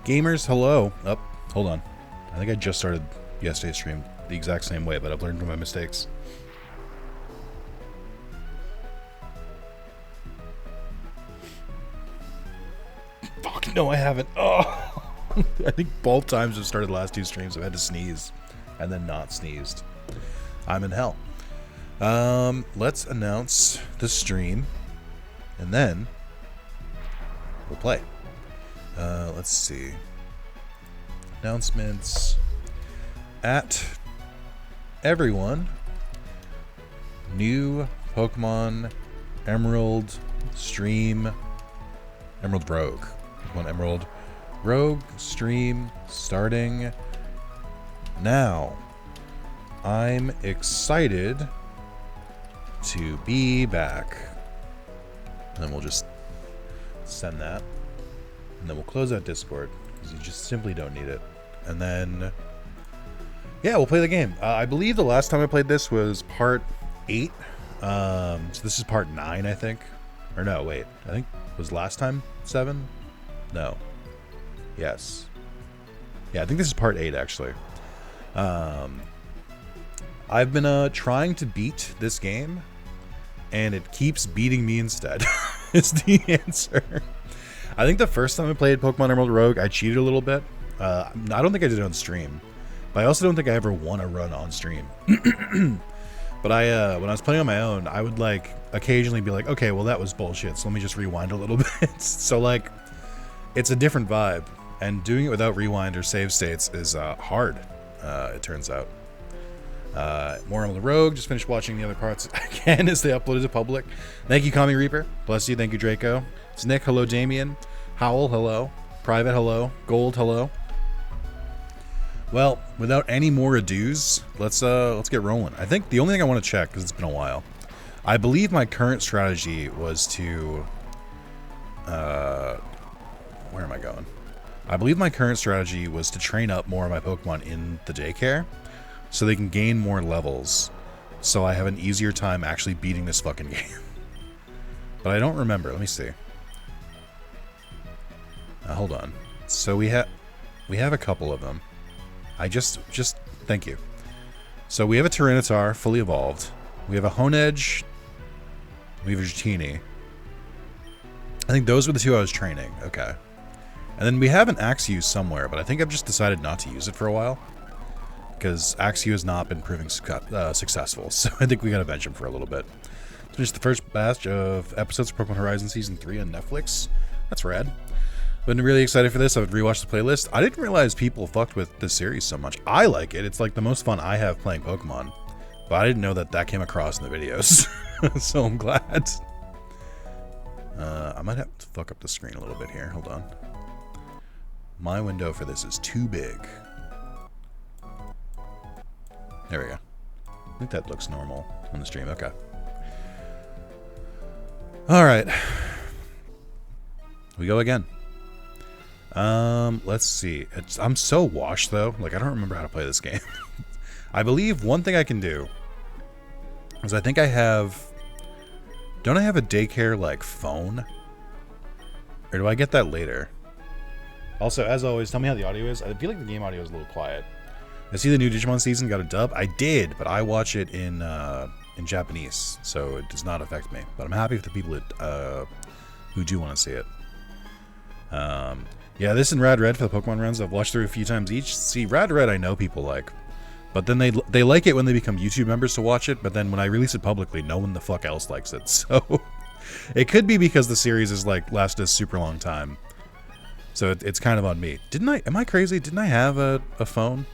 Gamers, hello. Oh, hold on. I think I just started yesterday's stream the exact same way, but I've learned from my mistakes. Fuck, no, I haven't. Oh, I think both times I've started the last two streams I've had to sneeze and then not sneezed. I'm in hell. Let's announce the stream and then we'll play. Let's see. Announcements. At everyone, new Pokemon Emerald stream, Emerald Rogue. Pokemon Emerald Rogue stream starting now. I'm excited to be back. And then we'll just send that. And then we'll close out Discord because you just simply don't need it. And then, yeah, we'll play the game. I believe the last time I played this was part 8. So this is part 9, I think. Or no, wait. I think was last time 7? No. Yes. Yeah, I think this is part 8 actually. I've been trying to beat this game, and it keeps beating me instead. Is the answer. I think the first time I played Pokemon Emerald Rogue, I cheated a little bit. I don't think I did it on stream, but I also don't think I ever won a run on stream. But when I was playing on my own, I would like occasionally be like, okay, well that was bullshit, so let me just rewind a little bit. So like, it's a different vibe, and doing it without rewind or save states is hard. It turns out. More on the Rogue. Just finished watching the other parts again as they uploaded to public. Thank you, Kami Reaper. Bless you. Thank you, Draco. It's Nick. Hello, Damien. Howl. Hello. Private. Hello. Gold. Hello. Well, without any more ados, let's get rolling. I think the only thing I want to check, because it's been a while, I believe my current strategy was to where am I going? I believe my current strategy was to train up more of my Pokemon in the daycare so they can gain more levels, so I have an easier time actually beating this fucking game. But I don't remember. Let me see. Hold on. So we have a couple of them. I just thank you. So we have a Tyranitar fully evolved. We have a Honedge. We have a Dratini. I think those were the two I was training. Okay. And then we have an Axew somewhere, but I think I've just decided not to use it for a while, because Axew has not been proving successful, so I think we gotta bench him for a little bit. Finished the first batch of episodes of Pokemon Horizon Season 3 on Netflix. That's rad. Been really excited for this. I would rewatch the playlist. I didn't realize people fucked with this series so much. I like it. It's like the most fun I have playing Pokemon, but I didn't know that came across in the videos, so I'm glad. I might have to fuck up the screen a little bit here. Hold on. My window for this is too big. There we go. I think that looks normal on the stream. Okay. Alright. We go again. Let's see. I'm so washed though. Like, I don't remember how to play this game. I believe one thing I can do is I think I have... Don't I have a daycare, like, phone? Or do I get that later? Also, as always, tell me how the audio is. I feel like the game audio is a little quiet. I see the new Digimon season got a dub. I did, but I watch it in Japanese, so it does not affect me. But I'm happy for the people that, who do want to see it. Yeah, this and Rad Red for the Pokemon runs, I've watched through a few times each. See, Rad Red I know people like, but then they like it when they become YouTube members to watch it, but then when I release it publicly, no one the fuck else likes it. So it could be because the series is like lasted a super long time. So it's kind of on me. Am I crazy? Didn't I have a phone?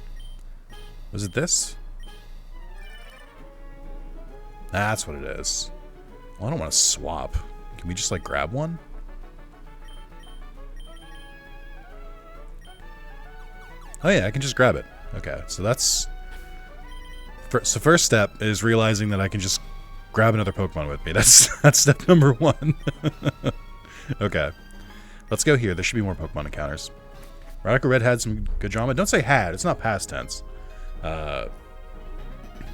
Was it this? That's what it is. Well, I don't want to swap. Can we just like grab one? Oh yeah, I can just grab it. Okay, so that's... So first step is realizing that I can just grab another Pokemon with me. That's step number 1. Okay. Let's go here. There should be more Pokemon encounters. Radical Red had some good drama. Don't say had. It's not past tense. But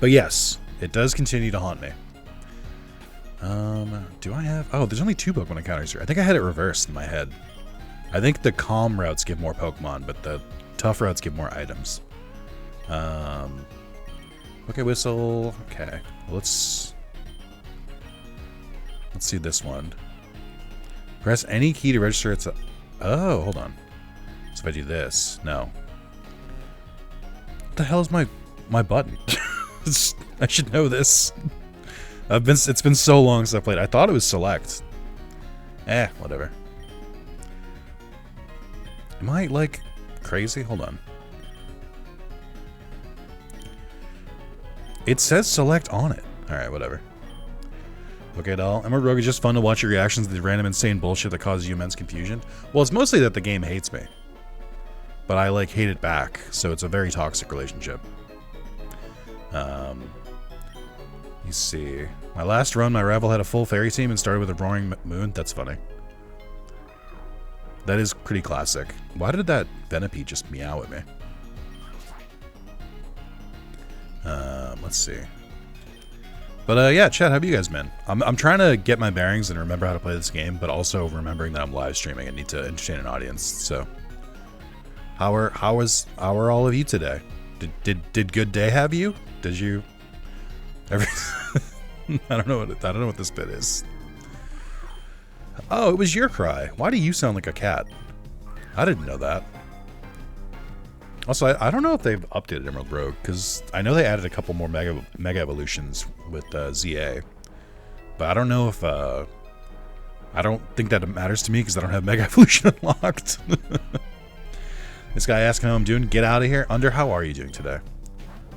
yes, it does continue to haunt me. Do I have... Oh, there's only 2 Pokemon encounters here. I think I had it reversed in my head. I think the calm routes give more Pokemon, but the tough routes give more items. Okay, whistle. Okay, let's see this one. Press any key to register it's a... Oh, hold on. So if I do this, no. What the hell is my button? I should know this. It's been so long since I played. I thought it was select. Whatever. Am I like crazy? Hold on. It says select on it. All right, whatever. Okay, doll. Emerald Rogue is just fun to watch your reactions to the random insane bullshit that causes you immense confusion. Well, it's mostly that the game hates me. But I, like, hate it back, so it's a very toxic relationship. You see. My last run, my rival had a full fairy team and started with a roaring moon. That's funny. That is pretty classic. Why did that Venipede just meow at me? Let's see. But yeah, chat, how have you guys been? I'm trying to get my bearings and remember how to play this game, but also remembering that I'm live streaming and need to entertain an audience. So, how are all of you today? Did good day have you? Did you? I don't know what this bit is. Oh, it was your cry. Why do you sound like a cat? I didn't know that. Also, I don't know if they've updated Emerald Rogue, because I know they added a couple more Mega Evolutions with ZA. But I don't know if... I don't think that it matters to me, because I don't have Mega Evolution unlocked. This guy asking how I'm doing. Get out of here. Under, how are you doing today?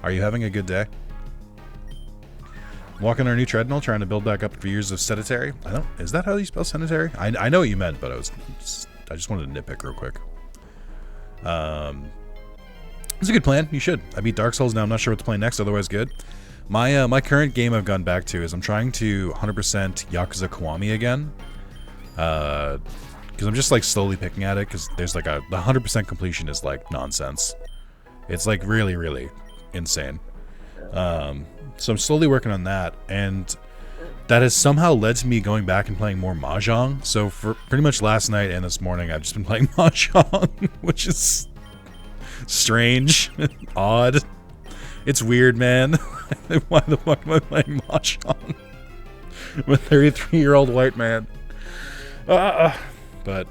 Are you having a good day? Walking our new treadmill, trying to build back up for years of sedentary. Is that how you spell sedentary? I know what you meant, but I just wanted to nitpick real quick. It's a good plan. You should. I beat Dark Souls now. I'm not sure what to play next. Otherwise, good. My current game I've gone back to is I'm trying to 100% Yakuza Kiwami again. Because I'm just like slowly picking at it. Because there's like the 100% completion is like nonsense. It's like really, really insane. So I'm slowly working on that, and that has somehow led to me going back and playing more Mahjong. So for pretty much last night and this morning, I've just been playing Mahjong, which is strange, odd. It's weird, man. Why the fuck am I playing Mahjong? I'm a 33-year-old white man. But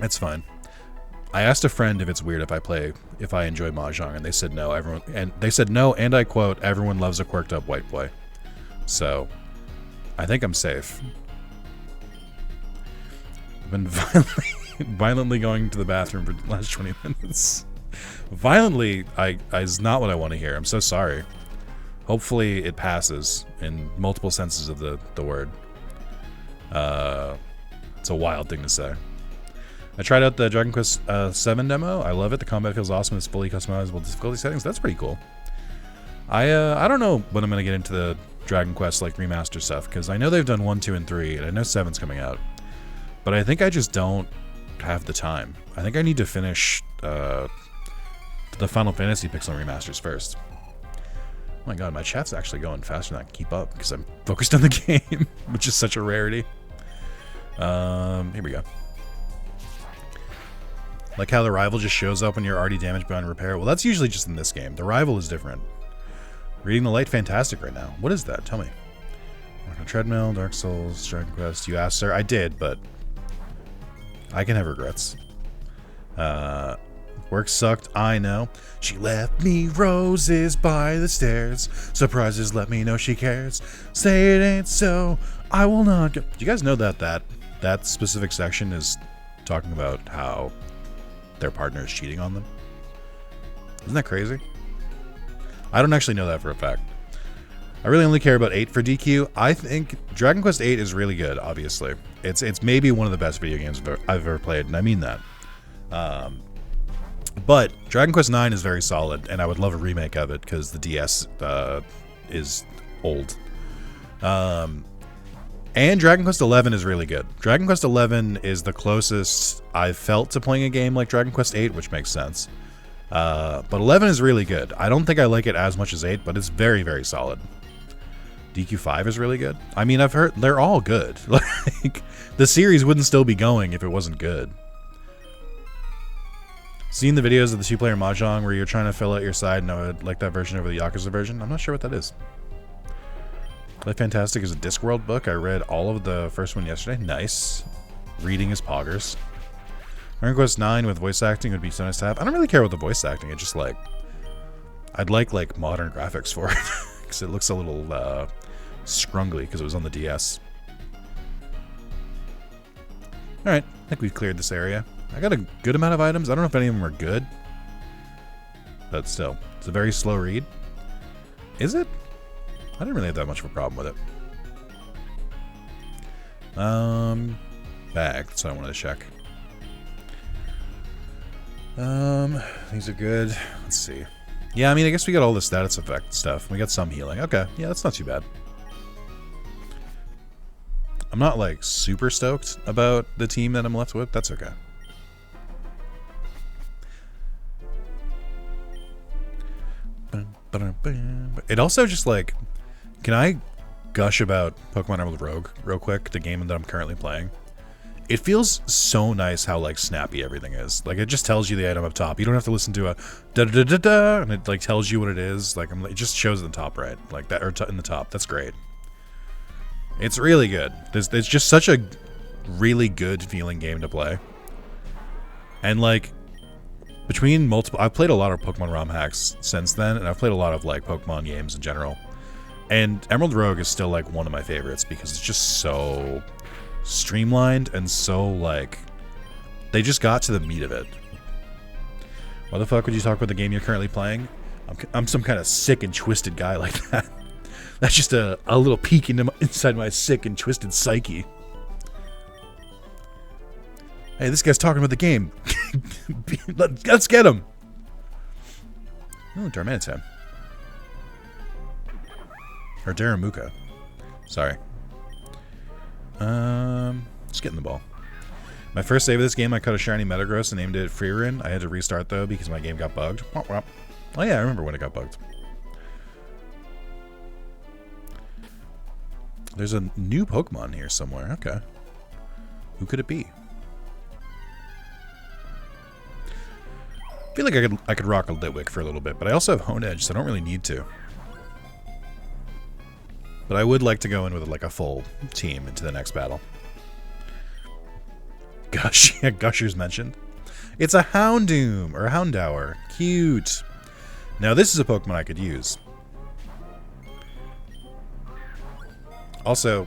it's fine. I asked a friend if it's weird if I enjoy Mahjong, and they said no. And I quote, "Everyone loves a quirked up white boy." So, I think I'm safe. I've been violently going to the bathroom for the last 20 minutes. Violently is not what I want to hear. I'm so sorry. Hopefully it passes in multiple senses of the word. It's a wild thing to say. I tried out the Dragon Quest 7 demo. I love it. The combat feels awesome. It's fully customizable difficulty settings. That's pretty cool. I don't know when I'm going to get into the Dragon Quest like remaster stuff, because I know they've done 1, 2, and 3, and I know 7's coming out. But I think I just don't have the time. I think I need to finish the Final Fantasy Pixel remasters first. Oh my god, my chat's actually going faster than I can keep up because I'm focused on the game, which is such a rarity. Here we go. Like how the rival just shows up when you're already damaged beyond repair. Well, that's usually just in this game. The rival is different. Reading the Light, fantastic right now. What is that? Tell me. Work on treadmill, Dark Souls, Dragon Quest. You asked, sir. I did, but I can have regrets. Work sucked, I know. She left me roses by the stairs. Surprises let me know she cares. Say it ain't so, I will not go. Do you guys know that specific section is talking about how their partner is cheating on them? Isn't that crazy? I don't actually know that for a fact. I really only care about 8 for DQ. I think Dragon Quest 8 is really good, obviously. It's maybe one of the best video games I've ever played, and I mean that. But Dragon Quest 9 is very solid, and I would love a remake of it because the DS is old. And Dragon Quest 11 is really good. Dragon Quest 11 is the closest I've felt to playing a game like Dragon Quest 8, which makes sense. But 11 is really good. I don't think I like it as much as 8, but it's very, very solid. DQ5 is really good. I mean, I've heard they're all good. Like, the series wouldn't still be going if it wasn't good. seen the videos of the 2-player mahjong where you're trying to fill out your side, and I would like that version over the Yakuza version. I'm not sure what that is. Play Fantastic is a Discworld book. I read all of the first one yesterday. Nice. Reading is poggers. Dragon Quest 9 with voice acting would be so nice to have. I don't really care about the voice acting. It's just like, I'd like modern graphics for it because it looks a little scrungly because it was on the DS. All right, I think we've cleared this area. I got a good amount of items. I don't know if any of them are good, but still, it's a very slow read. Is it? I didn't really have that much of a problem with it. Bag. That's what I wanted to check. These are good. Let's see. Yeah, I mean, I guess we got all the status effect stuff. We got some healing. Okay, yeah, that's not too bad. I'm not, like, super stoked about the team that I'm left with. That's okay. It also just, like... Can I gush about Pokemon Emerald Rogue real quick, the game that I'm currently playing? It feels so nice how, like, snappy everything is. Like, it just tells you the item up top. You don't have to listen to a da-da-da-da-da, and it, like, tells you what it is. Like, it just shows it in the top right. Like, that, or in the top. That's great. It's really good. It's just such a really good feeling game to play. And, like, between multiple... I've played a lot of Pokemon ROM hacks since then, and I've played a lot of, like, Pokemon games in general. And Emerald Rogue is still, like, one of my favorites because it's just so streamlined and so, like... They just got to the meat of it. Why the fuck would you talk about the game you're currently playing? I'm some kind of sick and twisted guy like that. That's just a little peek inside my sick and twisted psyche. Hey, this guy's talking about the game. Let's get him. Oh, Darmanitan. Or Daramuka. Sorry. Just getting the ball. My first save of this game, I caught a shiny Metagross and named it Freerin. I had to restart, though, because my game got bugged. Oh, yeah, I remember when it got bugged. There's a new Pokemon here somewhere. Okay. Who could it be? I feel like I could rock a Litwick for a little bit, but I also have Honedge, so I don't really need to. But I would like to go in with, like, a full team into the next battle. Gush, yeah, Gusher's mentioned. It's a Houndoom, or a Houndour. Cute. Now, this is a Pokemon I could use. Also,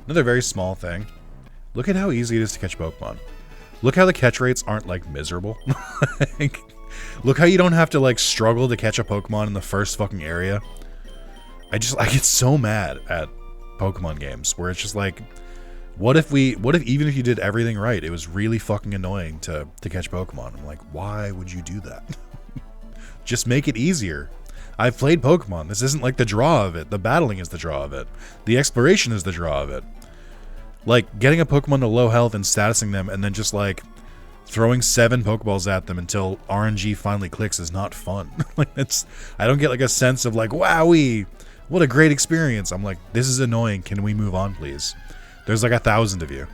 another very small thing. Look at how easy it is to catch Pokemon. Look how the catch rates aren't, like, miserable. Like, look how you don't have to, like, struggle to catch a Pokemon in the first fucking area. I get so mad at Pokemon games where it's just like, what if even if you did everything right, it was really fucking annoying to catch Pokemon? I'm like, why would you do that? Just make it easier. I've played Pokemon. This isn't like the draw of it. The battling is the draw of it. The exploration is the draw of it. Like, getting a Pokemon to low health and statusing them and then just, like, throwing 7 Pokeballs at them until RNG finally clicks is not fun. Like, I don't get, like, a sense of, like, wowee, what a great experience. I'm like, this is annoying. Can we move on, please? There's, like, 1,000 of you.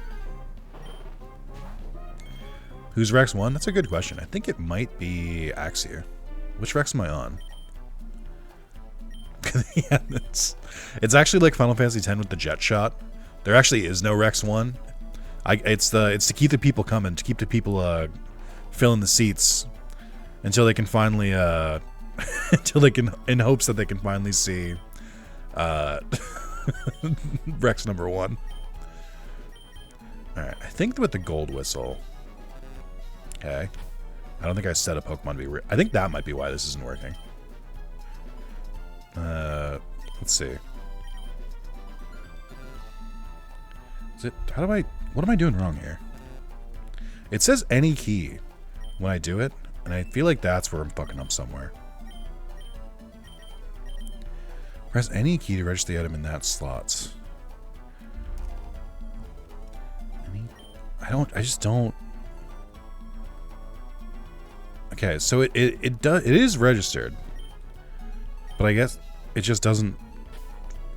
Who's Rex 1? That's a good question. I think it might be Axear. Which Rex am I on? Yeah, it's actually like Final Fantasy X with the jet shot. There actually is no Rex 1. It's to keep the people coming, to keep the people filling the seats until they can finally in hopes that they can finally see Rex number 1. All right, I think with the gold whistle. Okay, I don't think I set a Pokemon to be. I think that might be why this isn't working. Let's see. Is it? What am I doing wrong here? It says any key when I do it, and I feel like that's where I'm fucking up somewhere. Press any key to register the item in that slot. I just don't. Okay, so it is registered. But I guess it just doesn't.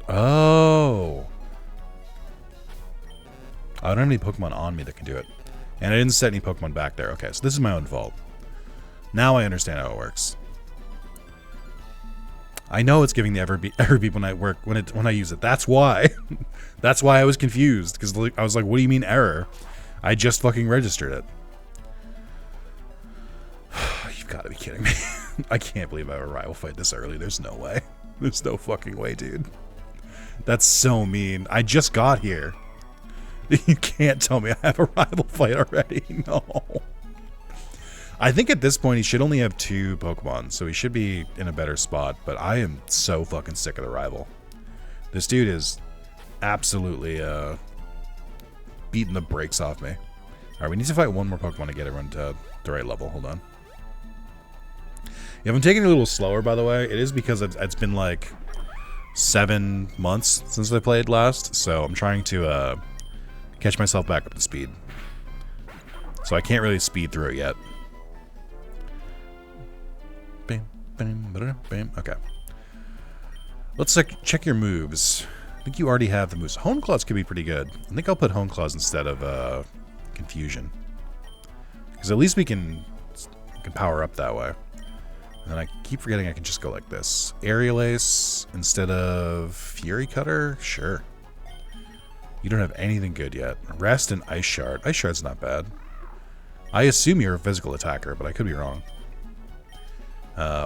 Oh. I don't have any Pokemon on me that can do it. And I didn't set any Pokemon back there. Okay, so this is my own fault. Now I understand how it works. I know it's giving the error beep when I use it. That's why. That's why I was confused, because I was like, what do you mean error? I just fucking registered it. You've got to be kidding me. I can't believe I have a rival fight this early. There's no way. There's no fucking way, dude. That's so mean. I just got here. You can't tell me I have a rival fight already. No. I think at this point he should only have 2 Pokemon, so he should be in a better spot, but I am so fucking sick of the rival. This dude is absolutely beating the brakes off me. Alright, we need to fight one more Pokemon to get everyone to the right level. Hold on. If I'm taking it a little slower, by the way, it is because it's been like 7 months since I played last, so I'm trying to catch myself back up to speed. So I can't really speed through it yet. Okay. Let's check your moves. I think you already have the moves. Hone Claws could be pretty good. I think I'll put Hone Claws instead of Confusion. Because at least we can power up that way. And I keep forgetting I can just go like this. Aerial Ace instead of Fury Cutter? Sure. You don't have anything good yet. Rest and Ice Shard. Ice Shard's not bad. I assume you're a physical attacker, but I could be wrong.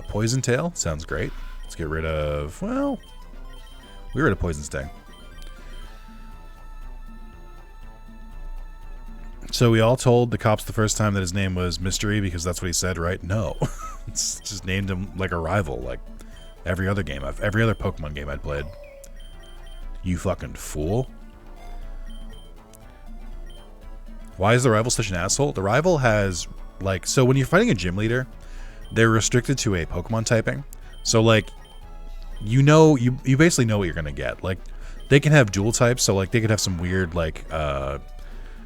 Poison Tail sounds great. Let's get rid of, well, we're rid of Poison Sting. So we all told the cops the first time that his name was Mystery because that's what he said, right? No. It's just named him like a rival, like every other Pokemon game I'd played. You fucking fool. Why is the rival such an asshole? The rival has, like, so when you're fighting a gym leader, they're restricted to a Pokemon typing. So, like, you basically know what you're going to get. Like, they can have dual types, so, like, they could have some weird, like,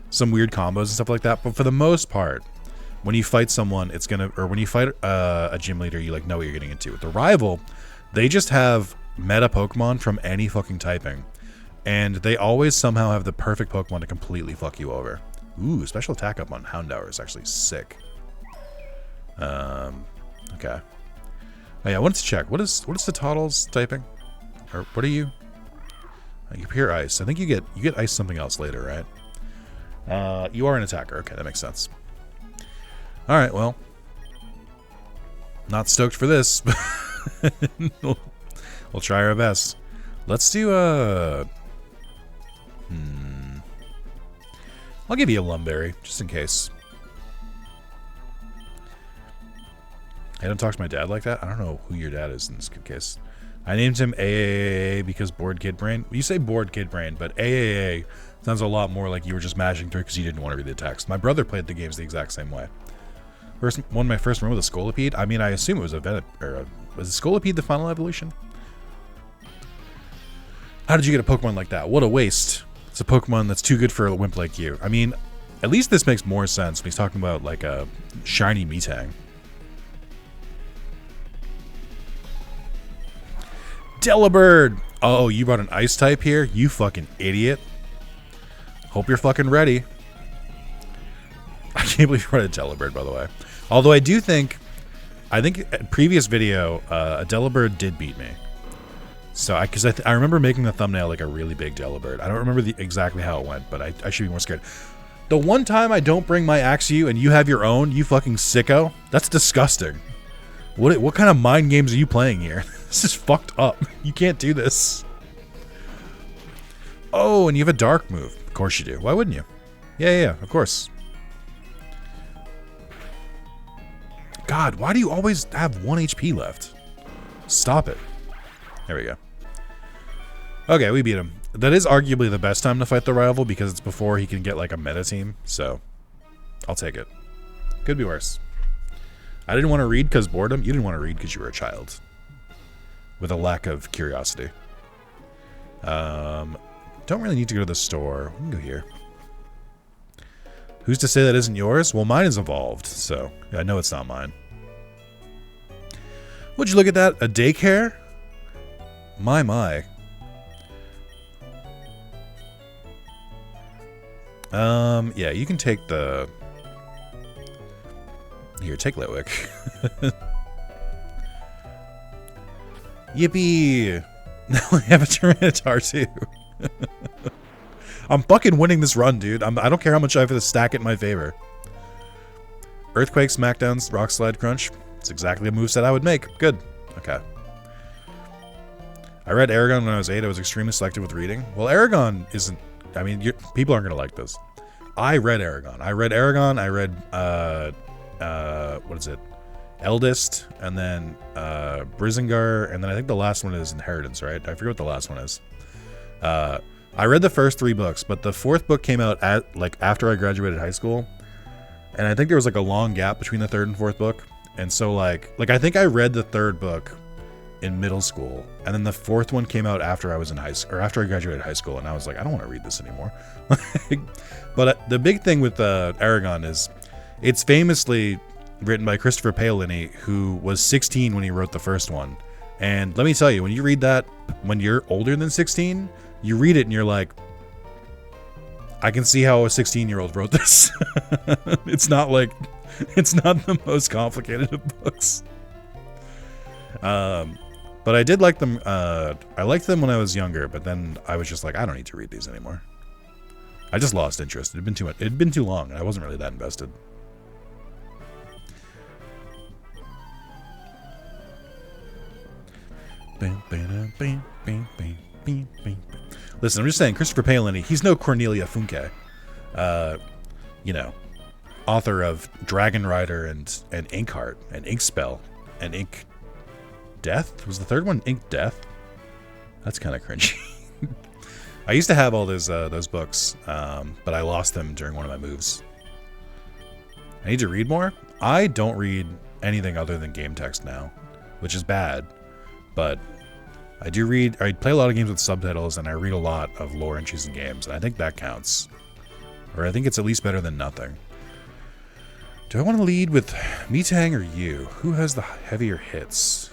some weird combos and stuff like that. But for the most part, when you fight someone, when you fight a gym leader, you, like, know what you're getting into. With the rival, they just have meta Pokemon from any fucking typing. And they always somehow have the perfect Pokemon to completely fuck you over. Ooh, special attack up on Houndour is actually sick. Okay. Oh yeah, I wanted to check. What is the Toddles typing? Or what are you? You pure ice. I think you get ice something else later, right? You are an attacker. Okay, that makes sense. All right, well, not stoked for this. We'll try our best. Let's do I'll give you a Lumberry, just in case. I don't talk to my dad like that. I don't know who your dad is in this case. I named him AAA because bored kid brain. You say bored kid brain, but AAA sounds a lot more like you were just mashing through because you didn't want to read the text. My brother played the games the exact same way. One of my first run with a Scolipede. I mean, I assume it was was Scolipede the final evolution? How did you get a Pokemon like that? What a waste. It's a Pokemon that's too good for a wimp like you. I mean, at least this makes more sense when he's talking about, like, a shiny Metang. Delibird! Oh, you brought an ice type here? You fucking idiot. Hope you're fucking ready. I can't believe you brought a Delibird, by the way. Although I think a previous video, a Delibird did beat me. So, because I remember making the thumbnail like a really big Delibird. I don't remember exactly how it went, but I should be more scared. The one time I don't bring my Axew and you have your own, you fucking sicko, that's disgusting. What kind of mind games are you playing here? This is fucked up. You can't do this. Oh, and you have a dark move. Of course you do. Why wouldn't you? Yeah, of course. God, why do you always have 1 HP left? Stop it. There we go. Okay, we beat him. That is arguably the best time to fight the rival because it's before he can get like a meta team, so I'll take it. Could be worse. I didn't want to read because boredom. You didn't want to read because you were a child. With a lack of curiosity. Don't really need to go to the store. We can go here. Who's to say that isn't yours? Well, mine is evolved, so I know it's not mine. Would you look at that? A daycare? My. Yeah, you can take the Here, take Litwick. Yippee! Now I have a Tyranitar too. I'm fucking winning this run, dude. I don't care how much I have to stack it in my favor. Earthquake, Smackdowns, Rock Slide, Crunch. It's exactly a moveset I would make. Good. Okay. I read Aragon when I was 8. I was extremely selective with reading. Well, Aragon isn't... I mean, people aren't going to like this. I read Aragon. I read, what is it? Eldest, and then Brisingar, and then I think the last one is Inheritance, right? I forget what the last one is. I read the first 3 books, but the 4th book came out after I graduated high school, and I think there was like a long gap between the 3rd and 4th book, and so like I think I read the 3rd book in middle school, and then the 4th one came out after I was in high school, or after I graduated high school, and I was like, I don't want to read this anymore. But the big thing with Aragon is it's famously written by Christopher Paolini, who was 16 when he wrote the first one. And let me tell you, when you read that, when you're older than 16, you read it and you're like, I can see how a 16-year-old wrote this. It's not the most complicated of books. But I did like them. I liked them when I was younger, but then I was just like, I don't need to read these anymore. I just lost interest. It had been too much. It had been too long, and I wasn't really that invested. Listen, I'm just saying, Christopher Paolini, he's no Cornelia Funke. You know, author of Dragon Rider and Inkheart and Inkspell and Ink Death. Was the 3rd one Ink Death? That's kind of cringy. I used to have all those books, but I lost them during one of my moves. I need to read more. I don't read anything other than game text now, which is bad. But I do read. I play a lot of games with subtitles, and I read a lot of lore entries in games, and I think that counts. Or I think it's at least better than nothing. Do I want to lead with Metang or you? Who has the heavier hits?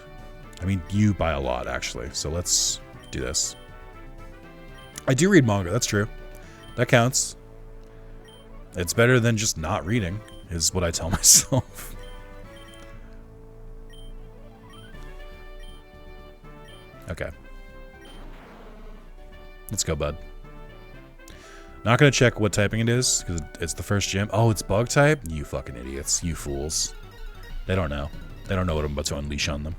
I mean, you by a lot, actually. So let's do this. I do read manga, that's true. That counts. It's better than just not reading, is what I tell myself. Okay. Let's go, bud. Not gonna check what typing it is, because it's the first gym. Oh, it's bug type? You fucking idiots. You fools. They don't know. They don't know what I'm about to unleash on them.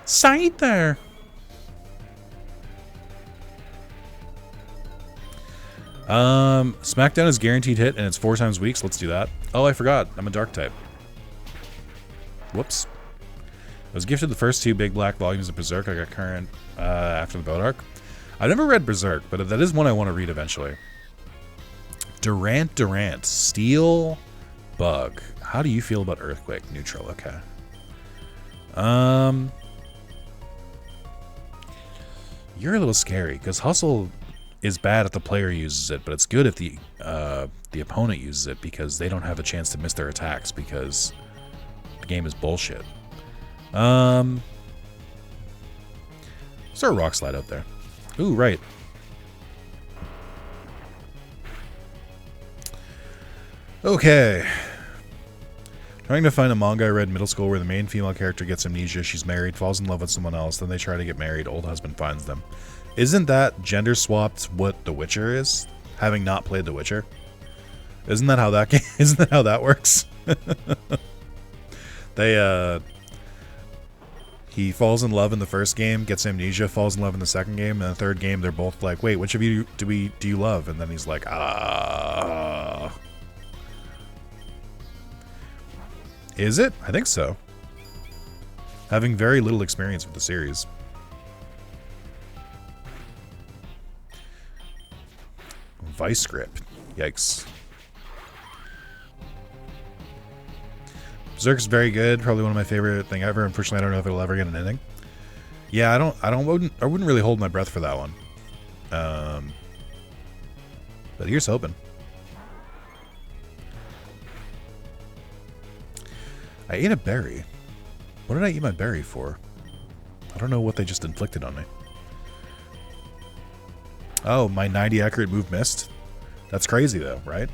Scyther! Smackdown is guaranteed hit, and it's 4 times weak, so let's do that. Oh, I forgot. I'm a dark type. Whoops. I was gifted the first 2 big black volumes of Berserk. I got current after the boat arc. I've never read Berserk, but that is one I want to read eventually. Durant. Steel Bug. How do you feel about Earthquake? Neutral, okay. You're a little scary, because Hustle is bad if the player uses it, but it's good if the opponent uses it, because they don't have a chance to miss their attacks, because the game is bullshit. Is there a Rock Slide out there? Ooh, right. Okay. Trying to find a manga I read in middle school where the main female character gets amnesia, she's married, falls in love with someone else, then they try to get married, old husband finds them. Isn't that gender swapped what The Witcher is? Having not played The Witcher? Isn't that how that isn't that how that works? He falls in love in the first game, gets amnesia, falls in love in the second game, and the third game they're both like, wait, which of you do you love? And then he's like, ah. Is it? I think so. Having very little experience with the series. Vice grip. Yikes. Berserk's very good, probably one of my favorite thing ever. Unfortunately, I don't know if it'll ever get an ending. Yeah, I wouldn't really hold my breath for that one. But here's hoping. I ate a berry. What did I eat my berry for? I don't know what they just inflicted on me. Oh, my 90 accurate move missed? That's crazy though, right?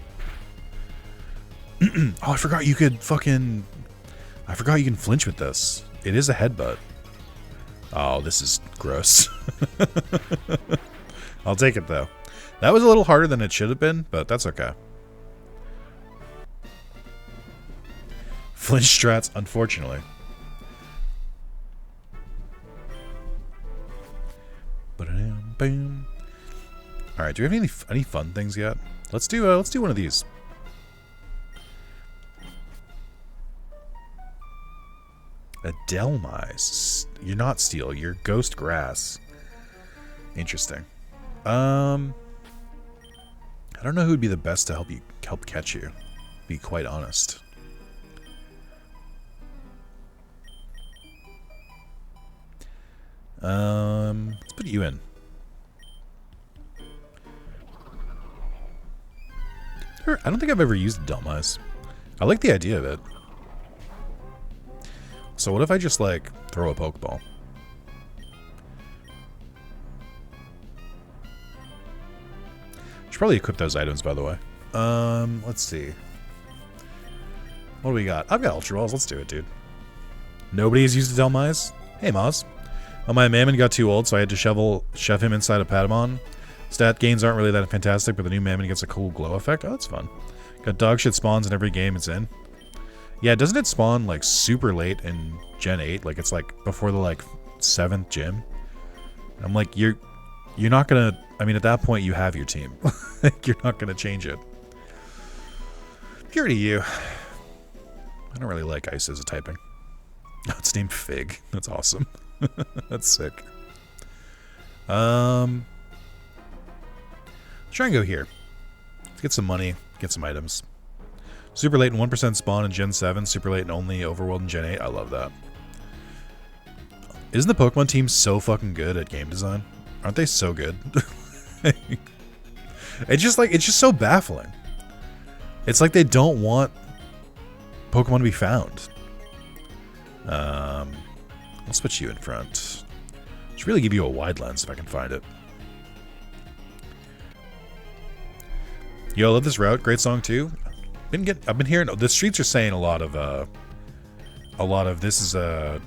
Oh, I forgot you could fucking... I forgot you can flinch with this. It is a headbutt. Oh, this is gross. I'll take it, though. That was a little harder than it should have been, but that's okay. Flinch strats, unfortunately. Boom. All right, do we have any fun things yet? Let's do one of these. A Delmise. You're not steel. You're ghost grass. Interesting. I don't know who would be the best to help catch you. Be quite honest. Let's put you in. I don't think I've ever used Delmise. I like the idea of it. So what if I just, like, throw a Pokeball? Should probably equip those items, by the way. Let's see. What do we got? I've got Ultra Balls. Let's do it, dude. Nobody's used a Delmise? Hey, Moz. Oh, my Mammon got too old, so I had to shove him inside a Patamon. Stat gains aren't really that fantastic, but the new Mammon gets a cool glow effect. Oh, that's fun. Got dog shit spawns in every game it's in. Yeah, doesn't it spawn, like, super late in Gen 8? Like, it's, like, before the, like, 7th gym? I'm like, you're not gonna... I mean, at that point, you have your team. You're not gonna change it. Purity you. I don't really like Ice as a typing. Oh, it's named Fig. That's awesome. That's sick. Let's try and go here. Let's get some money, get some items. Super late and 1% spawn in Gen 7. Super late and only overworld in Gen 8. I love that. Isn't the Pokemon team so fucking good at game design? Aren't they so good? It's just so baffling. It's like they don't want Pokemon to be found. Let's put you in front. Should really give you a wide lens if I can find it. Yo, I love this route. Great song too. I've been hearing the streets are saying a lot of this is a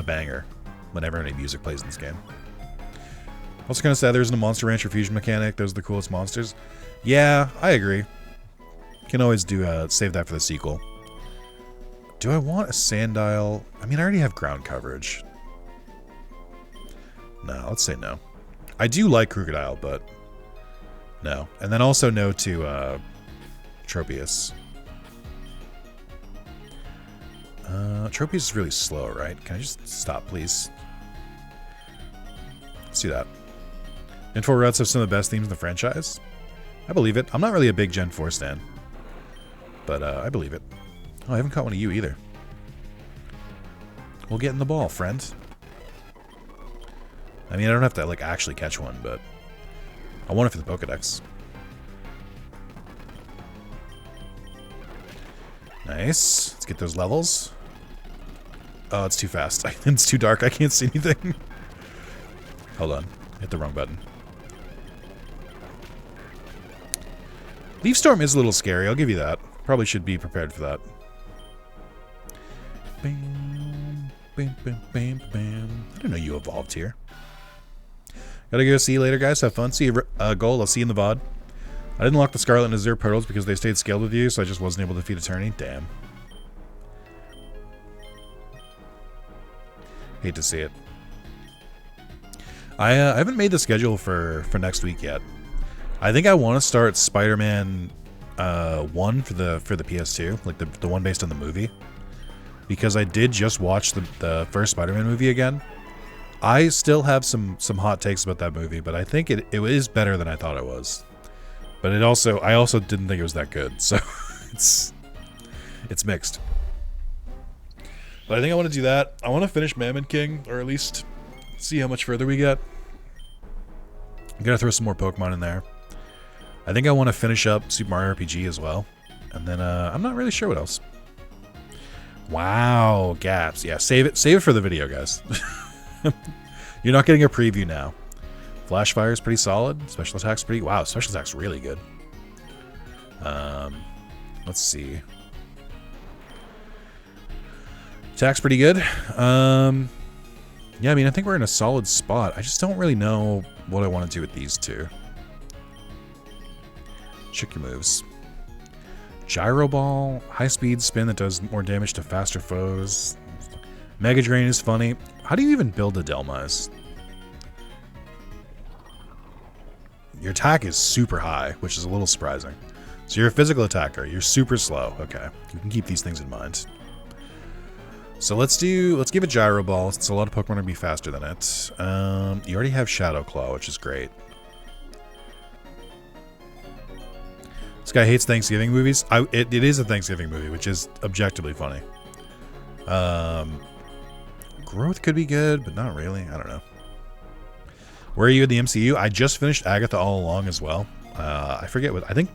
banger whenever any music plays in this game. Also gonna say there isn't a Monster Rancher fusion mechanic. Those are the coolest monsters. Yeah, I agree. Can always do save that for the sequel. Do I want a Sandile? I mean, I already have ground coverage. No, let's say no. I do like Crocodile, but no. And then also no to Tropius. Tropius is really slow, right? Can I just stop, please? Let's do that. Info routes have some of the best themes in the franchise. I believe it. I'm not really a big Gen 4 stan, but I believe it. Oh, I haven't caught one of you either. We'll get in the ball, friend. I mean, I don't have to, like, actually catch one, but I want it for the Pokedex. Nice. Let's get those levels. Oh, it's too fast. It's too dark. I can't see anything. Hold on. Hit the wrong button. Leaf Storm is a little scary. I'll give you that. Probably should be prepared for that. Bam, bam, bam, bam, bam. I didn't know you evolved here. Gotta go. See you later, guys. Have fun. See you, Gold. I'll see you in the VOD. I didn't lock the Scarlet and Azure portals because they stayed scaled with you, so I just wasn't able to defeat Attorney. Damn. Hate to see it. I haven't made the schedule for next week yet. I think I want to start Spider-Man 1 for the PS2, like the one based on the movie, because I did just watch the first Spider-Man movie again. I still have some hot takes about that movie, but I think it is better than I thought it was. But I also didn't think it was that good, so it's mixed. But I think I want to do that. I want to finish Mammon King, or at least see how much further we get. I'm gonna throw some more Pokemon in there. I think I want to finish up Super Mario RPG as well, and then I'm not really sure what else. Wow, gaps. Yeah, save it for the video, guys. You're not getting a preview now. Flash Fire is pretty solid. Special Attack's pretty... Wow, Special Attack's really good. Let's see. Attack's pretty good. Yeah, I mean, I think we're in a solid spot. I just don't really know what I want to do with these two. Check your moves. Gyro Ball, high speed spin that does more damage to faster foes. Mega Drain is funny. How do you even build a Delmise? Your attack is super high, which is a little surprising. So you're a physical attacker. You're super slow. Okay, you can keep these things in mind. So let's give it Gyro Ball, since a lot of Pokemon are going to be faster than it. You already have Shadow Claw, which is great. This guy hates Thanksgiving movies. It is a Thanksgiving movie, which is objectively funny. Growth could be good, but not really. I don't know. Where are you in the MCU? I just finished Agatha All Along as well. I forget what... I think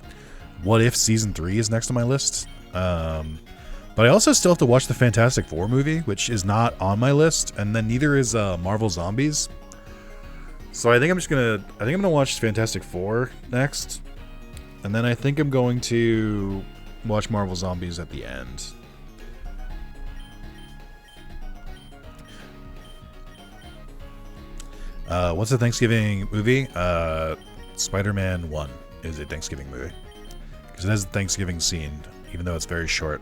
What If Season 3 is next on my list. But I also still have to watch the Fantastic Four movie, which is not on my list, and then neither is Marvel Zombies. So I think I'm gonna watch Fantastic Four next, and then I think I'm going to watch Marvel Zombies at the end. What's a Thanksgiving movie? Spider-Man 1 is a Thanksgiving movie because it has a Thanksgiving scene, even though it's very short.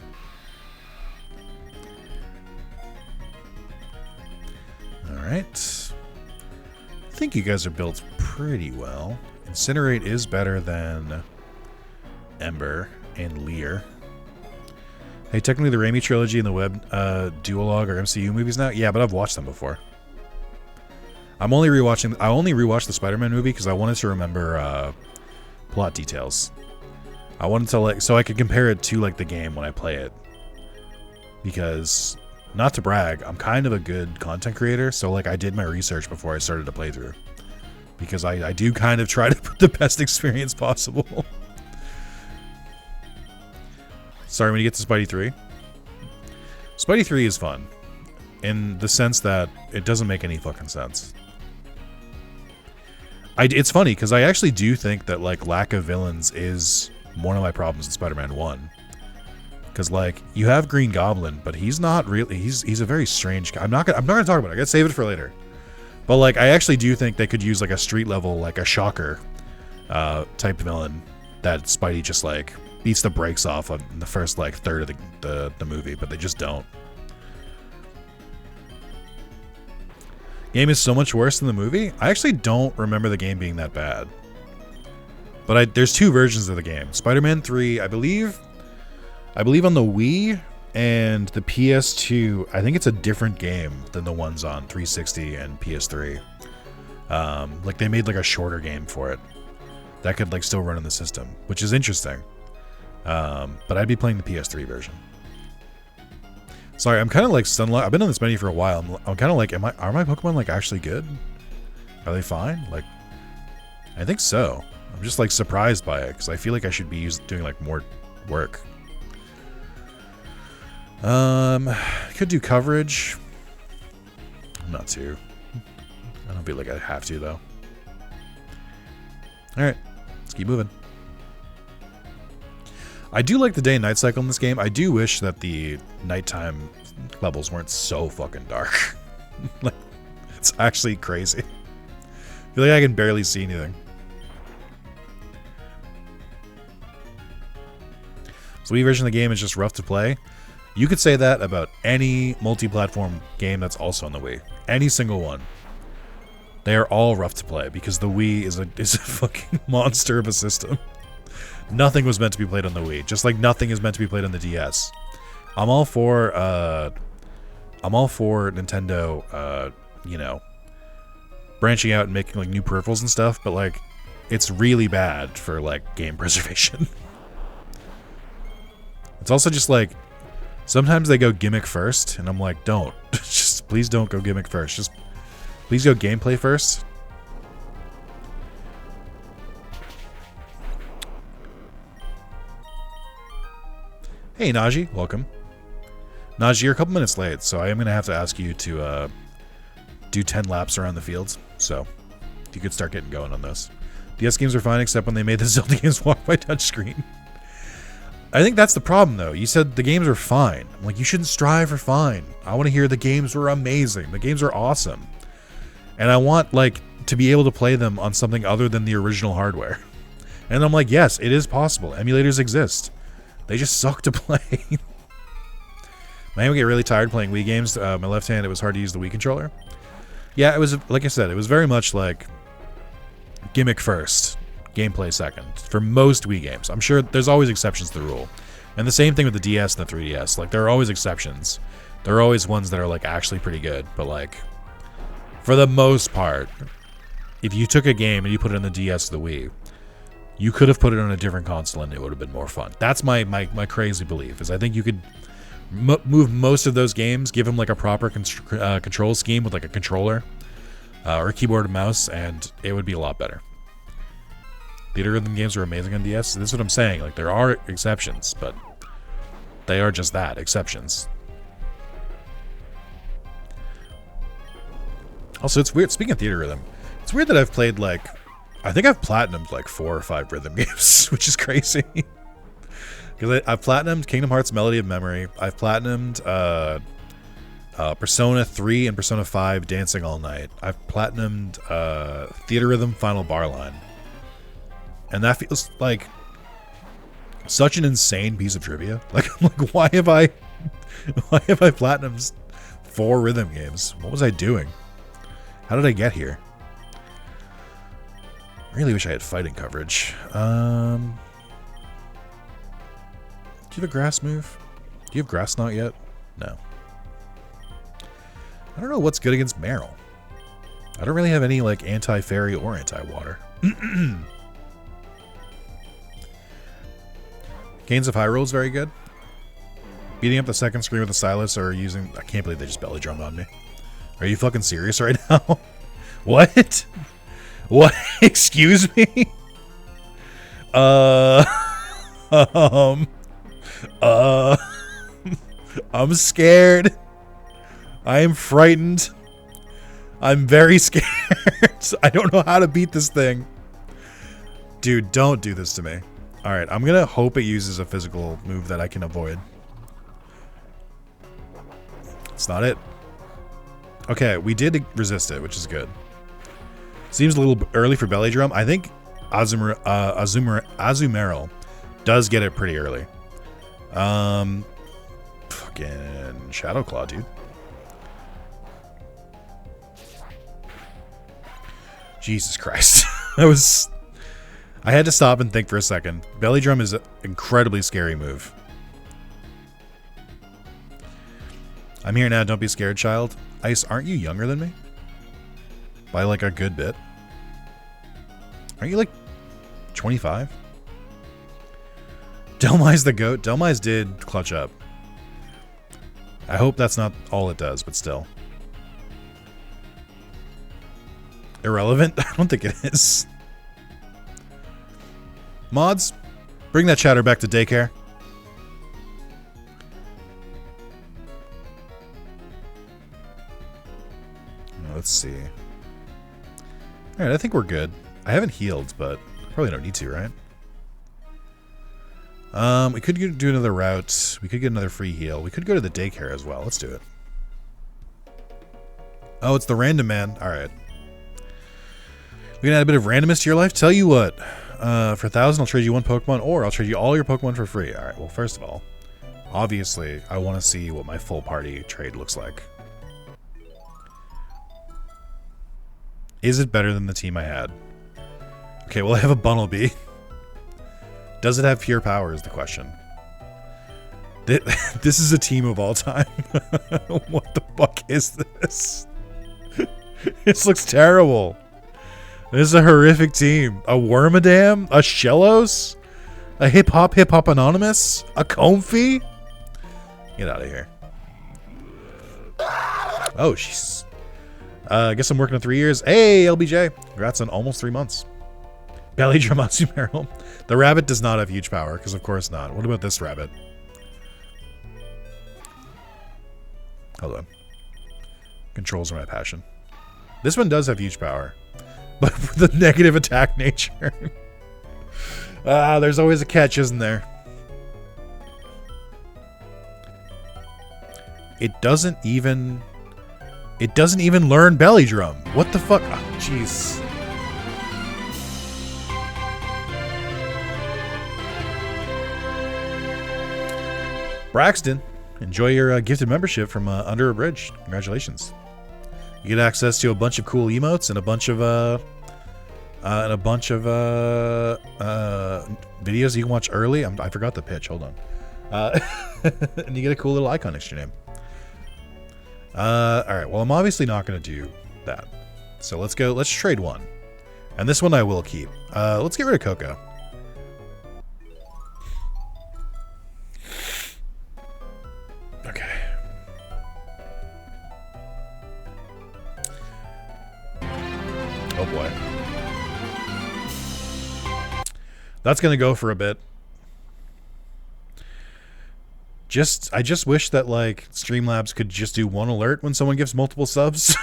Alright. I think you guys are built pretty well. Incinerate is better than Ember and Leer. Hey, technically the Raimi trilogy and the web duologue are MCU movies now? Yeah, but I've watched them before. I only rewatched the Spider-Man movie because I wanted to remember plot details. I wanted to so I could compare it to the game when I play it. Because, not to brag, I'm kind of a good content creator, so I did my research before I started to play through. Because I do kind of try to put the best experience possible. Sorry, when you get to Spidey 3. Spidey 3 is fun. In the sense that it doesn't make any fucking sense. It's funny, because I actually do think that, lack of villains is one of my problems in Spider-Man 1. Because, you have Green Goblin, but he's not really... He's a very strange guy. I'm not gonna talk about it. I gotta save it for later. But, I actually do think they could use, a street-level, a Shocker type villain that Spidey just, beats the brakes off in the first, third of the movie, but they just don't. Game is so much worse than the movie. I actually don't remember the game being that bad. But there's two versions of the game. Spider-Man 3, I believe on the Wii and the PS2, I think it's a different game than the ones on 360 and PS3. They made a shorter game for it that could still run in the system, which is interesting. But I'd be playing the PS3 version. Sorry, I'm kind of Sunlock. I've been on this menu for a while. I'm kind of are my Pokemon actually good? Are they fine? I think so. I'm just surprised by it because I feel I should be doing more work. Could do coverage. Not too. I don't feel like I have to though. All right, let's keep moving. I do like the day and night cycle in this game. I do wish that the nighttime levels weren't so fucking dark. It's actually crazy. I feel like I can barely see anything. So Wii version of the game is just rough to play. You could say that about any multi-platform game that's also on the Wii. Any single one. They are all rough to play because the Wii is a fucking monster of a system. Nothing was meant to be played on the Wii, just like nothing is meant to be played on the DS. I'm all for Nintendo, branching out and making new peripherals and stuff, but it's really bad for game preservation. It's also just sometimes they go gimmick first, and I'm don't. Just please don't go gimmick first. Just please go gameplay first. Hey, Najee, welcome. Najee, you're a couple minutes late, so I am going to have to ask you to do 10 laps around the fields. So, if you could start getting going on those. DS games are fine, except when they made the Zelda games walk by touchscreen. I think that's the problem, though. You said the games were fine. I'm like, you shouldn't strive for fine. I want to hear the games were amazing. The games are awesome. And I want, like, to be able to play them on something other than the original hardware. And I'm like, yes, it is possible. Emulators exist. They just suck to play. My hand would get really tired playing Wii games. My left hand, it was hard to use the Wii controller. Yeah, it was, like I said, it was very much like gimmick first, gameplay second for most Wii games. I'm sure there's always exceptions to the rule. And the same thing with the DS and the 3DS. Like, there are always exceptions. There are always ones that are, like, actually pretty good. But, like, for the most part, if you took a game and you put it on the DS or the Wii, you could have put it on a different console and it would have been more fun. That's my crazy belief, is I think you could move most of those games, give them, like, a proper control scheme with, like, a controller or a keyboard and mouse, and it would be a lot better. Theater rhythm games are amazing on DS. This is what I'm saying. Like, there are exceptions, but they are just that, exceptions. Also, it's weird. Speaking of theater rhythm, it's weird that I've played, like, I think I've platinumed, like, 4 or 5 rhythm games, which is crazy. Because I've platinumed Kingdom Hearts Melody of Memory. I've platinumed Persona 3 and Persona 5 Dancing All Night. I've platinumed Theater Rhythm Final Bar Line. And that feels like such an insane piece of trivia. Like, why have I platinumed 4 rhythm games? What was I doing? How did I get here? I really wish I had fighting coverage. Do you have a grass move? Do you have grass knot yet? No. I don't know what's good against Meryl. I don't really have any, like, anti-fairy or anti-water. Canes of Hyrule is very good. Beating up the second screen with the stylus or using... I can't believe they just belly drummed on me. Are you fucking serious right now? What? What? Excuse me? I'm scared. I am frightened. I'm very scared. I don't know how to beat this thing. Dude, don't do this to me. Alright, I'm gonna hope it uses a physical move that I can avoid. It's not it. Okay, we did resist it, which is good. Seems a little early for Belly Drum. I think Azumarill does get it pretty early. Fucking Shadow Claw, dude. Jesus Christ. I had to stop and think for a second. Belly Drum is an incredibly scary move. I'm here now, don't be scared, child. Ice, aren't you younger than me? By, like, a good bit. Aren't you, like, 25? Delmai's the GOAT. Delmai's did clutch up. I hope that's not all it does, but still. Irrelevant? I don't think it is. Mods, bring that chatter back to daycare. Let's see. Alright, I think we're good. I haven't healed, but probably don't need to, right? We could do another route. We could get another free heal. We could go to the daycare as well. Let's do it. Oh, it's the random man. Alright. We can add a bit of randomness to your life. Tell you what. For 1,000, I'll trade you 1 Pokemon, or I'll trade you all your Pokemon for free. Alright, well, first of all, obviously, I want to see what my full party trade looks like. Is it better than the team I had? Okay, well, I have a Bunnelby. Does it have pure power is the question. This is a team of all time. What the fuck is this? This looks terrible. This is a horrific team. A Wormadam? A Shellos? A Hip Hop Anonymous? A Comfy? Get out of here. Oh, jeez. I guess I'm working on 3 years. Hey, LBJ. Congrats on almost 3 months. Belly Drum Azumarill. The rabbit does not have huge power, because of course not. What about this rabbit? Hold on. Controls are my passion. This one does have huge power, but with a negative attack nature. There's always a catch, isn't there? It doesn't even learn belly drum. What the fuck? Oh, jeez. Braxton, enjoy your gifted membership from Under a Bridge. Congratulations. You get access to a bunch of cool emotes and a bunch of videos you can watch early. I forgot the pitch. Hold on. And you get a cool little icon next to your name. All right. Well, I'm obviously not going to do that. So let's go. Let's trade one. And this one I will keep. Let's get rid of Coco. Okay. Oh boy. That's going to go for a bit. I just wish that like Streamlabs could just do one alert when someone gives multiple subs.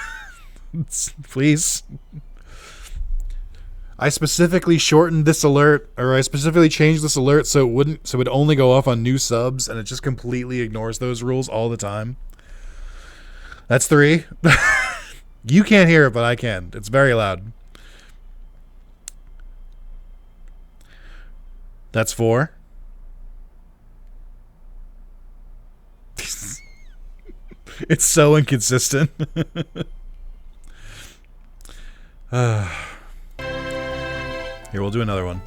Please. I specifically shortened this alert, or I specifically changed this alert so it would only go off on new subs, and it just completely ignores those rules all the time. That's 3. You can't hear it, but I can. It's very loud. That's 4. It's so inconsistent. Here, we'll do another one.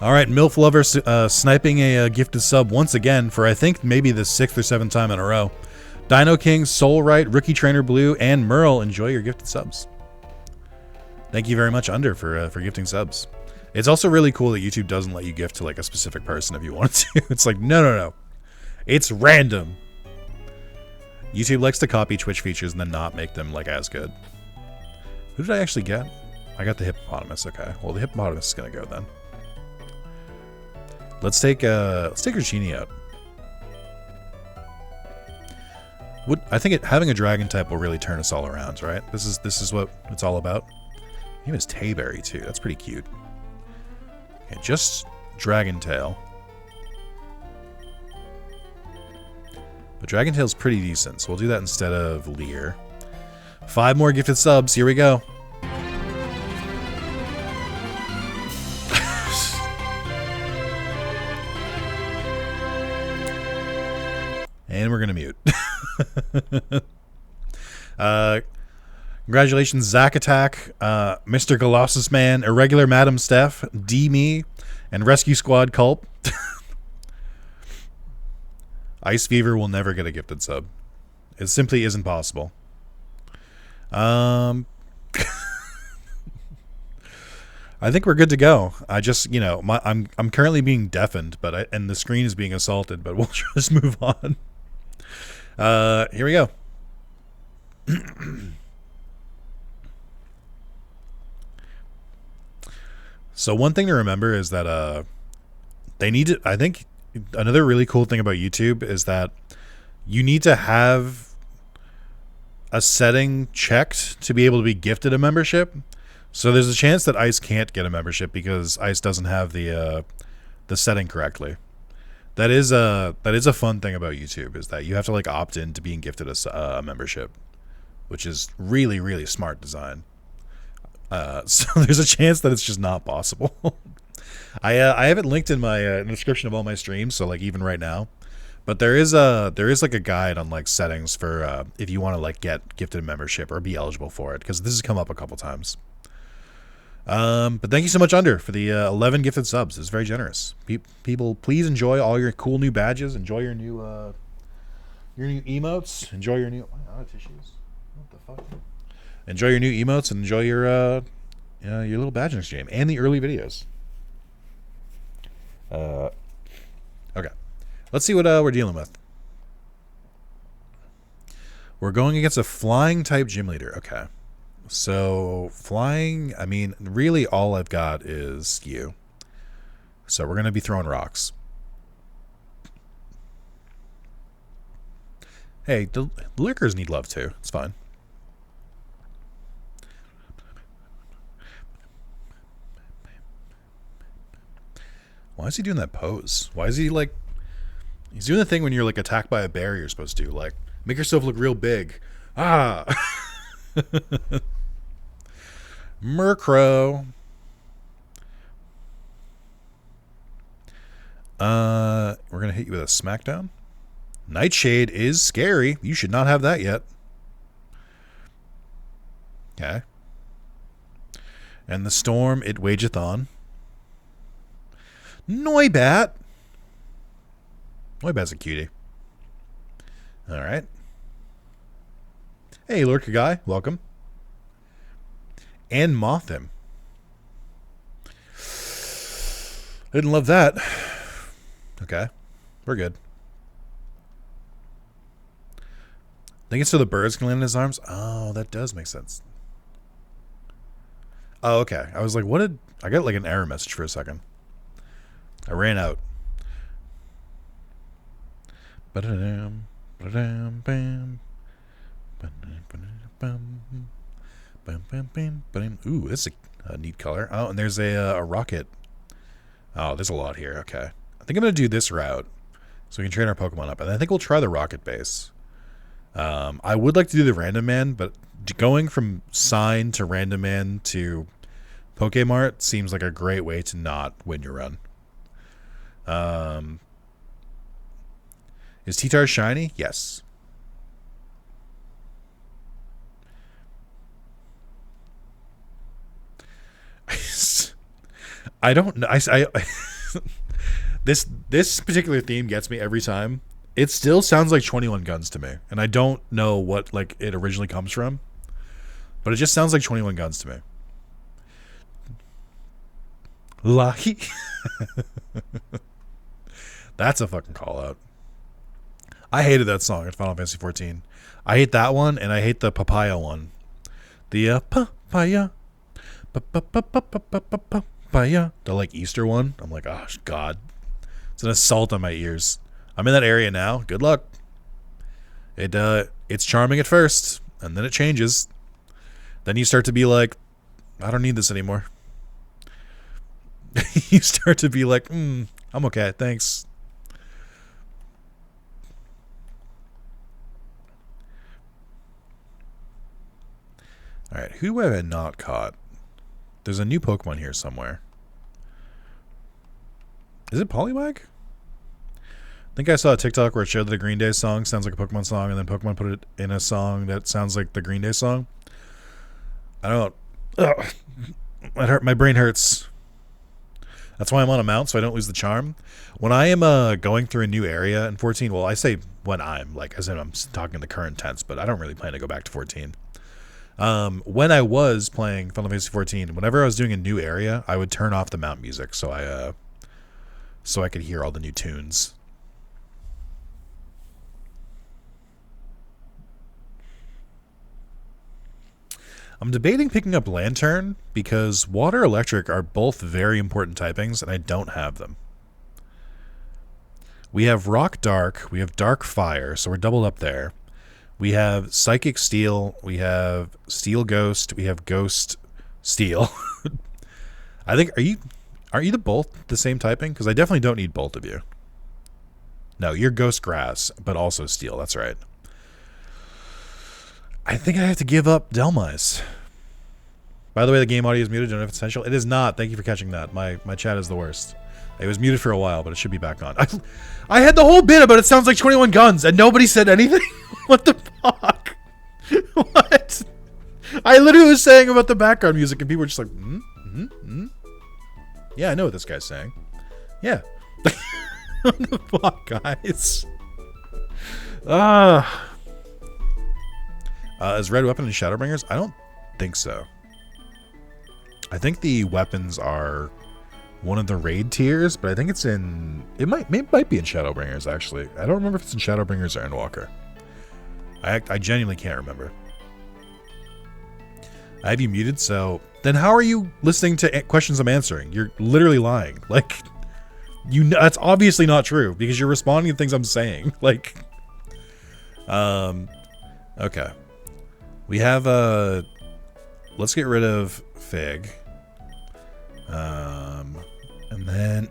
All right, MILF Lover sniping a gifted sub once again for I think maybe the 6th or 7th time in a row. Dino King, Soulright, Rookie Trainer Blue, and Merle, enjoy your gifted subs. Thank you very much, Under, for gifting subs. It's also really cool that YouTube doesn't let you gift to like a specific person if you want to. It's like, no. It's random. YouTube likes to copy Twitch features and then not make them like as good. Who did I actually get? I got the hippopotamus. Okay. Well, the hippopotamus is gonna go then. Let's take Urchini out. I think having a dragon type will really turn us all around, right? This is what it's all about. His name is Tayberry too. That's pretty cute. Okay, just Dragon Tail. But Dragon Tail's pretty decent, so we'll do that instead of Leer. 5 more gifted subs. Here we go. And we're gonna mute. Congratulations, Zack Attack, Mr. Colossus Man, Irregular Madam Steph, D-Me, and Rescue Squad Culp. Ice Fever will never get a gifted sub. It simply isn't possible. I think we're good to go. I just, you know, I'm currently being deafened, and the screen is being assaulted, but we'll just move on. Here we go. So one thing to remember is that they need to, I think another really cool thing about YouTube is that you need to have a setting checked to be able to be gifted a membership. So there's a chance that Ice can't get a membership because Ice doesn't have the setting correctly. That is a fun thing about YouTube, is that you have to like opt in to being gifted a membership, which is really, really smart design. So there's a chance that it's just not possible. I have it linked in my in the description of all my streams, so like even right now. But there is like a guide on like settings for if you want to like get gifted membership or be eligible for it, because this has come up a couple times. But thank you so much, Under, for the 11 gifted subs. It's very generous. People, please enjoy all your cool new badges. Enjoy your new emotes. Enjoy your new tissues. What the fuck? Enjoy your new emotes and enjoy your little badge next game and the early videos. Okay, let's see what we're dealing with. We're going against a flying type gym leader. Okay. So flying, I mean, really all I've got is you. So we're going to be throwing rocks. Hey, the lurkers need love too. It's fine. Why is he doing that pose? Why is he like... He's doing the thing when you're like attacked by a bear you're supposed to. Like, make yourself look real big. Ah! Murkrow. We're going to hit you with a smackdown. Nightshade is scary. You should not have that yet. Okay. And the storm it wageth on. Noibat. Noibat's a cutie. Alright. Hey, Lord Kagai. Welcome. And Mothim. I didn't love that. Okay. We're good. I think it's so the birds can land in his arms. Oh, that does make sense. Oh, okay. I was like, what did... I got like an error message for a second. I ran out. Ba-da-dam, ba-da-dam, bam. Ooh, this is a neat color. Oh, and there's a rocket. Oh, there's a lot here. Okay. I think I'm going to do this route so we can train our Pokemon up. And I think we'll try the rocket base. I would like to do the Random Man, but going from Sign to Random Man to Pokemart seems like a great way to not win your run. Is T-Tar shiny? Yes. I don't know. This particular theme gets me every time. It still sounds like 21 Guns to me, and I don't know what like it originally comes from, but it just sounds like 21 Guns to me. Lucky. That's a fucking call out. I hated that song at Final Fantasy 14. I hate that one, and I hate the papaya one. The papaya. Papaya. The like Easter one. I'm like, oh God. It's an assault on my ears. I'm in that area now. Good luck. It's charming at first, and then it changes. Then you start to be like, I don't need this anymore. You start to be like, I'm okay, thanks. Alright, who have I not caught? There's a new Pokemon here somewhere. Is it Poliwag? I think I saw a TikTok where it showed that the Green Day song sounds like a Pokemon song, and then Pokemon put it in a song that sounds like the Green Day song. I don't... Ugh. That hurt. My brain hurts. That's why I'm on a mount, so I don't lose the charm. When I am going through a new area in 14, well, I say when I'm, like, as in I'm talking in the current tense, but I don't really plan to go back to 14. When I was playing Final Fantasy 14, whenever I was doing a new area, I would turn off the mount music so I could hear all the new tunes. I'm debating picking up Lantern because Water Electric are both very important typings, and I don't have them. We have Rock Dark, we have Dark Fire, so we're doubled up there. We have Psychic Steel, we have Steel Ghost, we have Ghost Steel. I think, aren't you both the same typing? Because I definitely don't need both of you. No, you're Ghost Grass, but also Steel, that's right. I think I have to give up Delmise. By the way, the game audio is muted. Don't know if it's essential. It is not. Thank you for catching that. My chat is the worst. It was muted for a while, but it should be back on. I had the whole bit about it sounds like 21 Guns, and nobody said anything? What the fuck? What? I literally was saying about the background music, and people were just like, Yeah, I know what this guy's saying. Yeah. What the fuck, guys? Is Red Weapon and Shadowbringers? I don't think so. I think the weapons are one of the raid tiers, but I think it's in... It might be in Shadowbringers, actually. I don't remember if it's in Shadowbringers or Endwalker. I genuinely can't remember. I have you muted, so... Then how are you listening to questions I'm answering? You're literally lying. Like, that's obviously not true, because you're responding to things I'm saying. Like... Okay. We have let's get rid of Fig. And then,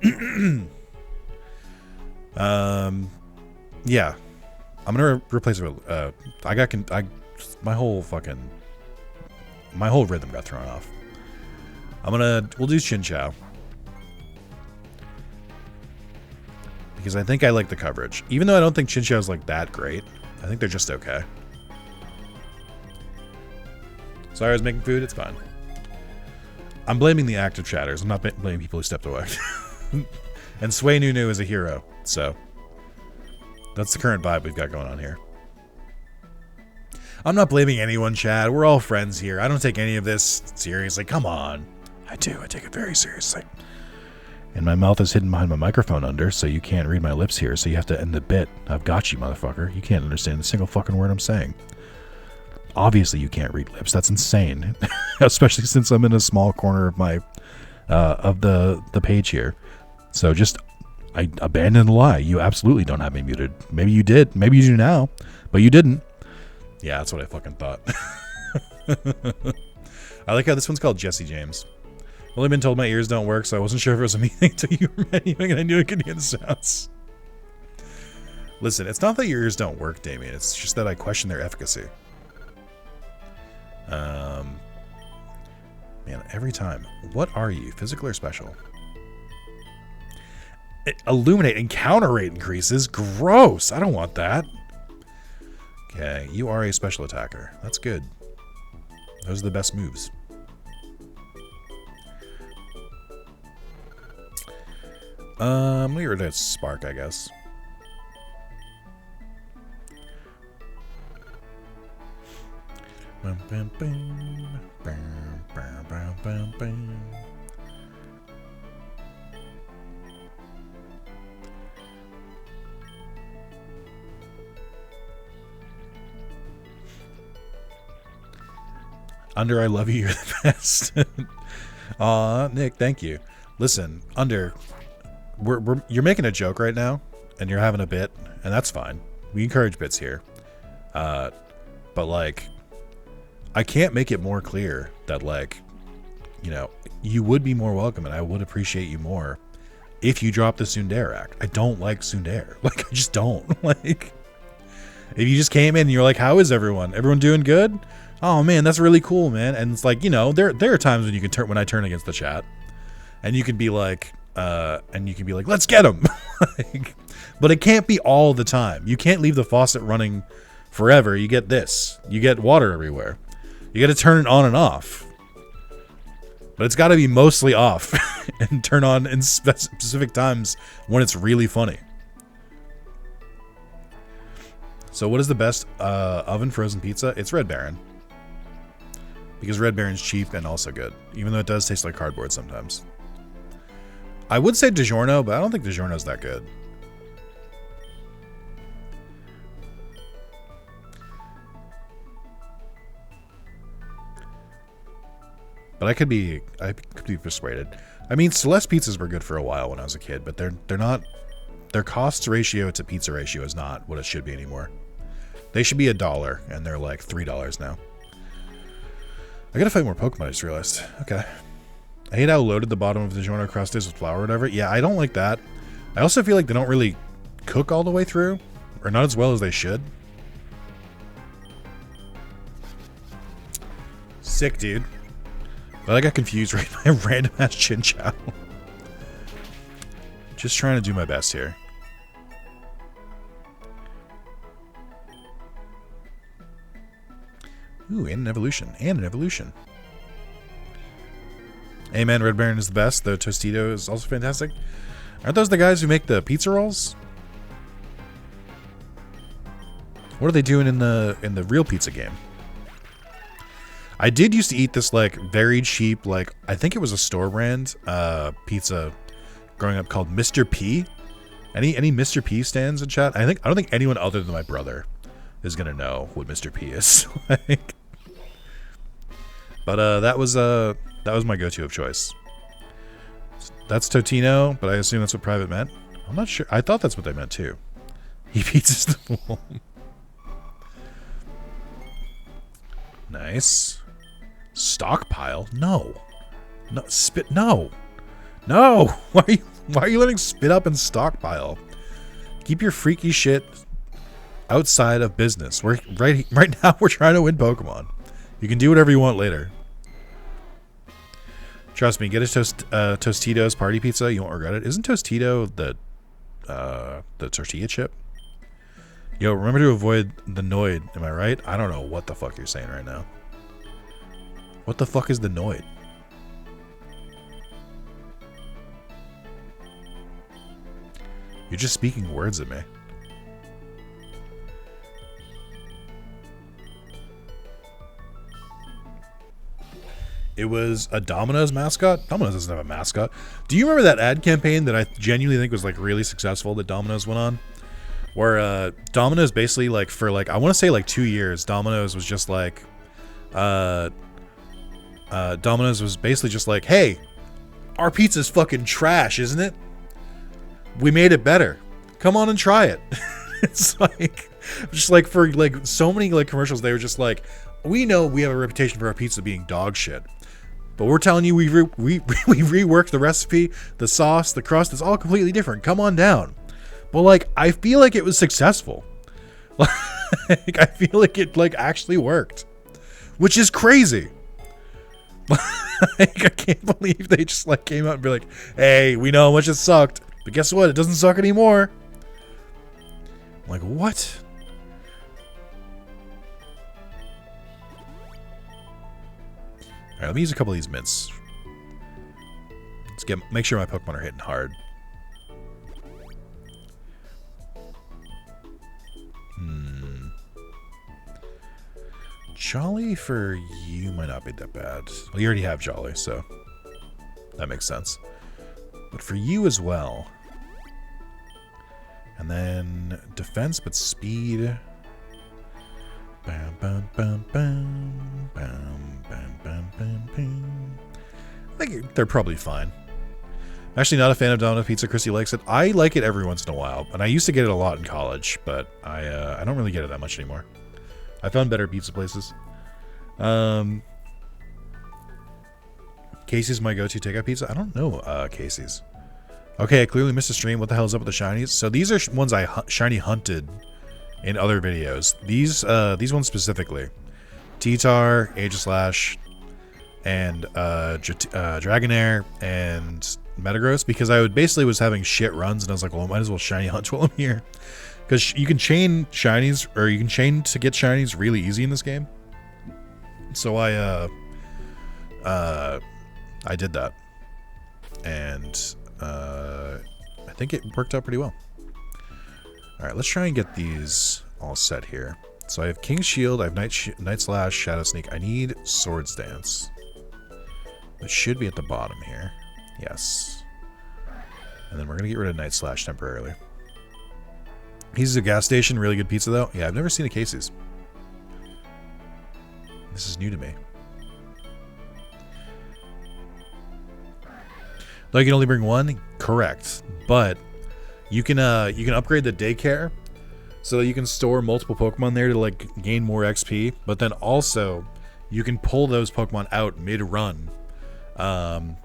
yeah, I'm gonna replace it with. My whole rhythm got thrown off. We'll do Chin Chow because I think I like the coverage, even though I don't think Chin Chow is like that great. I think they're just okay. Sorry, I was making food. It's fine. I'm blaming the active chatters. I'm not blaming people who stepped away. And Sway Nunu is a hero, so that's the current vibe we've got going on here. I'm not blaming anyone, Chad. We're all friends here. I don't take any of this seriously. Come on. I do. I take it very seriously. And my mouth is hidden behind my microphone so you can't read my lips here, so you have to end the bit. I've got you, motherfucker. You can't understand a single fucking word I'm saying. Obviously, you can't read lips. That's insane. Especially since I'm in a small corner of my of the page here. So I abandoned the lie. You absolutely don't have me muted. Maybe you did. Maybe you do now, but you didn't. Yeah, that's what I fucking thought. I like how this one's called Jesse James. I've only been told my ears don't work, so I wasn't sure if it was a meaning to you or anything, and I knew I could hear the sounds. Listen, it's not that your ears don't work, Damien. It's just that I question their efficacy. Man, every time. What are you, physical or special? Illuminate encounter rate increases? Gross! I don't want that. Okay, you are a special attacker. That's good. Those are the best moves. I'm gonna get rid of Spark, I guess. Bum, bum, bum. Bum, bum, bum, bum, bum. Under, I love you, you're the best. Aw, Nick, thank you. Listen, Under, you're making a joke right now, and you're having a bit, and that's fine. We encourage bits here. But, like, I can't make it more clear that, like, you know, you would be more welcome, and I would appreciate you more if you drop the Tsundere act. I don't like Tsundere. Like, I just don't. Like, if you just came in and you're like, how is everyone? Everyone doing good? Oh man, that's really cool, man. And it's like, you know, there are times when you can when I turn against the chat, and you can be like, let's get him. Like, but it can't be all the time. You can't leave the faucet running forever. You get this. You get water everywhere. You got to turn it on and off. But it's got to be mostly off and turn on in specific times when it's really funny. So what is the best oven frozen pizza? It's Red Baron. Because Red Baron's cheap and also good. Even though it does taste like cardboard sometimes. I would say DiGiorno, but I don't think DiGiorno's that good. But I could be persuaded. I mean, Celeste pizzas were good for a while when I was a kid, but they're not. Their cost ratio to pizza ratio is not what it should be anymore. They should be $1, and they're like $3 now. I gotta fight more Pokemon, I just realized. Okay. I hate how loaded the bottom of the DiGiorno crust is with flour or whatever. Yeah, I don't like that. I also feel like they don't really cook all the way through, or not as well as they should. Sick, dude. But I got confused right by a random ass Chin Chow. Just trying to do my best here. Ooh, and an evolution. And an evolution. Amen, Red Baron is the best. The Tostito is also fantastic. Aren't those the guys who make the pizza rolls? What are they doing in the real pizza game? I did used to eat this, like, very cheap, like, I think it was a store brand pizza growing up called Mr. P. Any Mr. P stands in chat? I don't think anyone other than my brother is gonna know what Mr. P is. Like, but that was my go-to of choice. That's Totino, but I assume that's what private meant. I'm not sure. I thought that's what they meant too. He pizzas the wall. Nice. Stockpile? No. No, spit. No. No! Why are you letting spit up and stockpile? Keep your freaky shit outside of business. Right now we're trying to win Pokemon. You can do whatever you want later. Trust me, get a Tostitos party pizza. You won't regret it. Isn't Tostito the tortilla chip? Yo, remember to avoid the Noid. Am I right? I don't know what the fuck you're saying right now. What the fuck is the Noid? You're just speaking words at me. It was a Domino's mascot? Domino's doesn't have a mascot. Do you remember that ad campaign that I genuinely think was like really successful that Domino's went on? Where Domino's basically like for like, I want to say like 2 years, Domino's was just like, Domino's was basically just like, hey, our pizza's fucking trash, isn't it? We made it better. Come on and try it. It's like, just like for like so many like commercials, they were just like, we know we have a reputation for our pizza being dog shit, but we're telling you we reworked the recipe, the sauce, the crust. It's all completely different. Come on down. But like, I feel like it was successful. Like, I feel like it like actually worked, which is crazy. Like, I can't believe they just like came out and be like, hey, we know how much it sucked, but guess what? It doesn't suck anymore. I'm like, what? Alright, let me use a couple of these mints. Let's make sure my Pokemon are hitting hard. Jolly for you might not be that bad. Well, you already have Jolly, so that makes sense. But for you as well. And then defense, but speed. Bam, bam, bam, bam, bam, bam, bam, bam, bam. I think they're probably fine. I'm actually not a fan of Domino Pizza. Chrissy likes it. I like it every once in a while, and I used to get it a lot in college, but I don't really get it that much anymore. I found better pizza places. Casey's my go-to takeout pizza. I don't know Casey's. Okay, I clearly missed a stream. What the hell is up with the shinies? So these are ones I shiny hunted in other videos. These ones specifically. T-Tar, Aegislash, and Dragonair, and Metagross, because I basically was having shit runs, and I was like, well, I might as well shiny hunt while I'm here. Because you can chain shinies, or you can chain to get shinies really easy in this game. So I did that. And I think it worked out pretty well. Alright, let's try and get these all set here. So I have King's Shield, I have Night Slash, Shadow Sneak. I need Swords Dance. It should be at the bottom here. Yes. And then we're going to get rid of Night Slash temporarily. He's a gas station, really good pizza though. Yeah, I've never seen a Casey's. This is new to me. Though you can only bring one? Correct. But you can upgrade the daycare so that you can store multiple Pokemon there to like gain more XP. But then also you can pull those Pokemon out mid-run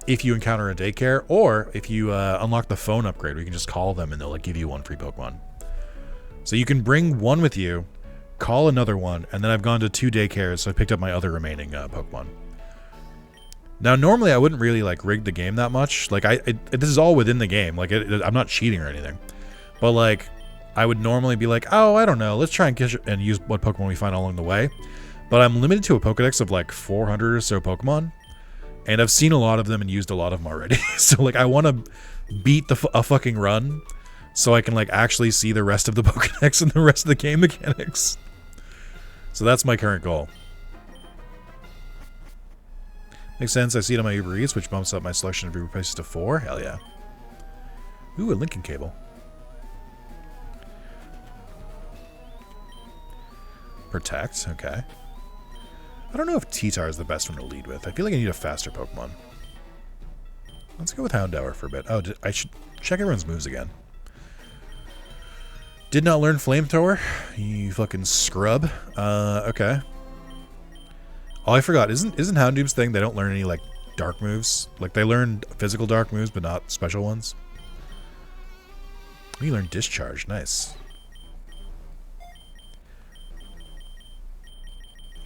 if you encounter a daycare, or if you unlock the phone upgrade where you can just call them and they'll like give you one free Pokemon. So you can bring one with you, call another one, and then I've gone to 2 daycares, so I picked up my other remaining Pokemon. Now, normally I wouldn't really like rig the game that much. Like this is all within the game. Like I'm not cheating or anything. But like I would normally be like, oh, I don't know, let's try and catch and use what Pokemon we find along the way. But I'm limited to a Pokedex of like 400 or so Pokemon, and I've seen a lot of them and used a lot of them already. So like I want to beat a fucking run, so I can like actually see the rest of the Pokedex and the rest of the game mechanics. So that's my current goal. Makes sense. I see it on my Uber Eats, which bumps up my selection of Uber prices to 4. Hell yeah. Ooh, a linking cable. Protect. Okay. I don't know if T-Tar is the best one to lead with. I feel like I need a faster Pokemon. Let's go with Houndour for a bit. Oh, I should check everyone's moves again. Did not learn Flamethrower. You fucking scrub. Okay. Oh, I forgot. Isn't Houndoom's thing they don't learn any like dark moves. Like they learned physical dark moves, but not special ones. You learn discharge. Nice.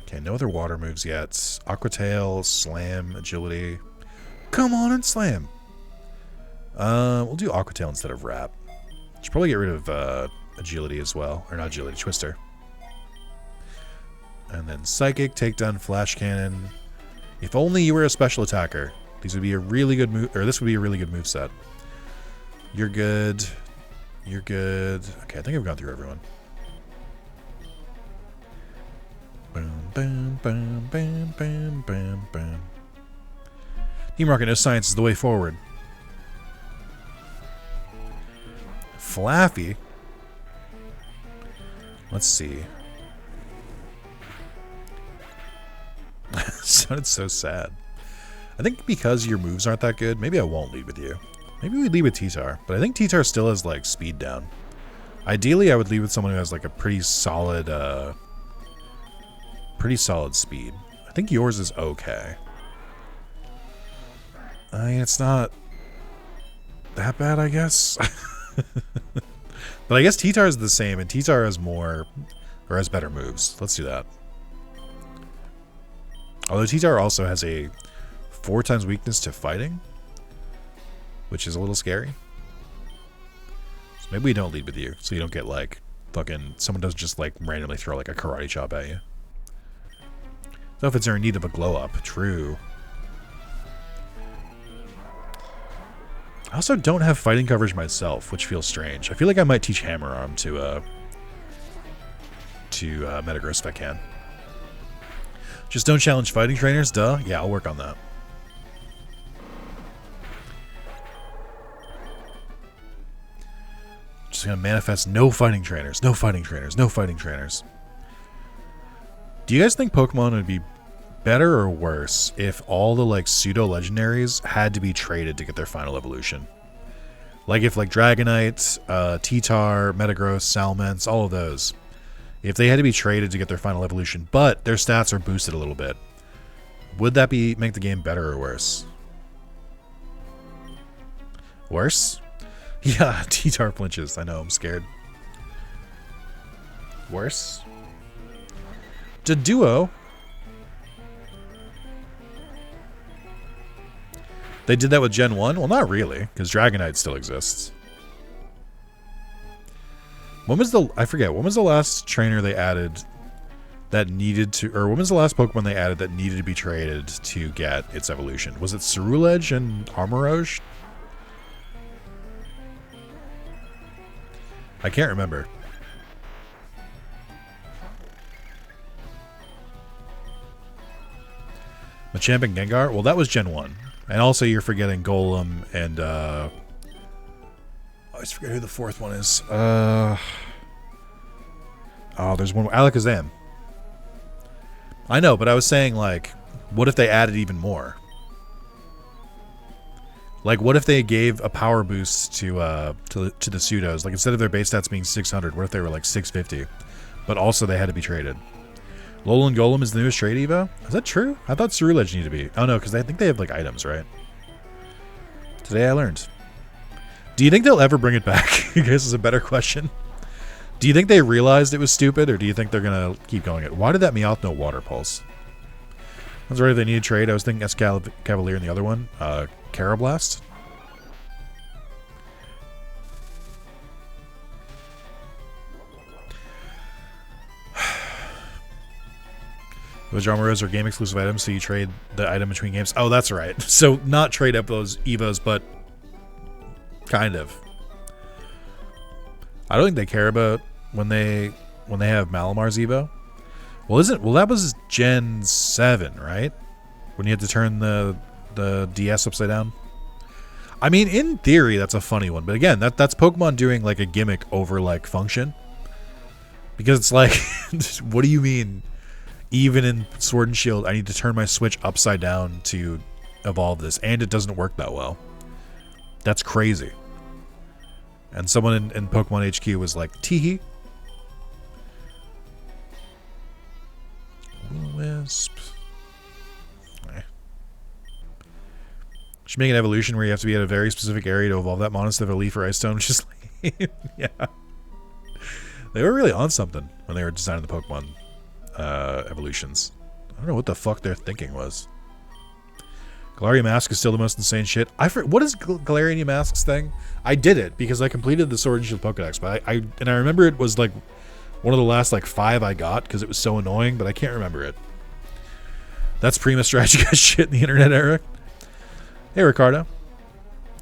Okay, no other water moves yet. Aqua Tail, Slam, Agility. Come on and Slam. We'll do Aqua Tail instead of Wrap. Should probably get rid of Agility as well. Or not Agility, Twister. And then Psychic, Takedown, Flash Cannon. If only you were a special attacker. These would be a really good move, or this would be a really good move set. You're good. You're good. Okay, I think I've gone through everyone. Boom, boom, boom, boom, boom, boom, boom. Team Rocket, no science is the way forward. Flaffy. Let's see. Sounded so sad. I think because your moves aren't that good, maybe I won't lead with you. Maybe we lead with T-Tar, but I think T-Tar still has like speed down. Ideally, I would lead with someone who has like a pretty solid speed. I think yours is okay. I mean, it's not that bad, I guess. But I guess T-Tar is the same, and T-Tar has more, or has better moves. Let's do that. Although T-Tar also has a 4 times weakness to fighting, which is a little scary. So maybe we don't lead with you, so you don't get like fucking someone doesn't just like randomly throw like a karate chop at you. So if it's in need of a glow up, true. I also don't have fighting coverage myself, which feels strange. I feel like I might teach Hammer Arm to Metagross if I can. Just don't challenge fighting trainers, duh. Yeah, I'll work on that. Just gonna manifest no fighting trainers, no fighting trainers, no fighting trainers. Do you guys think Pokemon would be better or worse if all the like pseudo legendaries had to be traded to get their final evolution? Like if like Dragonite, T-Tar, Metagross, Salamence, all of those, if they had to be traded to get their final evolution, but their stats are boosted a little bit, would that make the game better or worse? Worse? Yeah, T-Tar flinches. I know, I'm scared. Worse? Duo. They did that with Gen 1? Well, not really, because Dragonite still exists. When was I forget, when was the last trainer they added that needed to, or when was the last Pokemon they added that needed to be traded to get its evolution? Was it Ceruledge and Armoroge? I can't remember. Machamp and Gengar? Well, that was Gen 1. And also you're forgetting Golem and, I always forget who the fourth one is. Oh, there's one more. Alakazam. I know, but I was saying, like, what if they added even more? Like, what if they gave a power boost to the pseudos? Like, instead of their base stats being 600, what if they were, like, 650? But also they had to be traded. Alolan Golem is the newest trade Evo? Is that true? I thought Ceruledge needed to be. Oh, no, because I think they have, like, items, right? Today I learned. Do you think they'll ever bring it back? I guess is a better question. Do you think they realized it was stupid, or do you think they're going to keep going it? Why did that Meowth know Water Pulse? I was right if they needed trade. I was thinking Escavalier and the other one. Carablast? Those Armoros are game exclusive items, so you trade the item between games. Oh, that's right. So not trade up those Evos, but kind of. I don't think they care about when they have Malamar's Evo. Well, that was Gen 7, right? When you had to turn the DS upside down. I mean, in theory, that's a funny one, but again, that's Pokemon doing like a gimmick over like function. Because it's like, what do you mean? Even in Sword and Shield, I need to turn my Switch upside down to evolve this, and it doesn't work that well. That's crazy. And someone in Pokemon HQ was like, teehee. Wisp. Should make an evolution where you have to be at a very specific area to evolve that mon instead of a leaf or ice stone, which is lame. Yeah. They were really on something when they were designing the Pokemon evolutions. I don't know what the fuck their thinking was. Galarian Mask is still the most insane shit. What is Galarian Mask's thing? I did it because I completed the Sword and Shield Pokedex, but I remember it was like one of the last like 5 I got because it was so annoying, but I can't remember it. That's Prima strategy shit in the internet era. Hey, Ricardo.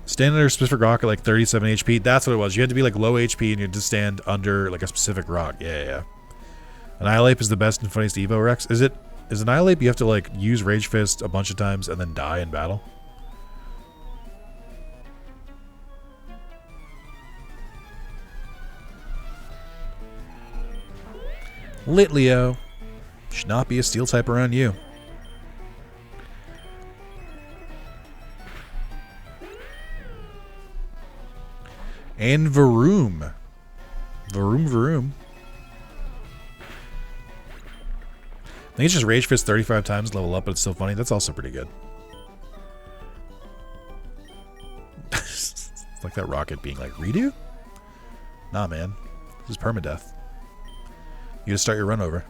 Stand under a specific rock at like 37 HP. That's what it was. You had to be like low HP and you had to stand under like a specific rock. Yeah. Annihilate is the best and funniest Evo Rex. Is Annihilate you have to like use Rage Fist a bunch of times and then die in battle? Litleo. Should not be a steel type around you. And Varoom. Varoom. I think it's just Rage Fist 35 times, level up, but it's still funny. That's also pretty good. It's like that rocket being like, redo? Nah, man. This is permadeath. You just start your run over.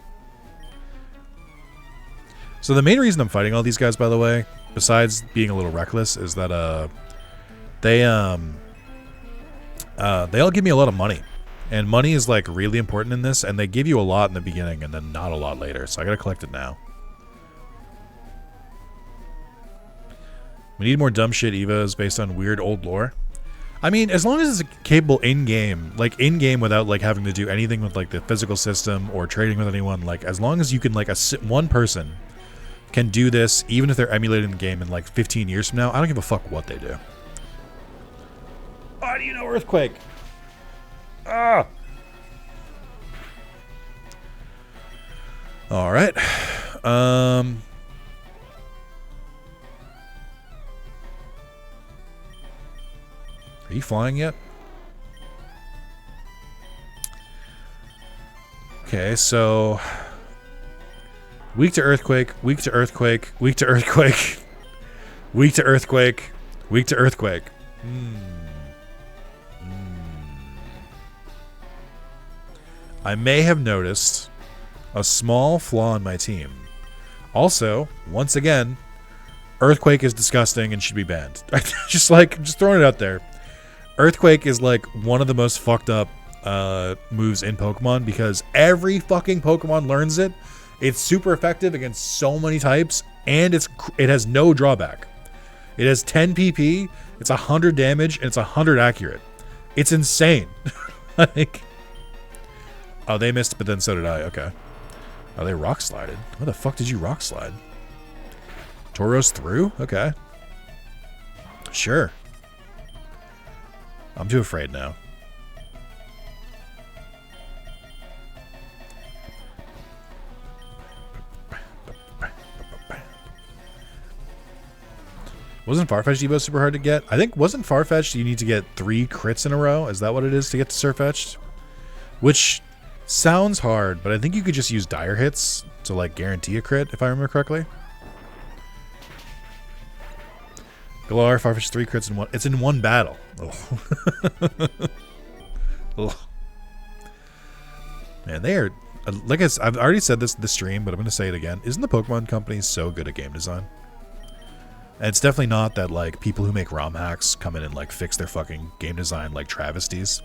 So the main reason I'm fighting all these guys, by the way, besides being a little reckless, is that they all give me a lot of money. And money is like really important in this, and they give you a lot in the beginning and then not a lot later, so I gotta collect it now. We need more dumb shit Evos based on weird old lore. I mean, as long as it's capable in-game, like in-game without like having to do anything with like the physical system or trading with anyone, like as long as you can like one person can do this, even if they're emulating the game in like 15 years from now, I don't give a fuck what they do. Oh, do you know Earthquake? Ah! Alright. Are you flying yet? Okay, so weak to Earthquake, weak to Earthquake, weak to Earthquake, weak to Earthquake, weak to Earthquake. I may have noticed a small flaw in my team. Also, once again, Earthquake is disgusting and should be banned. just throwing it out there. Earthquake is like one of the most fucked up moves in Pokemon because every fucking Pokemon learns it. It's super effective against so many types, and it has no drawback. It has 10 PP, it's 100 damage, and it's 100 accurate. It's insane. Like, oh, they missed, but then so did I. Okay. Oh, they rock slided. What the fuck did you rock slide? Tauros through? Okay. Sure. I'm too afraid now. Wasn't Farfetch'd Evo super hard to get? I think, wasn't Farfetch'd you need to get 3 crits in a row? Is that what it is to get to Surfetch'd? Which sounds hard, but I think you could just use dire hits to like guarantee a crit, if I remember correctly. Galar, Farfetch'd 3 crits in one. It's in one battle. Oh. Man, they are, like I've already said this in the stream, but I'm going to say it again. Isn't the Pokemon company so good at game design? And it's definitely not that like people who make ROM hacks come in and like fix their fucking game design like travesties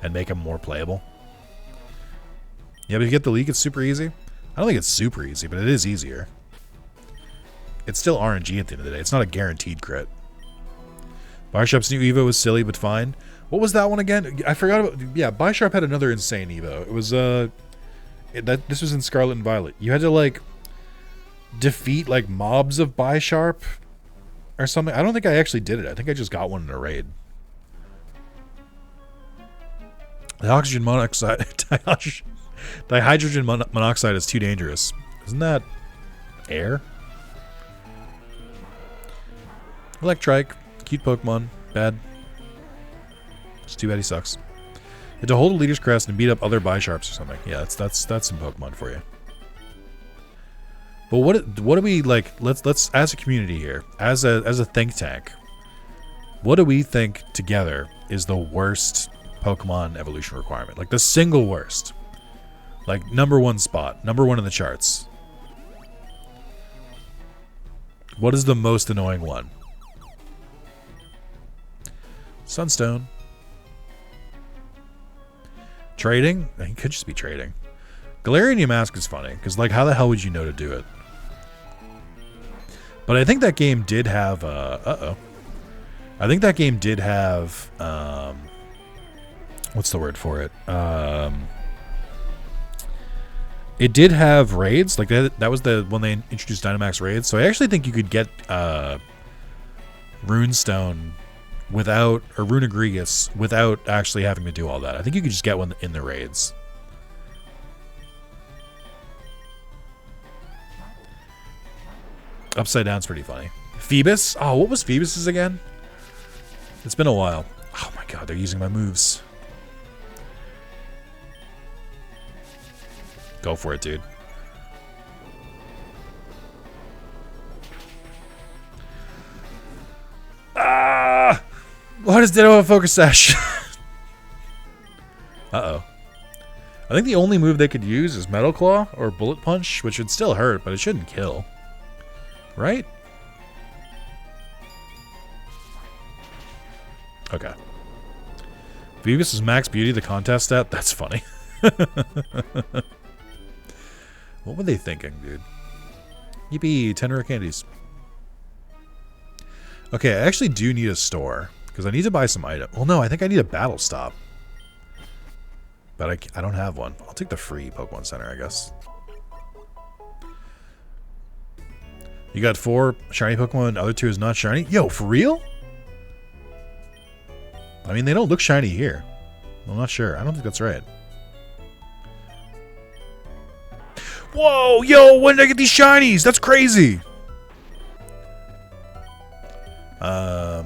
and make them more playable. Yeah, but if you get the leak, it's super easy. I don't think it's super easy, but it is easier. It's still RNG at the end of the day. It's not a guaranteed crit. Bisharp's new Evo was silly, but fine. What was that one again? I forgot about... Yeah, Bisharp had another insane Evo. It was, this was in Scarlet and Violet. You had to, like, defeat, like, mobs of Bisharp or something. I don't think I actually did it. I think I just got one in a raid. The oxygen monoxide... Dihydrogen monoxide is too dangerous. Isn't that air? Electrike. Cute Pokemon. Bad. It's too bad he sucks. You have to hold a leader's crest and beat up other Bisharps or something. Yeah, that's some Pokemon for you. But what do we like? Let's as a community here, as a think tank, What do we think together is the worst Pokemon evolution requirement? Like the single worst. Like #1 spot. #1 in the charts. What is the most annoying one? Sunstone. Trading? He could just be trading. Galarian Yamask is funny, because like how the hell would you know to do it? But I think that game did have I think that game did have what's the word for it? It did have raids. Like that was the when they introduced Dynamax raids. So I actually think you could get Runestone without, or Runegregas without actually having to do all that. I think you could just get one in the raids. Upside Down's pretty funny. Phoebus? Oh, what was Phoebus's again? It's been a while. Oh my god, they're using my moves. Go for it, dude. Ah! Why does Ditto have Focus Sash? Uh-oh. I think the only move they could use is Metal Claw or Bullet Punch, which would still hurt, but it shouldn't kill. Right? Okay. Phoebus is Max Beauty, the contest stat? That's funny. What were they thinking, dude? Yippee, 10 rare candies. Okay, I actually do need a store, because I need to buy some items. Well, no, I think I need a battle stop. But I don't have one. I'll take the free Pokemon Center, I guess. You got 4 shiny Pokemon, the other 2 is not shiny? Yo, for real? I mean, they don't look shiny here. I'm not sure. I don't think that's right. Whoa, yo, when did I get these shinies? That's crazy. I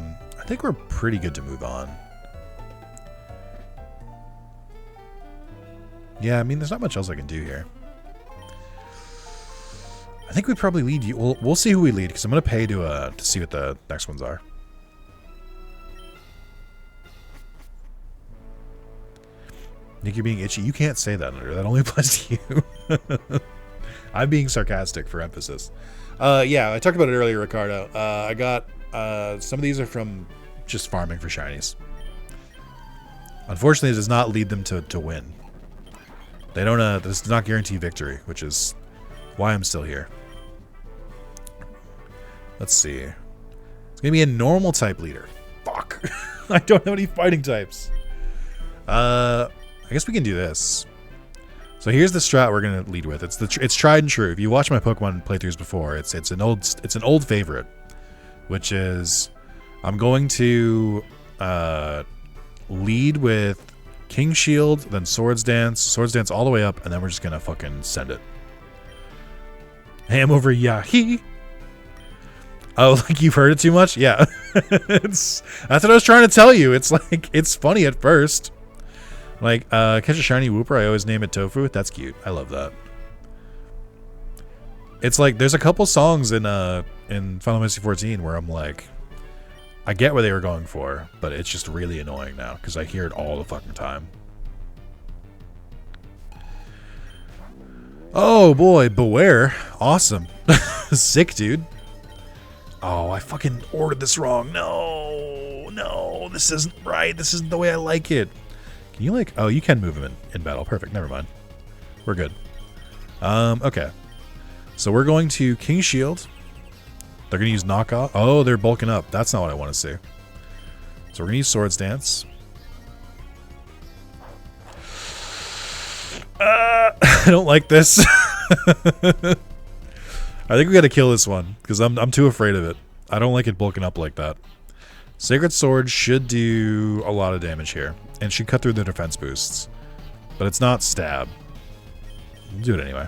think we're pretty good to move on. Yeah, I mean, there's not much else I can do here. I think we probably lead you. We'll see who we lead, because I'm going to pay to see what the next ones are. Nick, you're being itchy. You can't say that, Under. That only applies to you. I'm being sarcastic for emphasis. Yeah, I talked about it earlier, Ricardo. I got some of these are from just farming for shinies. Unfortunately, it does not lead them to win. They don't. This does not guarantee victory, which is why I'm still here. Let's see. It's gonna be a normal type leader. Fuck. I don't have any fighting types. I guess we can do this. So here's the strat we're gonna lead with. It's tried and true. If you watch my Pokemon playthroughs before, it's an old favorite, which is I'm going to lead with King Shield, then Swords Dance all the way up, and then we're just gonna fucking send it. Ham over Yahi. Oh, like you've heard it too much? Yeah. That's what I was trying to tell you. It's like, it's funny at first. Like, catch a shiny Wooper, I always name it Tofu. That's cute. I love that. It's like, there's a couple songs in Final Fantasy XIV where I'm like, I get what they were going for, but it's just really annoying now, because I hear it all the fucking time. Oh boy, Beware. Awesome. Sick, dude. Oh, I fucking ordered this wrong. No, this isn't right. This isn't the way I like it. Can you like... Oh, you can move him in battle. Perfect. Never mind. We're good. Okay. So we're going to King Shield. They're going to use knockoff. Oh, they're bulking up. That's not what I want to see. So we're going to use Swords Dance. I don't like this. I think we got to kill this one, because I'm too afraid of it. I don't like it bulking up like that. Sacred Sword should do a lot of damage here, and should cut through the defense boosts. But it's not stab. We'll do it anyway.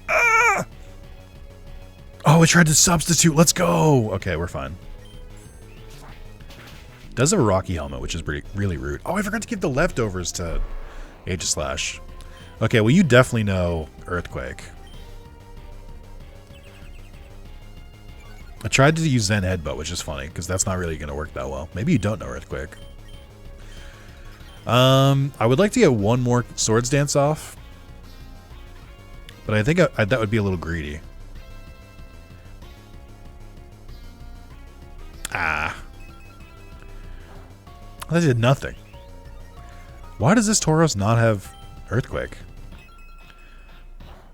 Ah! Oh, it tried to substitute. Let's go. Okay, we're fine. It does have a Rocky Helmet, which is really rude. Oh, I forgot to give the leftovers to Aegislash. Okay, well, you definitely know Earthquake. I tried to use Zen Headbutt, which is funny, because that's not really going to work that well. Maybe you don't know Earthquake. I would like to get one more Swords Dance off. But I think that would be a little greedy. Ah. That did nothing. Why does this Tauros not have Earthquake?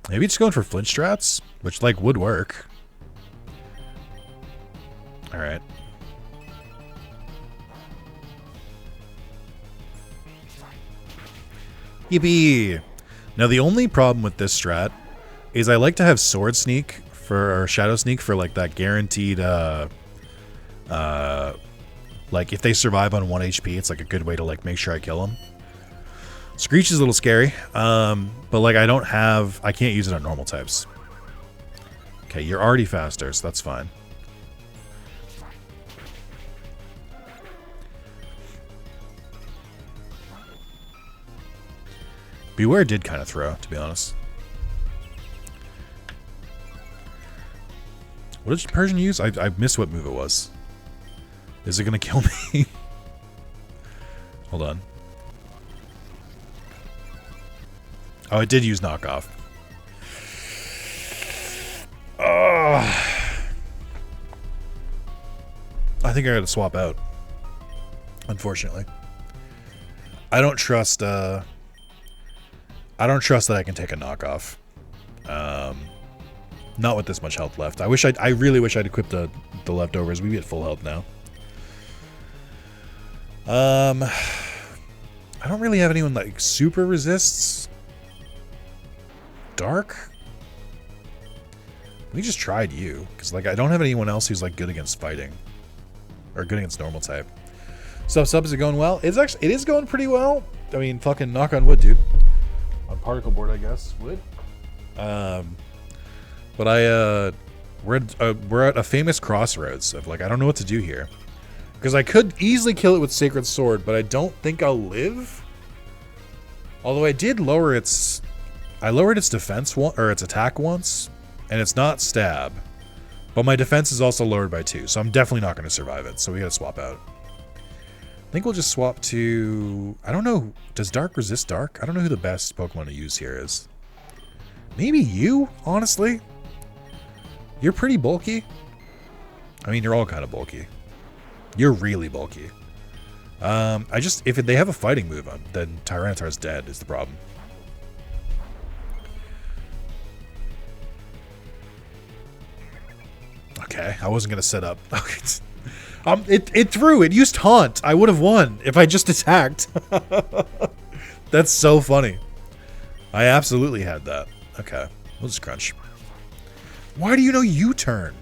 Maybe it's going for flinch strats, which, like, would work. Alright. Yippee! Now, the only problem with this strat is I like to have Sword Sneak or Shadow Sneak for, like, that guaranteed, like, if they survive on 1 HP, it's, like, a good way to, like, make sure I kill them. Screech is a little scary, but, like, I can't use it on normal types. Okay, you're already faster, so that's fine. Beware did kind of throw, to be honest. What did Persian use? I missed what move it was. Is it going to kill me? Hold on. Oh, it did use knockoff. I think I gotta swap out. Unfortunately. I don't trust that I can take a knockoff. Not with this much health left. I really wish I'd equipped the leftovers. We be at full health now. I don't really have anyone like super resists dark. We just tried you because like I don't have anyone else who's like good against fighting or good against normal type. Subs is it going well? It is going pretty well. I mean, fucking knock on wood, dude. On particle board, I guess. Wood. But we're at a famous crossroads of like I don't know what to do here. Because I could easily kill it with Sacred Sword, but I don't think I'll live. Although I did lower its defense or its attack once, and it's not stab. But my defense is also lowered by 2, so I'm definitely not going to survive it. So we gotta swap out. I think we'll just swap to... I don't know. Does Dark resist Dark? I don't know who the best Pokemon to use here is. Maybe you, honestly. You're pretty bulky. I mean, you're all kind of bulky. You're really bulky. If they have a fighting move on, then Tyranitar's dead is the problem. Okay, I wasn't gonna set up. Okay. It threw. It used Haunt. I would have won if I just attacked. That's so funny. I absolutely had that. Okay, we'll just crunch. Why do you know U-turn?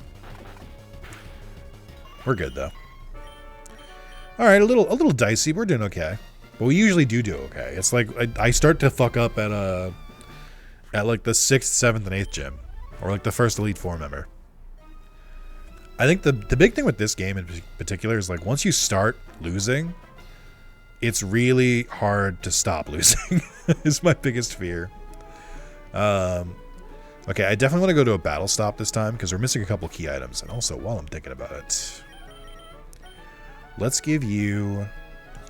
We're good though. All right, a little dicey. We're doing okay, but we usually do okay. It's like I start to fuck up at like the 6th, 7th, and 8th gym, or like the first Elite Four member. I think the big thing with this game in particular is like once you start losing, it's really hard to stop losing. Is my biggest fear. Okay, I definitely want to go to a battle stop this time because we're missing a couple key items, and also while I'm thinking about it. Let's give you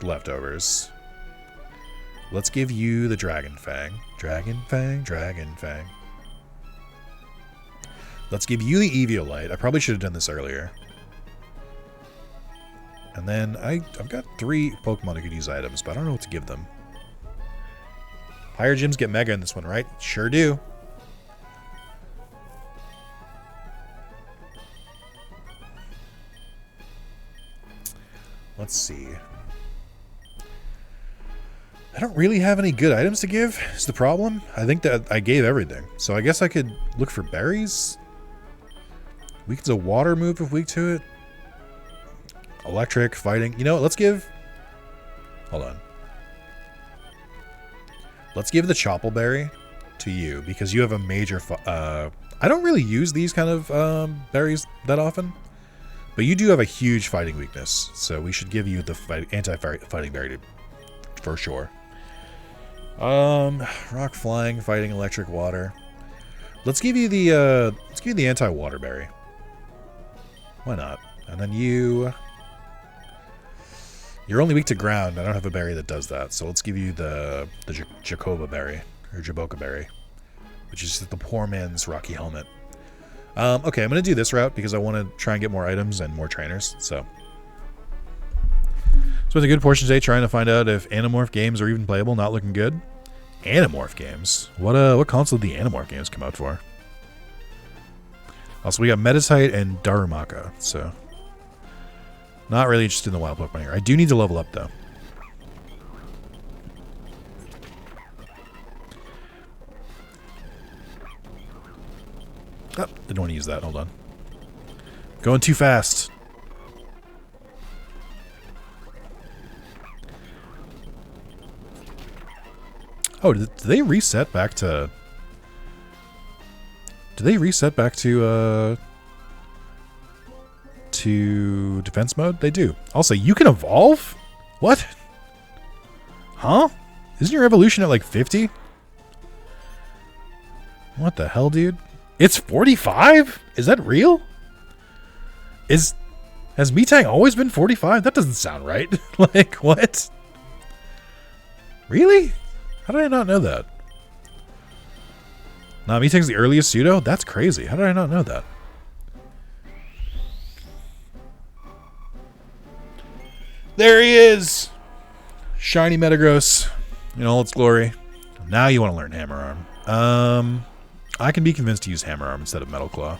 leftovers. Let's give you the Dragon Fang. Dragon Fang, Dragon Fang. Let's give you the Eviolite. I probably should have done this earlier. And then I've got 3 Pokemon who could use items, but I don't know what to give them. Higher gyms get Mega in this one, right? Sure do. Let's see. I don't really have any good items to give, is the problem. I think that I gave everything. So I guess I could look for berries. Weakens a water move if weak to it. Electric, fighting. You know what, let's give... Hold on. Let's give the Chople Berry to you, because you have a major... I don't really use these kind of berries that often. But you do have a huge fighting weakness, so we should give you the anti-fighting berry for sure. Rock, flying, fighting, electric, water. Let's give you the anti-water berry. Why not? And then you... You're only weak to ground. I don't have a berry that does that. So let's give you the Jacoba berry. Or Jaboka berry. Which is the poor man's Rocky Helmet. Okay, I'm going to do this route because I want to try and get more items and more trainers. So spent a good portion today trying to find out if Animorph games are even playable. Not looking good. Animorph games? What console did the Animorph games come out for? Also, we got Metatite and Darumaka, so... Not really interested in the wild Pokemon here. I do need to level up, though. Oh, didn't want to use that. Hold on. Going too fast. Oh, did they reset back to... Did they reset back to defense mode? They do. Also, you can evolve? What? Huh? Isn't your evolution at like 50? What the hell, dude? It's 45? Is that real? Has Metang always been 45? That doesn't sound right. Like, what? Really? How did I not know that? Nah, Metang's the earliest pseudo? That's crazy. How did I not know that? There he is! Shiny Metagross in all its glory. Now you want to learn Hammer Arm. I can be convinced to use Hammer Arm instead of Metal Claw.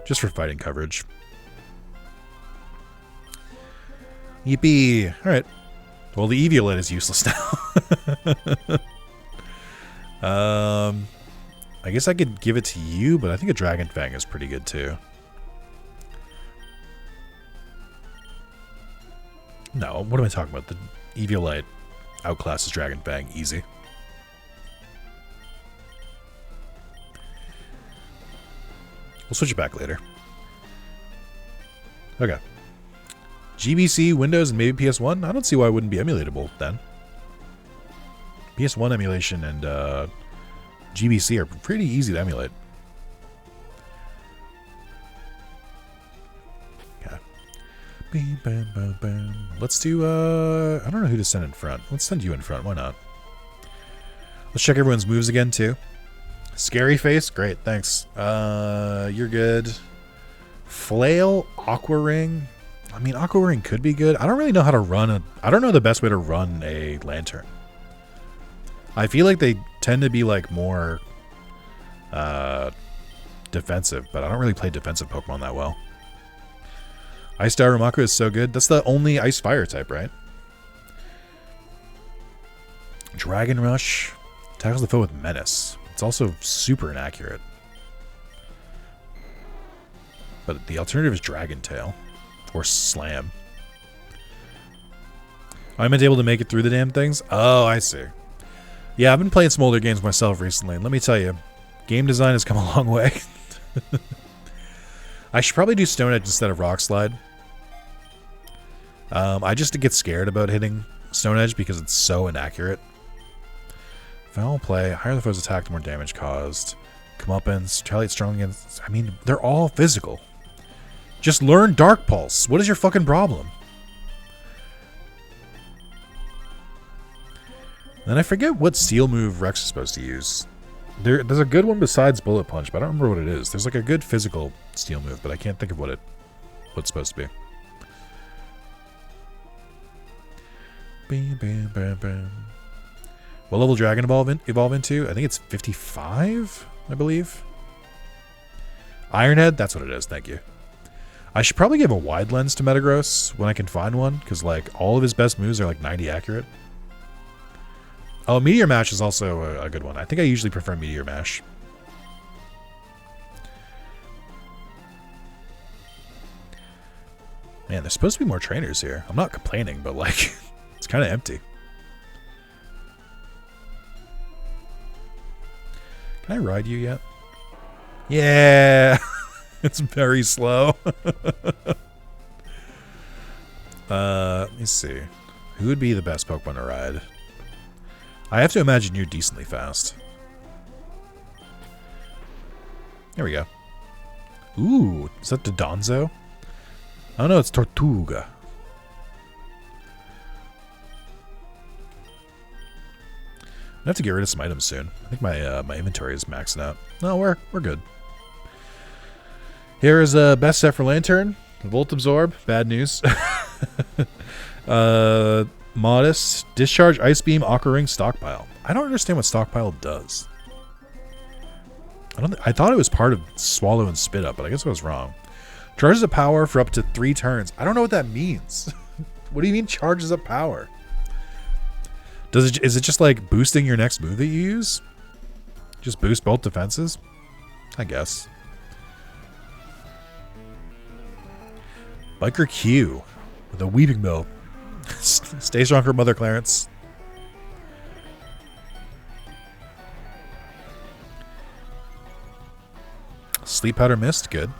Just for fighting coverage. Yippee! Alright. Well, the Eviolite is useless now. I guess I could give it to you, but I think a Dragon Fang is pretty good too. No, what am I talking about? The Eviolite outclasses Dragon Fang. Easy. We'll switch it back later. Okay. GBC, Windows, and maybe PS1? I don't see why it wouldn't be emulatable then. PS1 emulation and GBC are pretty easy to emulate. Okay. Bam, bam, bam, bam. Let's do, I don't know who to send in front. Let's send you in front. Why not? Let's check everyone's moves again, too. Scary Face? Great, thanks. You're good. Flail, Aqua Ring. I mean, Aqua Ring could be good. I don't really know how to run I don't know the best way to run a Lantern. I feel like they tend to be like more defensive, but I don't really play defensive Pokemon that well. Ice Darumaka is so good. That's the only Ice Fire type, right? Dragon Rush tackles the foe with Menace. It's also super inaccurate. But the alternative is Dragon Tail. Or Slam. I meant able to make it through the damn things? Oh, I see. Yeah, I've been playing some older games myself recently, and let me tell you, game design has come a long way. I should probably do Stone Edge instead of Rock Slide. I just get scared about hitting Stone Edge because it's so inaccurate. Foul play, higher the foe's attack, the more damage caused. Comeuppance, retaliate strong against... I mean, they're all physical. Just learn Dark Pulse. What is your fucking problem? Then I forget what Steel move Rex is supposed to use. There's a good one besides Bullet Punch, but I don't remember what it is. There's like a good physical Steel move, but I can't think of what it's supposed to be. Bam, bam, bam, bam. What level Dragon evolve into? I think it's 55, I believe. Ironhead? That's what it is, thank you. I should probably give a wide lens to Metagross when I can find one, because like all of his best moves are like 90 accurate. Oh, Meteor Mash is also a good one. I think I usually prefer Meteor Mash. Man, there's supposed to be more trainers here. I'm not complaining, but like, it's kind of empty. Can I ride you yet? Yeah! It's very slow. Let me see. Who would be the best Pokemon to ride? I have to imagine you're decently fast. There we go. Ooh, is that the Donzo? Oh no, it's Tortuga. I have to get rid of some items soon. I think my my inventory is maxing out. No, we're good. Here is a best set for Lantern. Volt Absorb. Bad news. Modest. Discharge, Ice Beam, Aqua Ring, Stockpile. I don't understand what Stockpile does. I thought it was part of Swallow and Spit Up, but I guess I was wrong. Charges up power for up to 3 turns. I don't know what that means. What do you mean charges up power? Is it just like boosting your next move that you use? Just boost both defenses? I guess. Biker Q with a Weeping Mill. Stay strong for Mother Clarence. Sleep Powder Mist, good.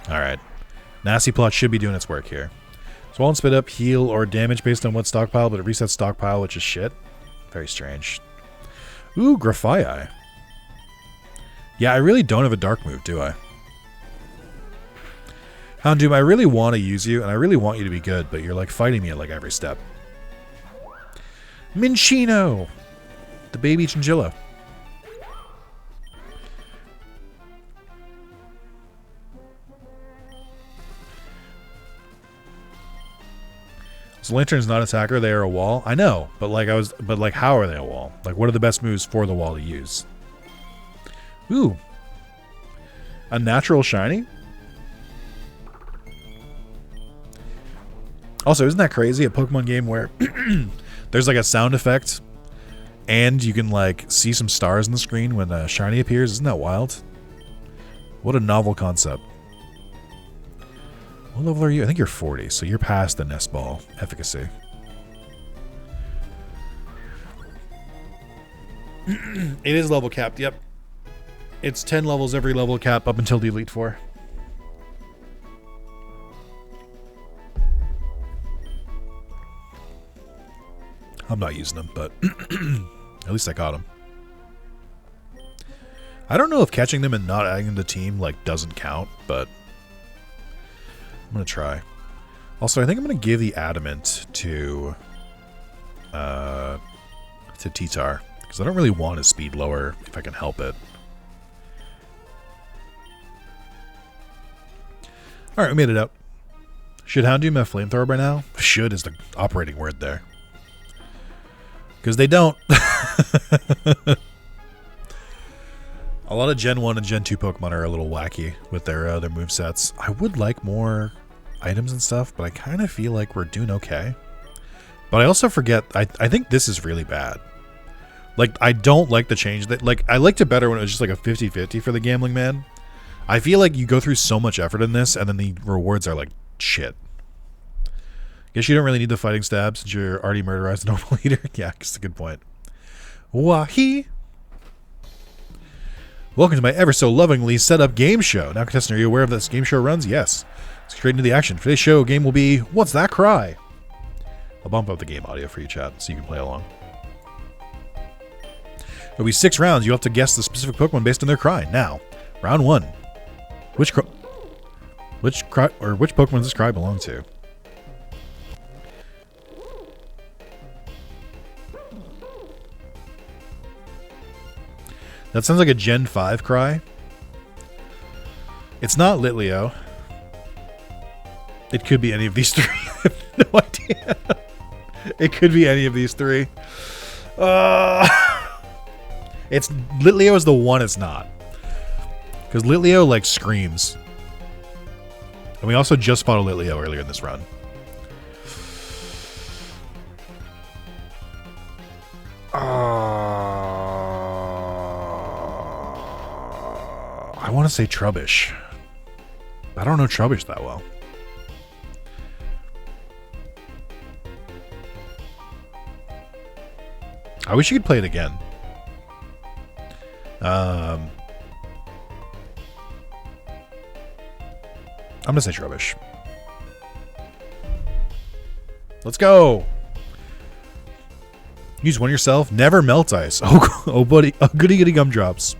Alright. Nasty Plot should be doing its work here. Swallow and Spit Up, heal or damage based on what stockpile, but it resets stockpile, which is shit. Very strange. Ooh, Graphii. Yeah, I really don't have a dark move, do I? Houndoom, I really want to use you, and I really want you to be good, but you're like fighting me at like every step. Minchino! The baby chinchilla. So Lantern's not an attacker, they are a wall. I know, but like how are they a wall? Like what are the best moves for the wall to use? Ooh. A natural shiny? Also, isn't that crazy? A Pokemon game where there's like a sound effect and you can like see some stars on the screen when a shiny appears. Isn't that wild? What a novel concept. What level are you? I think you're 40, so you're past the Nest Ball efficacy. It is level capped, yep. It's 10 levels every level cap up until the Elite Four. I'm not using them, but at least I caught them. I don't know if catching them and not adding them to the team like doesn't count, but I'm gonna try. Also, I think I'm gonna give the Adamant to T-Tar because I don't really want his speed lower if I can help it. All right, we made it out. Should Houndoom have Flamethrower by now? Should is the operating word there. Because they don't. A lot of Gen 1 and Gen 2 Pokemon are a little wacky with their movesets. I would like more items and stuff, but I kind of feel like we're doing okay. But I also forget, I think this is really bad. Like, I don't like the change. That like I liked it better when it was just like a 50-50 for the Gambling Man. I feel like you go through so much effort in this, and then the rewards are like shit. Guess you don't really need the fighting stab since you're already murderized the normal leader. Yeah, that's a good point. Wahi. Welcome to my ever so lovingly set up game show. Now, contestant, are you aware of this game show runs? Yes. Let's straight into the action. For today's show, game will be What's That Cry? I'll bump up the game audio for you, chat, so you can play along. There'll be 6 rounds. You'll have to guess the specific Pokemon based on their cry. Now, round 1. Which Pokemon does this cry belong to? That sounds like a Gen 5 cry. It's not Litleo. It could be any of these 3. I have no idea. It could be any of these 3. It's Litleo is the one it's not. Because Litleo like screams. And we also just fought a Litleo earlier in this run. I want to say Trubbish. I don't know Trubbish that well. I wish you could play it again. I'm going to say Trubbish. Let's go. Use one yourself. Never melt ice. Oh, buddy. Oh, goody goody gumdrops.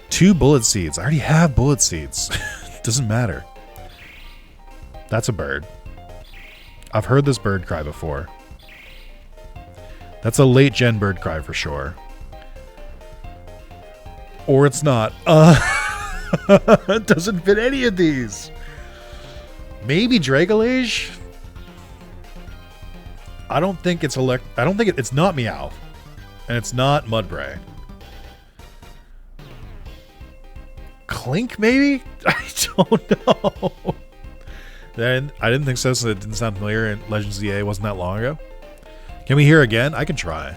2 bullet seeds. I already have bullet seeds. Doesn't matter. That's a bird. I've heard this bird cry before. That's a late gen bird cry for sure. Or it's not. It doesn't fit any of these. Maybe Dragolage? I don't think it's it's not Meow. And it's not Mudbray. Clink, maybe? I don't know. Then I didn't think so, so it didn't sound familiar, and Legends EA wasn't that long ago. Can we hear again? I can try.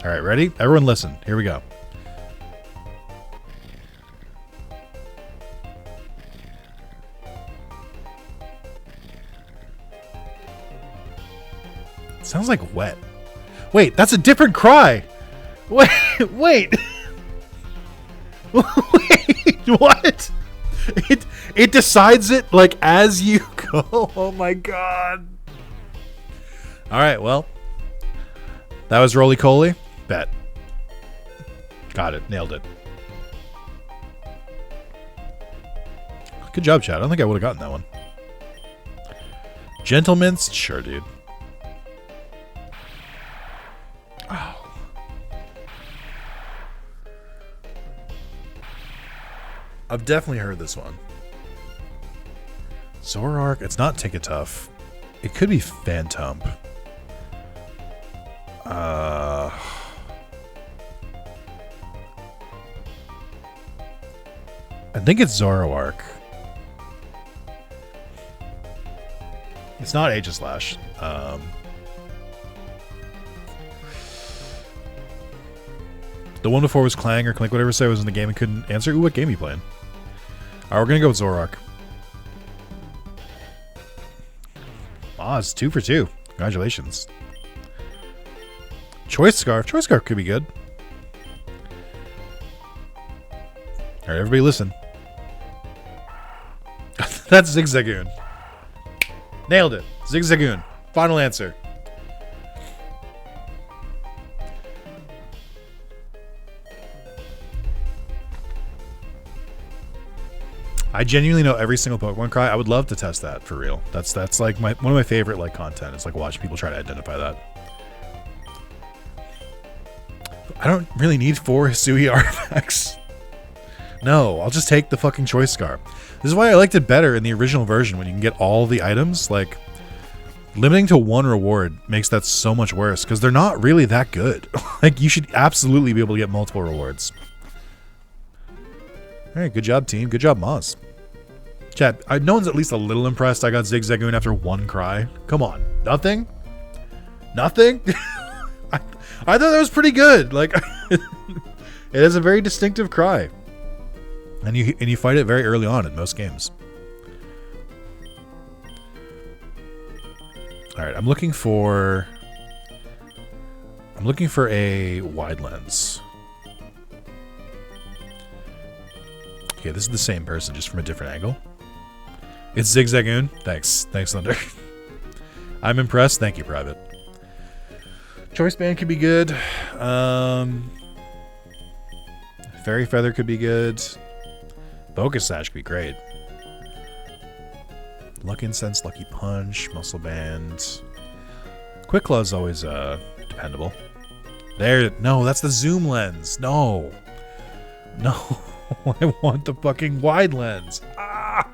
All right, ready? Everyone listen. Here we go. It sounds like wet. Wait, that's a different cry. Wait. Wait, what? It decides it like as you go. Oh my god. All right, well, that was Roly Coly. Bet. Got it. Nailed it. Good job, Chad. I don't think I would have gotten that one. Gentleman's? Sure, dude. Oh. I've definitely heard this one. Zoroark. It's not Tinkatuff. It could be Phantom. I think it's Zoroark. It's not Aegislash. The one before was Clang or Clink, whatever say was in the game and couldn't answer. Ooh, what game are you playing? Alright, we're gonna go with Zoroark. Ah, it's 2 for 2. Congratulations. Choice Scarf. Choice Scarf could be good. Alright, everybody listen. That's Zigzagoon. Nailed it. Zigzagoon. Final answer. I genuinely know every single Pokemon cry. I would love to test that for real. That's like one of my favorite like content. It's like watching people try to identify that. I don't really need 4 Hisui artifacts. No, I'll just take the fucking Choice Scarf. This is why I liked it better in the original version when you can get all the items. Like, limiting to 1 reward makes that so much worse because they're not really that good. Like, you should absolutely be able to get multiple rewards. Alright, good job, team. Good job, Moz. Chat, no one's at least a little impressed I got Zigzagoon after 1 cry. Come on. Nothing? Nothing? I thought that was pretty good. Like, it has a very distinctive cry. And you fight it very early on in most games. Alright, I'm looking for a wide lens. Okay, this is the same person, just from a different angle. It's Zigzagoon. Thanks. Thanks, Thunder. I'm impressed. Thank you, Private. Choice Band could be good. Fairy Feather could be good. Focus Sash could be great. Luck Incense, Lucky Punch, Muscle Band. Quick Claw's always dependable. There. No, that's the zoom lens. No. No. I want the fucking wide lens. Ah!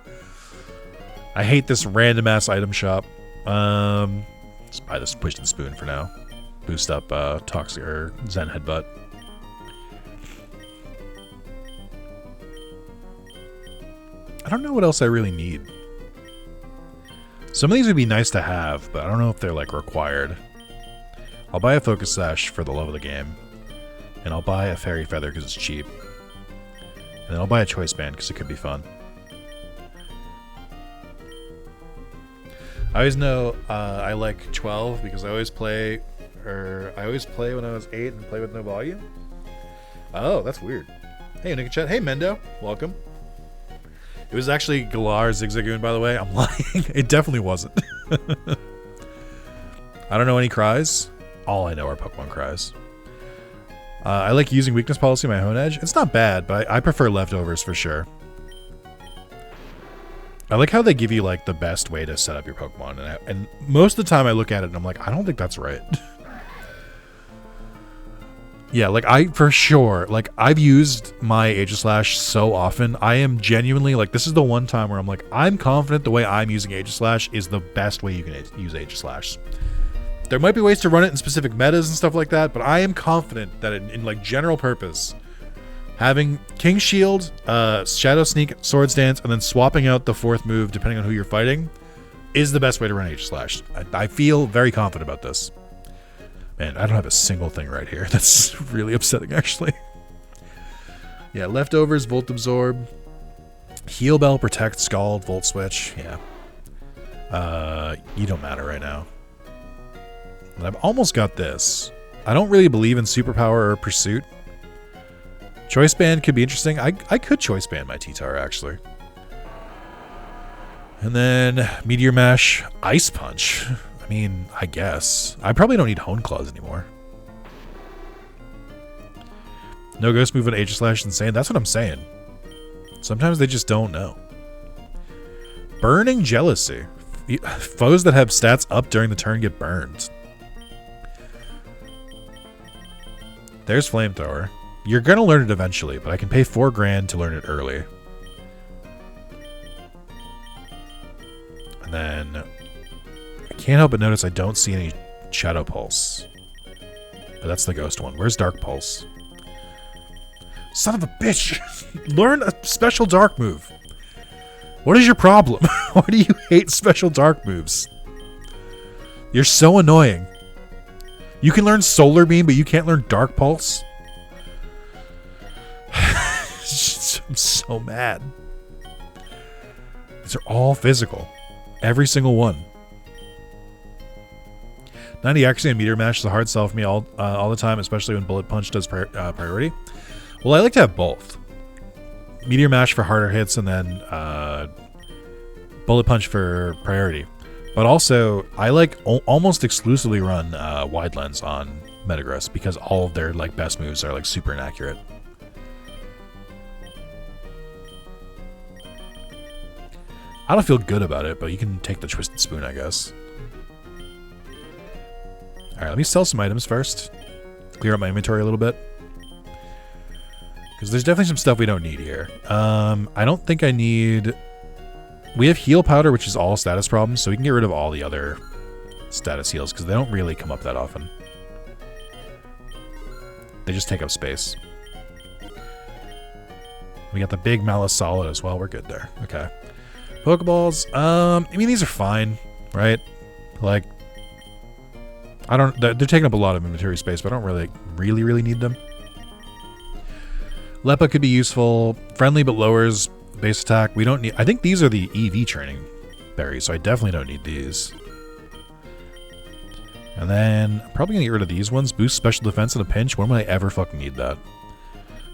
I hate this random ass item shop. Let's buy this Twisted Spoon for now. Boost up Toxic or Zen Headbutt. I don't know what else I really need. Some of these would be nice to have, but I don't know if they're like required. I'll buy a Focus Sash for the love of the game. And I'll buy a Fairy Feather because it's cheap. And then I'll buy a Choice Band because it could be fun. I always know I like 12 because I always play when I was 8 and play with no volume. Oh, that's weird. Hey, Unicachet. Hey, Mendo. Welcome. It was actually Galar Zigzagoon, by the way. I'm lying. It definitely wasn't. I don't know any cries. All I know are Pokemon cries. I like using weakness policy on my own edge. It's not bad, but I prefer leftovers for sure. I like how they give you like the best way to set up your Pokemon, and most of the time I look at it and I'm like, I don't think that's right. Yeah, like I've used my Aegislash so often. I am genuinely like, this is the one time where I'm like, I'm confident the way I'm using Aegislash is the best way you can use Aegislash. There might be ways to run it in specific metas and stuff like that, but I am confident that in like general purpose, having King Shield, Shadow Sneak, Swords Dance, and then swapping out the fourth move depending on who you're fighting is the best way to run Aegislash. I feel very confident about this. Man, I don't have a single thing right here. That's really upsetting, actually. Yeah, leftovers, Volt Absorb, Heal Bell, Protect, Scald, Volt Switch. Yeah. You don't matter right now. And I've almost got this. I don't really believe in Superpower or Pursuit. Choice Band could be interesting. I could Choice Band my T-Tar, actually. And then Meteor Mash, Ice Punch. I mean, I guess. I probably don't need Hone Claws anymore. No Ghost Move on Aegislash insane. That's what I'm saying. Sometimes they just don't know. Burning Jealousy. Foes that have stats up during the turn get burned. There's Flamethrower. You're going to learn it eventually, but I can pay $4 grand to learn it early. And then I can't help but notice I don't see any Shadow Pulse. But that's the ghost one. Where's Dark Pulse? Son of a bitch! Learn a special dark move. What is your problem? Why do you hate special dark moves? You're so annoying. You can learn Solar Beam, but you can't learn Dark Pulse? I'm so mad. These are all physical. Every single one. 90 accuracy and Meteor Mash is a hard sell for me all the time, especially when Bullet Punch does priority. Well, I like to have both. Meteor Mash for harder hits and then Bullet Punch for priority. But also, I like almost exclusively run Wide Lens on Metagross because all of their like best moves are like super inaccurate. I don't feel good about it, but you can take the Twisted Spoon, I guess. Alright, let me sell some items first. Clear out my inventory a little bit. Because there's definitely some stuff we don't need here. I don't think I need... We have Heal Powder, which is all status problems, so we can get rid of all the other status heals, because they don't really come up that often. They just take up space. We got the big Malice Solid as well. We're good there. Okay. Pokeballs. I mean, these are fine, right? Like, I don't... They're taking up a lot of inventory space, but I don't really need them. Lepa could be useful. Friendly, but lowers base attack. We don't need... I think these are the EV training berries, so I definitely don't need these. And then I'm probably going to get rid of these ones. Boost special defense in a pinch. When would I ever fucking need that?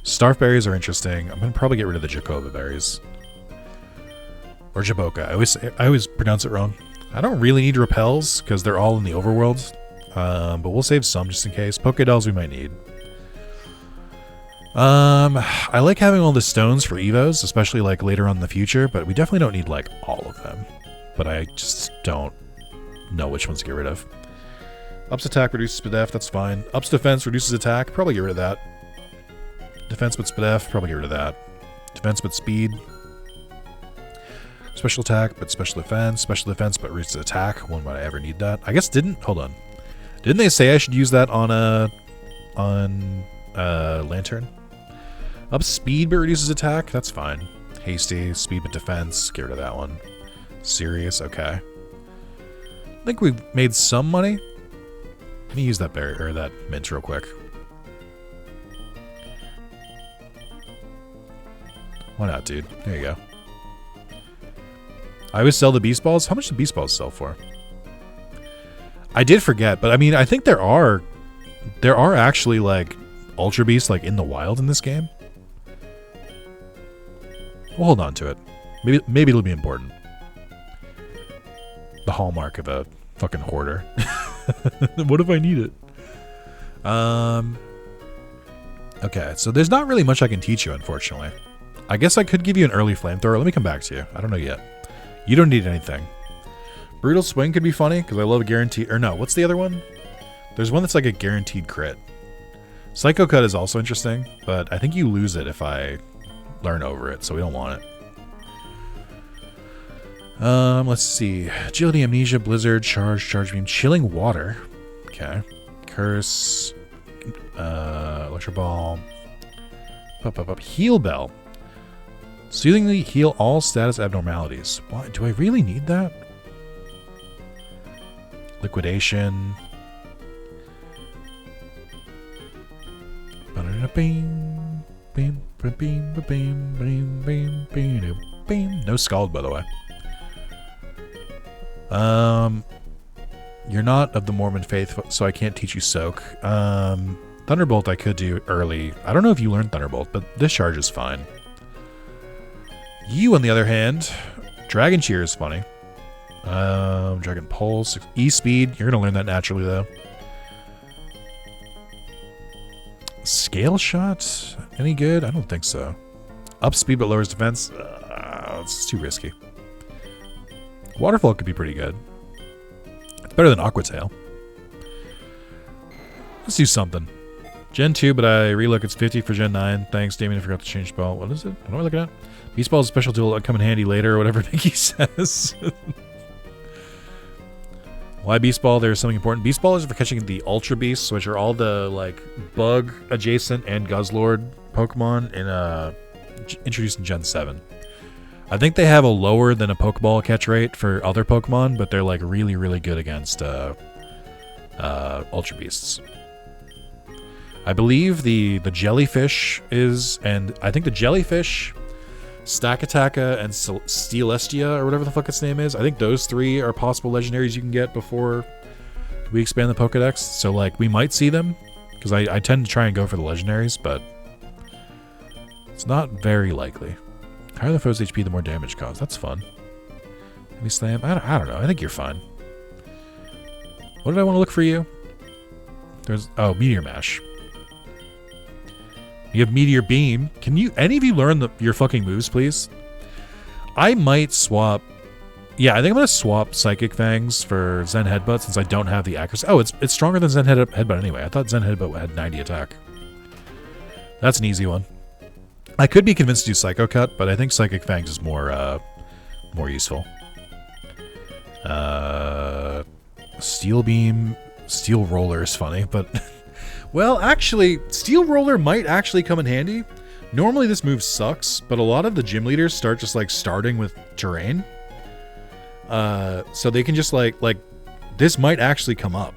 Starf berries are interesting. I'm going to probably get rid of the Jacoba berries. Or Jaboka. I always pronounce it wrong. I don't really need repels because they're all in the overworld. But we'll save some just in case. Pokédolls we might need. I like having all the stones for Evos, especially like later on in the future, but we definitely don't need like all of them. But I just don't know which ones to get rid of. Ups attack reduces Spadef, that's fine. Ups defense reduces attack, probably get rid of that. Defense but Spadef, probably get rid of that. Defense but speed. Special attack but special defense but reduces attack. When would I ever need that? I guess hold on. Didn't they say I should use that on Lantern? Up speed but reduces attack? That's fine. Hasty, speed but defense. Get rid of that one. Serious, okay. I think we've made some money. Let me use that berry or that mint real quick. Why not, dude? There you go. I always sell the Beast Balls. How much do Beast Balls sell for? I did forget, but I mean, I think there are actually like Ultra Beasts like in the wild in this game. We'll hold on to it. Maybe it'll be important. The hallmark of a fucking hoarder. What if I need it? Okay, so there's not really much I can teach you, unfortunately. I guess I could give you an early flamethrower. Let me come back to you. I don't know yet. You don't need anything. Brutal Swing could be funny, because I love a guaranteed... Or no, what's the other one? There's one that's like a guaranteed crit. Psycho Cut is also interesting, but I think you lose it if I learn over it, so we don't want it. Let's see. Agility, Amnesia, Blizzard, Charge Beam, Chilling Water. Okay. Curse... Electro Ball. Heal Bell. Soothingly heal all status abnormalities. Why do I really need that? Liquidation. No Scald, by the way. You're not of the Mormon faith, so I can't teach you Soak. Thunderbolt I could do early. I don't know if you learned Thunderbolt, but Discharge is fine. You, on the other hand, Dragon Cheer is funny. Dragon Pulse, E-Speed. You're going to learn that naturally, though. Scale Shot? Any good? I don't think so. Up speed but lowers defense? It's too risky. Waterfall could be pretty good. It's better than Aqua Tail. Let's do something. Gen 2, but I relook it's 50 for Gen 9. Thanks, Damien. I forgot to change spell. What is it? What am I looking at? Beast Ball is a special tool that will come in handy later, or whatever Nikki says. Why Beast Ball? There's something important. Beast Ball is for catching the Ultra Beasts, which are all the like bug adjacent and Guzzlord Pokemon introduced in Gen 7. I think they have a lower than a Pokeball catch rate for other Pokemon, but they're like really, really good against Ultra Beasts. I believe the Jellyfish is, and I think the Jellyfish, Stakataka, and Steelestia, or whatever the fuck its name is, I think those three are possible legendaries you can get before we expand the Pokedex. So like we might see them, because I tend to try and go for the legendaries, but it's not very likely. The higher the foe's HP, the more damage caused. That's fun. Heavy Slam? I don't know. I think you're fine. What did I want to look for you? Oh, Meteor Mash. You have Meteor Beam. Can you, any of you learn your fucking moves, please? I might swap. Yeah, I think I'm going to swap Psychic Fangs for Zen Headbutt since I don't have the accuracy. Oh, it's stronger than Zen Headbutt anyway. I thought Zen Headbutt had 90 attack. That's an easy one. I could be convinced to do Psycho Cut, but I think Psychic Fangs is more useful. Steel Beam, Steel Roller is funny, but... Well, actually, Steel Roller might actually come in handy. Normally this move sucks, but a lot of the gym leaders start just like starting with terrain. So they can just like this might actually come up.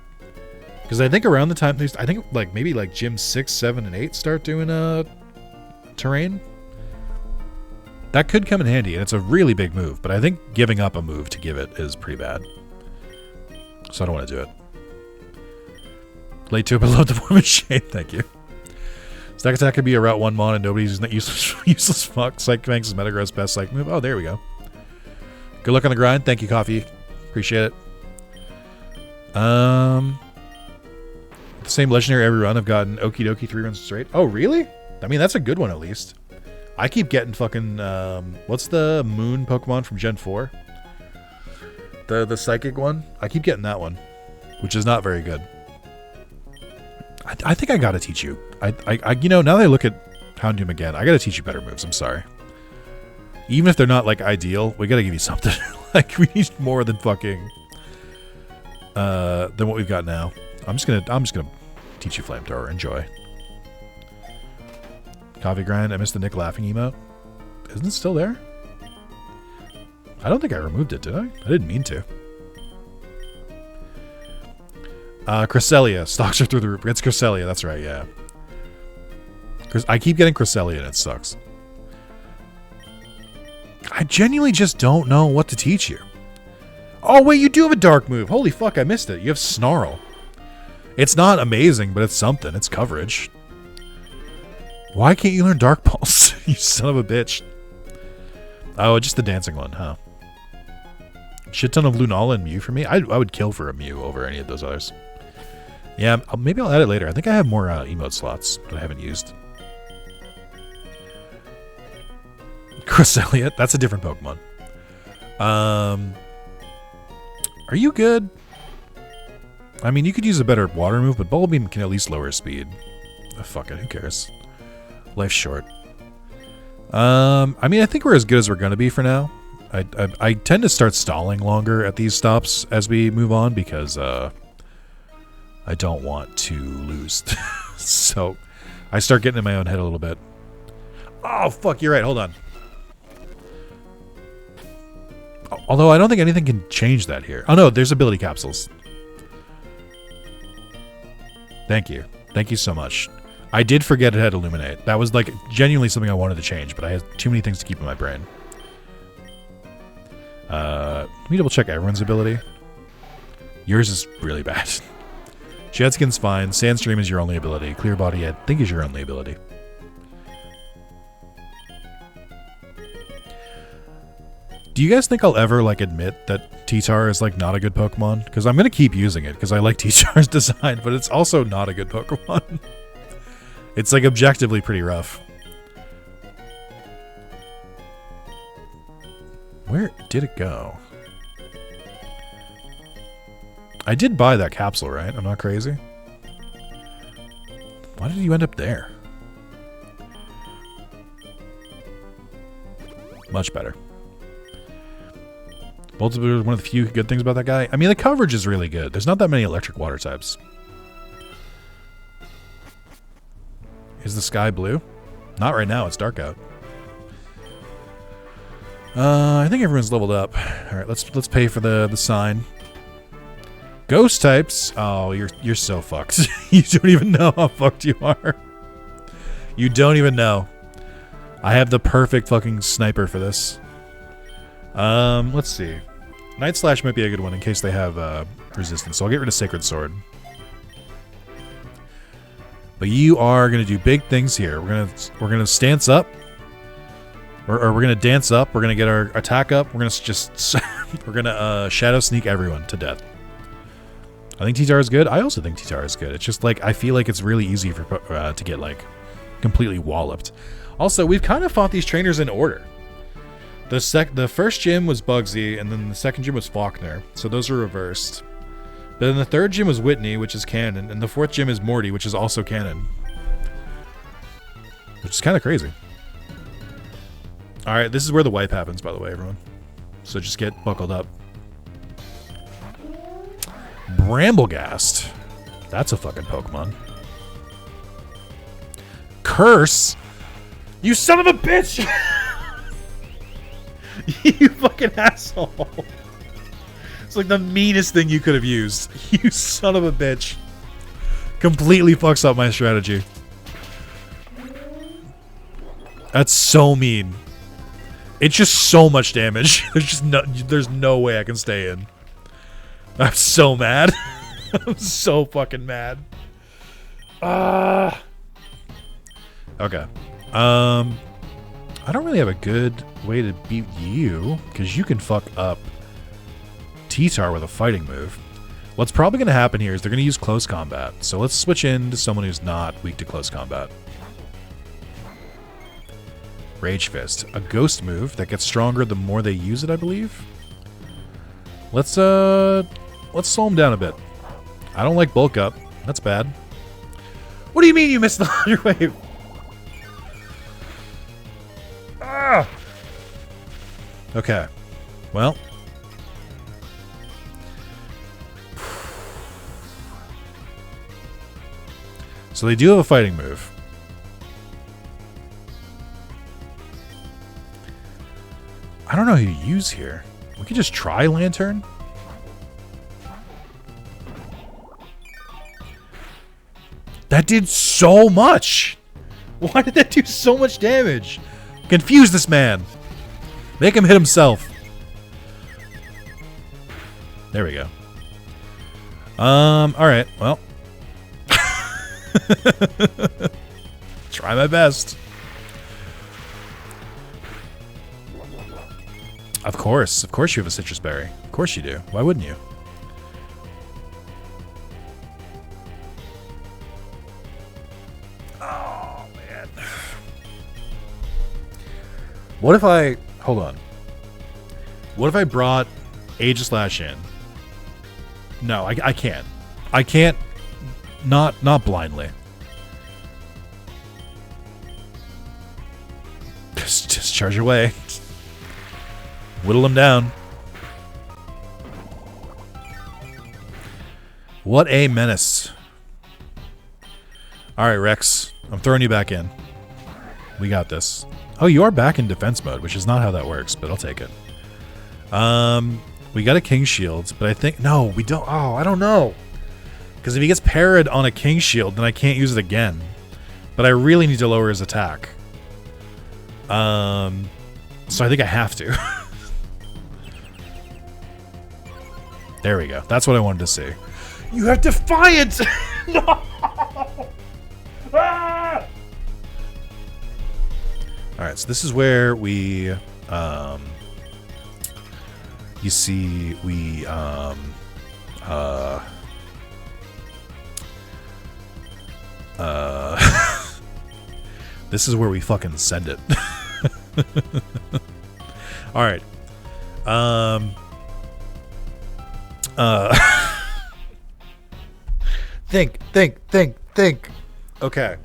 Because I think around the time, I think like maybe like gym 6, 7, and 8 start doing terrain. That could come in handy, and it's a really big move, but I think giving up a move to give it is pretty bad. So I don't want to do it. Late to it, but love the Mormon shade. Thank you. Stack Attack could be a Route 1 mon and nobody's using that useless fuck. Psych Fangs is Metagross's best psych move. Oh, there we go. Good luck on the grind. Thank you, Coffee. Appreciate it. The same legendary every run. I've gotten Okie Dokie 3 runs straight. Oh, really? I mean, that's a good one at least. I keep getting fucking, what's the moon Pokemon from Gen 4? The psychic one? I keep getting that one, which is not very good. I think I gotta teach you. You know, now that I look at Houndoom again, I gotta teach you better moves. I'm sorry. Even if they're not like ideal, we gotta give you something. Like we need more than fucking than what we've got now. I'm just gonna teach you Flamethrower. Enjoy. Coffee grind. I missed the Nick laughing emote. Isn't it still there? I don't think I removed it, did I? I didn't mean to. Cresselia. Stocks are through the roof. It's Cresselia, that's right, yeah. I keep getting Cresselia and it sucks. I genuinely just don't know what to teach you. Oh, wait, you do have a dark move. Holy fuck, I missed it. You have Snarl. It's not amazing, but it's something. It's coverage. Why can't you learn Dark Pulse? You son of a bitch. Oh, just the dancing one, huh? Shit ton of Lunala and Mew for me. I would kill for a Mew over any of those others. Yeah, maybe I'll add it later. I think I have more emote slots that I haven't used. Cresselia, that's a different Pokemon. Are you good? I mean, you could use a better water move, but Bubble Beam can at least lower speed. Oh, fuck it, who cares? Life's short. I mean, I think we're as good as we're gonna be for now. I tend to start stalling longer at these stops as we move on because I don't want to lose. So I start getting in my own head a little bit. Oh, fuck, you're right. Hold on. Although I don't think anything can change that here. Oh, no, there's ability capsules. Thank you. Thank you so much. I did forget it had Illuminate. That was, like, genuinely something I wanted to change, but I had too many things to keep in my brain. Let me double check everyone's ability. Yours is really bad. Shed Skin's fine. Sandstream is your only ability. Clear Body, I think, is your only ability. Do you guys think I'll ever, like, admit that T-Tar is, like, not a good Pokemon? Because I'm going to keep using it because I like T-Tar's design, but it's also not a good Pokemon. It's, like, objectively pretty rough. Where did it go? I did buy that capsule, right? I'm not crazy. Why did you end up there? Much better. Multiple is one of the few good things about that guy. I mean, the coverage is really good. There's not that many electric water types. Is the sky blue? Not right now. It's dark out. I think everyone's leveled up. All right, let's pay for the sign. Ghost types. Oh, you're so fucked. You don't even know how fucked you are. You don't even know. I have the perfect fucking sniper for this. Let's see. Night Slash might be a good one in case they have resistance. So I'll get rid of Sacred Sword. But you are gonna do big things here. We're gonna stance up. Or we're gonna dance up. We're gonna get our attack up. We're gonna just we're gonna Shadow Sneak everyone to death. I think T-Tar is good. I also think T-Tar is good. It's just like I feel like it's really easy for to get like completely walloped. Also, we've kind of fought these trainers in order. The first gym was Bugsy, and then the second gym was Faulkner. So those are reversed. But then the third gym was Whitney, which is canon, and the fourth gym is Morty, which is also canon. Which is kind of crazy. Alright, this is where the wipe happens, by the way, everyone. So just get buckled up. Bramblegast. That's a fucking Pokemon. Curse? You son of a bitch! You fucking asshole. It's like the meanest thing you could have used. You son of a bitch. Completely fucks up my strategy. That's so mean. It's just so much damage. There's no way I can stay in. I'm so mad. I'm so fucking mad. Okay. I don't really have a good way to beat you because you can fuck up T-Tar with a fighting move. What's probably going to happen here is they're going to use close combat. So let's switch into someone who's not weak to close combat. Rage Fist, a ghost move that gets stronger the more they use it, I believe. Let's slow him down a bit. I don't like bulk up. That's bad. What do you mean you missed the 100 wave? Ah! Okay. Well. So they do have a fighting move. I don't know who to use here. We could just try Lantern. That did so much. Why did that do so much damage? Confuse this man. Make him hit himself. There we go. Alright, well. Try my best. Of course you have a citrus berry. Of course you do. Why wouldn't you? Oh, man. What if I... Hold on. What if I brought Aegislash in? No, I can't. I can't. Not blindly. Just charge away. Whittle them down. What a menace. Alright, Rex. I'm throwing you back in. We got this. Oh, you are back in defense mode, which is not how that works, but I'll take it. We got a King Shield, but I think... No, we don't... Oh, I don't know. Because if he gets parried on a King Shield, then I can't use it again. But I really need to lower his attack. So I think I have to. There we go. That's what I wanted to see. You have Defiance! No! Ah! Alright, so this is where we... you see, we... this is where we fucking send it. Alright. Think. Okay.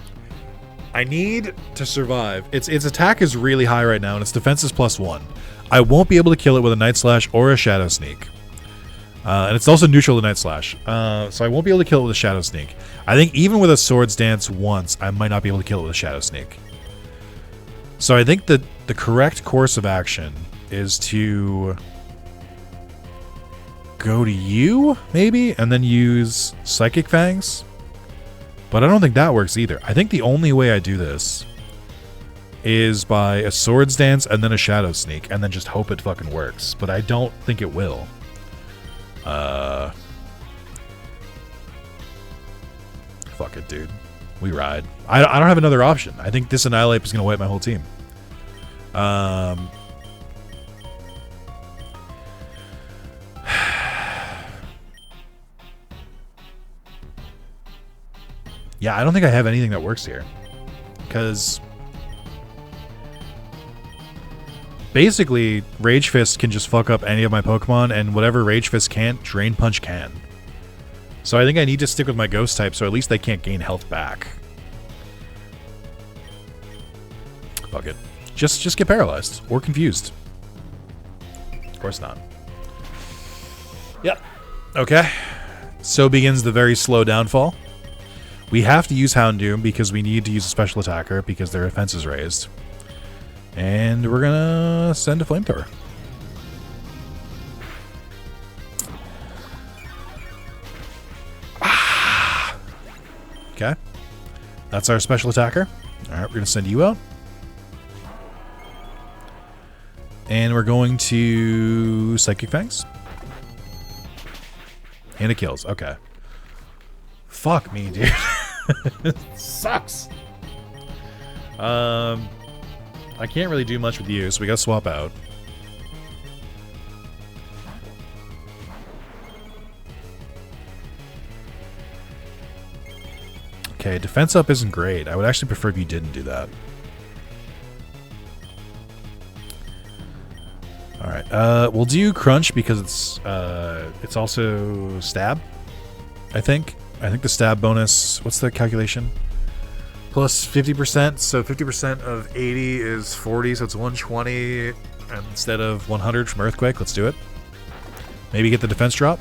I need to survive. Its attack is really high right now, and its defense is +1. I won't be able to kill it with a Night Slash or a Shadow Sneak. And it's also neutral to Night Slash. So I won't be able to kill it with a Shadow Sneak. I think even with a Swords Dance once, I might not be able to kill it with a Shadow Sneak. So I think that the correct course of action is to go to you, maybe, and then use Psychic Fangs. But I don't think that works either. I think the only way I do this is by a Swords Dance and then a Shadow Sneak, and then just hope it fucking works. But I don't think it will. Fuck it, dude. We ride. I don't have another option. I think this Annihilate is going to wipe my whole team. Yeah, I don't think I have anything that works here. Because basically, Rage Fist can just fuck up any of my Pokemon, and whatever Rage Fist can't, Drain Punch can. So I think I need to stick with my Ghost type, so at least they can't gain health back. Fuck it. Just get paralyzed. Or confused. Of course not. Yep. Okay. So begins the very slow downfall. We have to use Houndoom because we need to use a special attacker because their defense is raised. And we're gonna send a Flamethrower. Ah! Okay. That's our special attacker. Alright, we're gonna send you out. And we're going to Psychic Fangs. And it kills. Okay. Fuck me, dude. It sucks. I can't really do much with you, so we gotta swap out. Okay, defense up isn't great. I would actually prefer if you didn't do that. Alright, we'll do Crunch because it's also Stab, I think. I think the Stab bonus, what's the calculation? Plus 50%, so 50% of 80 is 40, so it's 120 instead of 100 from Earthquake. Let's do it. Maybe get the defense drop.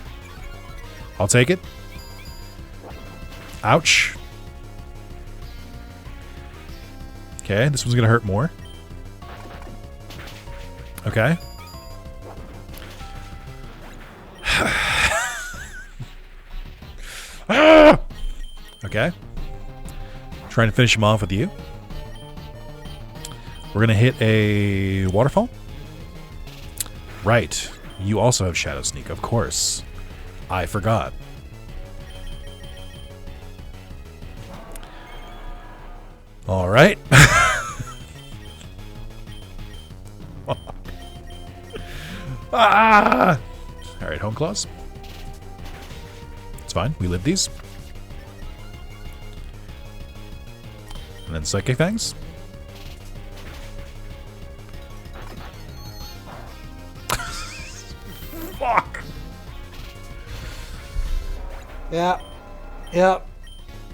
I'll take it. Ouch. Okay, this one's gonna hurt more. Okay. Okay. Trying to finish him off with you. We're going to hit a Waterfall. Right. You also have Shadow Sneak, of course. I forgot. All right. Ah! All right, Home Claws. It's fine. We live these. And then Psychic Fangs. Fuck. Yeah. Yep.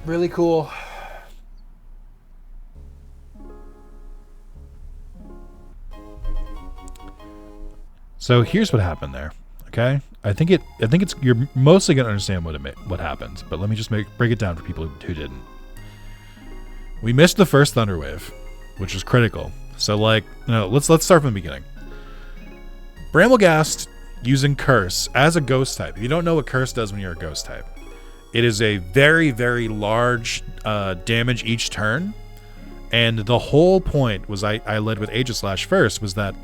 Really cool. So here's what happened there. Okay, I think it's you're mostly gonna understand what happened, but let me just break it down for people who didn't. We missed the first Thunder Wave, which was critical. So like, no, let's start from the beginning. Bramblegast using Curse as a Ghost type. If you don't know what Curse does when you're a Ghost type, it is a very, very large damage each turn, and the whole point was I led with Aegislash first, was that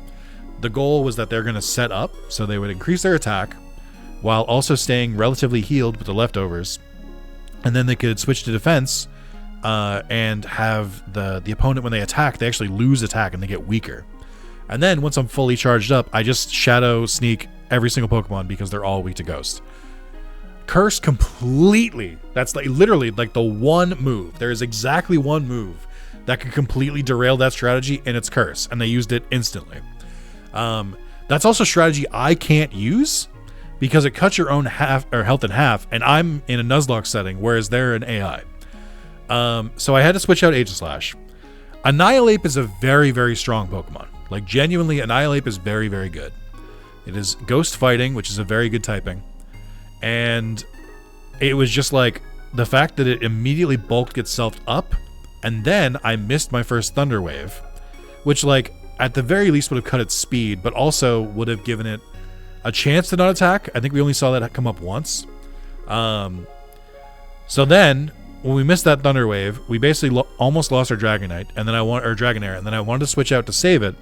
the goal was that they're going to set up so they would increase their attack while also staying relatively healed with the leftovers, and then they could switch to defense and have the opponent, when they attack, they actually lose attack and they get weaker. And then once I'm fully charged up, I just Shadow Sneak every single Pokemon because they're all weak to Ghost. Curse completely, that's like literally like the one move. There is exactly one move that could completely derail that strategy, and it's Curse, and they used it instantly. That's also a strategy I can't use because it cuts your own health in half, and I'm in a Nuzlocke setting, whereas they're an AI. So I had to switch out Aegislash. Annihilape is a very, very strong Pokemon. Like, genuinely, Annihilape is very, very good. It is Ghost Fighting, which is a very good typing. And it was just like the fact that it immediately bulked itself up, and then I missed my first Thunder Wave, which, like, at the very least would have cut its speed, but also would have given it a chance to not attack. I think we only saw that come up once. So then, when we missed that Thunder Wave, we basically almost lost our Dragonite, and then Dragonair, and then I wanted to switch out to save it,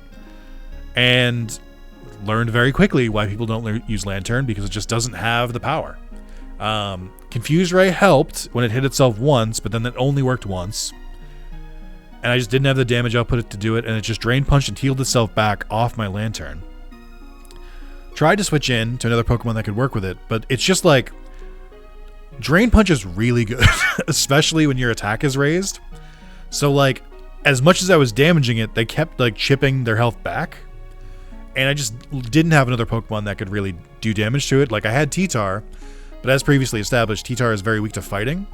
and learned very quickly why people don't use Lantern, because it just doesn't have the power. Confuse Ray helped when it hit itself once, but then it only worked once. And I just didn't have the damage output to do it, and it just Drain Punched and healed itself back off my Lantern. Tried to switch in to another Pokemon that could work with it, but it's just like, Drain Punch is really good, especially when your attack is raised. So like, as much as I was damaging it, they kept like chipping their health back, and I just didn't have another Pokemon that could really do damage to it. Like, I had T-Tar, but as previously established, T-Tar is very weak to fighting.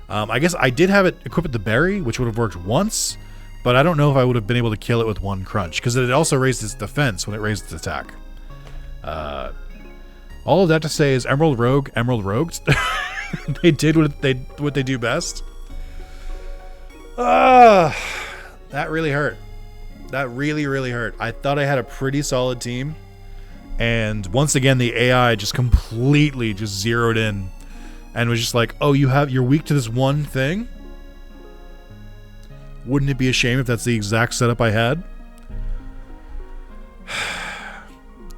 I guess I did have it equipped with the berry, which would have worked once, but I don't know if I would have been able to kill it with one crunch, because it also raised its defense when it raised its attack. All of that to say is Emerald Rogued. They did what they do best. That really hurt. That really, really hurt. I thought I had a pretty solid team, and once again the AI just completely just zeroed in and was just like, oh, you're weak to this one thing? Wouldn't it be a shame if that's the exact setup I had?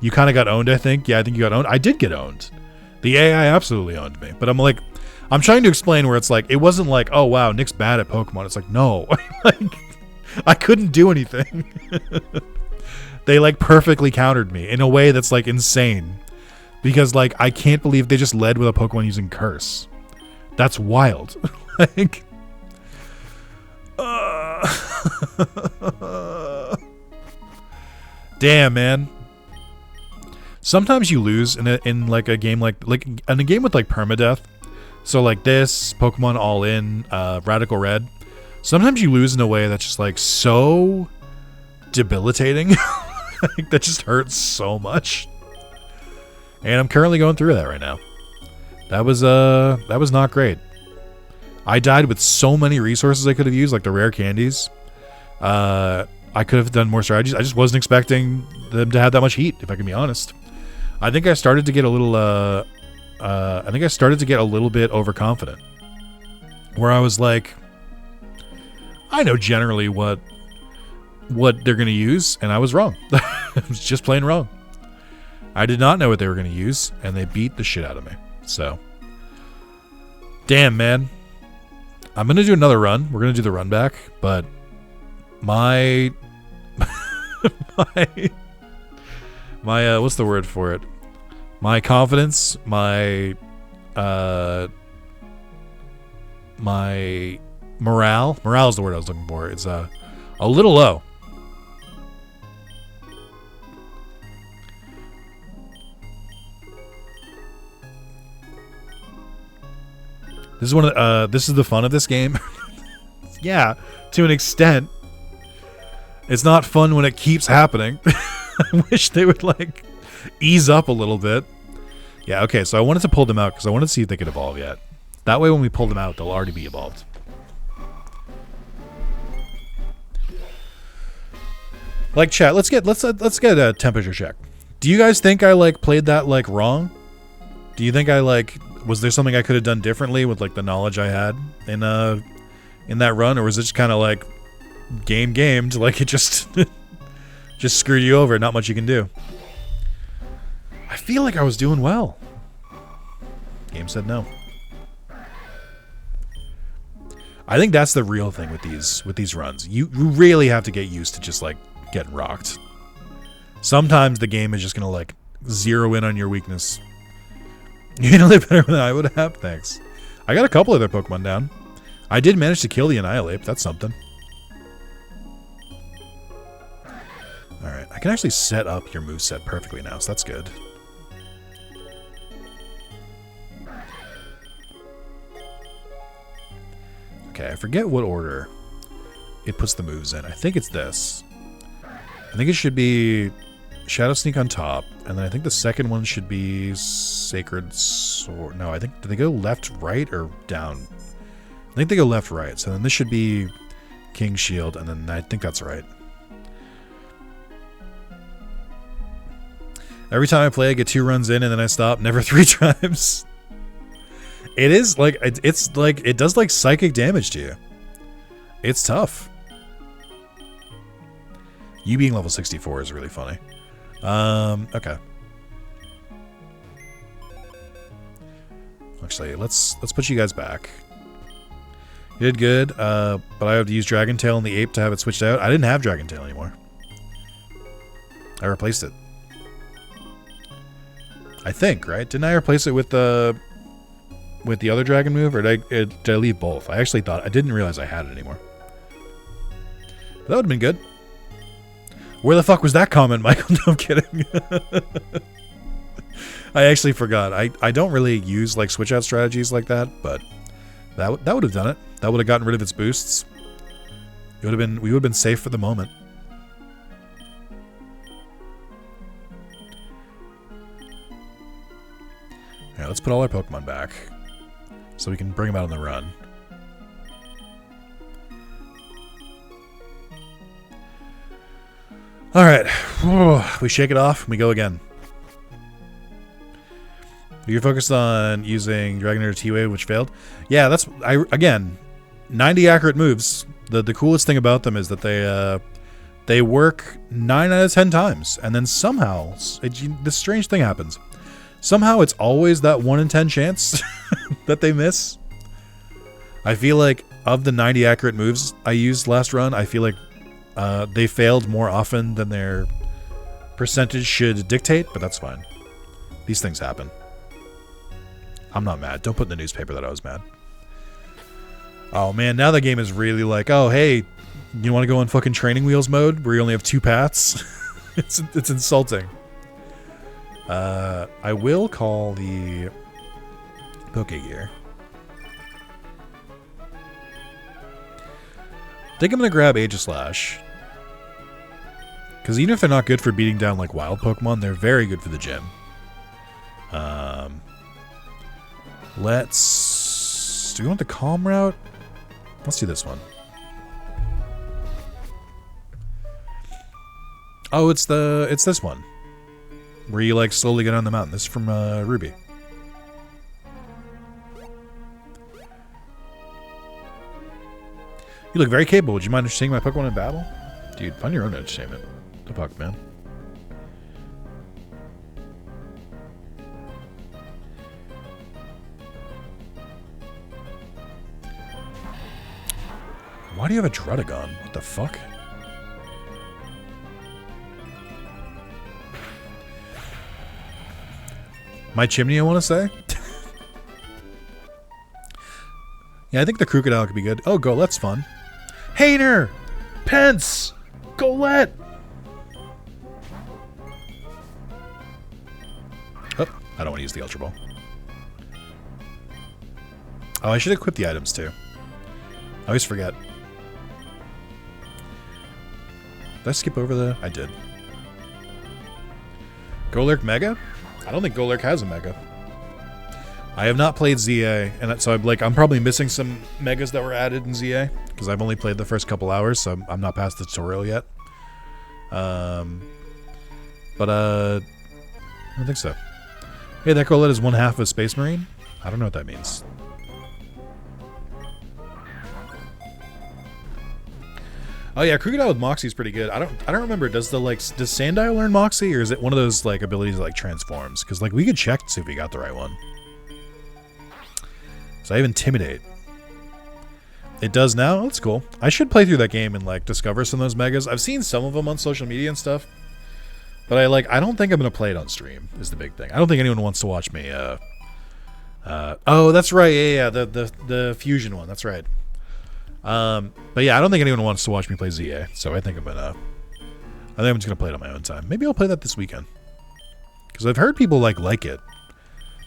You kind of got owned, I think. Yeah, I think you got owned. I did get owned. The AI absolutely owned me. But I'm trying to explain where it's like, it wasn't like, oh wow, Nick's bad at Pokemon. It's like, no. Like, I couldn't do anything. They like perfectly countered me in a way that's like insane. Because like, I can't believe they just led with a Pokemon using Curse. That's wild. Like, damn, man. Sometimes you lose in like a game like in a game with like permadeath. So like this Pokemon All In, Radical Red. Sometimes you lose in a way that's just like so debilitating. Like, that just hurts so much. And I'm currently going through that right now. That was not great. I died with so many resources I could have used, like the rare candies. I could have done more strategies. I just wasn't expecting them to have that much heat, if I can be honest. I think I started to get a little bit overconfident. Where I was like, I know generally what they're going to use, and I was wrong. I was just plain wrong. I did not know what they were going to use, and they beat the shit out of me. So, damn, man. I'm going to do another run. We're going to do the run back, but my My what's the word for it? My confidence, my morale. Morale is the word I was looking for. It's a little low. This is this is the fun of this game. Yeah, to an extent. It's not fun when it keeps happening. I wish they would like ease up a little bit. Yeah, okay, so I wanted to pull them out because I wanted to see if they could evolve yet. That way when we pull them out, they'll already be evolved. Like chat, let's get a temperature check. Do you guys think I like played that like wrong? Do you think I like was there something I could have done differently with like the knowledge I had in that run, or was it just kind of like gamed like it just just screwed you over, not much you can do? I feel like I was doing well. Game said no. I think that's the real thing with these runs. You really have to get used to just like getting rocked. Sometimes the game is just gonna like zero in on your weakness. You handled it better than I would have. Thanks. I got a couple other Pokemon down. I did manage to kill the Annihilate. That's something. Alright, I can actually set up your moveset perfectly now, so that's good. Okay, I forget what order it puts the moves in. I think it's this. I think it should be Shadow Sneak on top, and then I think the second one should be Sacred Sword. No, I think, do they go left, right, or down? I think they go left, right. So then this should be King's Shield, and then I think that's right. Every time I play, I get 2 runs in, and then I stop. Never 3 times. It is like it's like it does like psychic damage to you. It's tough. You being level 64 is really funny. Okay. Actually, let's put you guys back. You did good, but I have to use Dragon Tail and the Ape to have it switched out. I didn't have Dragon Tail anymore. I replaced it. I think, right? Didn't I replace it with the other dragon move, or did I leave both? I actually thought I didn't realize I had it anymore. But that would have been good. Where the fuck was that comment, Michael? No, I'm kidding. I actually forgot. I don't really use like switch out strategies like that, but that would have done it. That would have gotten rid of its boosts. We would have been safe for the moment. Alright, let's put all our Pokemon back so we can bring them out on the run. Alright, we shake it off, we go again. You're focused on using Dragonair T-Wave, which failed. Yeah, again, 90 accurate moves. The coolest thing about them is that they work 9 out of 10 times, and then somehow this strange thing happens. Somehow it's always that 1 in 10 chance that they miss. I feel like of the 90 accurate moves I used last run, I feel like they failed more often than their percentage should dictate, but that's fine. These things happen. I'm not mad. Don't put in the newspaper that I was mad. Oh man, now the game is really like, oh hey, you want to go in fucking training wheels mode where you only have 2 paths? It's insulting. I will call the Pokegear. I think I'm going to grab Aegislash. Because even if they're not good for beating down like wild Pokemon, they're very good for the gym. Do we want the calm route? Let's do this one. Oh, it's this one. Where you like slowly get on the mountain. This is from Ruby. You look very capable. Would you mind entertaining my Pokemon in battle? Dude, find your own entertainment. The fuck, man. Why do you have a Druddigon? What the fuck? My chimney, I want to say. Yeah, I think the crocodile could be good. Oh, Golette's fun. Hayner! Pence! Golette! Oh, I don't want to use the Ultra Ball. Oh, I should equip the items too. I always forget. Did I skip over the... I did. Golurk Mega? I don't think Golurk has a Mega. I have not played ZA, and so I'm probably missing some Megas that were added in ZA, because I've only played the first couple hours, so I'm not past the tutorial yet. But I don't think so. Hey, that Golette is 1/2 of a Space Marine? I don't know what that means. Oh yeah, Crocodile with Moxie is pretty good. I don't remember. Does Sandile learn Moxie, or is it one of those like abilities that like transforms? Because like we could check to see if we got the right one. So I have Intimidate. It does now? That's cool. I should play through that game and like discover some of those megas. I've seen some of them on social media and stuff. But I don't think I'm going to play it on stream is the big thing. I don't think anyone wants to watch me. Oh, that's right. Yeah, the fusion one. That's right. But yeah, I don't think anyone wants to watch me play ZA. So I think I'm just going to play it on my own time. Maybe I'll play that this weekend. Because I've heard people like it.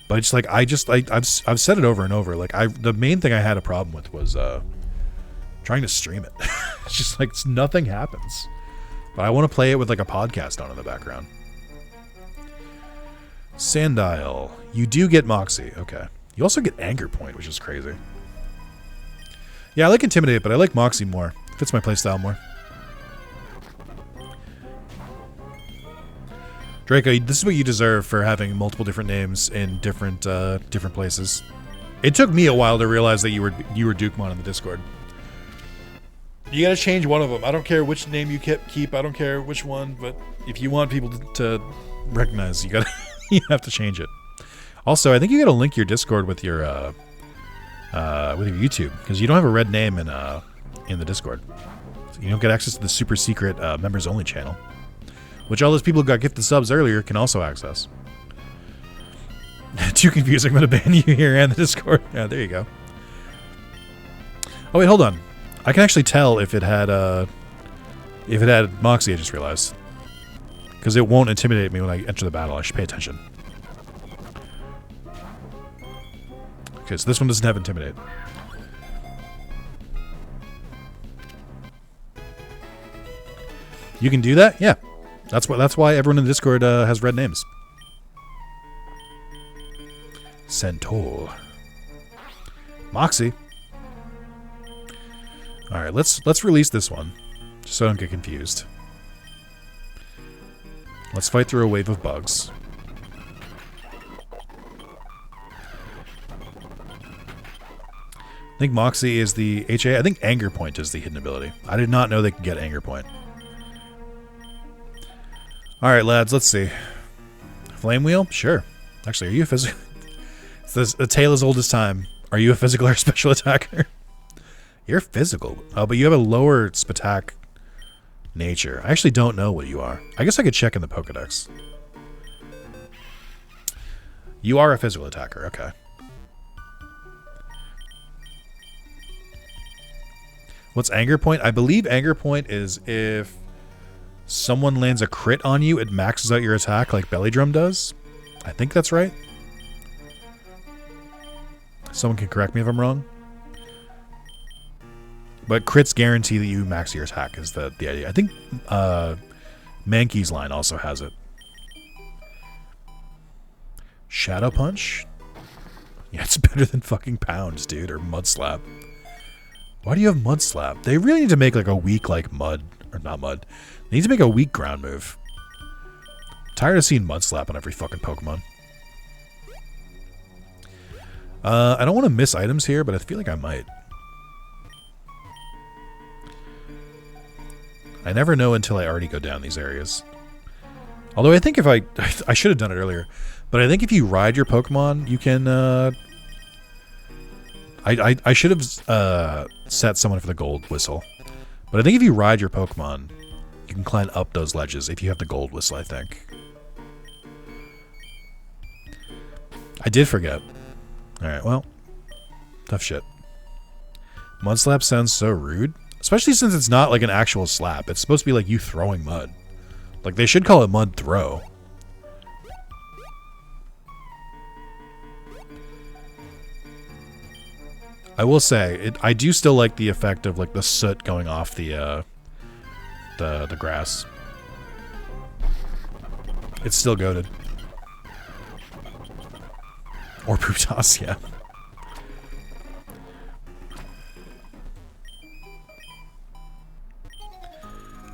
But it's like I've said it over and over. Like the main thing I had a problem with was trying to stream it. It's just like nothing happens. But I want to play it with like a podcast on in the background. Sandile, you do get Moxie. Okay, you also get Anger Point, which is crazy. Yeah, I like Intimidate, but I like Moxie more. Fits my playstyle more. Draco, this is what you deserve for having multiple different names in different places. It took me a while to realize that you were Dukemon in the Discord. You gotta change one of them. I don't care which name you keep. I don't care which one, but if you want people to recognize, you have to change it. Also, I think you gotta link your Discord with your YouTube because you don't have a red name in the Discord. So you don't get access to the super secret members only channel. Which all those people who got gifted subs earlier can also access. Too confusing. I'm going to ban you here and the Discord. Yeah, there you go. Oh, wait, hold on. I can actually tell if it had Moxie, I just realized. Because it won't intimidate me when I enter the battle. I should pay attention. Okay, so this one doesn't have Intimidate. You can do that? Yeah. That's why everyone in the Discord has red names. Centaur. Moxie. All right, let's release this one, just so I don't get confused. Let's fight through a wave of bugs. I think Moxie is the HA. I think Anger Point is the hidden ability. I did not know they could get Anger Point. All right, lads, let's see. Flame Wheel? Sure. Actually, are you a physical? It's a tale as old as time. Are you a physical or special attacker? You're physical. Oh, but you have a lower Spatak nature. I actually don't know what you are. I guess I could check in the Pokedex. You are a physical attacker. Okay. What's Anger Point? I believe Anger Point is if someone lands a crit on you, it maxes out your attack like Belly Drum does. I think that's right. Someone can correct me if I'm wrong. But crits guarantee that you max your attack is the idea. I think Mankey's line also has it. Shadow Punch? Yeah, it's better than fucking Pounds, dude, or Mud Slap. Why do you have Mud Slap? They really need to make like a weak like Mud, or not Mud. They need to make a weak ground move. I'm tired of seeing Mud Slap on every fucking Pokemon. I don't want to miss items here, but I feel like I might. I never know until I already go down these areas. Although I think if I should have done it earlier, but I think if you ride your Pokemon, you can. I should have set someone for the gold whistle, but I think if you ride your Pokemon, you can climb up those ledges if you have the gold whistle. I think. I did forget. Alright, well. Tough shit. Mud slap sounds so rude. Especially since it's not like an actual slap. It's supposed to be like you throwing mud. Like, they should call it mud throw. I will say, I do still like the effect of like the soot going off the grass. It's still goated. Or Putas, yeah.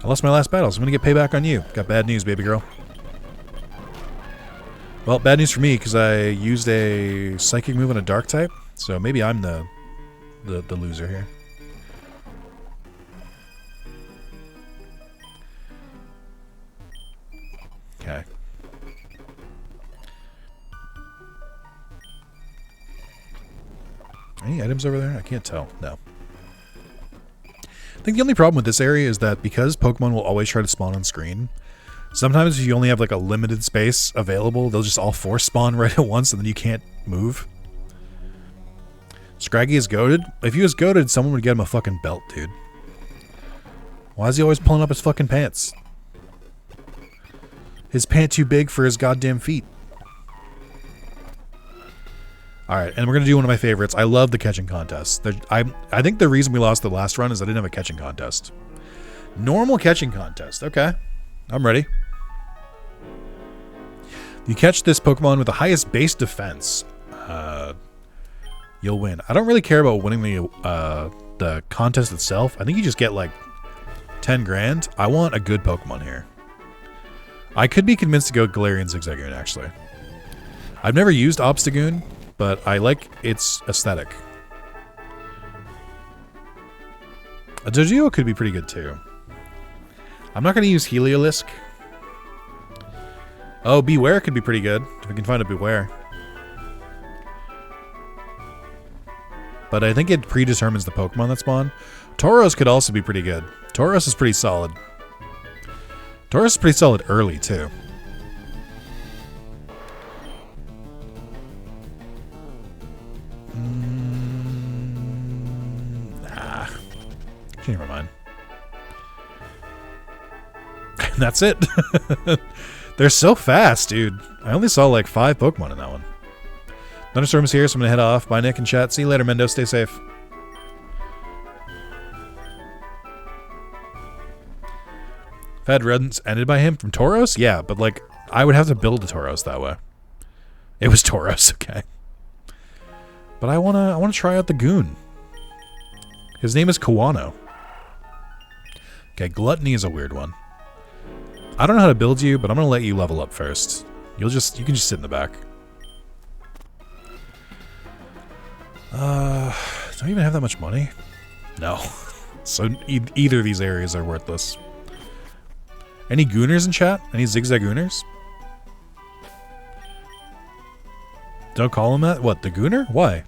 I lost my last battle, so I'm gonna get payback on you. Got bad news, baby girl. Well, bad news for me, because I used a psychic move on a dark type, so maybe I'm the loser here. Okay. Any items over there? I can't tell. No. I think the only problem with this area is that because Pokemon will always try to spawn on screen, sometimes if you only have like a limited space available, they'll just all force spawn right at once and then you can't move. Scraggy is goated. If he was goated, someone would get him a fucking belt, dude. Why is he always pulling up his fucking pants? His pant too big for his goddamn feet. Alright, and we're going to do one of my favorites. I love the catching contest. I think the reason we lost the last run is I didn't have a catching contest. Normal catching contest. Okay. I'm ready. You catch this Pokemon with the highest base defense. You'll win. I don't really care about winning the contest itself. I think you just get like 10 grand. I want a good Pokemon here. I could be convinced to go Galarian Zigzagoon, actually. I've never used Obstagoon, but I like its aesthetic. A Doduo could be pretty good, too. I'm not going to use Heliolisk. Oh, Beware could be pretty good, if we can find a Beware. But I think it predetermines the Pokemon that spawn. Tauros could also be pretty good. Tauros is pretty solid. Tauros is pretty solid early, too. Nah. Never mind. That's it. They're so fast, dude. I only saw like 5 Pokemon in that one. Thunderstorm's here, so I'm going to head off. Bye, Nick and chat. See you later, Mendo. Stay safe. Fed runs ended by him from Tauros? Yeah, but like, I would have to build a Tauros that way. It was Tauros, okay. But I wanna try out the Goon. His name is Kawano. Okay, Gluttony is a weird one. I don't know how to build you, but I'm gonna let you level up first. You can just sit in the back. Do I even have that much money? No. So either of these areas are worthless. Any Gooners in chat? Any Zigzagooners? Don't call him that? What, the Gooner? Why?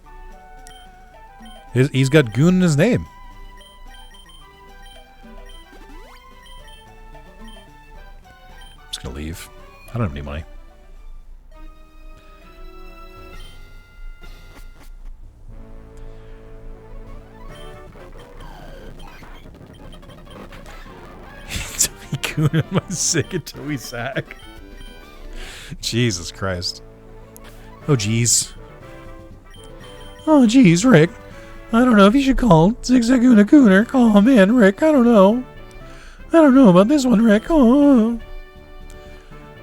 He's got Goon in his name. I'm just gonna leave. I don't have any money. Goon my sick until we sack. Jesus Christ. Oh, jeez. Oh, jeez, Rick. I don't know if you should call Zigzagoon a Gooner. Oh, man, Rick, I don't know. I don't know about this one, Rick. Oh.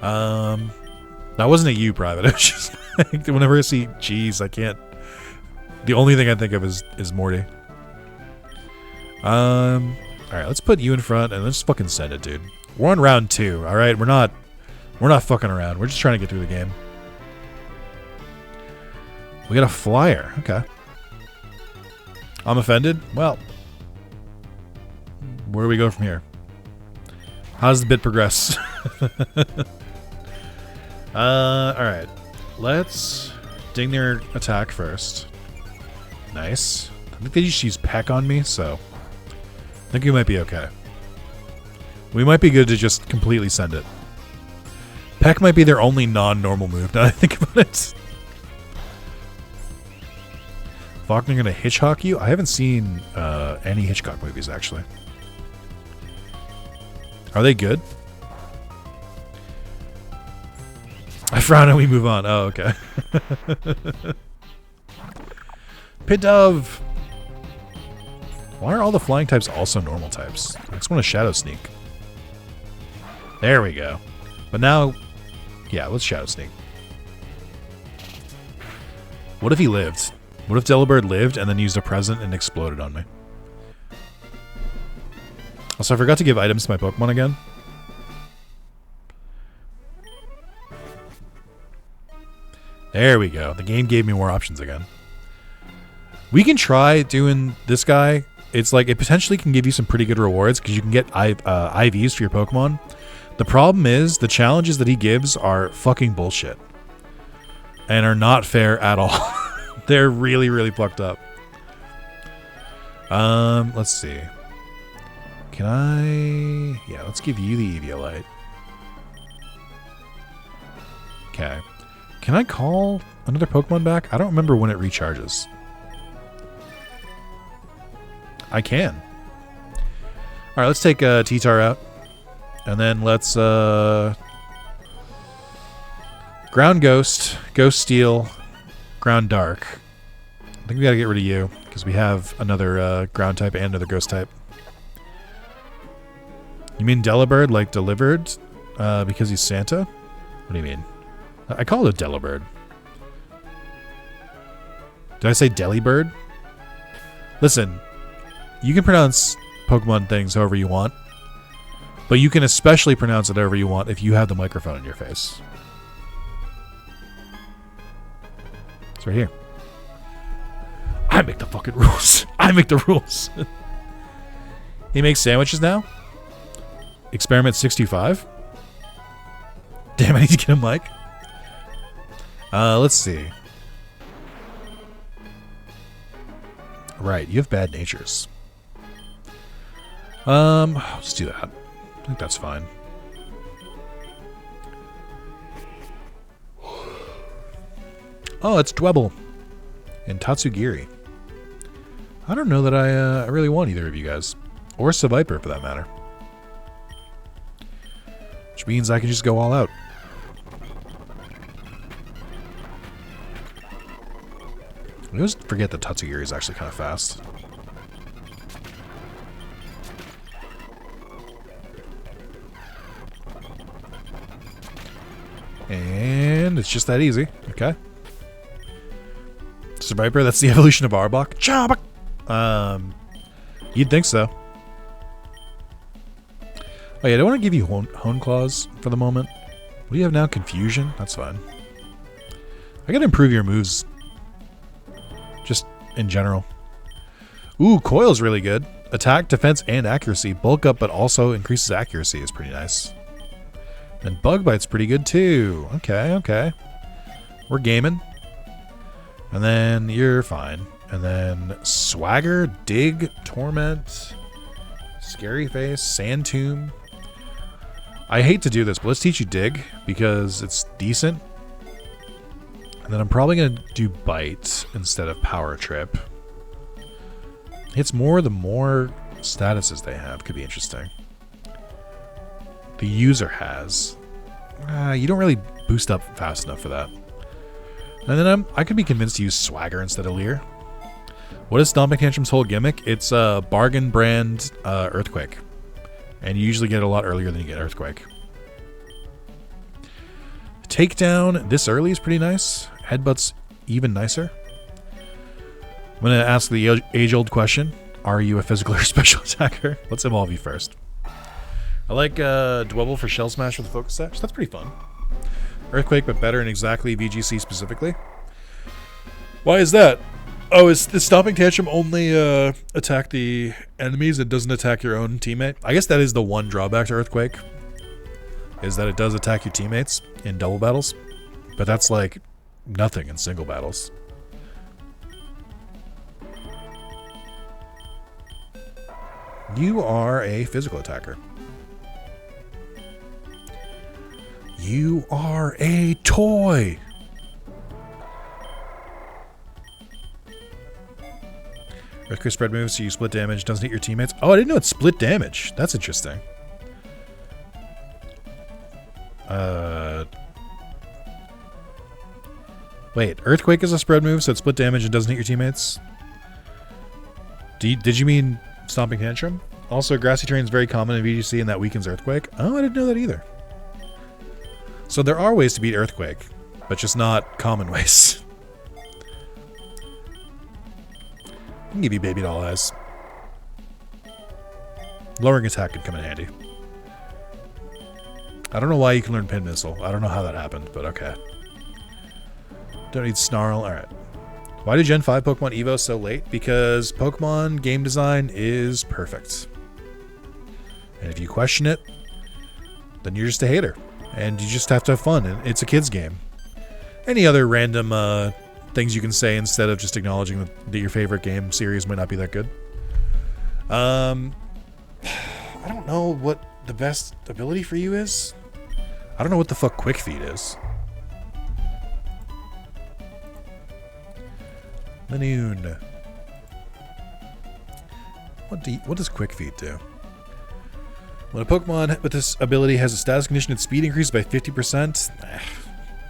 That wasn't a you, Private. It was just like, whenever I see jeez, I can't. The only thing I think of is Morty. Alright, let's put you in front and let's fucking send it, dude. We're on round 2, alright? We're not fucking around. We're just trying to get through the game. We got a flyer. Okay. I'm offended? Well, where do we go from here? How does the bit progress? Alright. Let's ding their attack first. Nice. I think they just use Peck on me, so I think we might be okay. We might be good to just completely send it. Peck might be their only non-normal move, now that I think about it. Faulkner gonna Hitchcock you? I haven't seen any Hitchcock movies, actually. Are they good? I frown and we move on. Oh, okay. Pit Dove! Why are all the flying types also normal types? I just want to Shadow Sneak. There we go. But now, yeah, let's Shadow Sneak. What if he lived? What if Delibird lived and then used a present and exploded on me? Also, I forgot to give items to my Pokemon again. There we go. The game gave me more options again. We can try doing this guy. It's like it potentially can give you some pretty good rewards because you can get IVs for your Pokemon. The problem is the challenges that he gives are fucking bullshit and are not fair at all. They're really, really fucked up. Let's see. Can I... Yeah, let's give you the Eviolite. Okay. Can I call another Pokemon back? I don't remember when it recharges. I can. Alright, let's take T-Tar out. And then let's... Ground Ghost, Ghost Steel, Ground Dark. I think we gotta get rid of you, because we have another Ground type and another Ghost type. You mean Delibird, like delivered? Because he's Santa? What do you mean? I call it a Delibird. Did I say Delibird? Listen, you can pronounce Pokemon things however you want, but you can especially pronounce it however you want if you have the microphone in your face. It's right here. I make the fucking rules. I make the rules. He makes sandwiches now? Experiment 65? Damn, I need to get a mic. Let's see. Right, you have bad natures. Let's do that. I think that's fine. Oh, it's Dwebble and Tatsugiri. I don't know that I really want either of you guys. Or Seviper, for that matter. Which means I can just go all out. I always forget that Tatsugiri is actually kind of fast. And it's just that easy. Okay. Survivor, that's the evolution of Arbok. Charbok! You'd think so. Oh yeah, I don't want to give you Hone Claws for the moment. What do you have now? Confusion? That's fine. I gotta improve your moves. Just in general. Ooh, Coil's really good. Attack, defense, and accuracy. Bulk up, but also increases accuracy is pretty nice. And Bug Bite's pretty good too. Okay, okay. We're gaming. And then you're fine. And then Swagger, Dig, Torment, Scary Face, Sand Tomb. I hate to do this, but let's teach you Dig because it's decent. And then I'm probably going to do Bite instead of Power Trip. Hits more the more statuses they have. Could be interesting. The user has. You don't really boost up fast enough for that. And then I could be convinced to use Swagger instead of Leer. What is Stomping Tantrum's whole gimmick? It's a bargain brand Earthquake. And you usually get it a lot earlier than you get Earthquake. Takedown this early is pretty nice. Headbutt's even nicer. I'm going to ask the age-old question. Are you a physical or special attacker? Let's evolve you first. I like Dwebble for Shell Smash with Focus Sash. That's pretty fun. Earthquake, but better in exactly VGC specifically. Why is that? Oh, is the Stomping Tantrum only attack the enemies? It doesn't attack your own teammate? I guess that is the one drawback to Earthquake. Is that it does attack your teammates in double battles. But that's like nothing in single battles. You are a physical attacker. You are a toy. Earthquake spread moves, so you split damage. Doesn't hit your teammates. Oh, I didn't know it's split damage. That's interesting. Wait, Earthquake is a spread move, so it's split damage and doesn't hit your teammates? Did you mean Stomping Tantrum? Also, grassy terrain is very common in VGC, and that weakens Earthquake. Oh, I didn't know that either. So there are ways to beat Earthquake, but just not common ways. I can give you Baby Doll Eyes. Lowering attack could come in handy. I don't know why you can learn Pin Missile. I don't know how that happened, but okay. Don't need Snarl. Alright. Why did Gen 5 Pokemon Evo so late? Because Pokemon game design is perfect. And if you question it, then you're just a hater. And you just have to have fun. And it's a kid's game. Any other random things you can say instead of just acknowledging that your favorite game series might not be that good? I don't know what the best ability for you is. I don't know what the fuck Quick Feet is. Linoon. What does Quick Feet do? When a Pokemon with this ability has a status condition, its speed increases by 50%.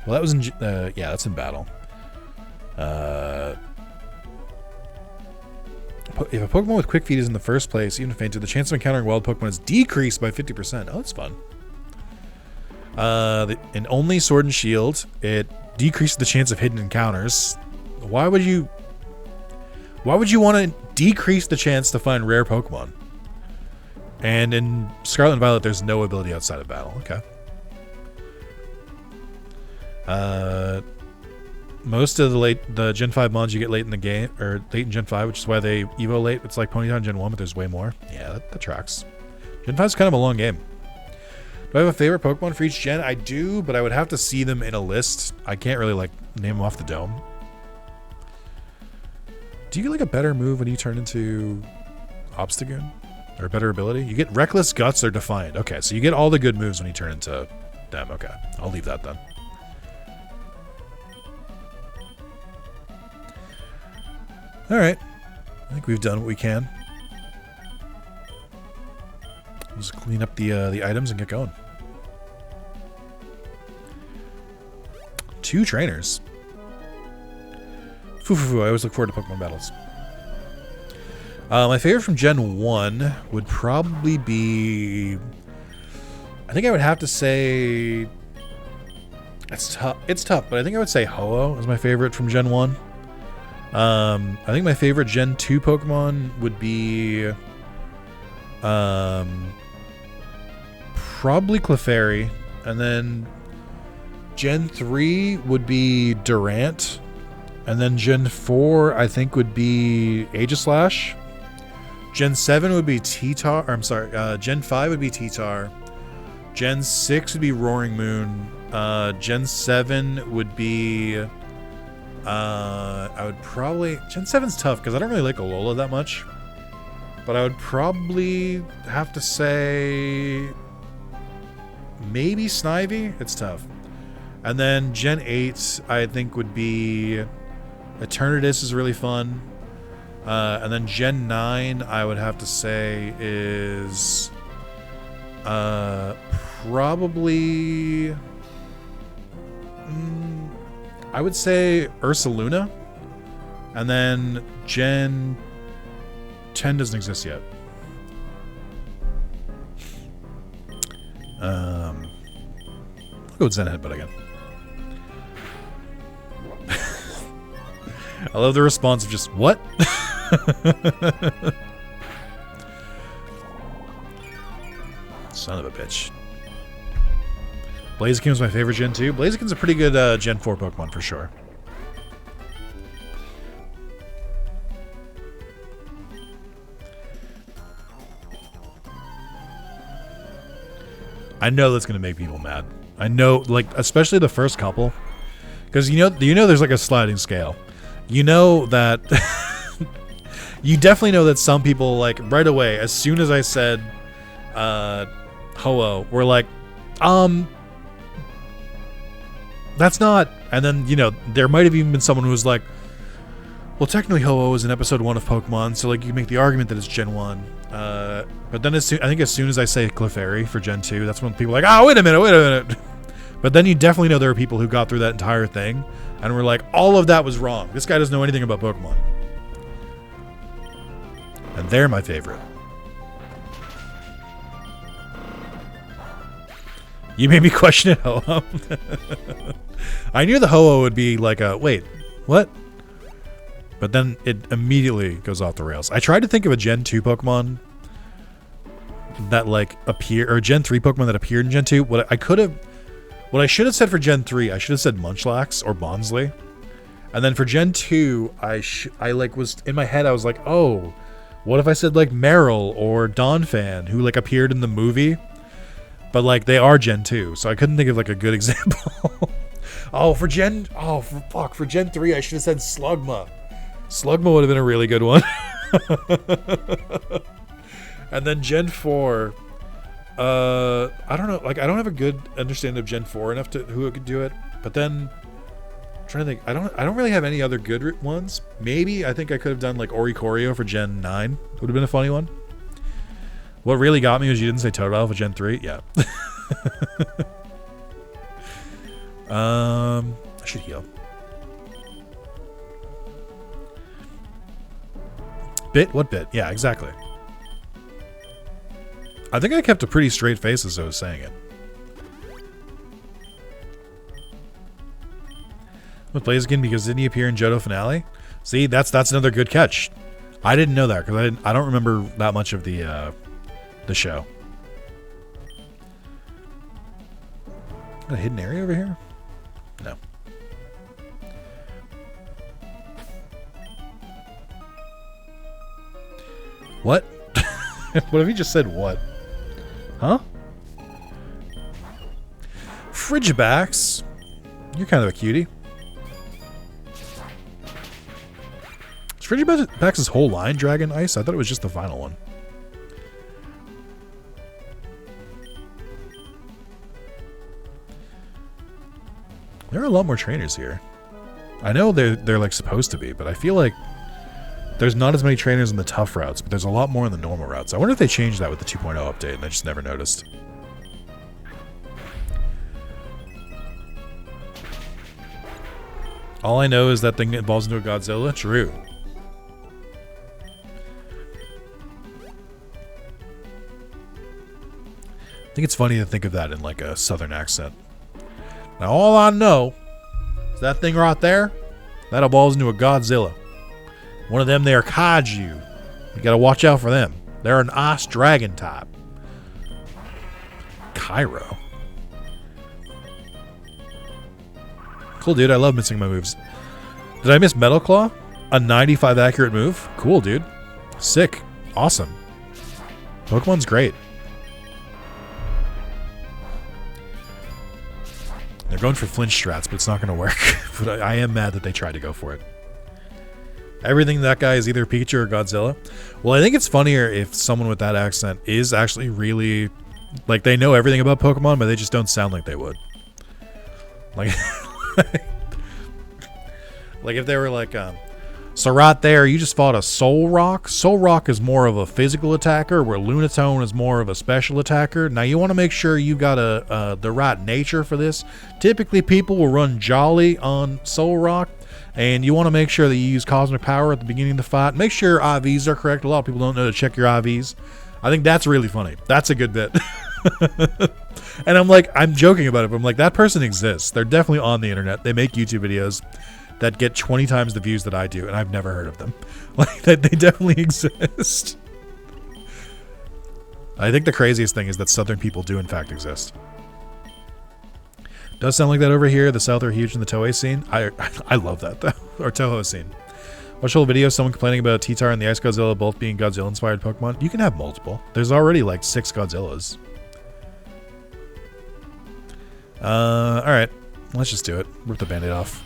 Well, that was in... yeah, that's in battle. If a Pokemon with Quick Feet is in the first place, even if fainted, the chance of encountering wild Pokemon is decreased by 50%. Oh, that's fun. In only Sword and Shield, it decreases the chance of hidden encounters. Why would you want to decrease the chance to find rare Pokemon? And in Scarlet and Violet, there's no ability outside of battle. Okay. Most of the Gen 5 mons you get late in the game, or late in Gen 5, which is why they Evo late. It's like Ponyta in Gen 1, but there's way more. Yeah, that tracks. Gen 5 is kind of a long game. Do I have a favorite Pokemon for each gen? I do, but I would have to see them in a list. I can't really, like, name them off the dome. Do you get, like, a better move when you turn into Obstagoon? Or a better ability? You get Reckless, Guts, or Defiant. Okay, so you get all the good moves when you turn into them. Okay, I'll leave that then. Alright. I think we've done what we can. Just clean up the items and get going. 2 trainers. Foo. I always look forward to Pokemon battles. My favorite from Gen 1 would probably be... I think I would have to say... It's tough, but I think I would say Ho-Oh is my favorite from Gen 1. I think my favorite Gen 2 Pokemon would be... probably Clefairy. And then Gen 3 would be Durant. And then Gen 4, I think, would be Aegislash. Gen 7 would be T-Tar. I'm sorry. Gen 5 would be T-Tar. Gen 6 would be Roaring Moon. Gen 7 would be... I would probably... Gen 7's tough because I don't really like Alola that much. But I would probably have to say... maybe Snivy? It's tough. And then Gen 8, I think, would be... Eternatus is really fun. And then Gen 9, I would have to say, is... probably... I would say Ursaluna. And then Gen 10 doesn't exist yet. I'll go with Zen Headbutt again. I love the response of just, what? Son of a bitch. Blaziken was my favorite Gen 2. Blaziken's a pretty good Gen 4 Pokemon for sure. I know that's going to make people mad. I know, like, especially the first couple. Because you know there's like a sliding scale. You know that... you definitely know that some people, like, right away, as soon as I said Ho-Oh, were like, that's not... And then, you know, there might have even been someone who was like, Well, technically Ho-Oh is in episode 1 of Pokemon, so like you can make the argument that it's Gen 1. But then I think as soon as I say Clefairy for Gen 2, that's when people are like, oh, wait a minute. But then you definitely know there are people who got through that entire thing and were like, all of that was wrong. This guy doesn't know anything about Pokemon. And they're my favorite. You made me question it, Ho-Oh. I knew the Ho-Oh would be like a, wait, what? But then it immediately goes off the rails. I tried to think of a Gen 2 Pokemon that like appear, or Gen 3 Pokemon that appeared in Gen 2. What I should have said for Gen 3, I should have said Munchlax or Bonsly. And then for Gen 2, I like was in my head, I was like, oh, what if I said like Meryl or Donphan, who like appeared in the movie? But like they are Gen 2, so I couldn't think of like a good example. For Gen 3, I should have said Slugma. Slugma would have been a really good one. And then Gen 4, I don't know, like I don't have a good understanding of Gen 4 enough to who could do it. But then I'm trying to think, I don't really have any other good ones. Maybe I think I could have done like Oricorio for Gen 9. Would have been a funny one. What really got me was you didn't say Totodile for Gen 3. Yeah. I should heal. Bit? What bit? Yeah, exactly. I think I kept a pretty straight face as I was saying it. With Blaziken because didn't he appear in Johto Finale? See, that's another good catch. I didn't know that because I don't remember that much of the show. Got a hidden area over here? No. What? What if he just said what? Huh? Frigibax. You're kind of a cutie. Is Frigibax's whole line Dragon Ice? I thought it was just the final one. There are a lot more trainers here. I know they're like supposed to be, but I feel like there's not as many trainers in the tough routes, but there's a lot more in the normal routes. I wonder if they changed that with the 2.0 update, and I just never noticed. All I know is that thing evolves into a Godzilla. True. I think it's funny to think of that in like a southern accent. Now all I know is that thing right there, that evolves into a Godzilla. One of them they are kaiju. You gotta watch out for them. They're an ice dragon type. Cairo. Cool, dude. I love missing my moves. Did I miss Metal Claw? A 95 accurate move? Cool, dude. Sick. Awesome. Pokemon's great. They're going for flinch strats, but it's not going to work. But I am mad that they tried to go for it. Everything that guy is either Pikachu or Godzilla. Well, I think it's funnier if someone with that accent is actually really... Like, they know everything about Pokemon, but they just don't sound like they would. Like... like if they were like... so right there, you just fought a Solrock. Solrock is more of a physical attacker, where Lunatone is more of a special attacker. Now, you want to make sure you got the right nature for this. Typically, people will run Jolly on Solrock, and you want to make sure that you use Cosmic Power at the beginning of the fight. Make sure your IVs are correct. A lot of people don't know to check your IVs. I think that's really funny. That's a good bit. And I'm like, I'm joking about it, but I'm like, that person exists. They're definitely on the internet. They make YouTube videos that get 20 times the views that I do, and I've never heard of them. Like, that they definitely exist. I think the craziest thing is that Southern people do in fact exist. Does sound like that over here. The South are huge in the Toei scene. I love that, though. Or Toho scene. Watch the whole video, someone complaining about T-Tar and the Ice Godzilla both being Godzilla-inspired Pokemon. You can have multiple. There's already like 6 Godzillas. Alright. Let's just do it. Rip the Band-Aid off.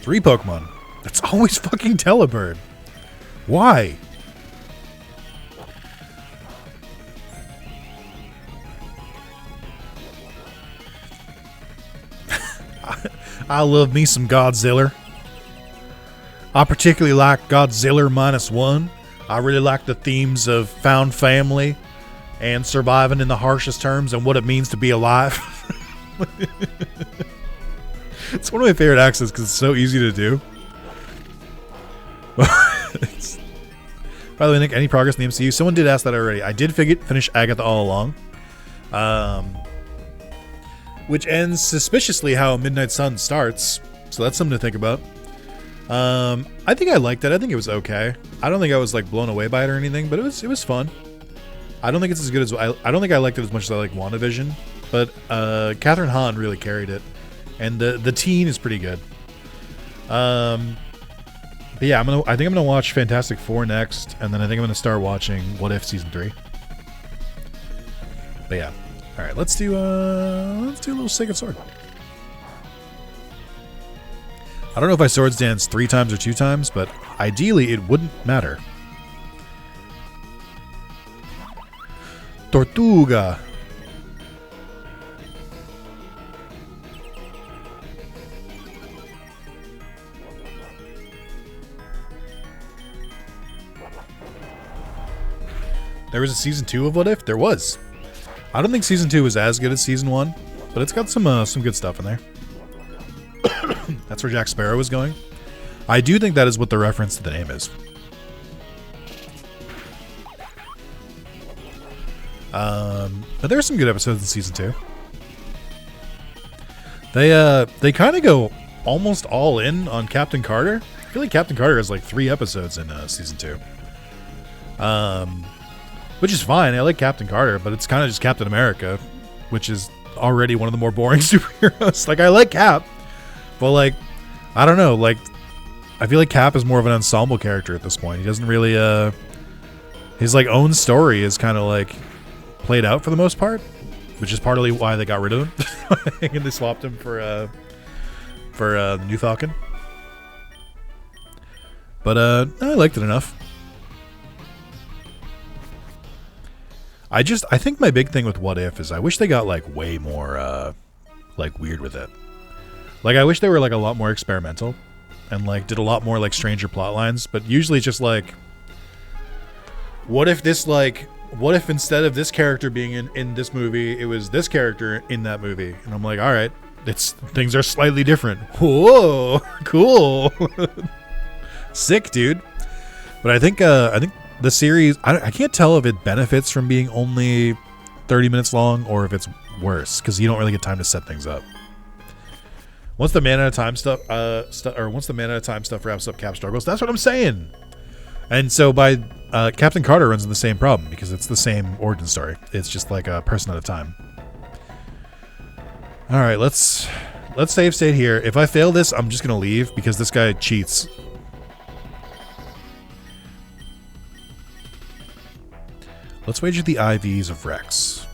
Three Pokemon. That's always fucking Telebird. Why? I love me some Godzilla. I particularly like Godzilla -1. I really like the themes of found family and surviving in the harshest terms and what it means to be alive. It's one of my favorite accents because it's so easy to do. By the way, Nick, any progress in the MCU? Someone did ask that already. I did finish Agatha All Along. Which ends suspiciously how Midnight Sun starts. So that's something to think about. I think I liked it. I think it was okay. I don't think I was like blown away by it or anything, but it was fun. I don't think it's as good as I don't think I liked it as much as I like WandaVision, but Catherine Hahn really carried it, and the teen is pretty good. But yeah, I think I'm gonna watch Fantastic Four next, and then I think I'm gonna start watching What If Season 3. But yeah, all right, let's do a little Sacred Sword. I don't know if I swords dance 3 times or 2 times, but ideally it wouldn't matter. Tortuga. There was a season 2 of What If? There was. I don't think season 2 was as good as season 1, but it's got some good stuff in there. That's where Jack Sparrow is going. I do think that is what the reference to the name is. But there's some good episodes in season 2. They kind of go almost all in on Captain Carter. I feel like Captain Carter has like 3 episodes in season 2. Which is fine. I like Captain Carter, but it's kind of just Captain America, which is already one of the more boring superheroes. Like, I like Cap, but like, I don't know. Like, I feel like Cap is more of an ensemble character at this point. He doesn't really, his like own story is kind of like played out for the most part, which is partly why they got rid of him and they swapped him for the new Falcon. But I liked it enough. I think my big thing with What If is I wish they got like way more like weird with it. Like, I wish they were like a lot more experimental and like did a lot more like stranger plot lines, but usually it's just like, what if instead of this character being in this movie, it was this character in that movie? And I'm like, all right, things are slightly different. Whoa, cool. Sick, dude. But I think the series, I can't tell if it benefits from being only 30 minutes long or if it's worse, because you don't really get time to set things up. Once the Man at a Time stuff wraps up Cap struggles, that's what I'm saying. And so by Captain Carter runs into the same problem because it's the same origin story. It's just like a person at a time. All right, let's save state here. If I fail this, I'm just gonna leave because this guy cheats. Let's wager the IVs of Rex.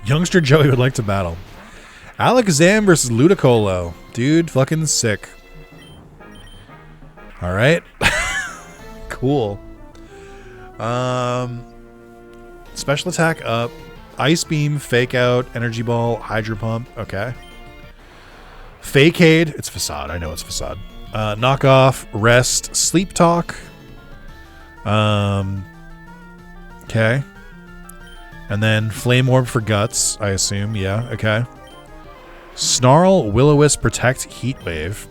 Youngster Joey would like to battle. Alakazam versus Ludicolo. Dude, fucking sick. Alright. Cool. Special attack up. Ice Beam, Fake Out, Energy Ball, Hydro Pump. Okay. Fakeade. It's Facade. I know it's Facade. Knockoff, Rest, Sleep Talk. Okay. And then Flame Orb for Guts, I assume. Yeah, okay. Snarl, Will-O-Wisp, Protect, Heat Wave.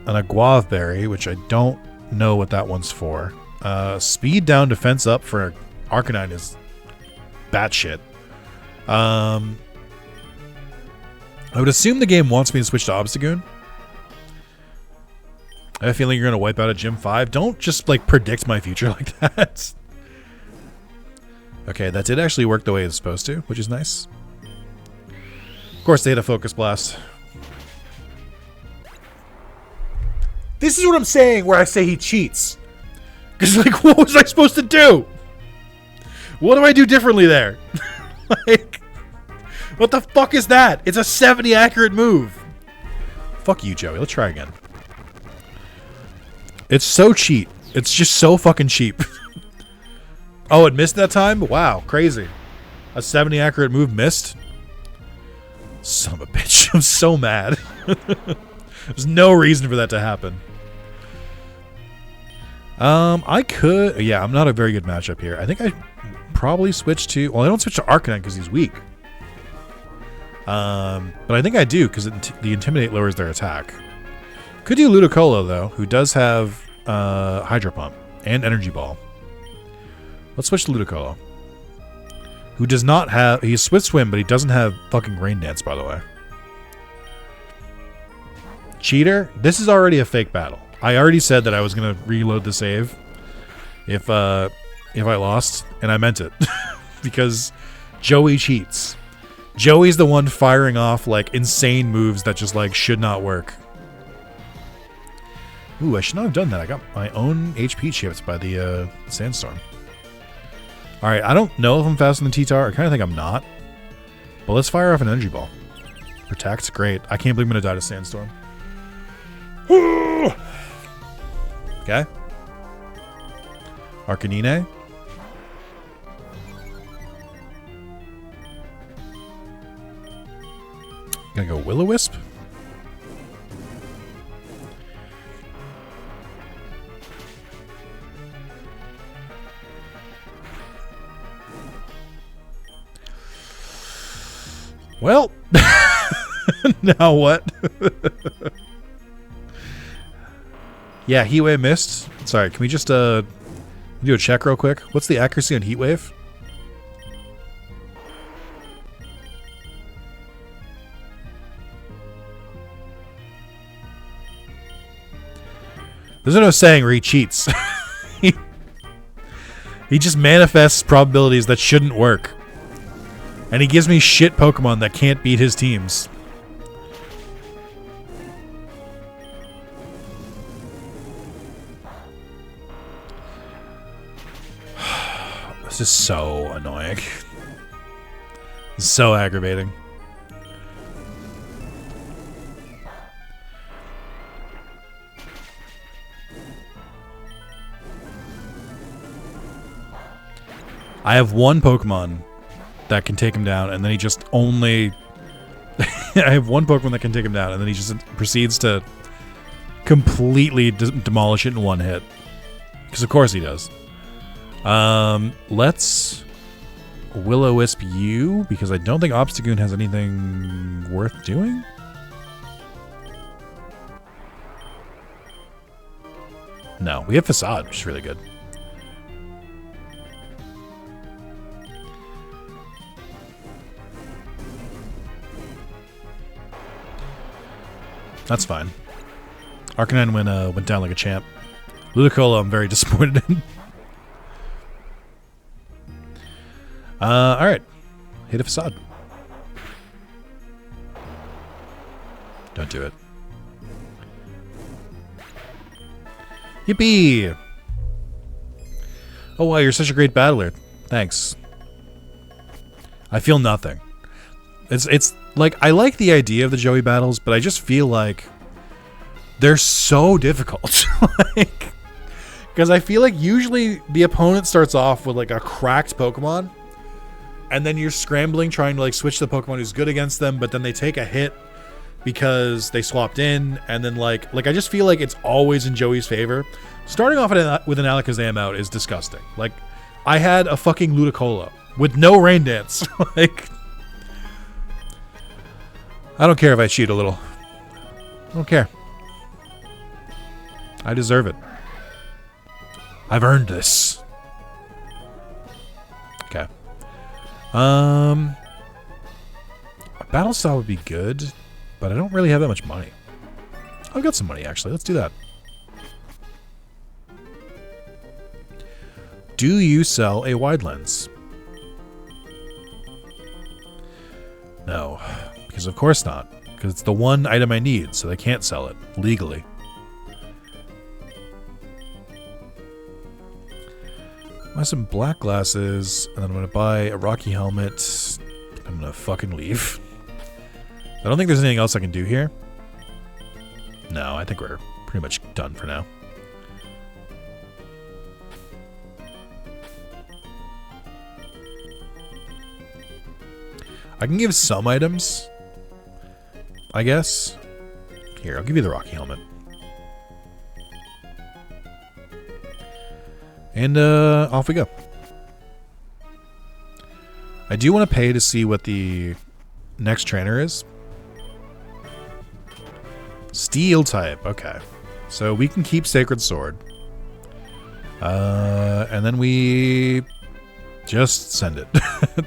And a Guave Berry, which I don't know what that one's for. Speed down, Defense up for Arcanine is batshit. I would assume the game wants me to switch to Obstagoon. I have a feeling you're going to wipe out a Gym 5. Don't just, like, predict my future like that. Okay, that did actually work the way it's supposed to, which is nice. Of course, they had a Focus Blast. This is what I'm saying where I say he cheats. Because, like, what was I supposed to do? What do I do differently there? Like, what the fuck is that? It's a 70 accurate move. Fuck you, Joey. Let's try again. It's so cheat. It's just so fucking cheap. Oh, it missed that time? Wow, crazy. A 70 accurate move missed? Son of a bitch. I'm so mad. There's no reason for that to happen. I could... Yeah, I'm not a very good matchup here. I think I probably switch to... Well, I don't switch to Arcanine because he's weak. But I think I do because the Intimidate lowers their attack. Could do Ludicolo, though, who does have Hydro Pump and Energy Ball. Let's switch to Ludicolo. Who does not have... He's Swift Swim, but he doesn't have fucking Rain Dance, by the way. Cheater? This is already a fake battle. I already said that I was going to reload the save if I lost, and I meant it. Because Joey cheats. Joey's the one firing off, like, insane moves that just, like, should not work. Ooh, I should not have done that. I got my own HP chipped by the Sandstorm. Alright, I don't know if I'm faster than T-Tar. I kind of think I'm not. But let's fire off an Energy Ball. Protect, great. I can't believe I'm going to die to Sandstorm. Okay. Arcanine. Gonna go Will-O-Wisp. Well, now what? Yeah, Heat Wave missed. Sorry, can we just do a check real quick? What's the accuracy on Heat Wave? There's no saying where he cheats. He just manifests probabilities that shouldn't work. And he gives me shit Pokemon that can't beat his teams. This is so annoying. This is so aggravating. I have one Pokemon that can take him down, and then he just only... I have one Pokemon that can take him down, and then he just proceeds to completely demolish it in one hit. Because of course he does. Let's Will-O-Wisp you, because I don't think Obstagoon has anything worth doing. No, we have Facade, which is really good. That's fine. Arcanine went down like a champ. Ludicolo, I'm very disappointed in. Alright. Hit a Facade. Don't do it. Yippee! Oh wow, you're such a great battler. Thanks. I feel nothing. It's like, I like the idea of the Joey battles, but I just feel like they're so difficult. Like, because I feel like usually the opponent starts off with like a cracked Pokemon, and then you're scrambling trying to like switch the Pokemon who's good against them, but then they take a hit because they swapped in, and then like I just feel like it's always in Joey's favor. Starting off with an Alakazam out is disgusting. Like, I had a fucking Ludicolo with no Rain Dance. Like, I don't care if I cheat a little. I don't care. I deserve it. I've earned this. Okay. A battle style would be good, but I don't really have that much money. I've got some money, actually. Let's do that. Do you sell a wide lens? No. Because of course not. Because it's the one item I need, so they can't sell it legally. Buy some black glasses, and then I'm going to buy a Rocky helmet. I'm going to fucking leave. I don't think there's anything else I can do here. No, I think we're pretty much done for now. I can give some items, I guess. Here, I'll give you the Rocky helmet. And off we go. I do want to pay to see what the next trainer is. Steel type. Okay. So we can keep Sacred Sword. And then we just send it.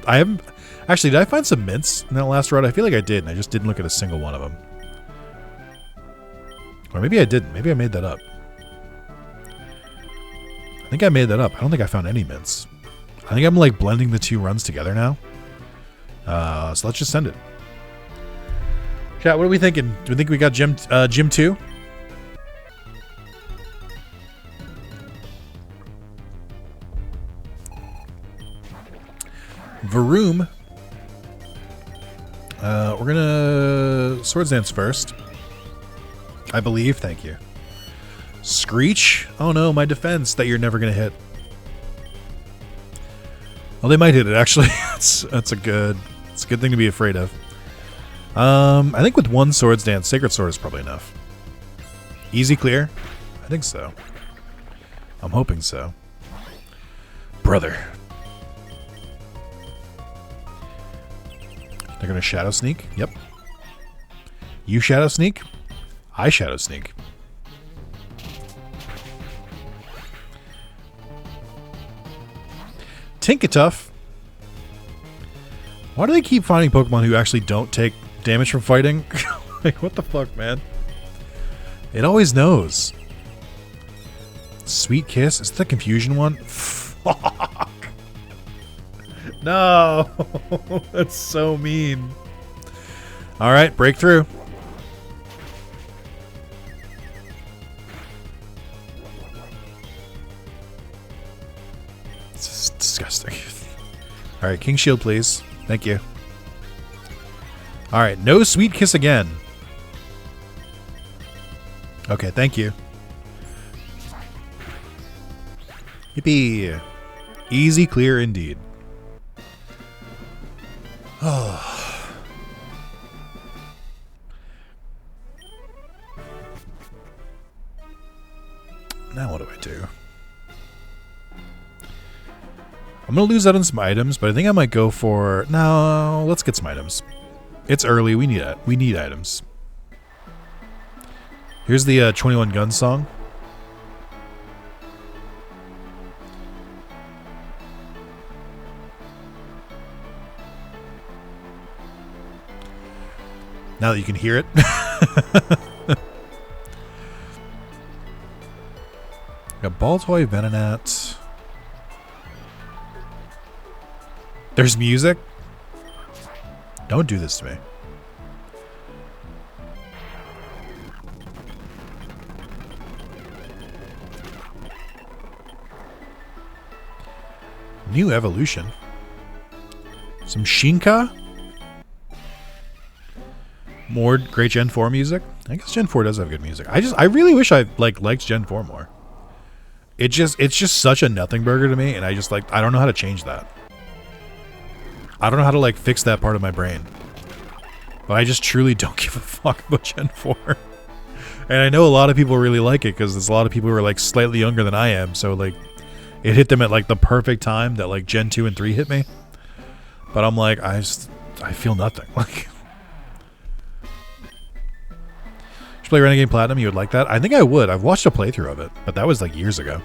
I haven't... Actually, did I find some mints in that last route? I feel like I did, and I just didn't look at a single one of them. Or maybe I didn't. Maybe I made that up. I think I made that up. I don't think I found any mints. I think I'm like blending the two runs together now. So let's just send it. Chat, what are we thinking? Do we think we got Gym 2? Varoom. We're gonna Swords Dance first. I believe. Thank you. Screech. Oh no, my defense that you're never gonna hit. Well, they might hit it actually. That's a good thing to be afraid of. I think with one Swords Dance, Sacred Sword is probably enough. Easy clear? I think so. I'm hoping so. Brother. They're gonna Shadow Sneak? Yep. You Shadow Sneak? I Shadow Sneak. Tinkatuff. Why do they keep finding Pokemon who actually don't take damage from fighting? Like, what the fuck, man? It always knows. Sweet Kiss? Is it the confusion one? Fuck. No. That's so mean. Alright, breakthrough. This is disgusting. Alright, King Shield, please. Thank you. Alright, no Sweet Kiss again. Okay, thank you. Yippee. Easy clear indeed. Oh. Now what do I do? I'm going to lose out on some items, but I think I might go for... No, let's get some items. It's early. We need items. Here's the 21 Guns song. Now that you can hear it. Got Baltoy, Venonat. There's music? Don't do this to me. New evolution. Some Shinka? More great Gen 4 music? I guess Gen 4 does have good music. I really wish I liked Gen 4 more. It's just such a nothing burger to me, and I don't know how to change that. I don't know how to fix that part of my brain. But I just truly don't give a fuck about Gen 4. And I know a lot of people really like it because there's a lot of people who are slightly younger than I am, so it hit them at the perfect time that Gen 2 and 3 hit me. But I'm I feel nothing. Should play Renegade Platinum, you would like that? I think I would. I've watched a playthrough of it, but that was years ago.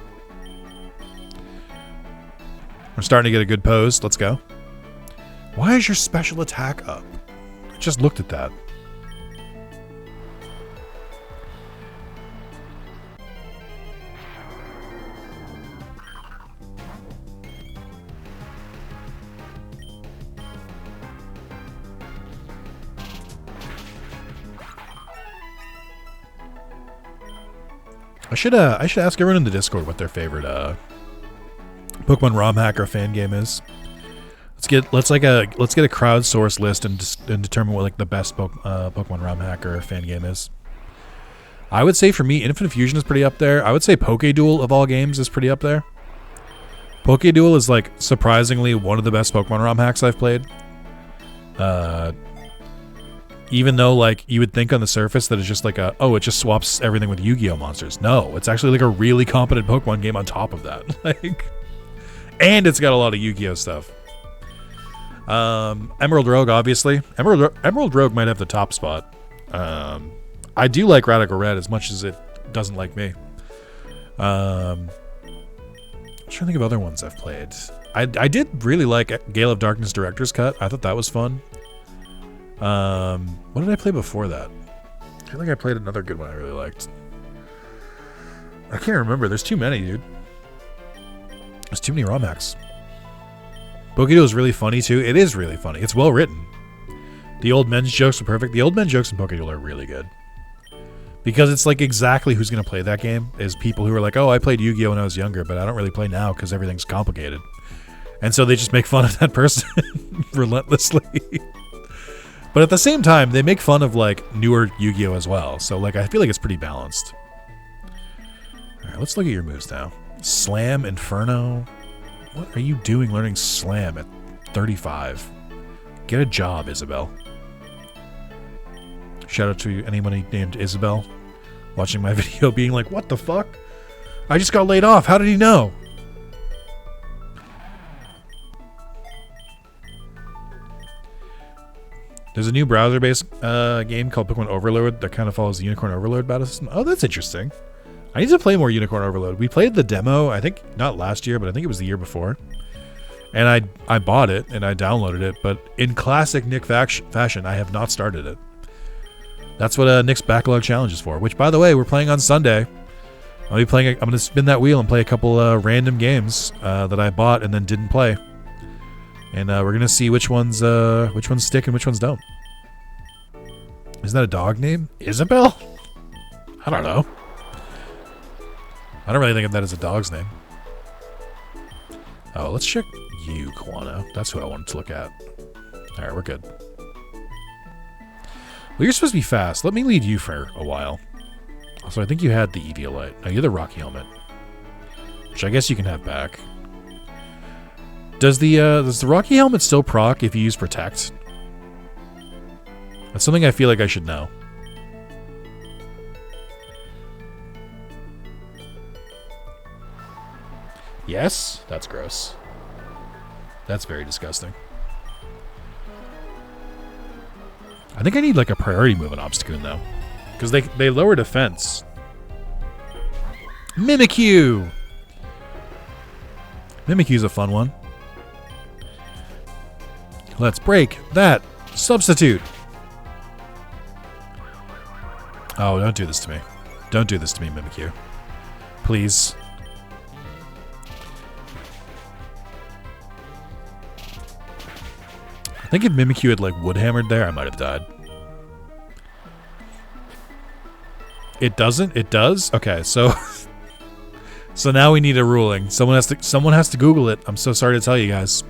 We're starting to get a good pose. Let's go. Why is your special attack up? I just looked at that. I should ask everyone in the Discord what their favorite Pokemon ROM hacker fan game is. Let's get a crowdsource list and determine what the best Pokemon ROM hacker fan game is. I would say for me, Infinite Fusion is pretty up there. I would say Pokéduel of all games is pretty up there. Pokéduel is surprisingly one of the best Pokemon ROM hacks I've played. Even though like you would think on the surface that it's just like it just swaps everything with Yu-Gi-Oh monsters. No, it's actually like a really competent Pokemon game on top of that. And it's got a lot of Yu-Gi-Oh stuff. Emerald Rogue, obviously. Emerald Rogue might have the top spot. I do like Radical Red as much as it doesn't like me. I'm trying to think of other ones I've played. I did really like Gale of Darkness Director's Cut. I thought that was fun. What did I play before that? I feel like I played another good one I really liked. I can't remember. There's too many, dude. There's too many ROM hacks. Pokedo is really funny, too. It is really funny. It's well written. The old men's jokes are perfect. The old men's jokes in Pokedo are really good. Because it's like exactly who's going to play that game is people who are like, oh, I played Yu-Gi-Oh when I was younger, but I don't really play now because everything's complicated. And so they just make fun of that person relentlessly. But at the same time, they make fun of like newer Yu-Gi-Oh as well. So like I feel like it's pretty balanced. All right, let's look at your moves now. Slam, Inferno. What are you doing learning Slam at 35? Get a job, Isabel. Shout out to anybody named Isabel watching my video being like, what the fuck? I just got laid off. How did he know? There's a new browser-based game called Pokemon Overlord that kind of follows the Unicorn Overlord battle system. Oh, that's interesting. I need to play more Unicorn Overload. We played the demo, I think, not last year, but I think it was the year before. And I bought it, and I downloaded it, but in classic Nick fashion, I have not started it. That's what Nick's Backlog Challenge is for, which, by the way, we're playing on Sunday. I'm going to spin that wheel and play a couple random games that I bought and then didn't play. And we're going to see which ones stick and which ones don't. Isn't that a dog name? Isabel? I don't know. I don't really think of that as a dog's name. Oh, let's check you, Quano. That's who I wanted to look at. Alright, we're good. Well, you're supposed to be fast. Let me lead you for a while. Also, I think you had the Eviolite. No, you're the Rocky Helmet. Which I guess you can have back. Does the Rocky Helmet still proc if you use Protect? That's something I feel like I should know. Yes? That's gross. That's very disgusting. I think I need like a priority move on Obstagoon though. Because they lower defense. Mimikyu! Mimikyu's a fun one. Let's break that substitute. Oh, don't do this to me. Don't do this to me, Mimikyu. Please. I think if Mimikyu had like wood hammered there, I might have died. It doesn't? It does? Okay, so so now we need a ruling. Someone has to Google it. I'm so sorry to tell you guys.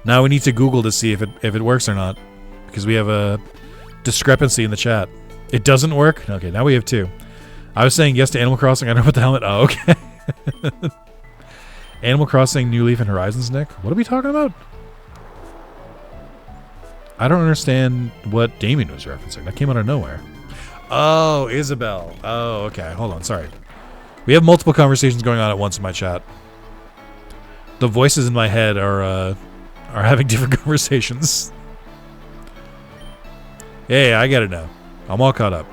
Now we need to Google to see if it works or not. Because we have a discrepancy in the chat. It doesn't work? Okay, now we have two. I was saying yes to Animal Crossing. I don't know what the helmet. Oh, okay. Animal Crossing, New Leaf, and Horizons, Nick. What are we talking about? I don't understand what Damien was referencing. That came out of nowhere. Oh, Isabel. Oh, okay. Hold on. Sorry. We have multiple conversations going on at once in my chat. The voices in my head are having different conversations. Hey, I get it now. I'm all caught up.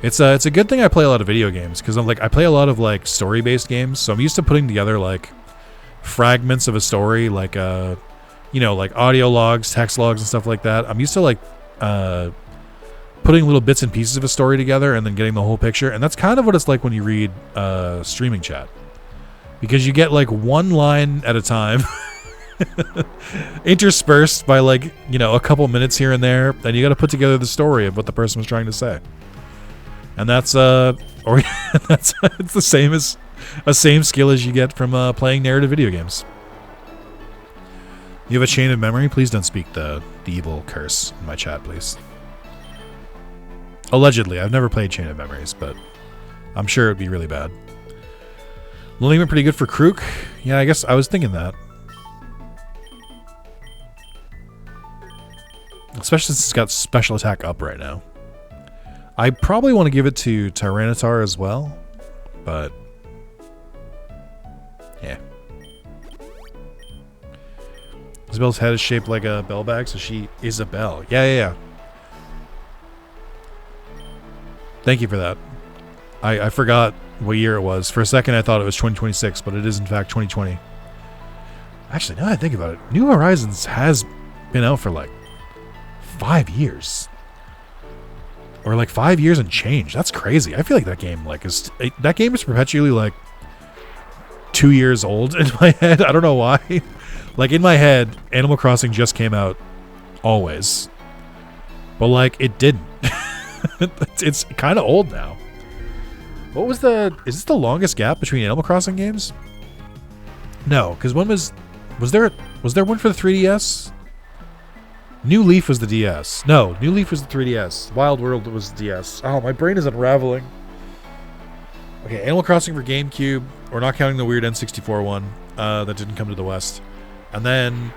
It's a good thing I play a lot of video games because I play a lot of like story-based games, so I'm used to putting together like fragments of a story, like like audio logs, text logs, and stuff like that. I'm used to like putting little bits and pieces of a story together and then getting the whole picture, and that's kind of what it's like when you read streaming chat, because you get like one line at a time. Interspersed by like a couple minutes here and there, and you got to put together the story of what the person was trying to say, and that's it's the same as a same skill as you get from playing narrative video games. You have a chain of memory? Please don't speak the evil curse in my chat, please. Allegedly, I've never played Chain of Memories, but I'm sure it'd be really bad. Lillian pretty good for Krook? Yeah, I guess I was thinking that. Especially since it's got special attack up right now. I probably want to give it to Tyranitar as well, but yeah. Isabel's head is shaped like a bell bag, so she is a bell. Yeah. Thank you for that. I forgot what year it was. For a second, I thought it was 2026, but it is in fact 2020. Actually, now that I think about it, New Horizons has been out for like 5 years. Or like 5 years and change. That's crazy. I feel like that game is perpetually like 2 years old in my head. I don't know why. Like in my head, Animal Crossing just came out always. But like it didn't. It's kind of old now. Is this the longest gap between Animal Crossing games? No, because was there one for the 3DS? New Leaf was the DS. No, New Leaf was the 3DS. Wild World was the DS. Oh, my brain is unraveling. Okay, Animal Crossing for GameCube. We're not counting the weird N64 one that didn't come to the West. And then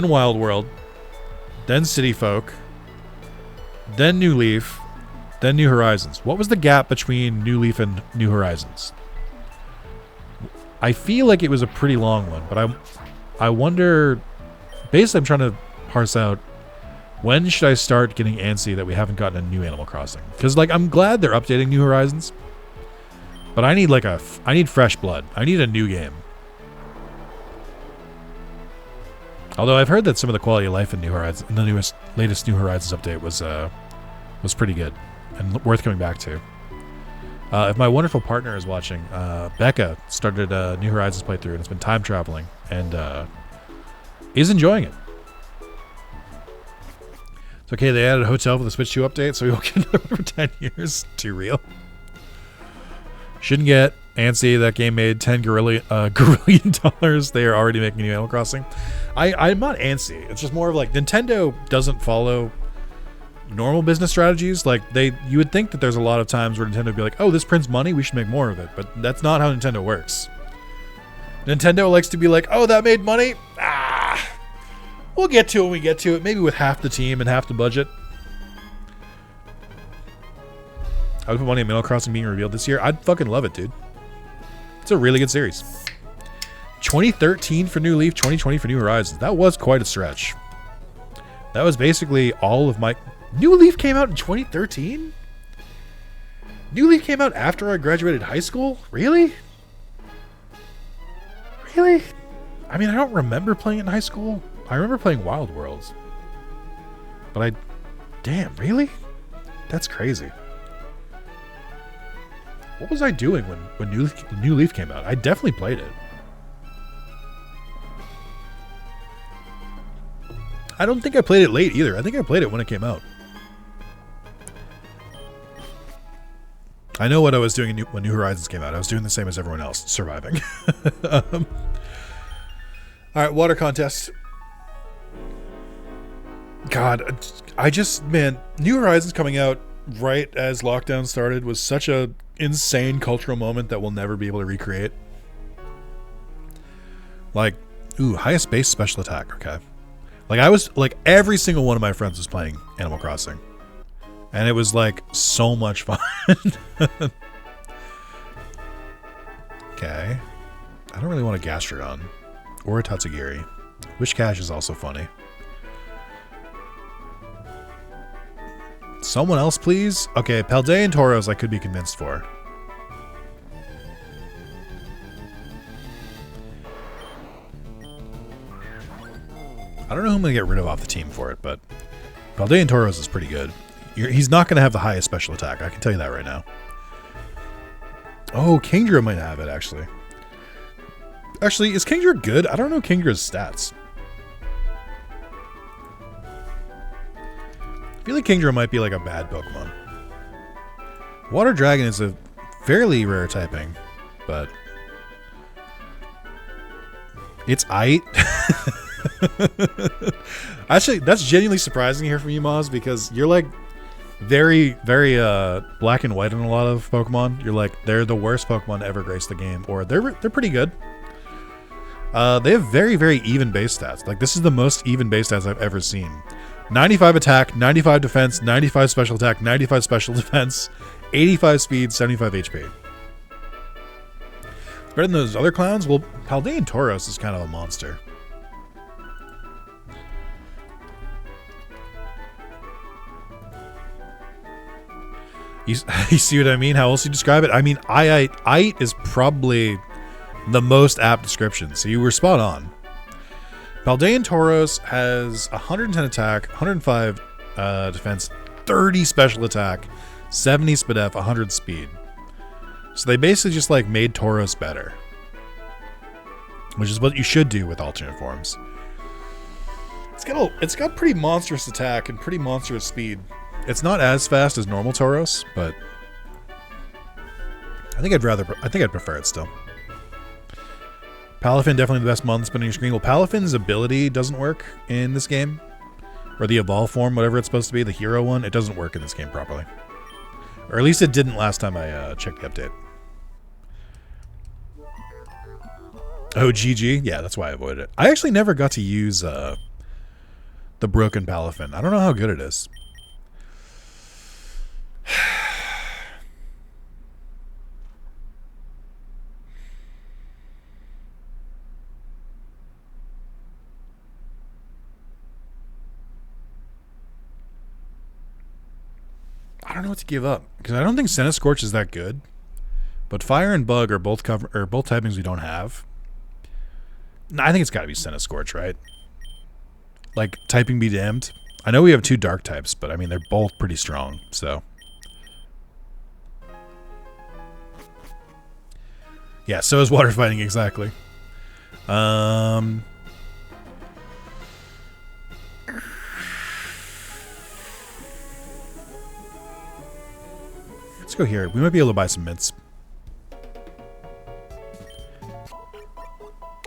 Wild World. Then City Folk. Then New Leaf. Then New Horizons. What was the gap between New Leaf and New Horizons? I feel like it was a pretty long one, but I wonder... Basically, I'm trying to parse out when should I start getting antsy that we haven't gotten a new Animal Crossing? Because like I'm glad they're updating New Horizons, but I need I need fresh blood. I need a new game. Although I've heard that some of the quality of life in New Horizons, in the latest New Horizons update was pretty good and worth coming back to. If my wonderful partner is watching, Becca started a New Horizons playthrough and has been time traveling and is enjoying it. It's okay, they added a hotel for the Switch 2 update, so we won't get it for 10 years. Too real. Shouldn't get antsy. That game made $10 gorillion. They are already making a new Animal Crossing. I'm not antsy. It's just more of like Nintendo doesn't follow normal business strategies. Like you would think that there's a lot of times where Nintendo would be like, oh, this prints money, we should make more of it. But that's not how Nintendo works. Nintendo likes to be like, oh, that made money? We'll get to it when we get to it. Maybe with half the team and half the budget. I would put money on Animal Crossing being revealed this year. I'd fucking love it, dude. It's a really good series. 2013 for New Leaf, 2020 for New Horizons. That was quite a stretch. That was basically all of my... New Leaf came out in 2013? New Leaf came out after I graduated high school? Really? Really? I mean, I don't remember playing it in high school. I remember playing Wild Worlds. But damn, really? That's crazy. What was I doing when New Leaf came out? I definitely played it. I don't think I played it late either. I think I played it when it came out. I know what I was doing when New Horizons came out. I was doing the same as everyone else, surviving. All right, water contest. God, man, New Horizons coming out right as lockdown started was such a insane cultural moment that we'll never be able to recreate. Like, ooh, highest base special attack, okay. Like every single one of my friends was playing Animal Crossing. And it was like so much fun. Okay. I don't really want a Gastrodon or a Tatsugiri. Wish Cash is also funny. Someone else, please? Okay, Paldea and Tauros I could be convinced for. I don't know who I'm going to get rid of off the team for it, but Paldea and Tauros is pretty good. He's not going to have the highest special attack. I can tell you that right now. Oh, Kingdra might have it, actually. Actually, is Kingdra good? I don't know Kingdra's stats. I feel like Kingdra might be like a bad Pokemon. Water Dragon is a fairly rare typing, but it's aight. Actually, that's genuinely surprising to hear from you, Moz, because you're like very, very black and white in a lot of Pokemon. You're like, they're the worst Pokemon to ever grace the game, or they're pretty good. They have very, very even base stats. Like, this is the most even base stats I've ever seen. 95 attack, 95 defense, 95 special attack, 95 special defense, 85 speed, 75 HP. It's better than those other clowns. Well, Paldean Tauros is kind of a monster. You see what I mean? How else you describe it? I mean, Ite is probably the most apt description. So you were spot on. Paldean Tauros has 110 attack, 105 defense, 30 special attack, 70 SPDF, 100 speed. So they basically just like made Tauros better, which is what you should do with alternate forms. It's got pretty monstrous attack and pretty monstrous speed. It's not as fast as normal Tauros, but I think I'd prefer it still. Palafin, definitely the best mon that's been on your screen. Well, Palafin's ability doesn't work in this game. Or the evolve form, whatever it's supposed to be, the hero one, it doesn't work in this game properly. Or at least it didn't last time I checked the update. Oh, GG? Yeah, that's why I avoided it. I actually never got to use the broken Palafin. I don't know how good it is. I don't know what to give up because I don't think Scorch is that good, but Fire and Bug are both both typings we don't have. No, I think it's got to be Scorch, right? Like typing be damned. I know we have 2 dark types, but I mean they're both pretty strong. So yeah, so is water fighting exactly. Let's go here. We might be able to buy some mints.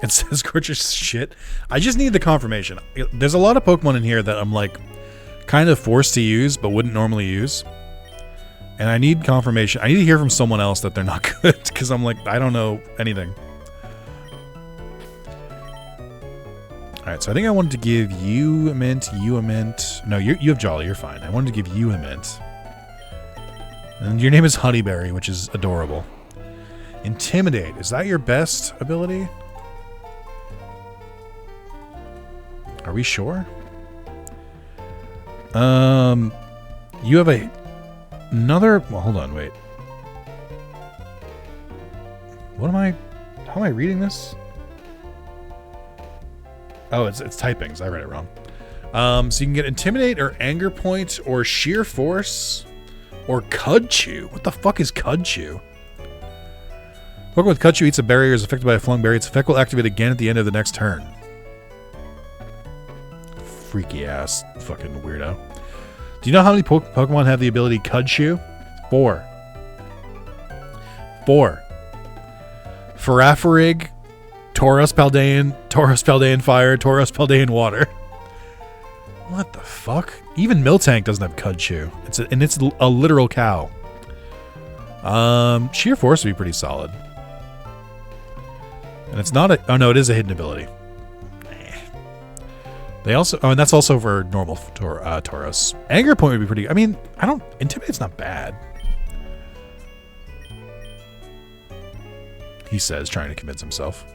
It says Scorcher's shit. I just need the confirmation. There's a lot of Pokemon in here that I'm like kind of forced to use but wouldn't normally use. And I need confirmation. I need to hear from someone else that they're not good because I'm like, I don't know anything. Alright, so I think I wanted to give you a mint, you a mint. No, you have Jolly, you're fine. I wanted to give you a mint. And your name is Honeyberry, which is adorable. Intimidate. Is that your best ability? Are we sure? You have another... Well, hold on, wait. What am I... How am I reading this? Oh, it's typings. I read it wrong. So you can get Intimidate or Anger Point or Sheer Force... Or Cudchew. What the fuck is Cudchew? Pokemon with Cudchew eats a berry or is affected by a flung berry. Its effect will activate again at the end of the next turn. Freaky ass fucking weirdo. Do you know how many Pokemon have the ability Cudchew? 4. Farafrig, Tauros Paldean Fire, Tauros Paldean Water. What the fuck? Even Miltank doesn't have Cudchew. It's a literal cow. Sheer Force would be pretty solid. And it's not a... Oh, no, it is a hidden ability. They also... Oh, and that's also for normal Tauros. Anger Point would be pretty... I mean, Intimidate's not bad. He says, trying to convince himself.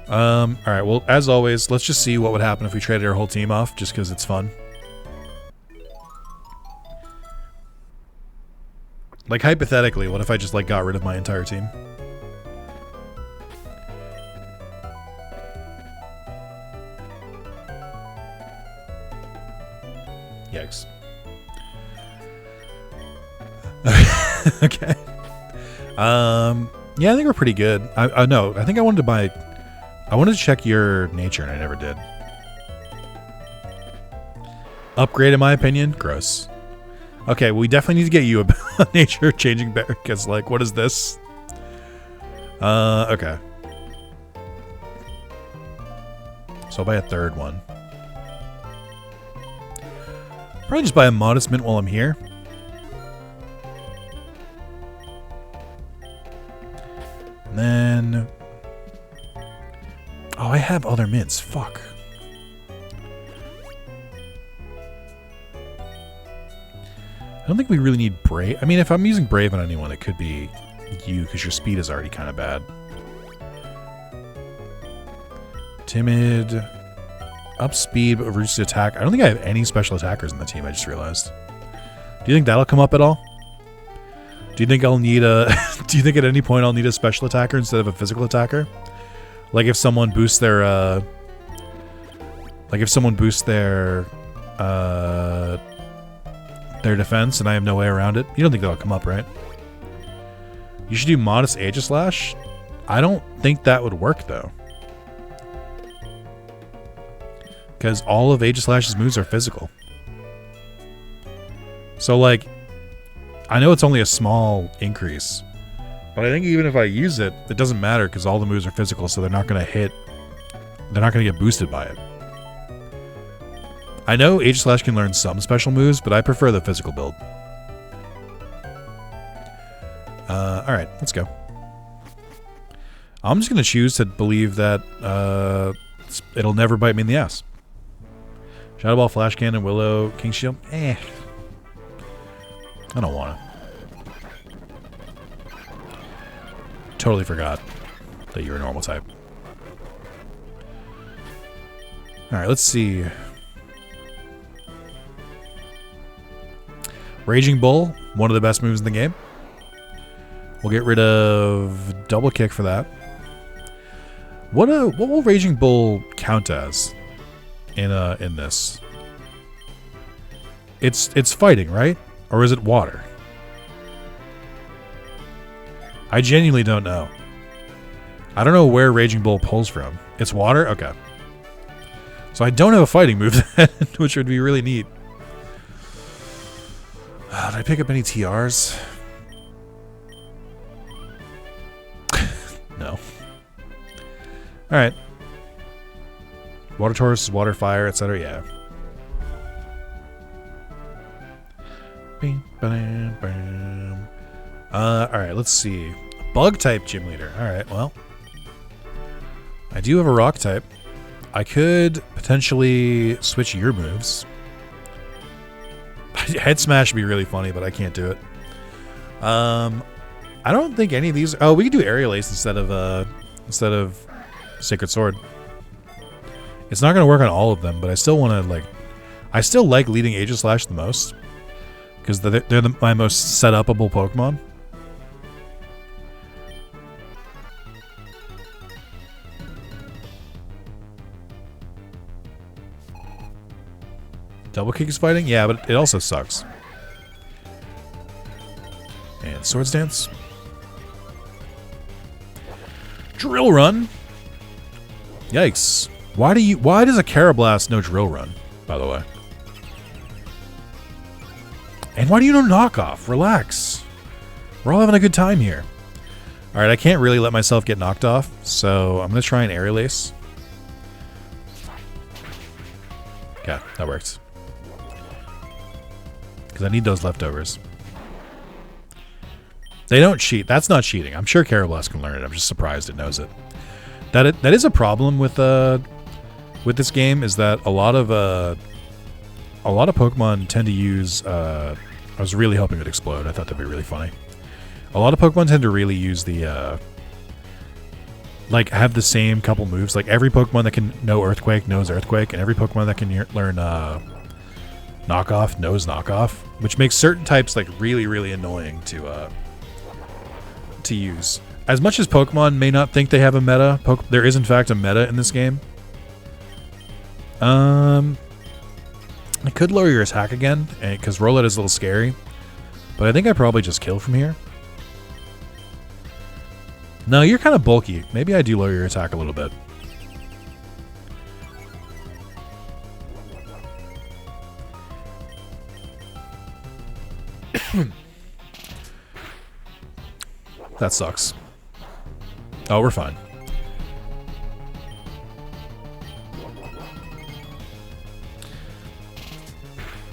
Alright, well, as always, let's just see what would happen if we traded our whole team off, just because it's fun. Like, hypothetically, what if I just, like, got rid of my entire team? Yikes. Okay. Yeah, I think we're pretty good. No, I think I wanted to buy... I wanted to check your nature, and I never did. Upgrade, in my opinion? Gross. Okay, we definitely need to get you a nature changing bear, because, like, what is this? Okay. So I'll buy a third one. Probably just buy a modest mint while I'm here. And then... Oh, I have other mints. Fuck. I don't think we really need Brave. I mean, if I'm using Brave on anyone, it could be you, because your speed is already kind of bad. Timid. Up speed, but reduces attack. I don't think I have any special attackers in the team, I just realized. Do you think that'll come up at all? Do you think I'll need a... do you think at any point I'll need a special attacker instead of a physical attacker? Like if someone boosts their... like if someone boosts their defense and I have no way around it? You don't think that'll come up, right? You should do modest Aegislash? I don't think that would work, though. Because all of Aegislash's moves are physical. So, like, I know it's only a small increase, but I think even if I use it, it doesn't matter because all the moves are physical, so they're not going to hit. They're not going to get boosted by it. I know Aegislash can learn some special moves, but I prefer the physical build. Alright, let's go. I'm just going to choose to believe that it'll never bite me in the ass. Shadow Ball, Flash Cannon, Willow, King Shield. I don't want to. Totally forgot that you're a normal type. Alright, let's see. Raging Bull, one of the best moves in the game. We'll get rid of Double Kick for that. What will Raging Bull count as in this? It's fighting, right? Or is it water? I genuinely don't know. I don't know where Raging Bull pulls from. It's water? Okay. So I don't have a fighting move, which would be really neat. Did I pick up any TRs? No. Alright. Water Taurus, Water Fire, etc. Yeah. Alright, let's see. Bug type gym leader. Alright, well. I do have a rock type. I could potentially switch your moves. Head Smash would be really funny, but I can't do it. I don't think any of these... Oh, we could do Aerial Ace instead of Sacred Sword. It's not going to work on all of them, but I still want to, like... I still like leading Aegislash the most. Because they're my most set-upable Pokemon. Double Kick is fighting? Yeah, but it also sucks. And Swords Dance. Drill Run? Yikes. Why does a Carablast know Drill Run, by the way? And why do you know Knockoff? Relax. We're all having a good time here. Alright, I can't really let myself get knocked off, so I'm going to try an Aerial Ace. Okay, that works. Because I need those leftovers. They don't cheat. That's not cheating. I'm sure Carablast can learn it. I'm just surprised it knows it. That is a problem with this game, is that a lot of Pokemon tend to use. I was really hoping it would explode. I thought that'd be really funny. A lot of Pokemon tend to really use the like have the same couple moves. Like every Pokemon that can know Earthquake knows Earthquake, and every Pokemon that can learn Knockoff knows Knockoff, which makes certain types like really, really annoying to use. As much as Pokemon may not think they have a meta, there is in fact a meta in this game. I could lower your attack again, because Rowlet is a little scary, but I think I probably just kill from here. No, you're kind of bulky. Maybe I do lower your attack a little bit. That sucks. Oh, we're fine.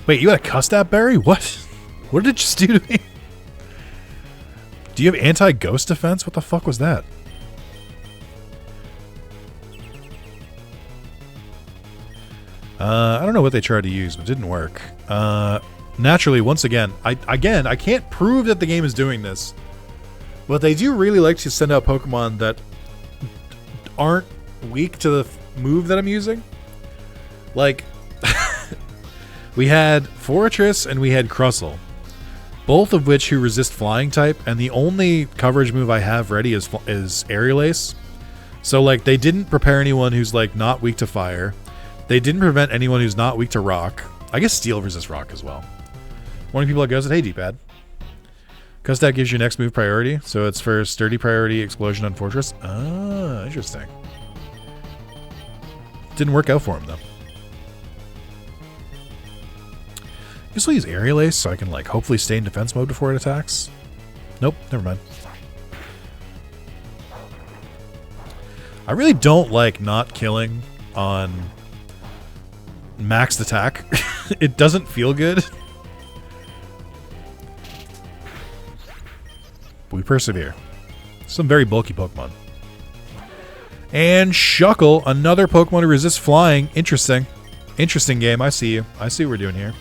Wait, you had a Custap Berry? What? What did it just do to me? Do you have anti-ghost defense? What the fuck was that? I don't know what they tried to use, but it didn't work. naturally, once again, I can't prove that the game is doing this, but they do really like to send out Pokemon that aren't weak to the move that I'm using. Like, we had Fortress and we had Crustle, both of which who resist flying type, and the only coverage move I have ready is Aerial Ace. So, like, they didn't prepare anyone who's, like, not weak to fire. They didn't prevent anyone who's not weak to rock. I guess Steel resists rock as well. One of the people that goes, hey, D-pad. Because that gives you next move priority. So it's for Sturdy priority, Explosion on Fortress. Ah, interesting. Didn't work out for him, though. I guess we'll use Aerial Ace so I can, like, hopefully stay in defense mode before it attacks. Nope, never mind. I really don't like not killing on maxed attack. It doesn't feel good. But we persevere. Some very bulky Pokemon. And Shuckle, another Pokemon who resists flying. Interesting. Interesting game. I see you. I see what we're doing here.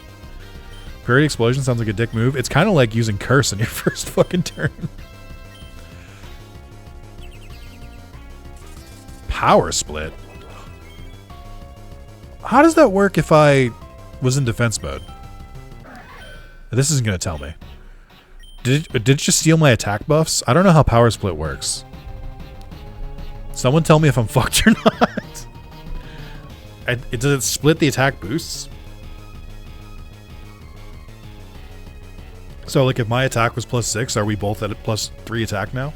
Priority Explosion sounds like a dick move. It's kind of like using Curse on your first fucking turn. Power Split? How does that work if I was in defense mode? This isn't going to tell me. Did it just steal my attack buffs? I don't know how Power Split works. Someone tell me if I'm fucked or not. Does it split the attack boosts? So, like, if my attack was +6, are we both at a +3 attack now?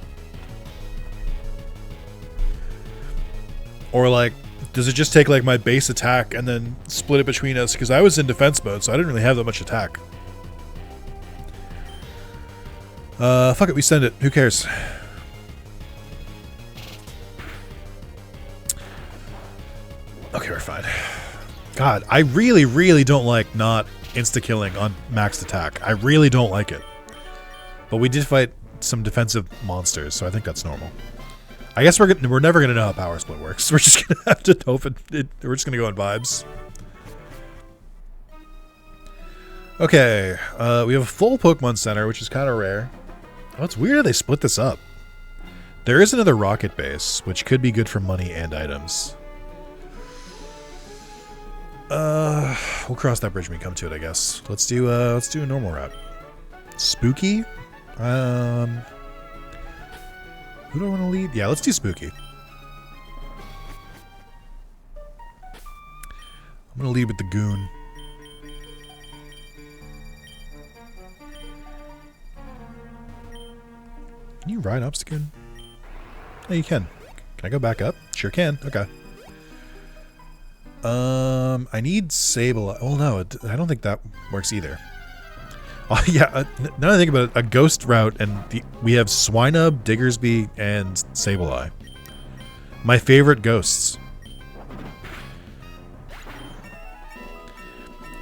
Or, like, does it just take, like, my base attack and then split it between us? Because I was in defense mode, so I didn't really have that much attack. Fuck it, we send it. Who cares? Okay, we're fine. God, I really, really don't like not insta-killing on maxed attack. I really don't like it. But we did fight some defensive monsters, so I think that's normal. I guess we're never going to know how Power Split works. We're just going to have to hope we're just going to go on vibes. Okay, we have a full Pokemon Center, which is kind of rare. Oh, it's weird how they split this up. There is another Rocket Base, which could be good for money and items. We'll cross that bridge when we come to it, I guess. Let's do a normal route. Spooky? Who do I want to lead? Yeah, let's do Spooky. I'm going to lead with the Goon. Can you ride up, Goon? Oh, you can. Can I go back up? Sure can. Okay. I need Sableye. Oh, no, I don't think that works either. Oh, yeah, now I think about it, a ghost route, and we have Swinub, Diggersby, and Sableye. My favorite ghosts.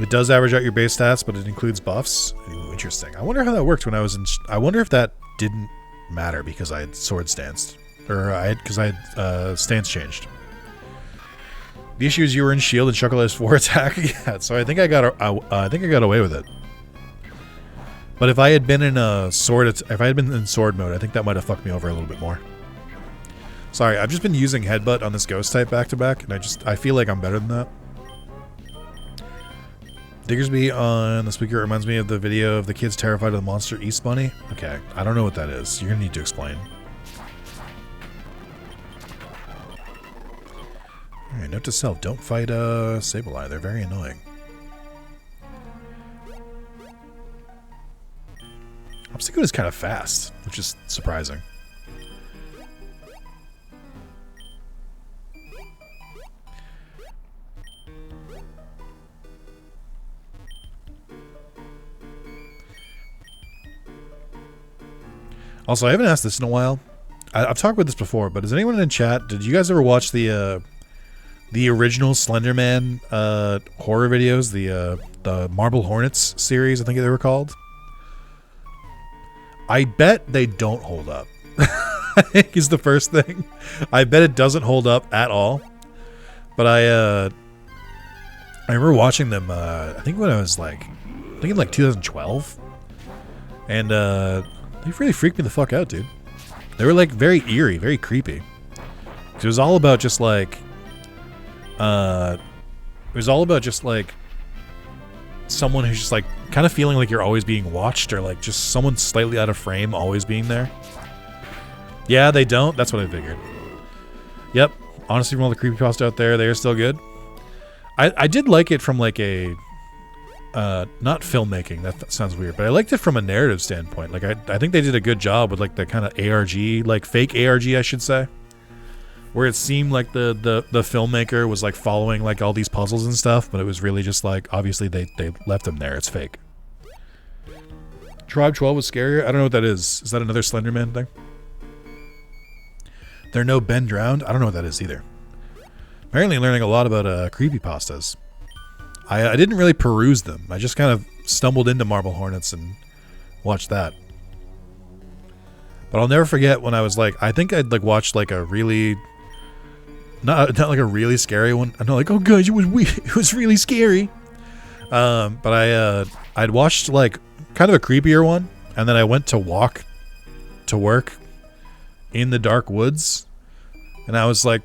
It does average out your base stats, but it includes buffs. Ooh, interesting. I wonder how that worked when I was in... I wonder if that didn't matter because I had Sword Stanced. Or because I had stance changed. The issue is you were in shield and Shuckle has 4 attack. Yeah, so I think I got away with it. But if I had been in sword mode, I think that might have fucked me over a little bit more. Sorry, I've just been using Headbutt on this ghost type back to back, and I feel like I'm better than that. Diggersby on the speaker reminds me of the video of the kids terrified of the monster East Bunny. Okay, I don't know what that is. You're gonna need to explain. Alright, note to self, don't fight Sableye, they're very annoying. Obstacle is kind of fast, which is surprising. Also, I haven't asked this in a while. I've talked about this before, but is anyone in chat, did you guys ever watch the original Slender Man horror videos, the Marble Hornets series, I think they were called? I bet they don't hold up. I think is the first thing. I bet it doesn't hold up at all. But I remember watching them, I think when I was like think in like 2012. And they really freaked me the fuck out, dude. They were like very eerie, very creepy. 'Cause it was all about just like someone who's just like kind of feeling like you're always being watched, or like just someone slightly out of frame always being there. Yeah, they don't. That's what I figured. Yep. Honestly, from all the creepypasta out there, they are still good. I did like it from like a not filmmaking. That sounds weird, but I liked it from a narrative standpoint. Like I think they did a good job with like the kind of ARG, like fake ARG, I should say, where it seemed like the filmmaker was like following like all these puzzles and stuff, but it was really just like obviously they left them there. It's fake. Tribe 12 was scarier. I don't know what that is. Is that another Slenderman thing? There are no Ben drowned. I don't know what that is either. Apparently learning a lot about creepypastas. I didn't really peruse them. I just kind of stumbled into Marble Hornets and watched that. But I'll never forget when I was like, I think I'd like watched like a really, not like a really scary one. I'm not like, oh gosh, it was weird. It was really scary. But I'd watched like kind of a creepier one, and then I went to walk to work in the dark woods, and I was like,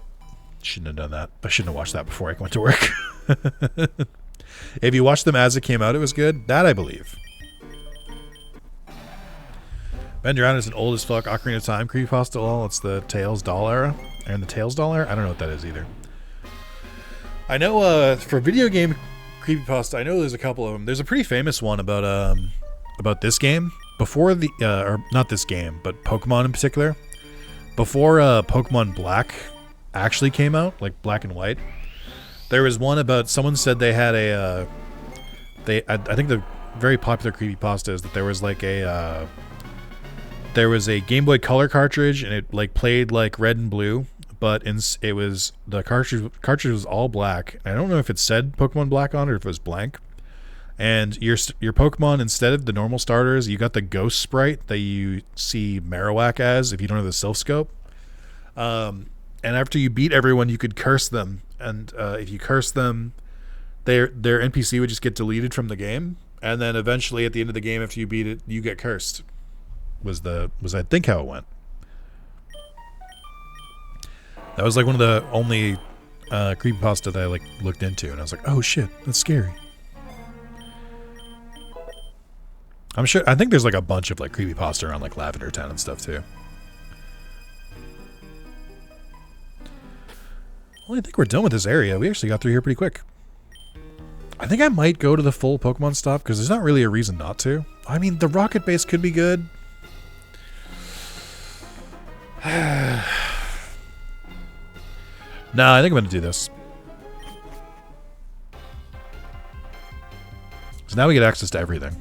shouldn't have done that. I shouldn't have watched that before I went to work. If you watched them as it came out, it was good. That I believe. Ben Drowned is an old as fuck Ocarina of Time creepypasta. Lol. It's the Tails doll era. And the Tails doll era? I don't know what that is either. I know for video game creepypasta, I know there's a couple of them. There's a pretty famous one about this game. Before the, or not this game, but Pokemon in particular. Before Pokemon Black actually came out, like Black and White, there was one about someone said they had a I think the very popular creepypasta is that there was like a Game Boy Color cartridge, and it like played like red and blue, but it was the cartridge was all black. I don't know if it said Pokemon Black on it or if it was blank. And your Pokemon, instead of the normal starters, you got the ghost sprite that you see Marowak as if you don't have the Silph Scope. And after you beat everyone, you could curse them. And if you curse them, their NPC would just get deleted from the game. And then eventually at the end of the game, after you beat it, you get cursed. Was I think how it went. That was like one of the only creepypasta that I like looked into. And I was like, oh shit, that's scary. I think there's like a bunch of like creepypasta around like Lavender Town and stuff too. Well, I think we're done with this area. We actually got through here pretty quick. I think I might go to the full Pokemon stop because there's not really a reason not to. I mean, the rocket base could be good. No, I think I'm going to do this. So now we get access to everything.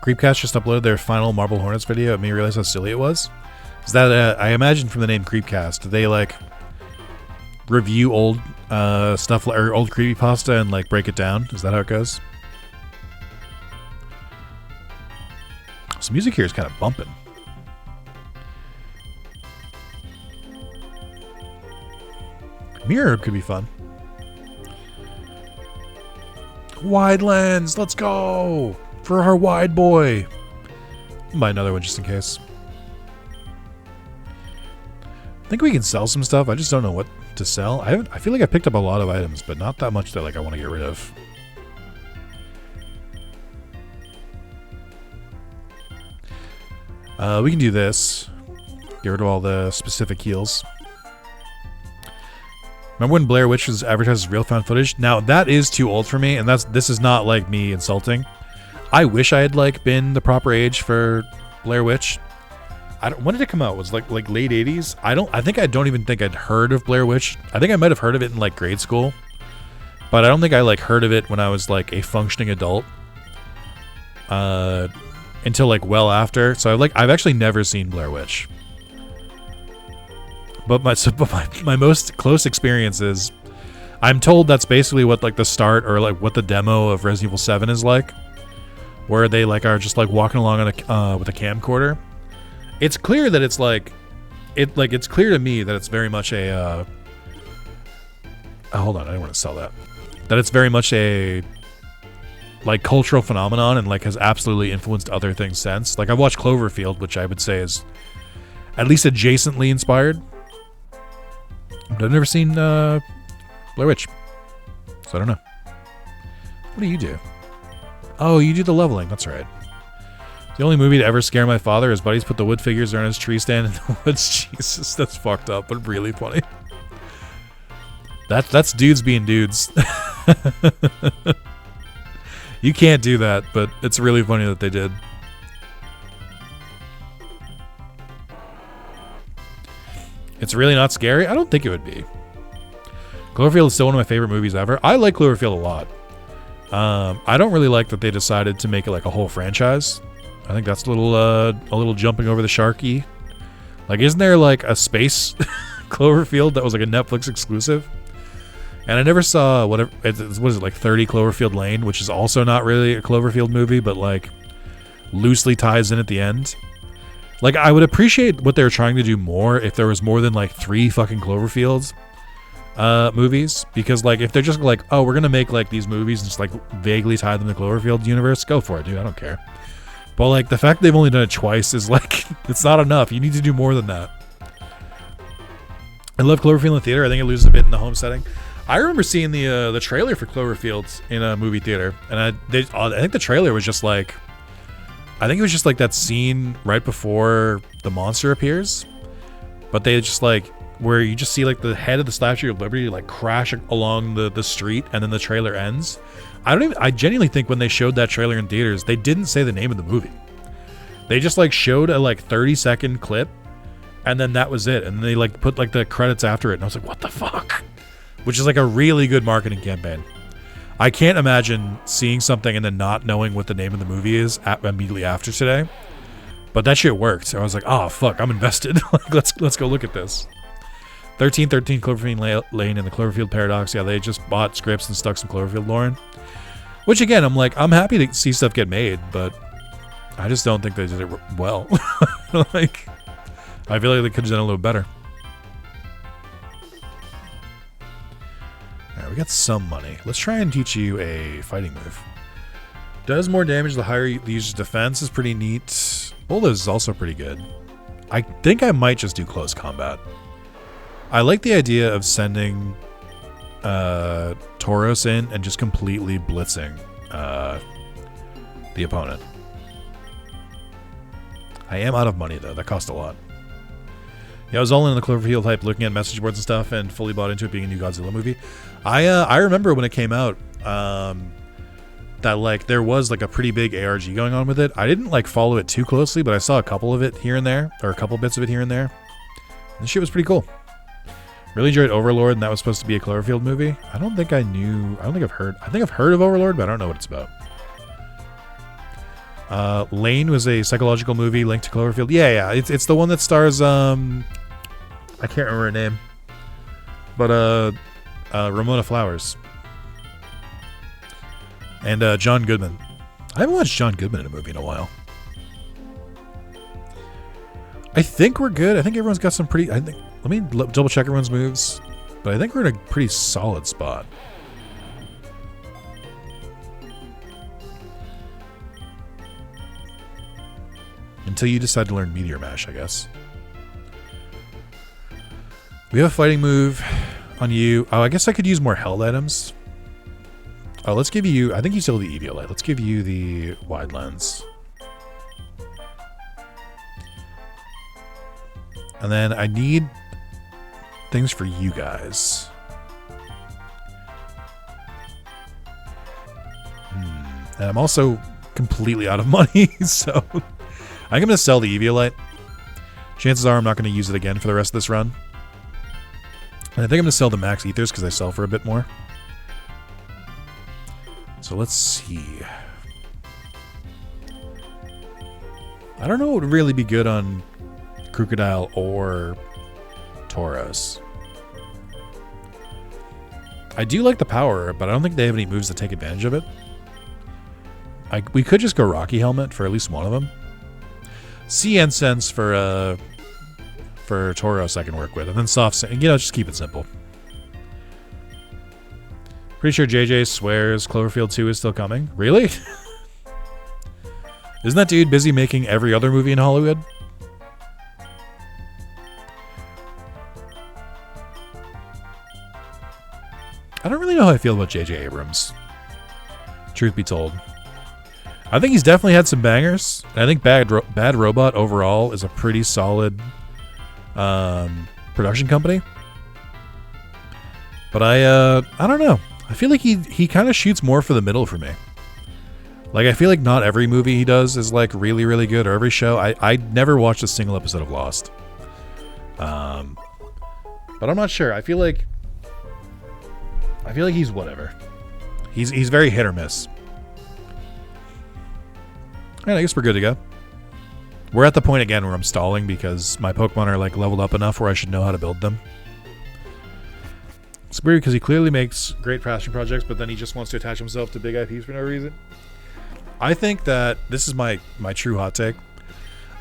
Creepcast just uploaded their final Marble Hornets video. It made me realize how silly it was. Is that I imagine from the name Creepcast, they like review old stuff or old creepypasta and like break it down? Is that how it goes? So music here is kind of bumping. Mirror could be fun. Wide lens, let's go for our wide boy. I'll buy another one just in case. I think we can sell some stuff. I just don't know what to sell. I feel like I picked up a lot of items, but not that much that like I want to get rid of. We can do this. Get rid of all the specific heals. Remember when Blair Witch was advertised as real found footage? Now that is too old for me, and this is not like me insulting. I wish I had like been the proper age for Blair Witch. When did it come out? It was like late 80s. I don't even think I'd heard of Blair Witch. I think I might have heard of it in like grade school, but I don't think I like heard of it when I was like a functioning adult. Until like well after. So I've actually never seen Blair Witch. But my most close experience is, I'm told that's basically what like the start or like what the demo of Resident Evil 7 is like, where they like are just like walking along on with a camcorder, It's clear that it's it's clear to me that it's very much a hold on, I didn't want to sell that. That it's very much a like cultural phenomenon and like has absolutely influenced other things since. Like I've watched Cloverfield, which I would say is at least adjacently inspired. But I've never seen Blair Witch. So I don't know. What do you do? Oh, you do the leveling. That's right. The only movie to ever scare my father, his buddies put the wood figures around his tree stand in the woods. Jesus, that's fucked up, but really funny. That's dudes being dudes. You can't do that, but it's really funny that they did. It's really not scary? I don't think it would be. Cloverfield is still one of my favorite movies ever. I like Cloverfield a lot. I don't really like that they decided to make it like a whole franchise. I think that's a little jumping over the sharky. Like, isn't there like a space Cloverfield that was like a Netflix exclusive? And I never saw what is it like 30 Cloverfield Lane, which is also not really a Cloverfield movie, but like loosely ties in at the end. Like, I would appreciate what they were trying to do more if there was more than like 3 fucking Cloverfields movies, because like if they're just like, oh, we're gonna make like these movies and just like vaguely tie them to the Cloverfield universe, go for it, dude. I don't care. But like the fact they've only done it twice is like it's not enough. You need to do more than that. I love Cloverfield in the theater. I think it loses a bit in the home setting. I remember seeing the trailer for Cloverfield in a movie theater, and I think the trailer was just like, I think it was just like that scene right before the monster appears, but they just like where you just see like the head of the Statue of Liberty like crash along the street, and then the trailer ends. I genuinely think when they showed that trailer in theaters, they didn't say the name of the movie. They just like showed a like 30-second clip, and then that was it. And they like put like the credits after it, and I was like, what the fuck? Which is like a really good marketing campaign. I can't imagine seeing something and then not knowing what the name of the movie is immediately after today. But that shit worked. So I was like, oh fuck, I'm invested. Like, let's go look at this. 1313 Cloverfield Lane and the Cloverfield Paradox. Yeah, they just bought scripts and stuck some Cloverfield lore in. Which again, I'm like, I'm happy to see stuff get made, but I just don't think they did it well. Like, I feel like they could have done a little better. Alright, we got some money. Let's try and teach you a fighting move. Does more damage the higher you use defense is pretty neat. Bulldoze is also pretty good. I think I might just do close combat. I like the idea of sending Tauros in and just completely blitzing the opponent. I am out of money though. That cost a lot. Yeah, I was all in the Cloverfield hype, looking at message boards and stuff, and fully bought into it being a new Godzilla movie. I remember when it came out that like there was like a pretty big ARG going on with it. I didn't like follow it too closely, but I saw a couple of it here and there, or a couple bits of it here and there. And the shit was pretty cool. Really enjoyed Overlord, and that was supposed to be a Cloverfield movie. I think I've heard of Overlord, but I don't know what it's about. Lane was a psychological movie linked to Cloverfield. Yeah, it's the one that stars I can't remember her name, but Ramona Flowers and John Goodman. I haven't watched John Goodman in a movie in a while. I think we're good. I think everyone's got some pretty. Let me double check everyone's moves, but I think we're in a pretty solid spot. Until you decide to learn Meteor Mash, I guess. We have a fighting move on you. Oh, I guess I could use more held items. Oh, let's give you... I think you still have the Eviolite. Let's give you the wide lens. And then I need things for you guys. And I'm also completely out of money, so... I'm going to sell the Eviolite. Chances are I'm not going to use it again for the rest of this run. And I think I'm going to sell the Max Ethers because they sell for a bit more. So let's see. I don't know what would really be good on Crocodile or Tauros. I do like the power, but I don't think they have any moves that take advantage of it. We could just go Rocky Helmet for at least one of them. C and sense for Tauros I can work with, and then soft sense. Just keep it simple. Pretty sure JJ swears Cloverfield 2 is still coming. Really? Isn't that dude busy making every other movie in Hollywood? I don't really know how I feel about J.J. Abrams, truth be told. I think he's definitely had some bangers. I think Bad Robot overall is a pretty solid production company. But I don't know. I feel like he kind of shoots more for the middle for me. Like, I feel like not every movie he does is, like, really, really good, or every show. I never watched a single episode of Lost. But I'm not sure. I feel like he's whatever. He's very hit or miss. And I guess we're good to go. We're at the point again where I'm stalling because my Pokemon are, like, leveled up enough where I should know how to build them. It's weird because he clearly makes great passion projects, but then he just wants to attach himself to big IPs for no reason. I think that this is my true hot take.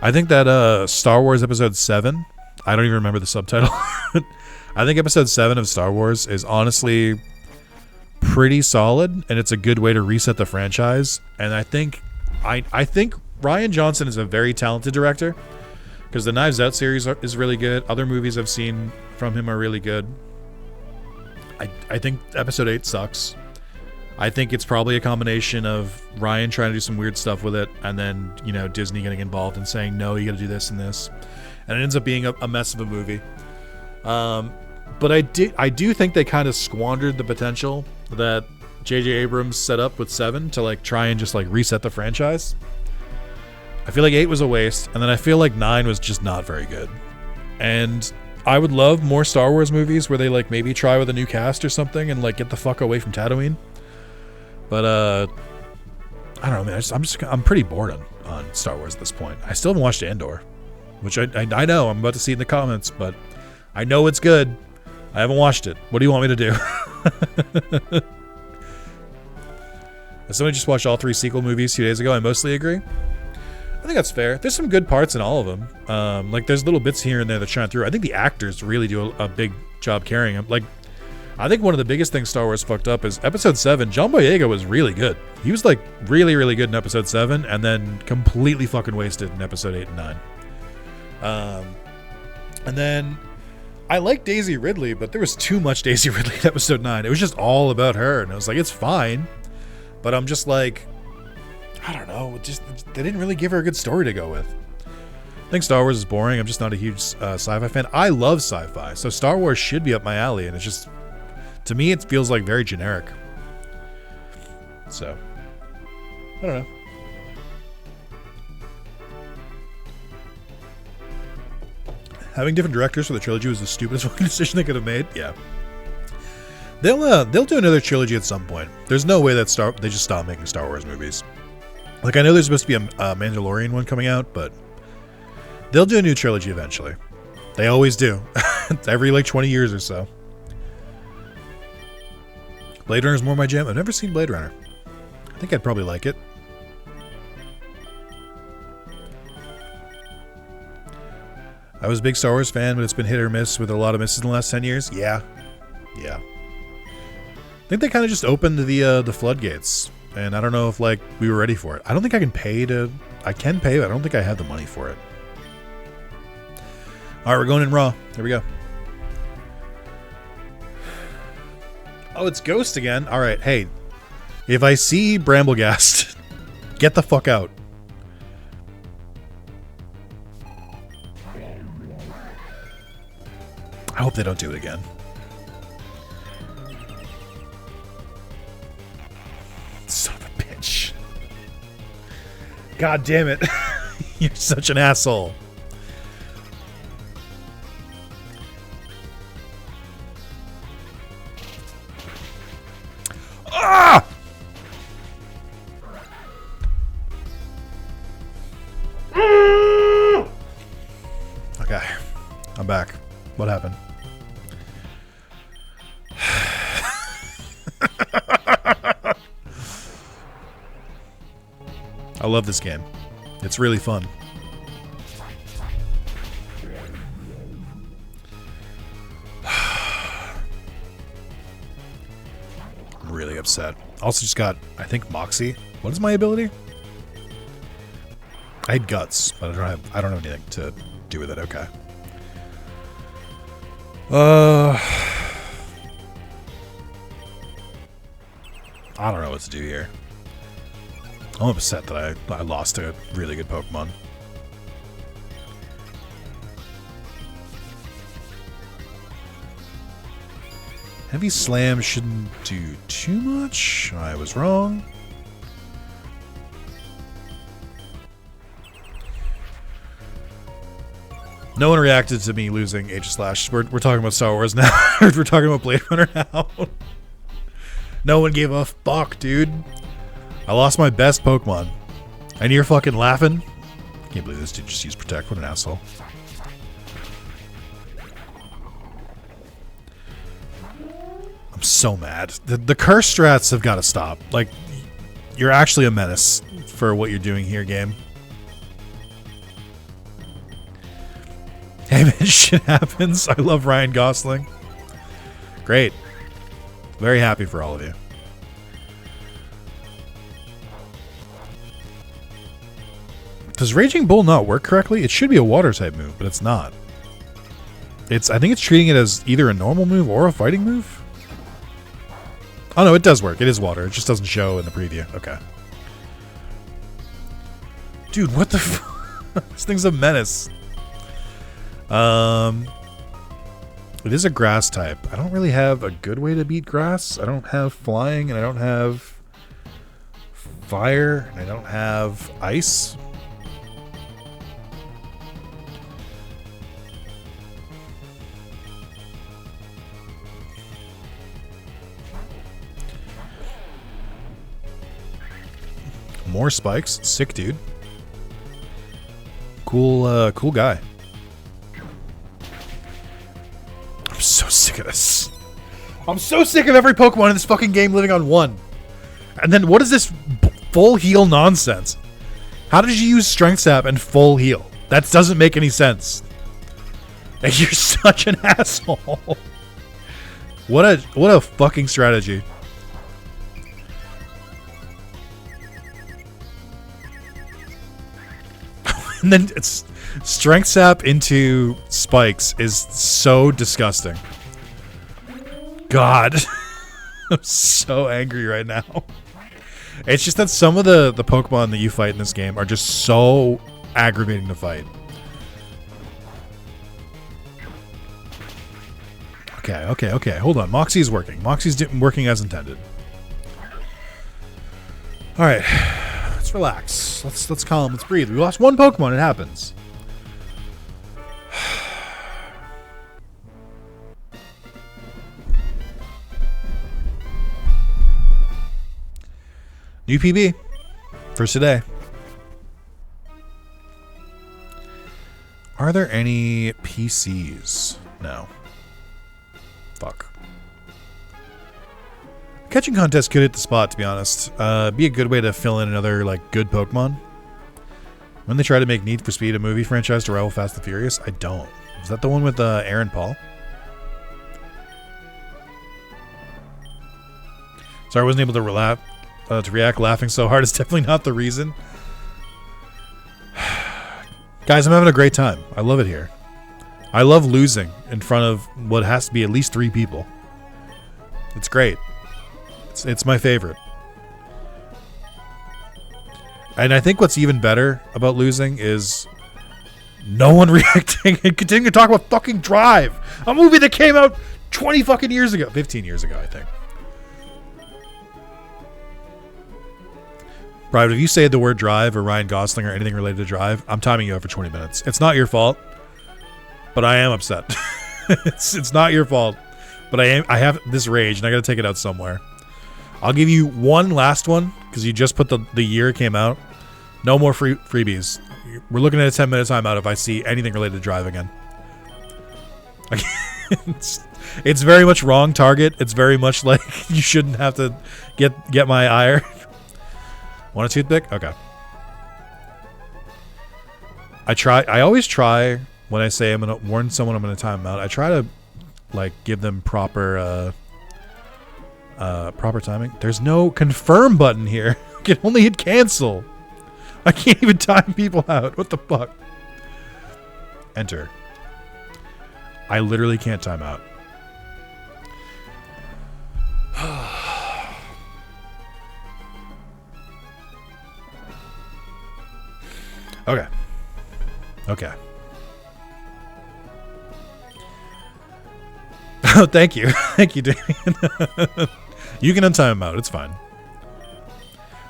I think that Star Wars Episode 7, I don't even remember the subtitle. I think Episode 7 of Star Wars is honestly pretty solid, and it's a good way to reset the franchise. And I think Rian Johnson is a very talented director because the Knives Out series is really good. Other movies I've seen from him are really good. I think Episode 8 sucks. I think it's probably a combination of Ryan trying to do some weird stuff with it, and then, Disney getting involved and saying, no, you got to do this and this. And it ends up being a mess of a movie. But I do think they kind of squandered the potential that J.J. Abrams set up with 7 to, like, try and just, like, reset the franchise. I feel like 8 was a waste, and then I feel like 9 was just not very good. And I would love more Star Wars movies where they, like, maybe try with a new cast or something and, like, get the fuck away from Tatooine. But I don't know, man. I'm pretty bored on Star Wars at this point. I still haven't watched Andor, which I know I'm about to see in the comments, but I know it's good. I haven't watched it. What do you want me to do? As somebody just watched all 3 sequel movies 2 days ago, I mostly agree. I think that's fair. There's some good parts in all of them. Like, there's little bits here and there that shine through. I think the actors really do a big job carrying them. Like, I think one of the biggest things Star Wars fucked up is Episode 7. John Boyega was really good. He was, like, really, really good in Episode 7, and then completely fucking wasted in Episode 8 and 9. And then I like Daisy Ridley, but there was too much Daisy Ridley in Episode 9. It was just all about her, and I was like, it's fine. But I'm just like, I don't know. They didn't really give her a good story to go with. I think Star Wars is boring. I'm just not a huge sci-fi fan. I love sci-fi, so Star Wars should be up my alley, and it's just, to me, it feels like very generic. So, I don't know. Having different directors for the trilogy was the stupidest fucking decision they could have made. Yeah. They'll do another trilogy at some point. There's no way that they just stop making Star Wars movies. Like, I know there's supposed to be a Mandalorian one coming out, but they'll do a new trilogy eventually. They always do. Every, like, 20 years or so. Blade Runner's more my jam. I've never seen Blade Runner. I think I'd probably like it. I was a big Star Wars fan, but it's been hit or miss with a lot of misses in the last 10 years. Yeah. I think they kind of just opened the floodgates, and I don't know if, like, we were ready for it. I don't think I can pay, but I don't think I have the money for it. All right, we're going in Raw. Here we go. Oh, it's Ghost again. All right, hey, if I see Bramblegast, get the fuck out. I hope they don't do it again. Son of a bitch. God damn it. You're such an asshole. Ah! Okay. I'm back. What happened? I love this game. It's really fun. upset. Also just got, I think, Moxie. What is my ability? I had Guts, but I don't have anything to do with it. Okay. I don't know what to do here. I'm upset that I lost a really good Pokemon. Heavy Slam shouldn't do too much. I was wrong. No one reacted to me losing Aegislash. We're talking about Star Wars now. We're talking about Blade Runner now. No one gave a fuck, dude. I lost my best Pokemon. And you're fucking laughing? Can't believe this dude just used Protect. What an asshole. I'm so mad. The curse strats have got to stop. Like, you're actually a menace for what you're doing here, game. Hey man, shit happens. I love Ryan Gosling. Great. Very happy for all of you. Does Raging Bull not work correctly? It should be a water type move, but it's not. I think it's treating it as either a normal move or a fighting move. Oh no, it does work. It is water. It just doesn't show in the preview. Okay. Dude, what the f- This thing's a menace. It is a grass type. I don't really have a good way to beat grass. I don't have flying, and I don't have fire, and I don't have ice. More spikes. Sick, dude. Cool, cool guy. I'm so sick of this. I'm so sick of every Pokemon in this fucking game living on 1. And then what is this full heal nonsense? How did you use Strength Sap and full heal? That doesn't make any sense. Like, you're such an asshole. What a fucking strategy. And then it's Strength Sap into Spikes is so disgusting. God. I'm so angry right now. It's just that some of the Pokemon that you fight in this game are just so aggravating to fight. Okay. Hold on. Moxie's working. Moxie's working as intended. All right. Let's relax. Let's calm. Let's breathe. We lost one Pokemon. It happens. New PB for today. Are there any PCs? No. Fuck. Catching contest could hit the spot, to be honest. Be a good way to fill in another, like, good Pokemon. When they try to make Need for Speed a movie franchise to rival Fast and Furious, I don't. Is that the one with Aaron Paul? Sorry, I wasn't able to react laughing so hard. It's definitely not the reason. Guys, I'm having a great time. I love it here. I love losing in front of what has to be at least 3 people. It's great. It's my favorite. And I think what's even better about losing is no one reacting and continuing to talk about fucking Drive, a movie that came out 20 fucking years ago. 15 years ago, I think. Brian, if you say the word Drive or Ryan Gosling or anything related to Drive, I'm timing you out for 20 minutes. It's not your fault, but I am upset. It's not your fault, but I have this rage, and I got to take it out somewhere. I'll give you one last one, because you just put the year it came out. No more freebies. We're looking at a 10-minute timeout if I see anything related to Drive again. It's very much wrong target. It's very much like you shouldn't have to get my ire. Want a toothpick? Okay. I always try when I say I'm going to warn someone I'm going to time them out. I try to, like, give them proper Proper timing. There's no confirm button here. I can only hit cancel. I can't even time people out. What the fuck? Enter. I literally can't time out. Okay. Okay. Oh, thank you. Thank you, Damien. You can untime him out. It's fine.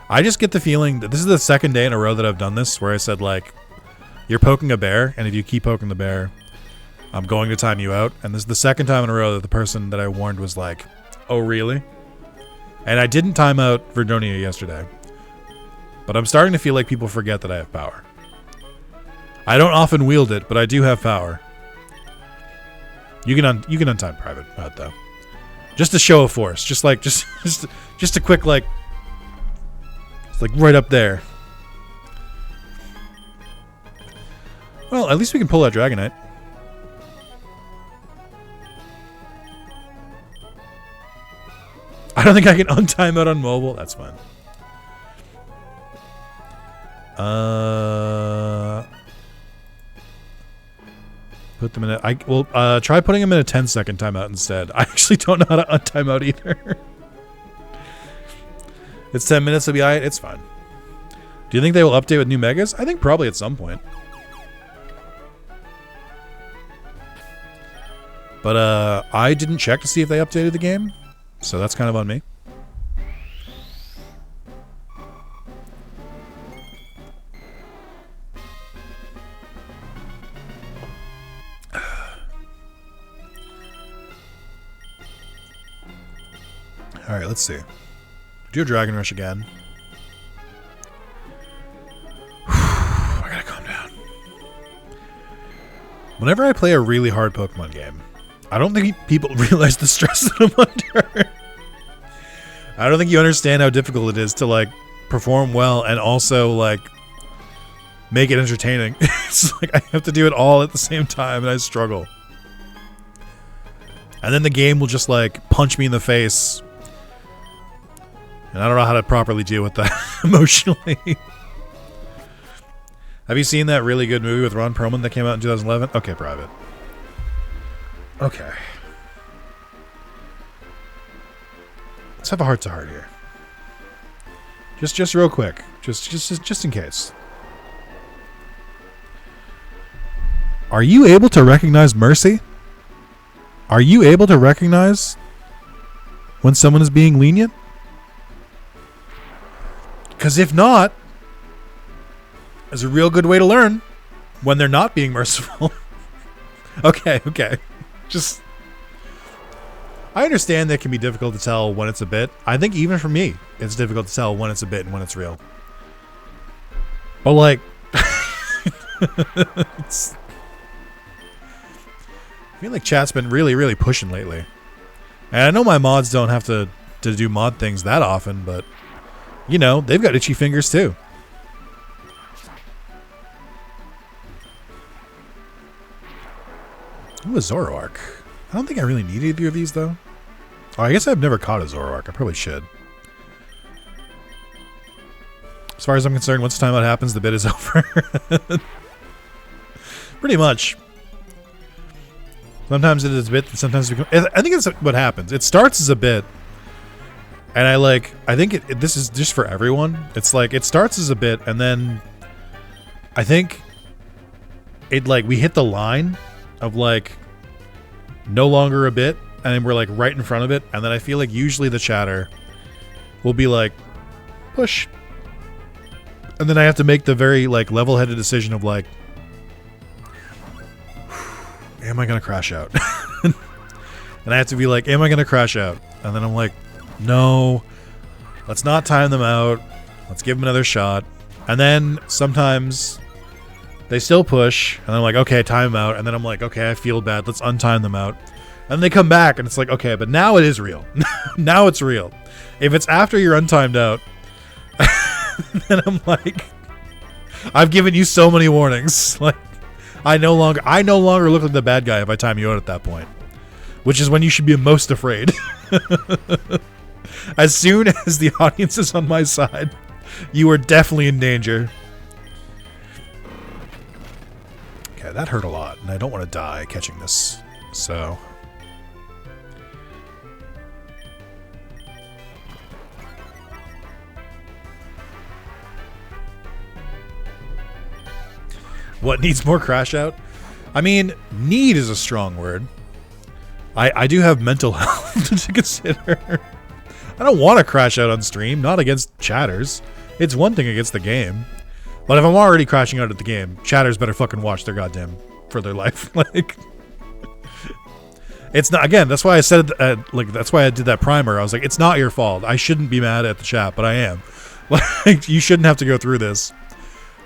I just get the feeling that this is the second day in a row that I've done this where I said, like, you're poking a bear, and if you keep poking the bear, I'm going to time you out. And this is the second time in a row that the person that I warned was like, oh, really? And I didn't time out Verdonia yesterday. But I'm starting to feel like people forget that I have power. I don't often wield it, but I do have power. You can untime private out though. Just a show of force, just a quick like right up there. Well, at least we can pull out Dragonite. I don't think I can untime out on mobile. That's fine. Put them in a... try putting them in a 10-second timeout instead. I actually don't know how to untime out either. It's 10 minutes, it'll be alright. It's fine. Do you think they will update with new megas? I think probably at some point. But I didn't check to see if they updated the game, so that's kind of on me. Alright, let's see. Do a Dragon Rush again. I gotta calm down. Whenever I play a really hard Pokemon game, I don't think people realize the stress that I'm under. I don't think you understand how difficult it is to, like, perform well and also, like, make it entertaining. It's like I have to do it all at the same time and I struggle. And then the game will just, like, punch me in the face. And I don't know how to properly deal with that emotionally. Have you seen that really good movie with Ron Perlman that came out in 2011? Okay, private. Okay. Let's have a heart-to-heart here. Just real quick. Just in case. Are you able to recognize mercy? Are you able to recognize when someone is being lenient? Because if not, there's a real good way to learn when they're not being merciful. Okay. Just... I understand that it can be difficult to tell when it's a bit. I think even for me, it's difficult to tell when it's a bit and when it's real. But like... I feel like chat's been really, really pushing lately. And I know my mods don't have to do mod things that often, but... You know, they've got itchy fingers too. Ooh, a Zoroark. I don't think I really need either of these though. Oh, I guess I've never caught a Zoroark. I probably should. As far as I'm concerned, once the timeout happens, the bit is over. Pretty much. Sometimes it is a bit, and sometimes it becomes... I think it's what happens. It starts as a bit. And I think this is just for everyone. It's like, it starts as a bit, and then I think it, like, we hit the line of, like, no longer a bit, and then we're, like, right in front of it, and then I feel like usually the chatter will be like, push. And then I have to make the very, like, level-headed decision of, like, am I going to crash out? And I have to be like, am I going to crash out? And then I'm like, no, let's not time them out. Let's give them another shot. And then sometimes they still push, and I'm like, okay, time them out. And then I'm like, okay, I feel bad. Let's untime them out. And they come back, and it's like, okay, but now it is real. Now it's real. If it's after you're untimed out, then I'm like, I've given you so many warnings. Like, I no longer look like the bad guy if I time you out at that point, which is when you should be most afraid. As soon as the audience is on my side, you are definitely in danger. Okay, that hurt a lot, and I don't want to die catching this, so... What needs more crash out? I mean, need is a strong word. I do have mental health to consider. I don't want to crash out on stream, not against chatters. It's one thing against the game. But if I'm already crashing out at the game, chatters better fucking watch their goddamn for their life. Like, it's not, again, that's why I said, that's why I did that primer. I was like, it's not your fault. I shouldn't be mad at the chat, but I am. Like, you shouldn't have to go through this.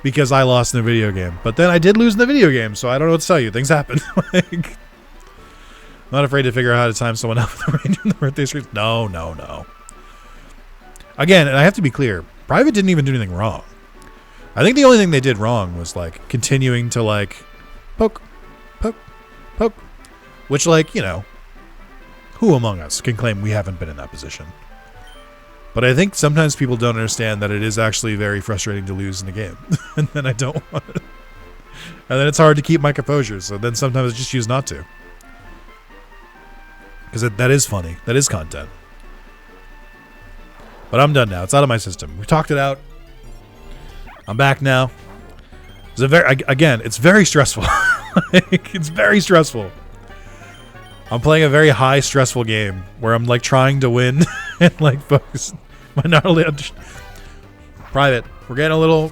Because I lost in the video game. But then I did lose in the video game, so I don't know what to tell you. Things happen. Like, I'm not afraid to figure out how to time someone out with the birthday streams. No. Again, and I have to be clear, Private didn't even do anything wrong. I think the only thing they did wrong was, like, continuing to, like, poke. Which, like, you know, who among us can claim we haven't been in that position? But I think sometimes people don't understand that it is actually very frustrating to lose in the game. And then I don't want it. And then it's hard to keep my composure. So then sometimes I just choose not to. Because that is funny. That is content. But I'm done now. It's out of my system. We talked it out. I'm back now. Again, it's very stressful. Like, it's very stressful. I'm playing a very high stressful game where I'm like trying to win and like focus. I'm not only Private. We're getting a little.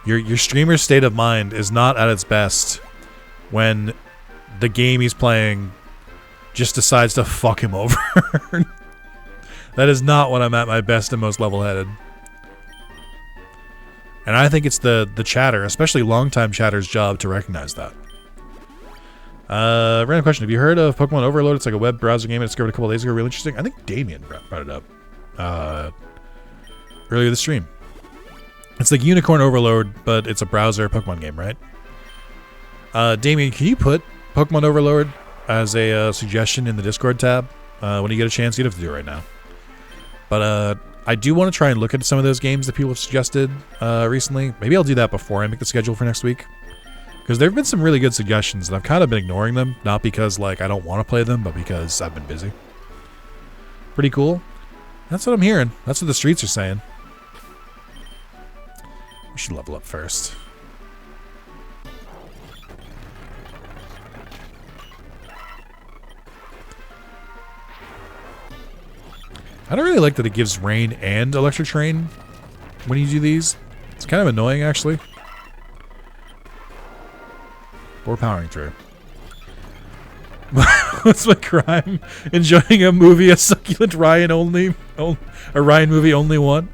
Your streamer's state of mind is not at its best when the game he's playing just decides to fuck him over. That is not when I'm at my best and most level-headed. And I think it's the chatter, especially longtime chatter's job to recognize that. Random question. Have you heard of Pokemon Overload? It's like a web browser game I discovered a couple days ago. Really interesting. I think Damien brought it up earlier this stream. It's like Unicorn Overload, but it's a browser Pokemon game, right? Damien, can you put Pokemon Overload as a suggestion in the Discord tab when you get a chance? You don't have to do it right now. But I do want to try and look at some of those games that people have suggested recently. Maybe I'll do that before I make the schedule for next week. Because there have been some really good suggestions, and I've kind of been ignoring them. Not because, like, I don't want to play them, but because I've been busy. Pretty cool. That's what I'm hearing. That's what the streets are saying. We should level up first. I don't really like that it gives rain and electric train when you do these. It's kind of annoying, actually. We're powering through. What's my crime? Enjoying a movie, a succulent Ryan movie only one.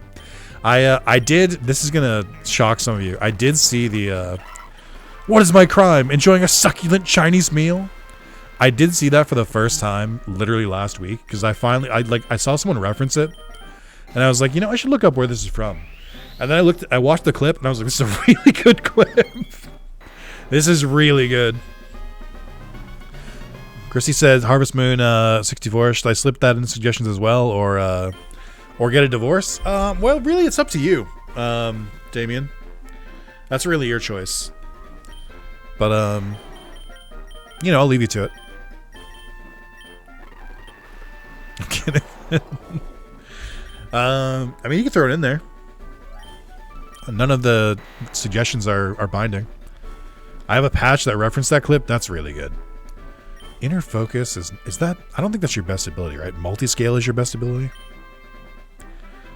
I did. This is gonna shock some of you. I did see the. What is my crime? Enjoying a succulent Chinese meal. I did see that for the first time, literally last week, because I saw someone reference it, and I was like, you know, I should look up where this is from. And then I watched the clip, and I was like, this is a really good clip. This is really good. Chrissy says, Harvest Moon 64. Should I slip that in suggestions as well, or get a divorce? Well, really, it's up to you, Damien. That's really your choice. But you know, I'll leave you to it. I'm kidding. I mean, you can throw it in there. None of the suggestions are binding. I have a patch that referenced that clip. That's really good. Inner focus is that? I don't think that's your best ability, right? Multi-scale is your best ability.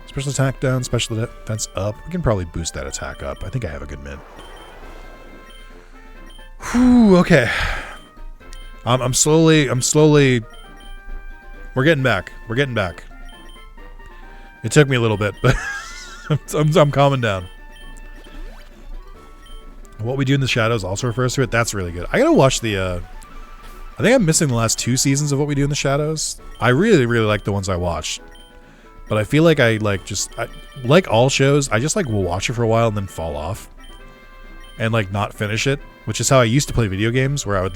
Special attack down, special defense up. We can probably boost that attack up. I think I have a good mid. Whew, okay. I'm slowly. We're getting back. It took me a little bit, but I'm calming down. What We Do in the Shadows also refers to it. That's really good. I gotta watch the. I think I'm missing the last 2 seasons of What We Do in the Shadows. I really, really like the ones I watched, but I feel like I like all shows. I just will watch it for a while and then fall off, and not finish it. Which is how I used to play video games, where I would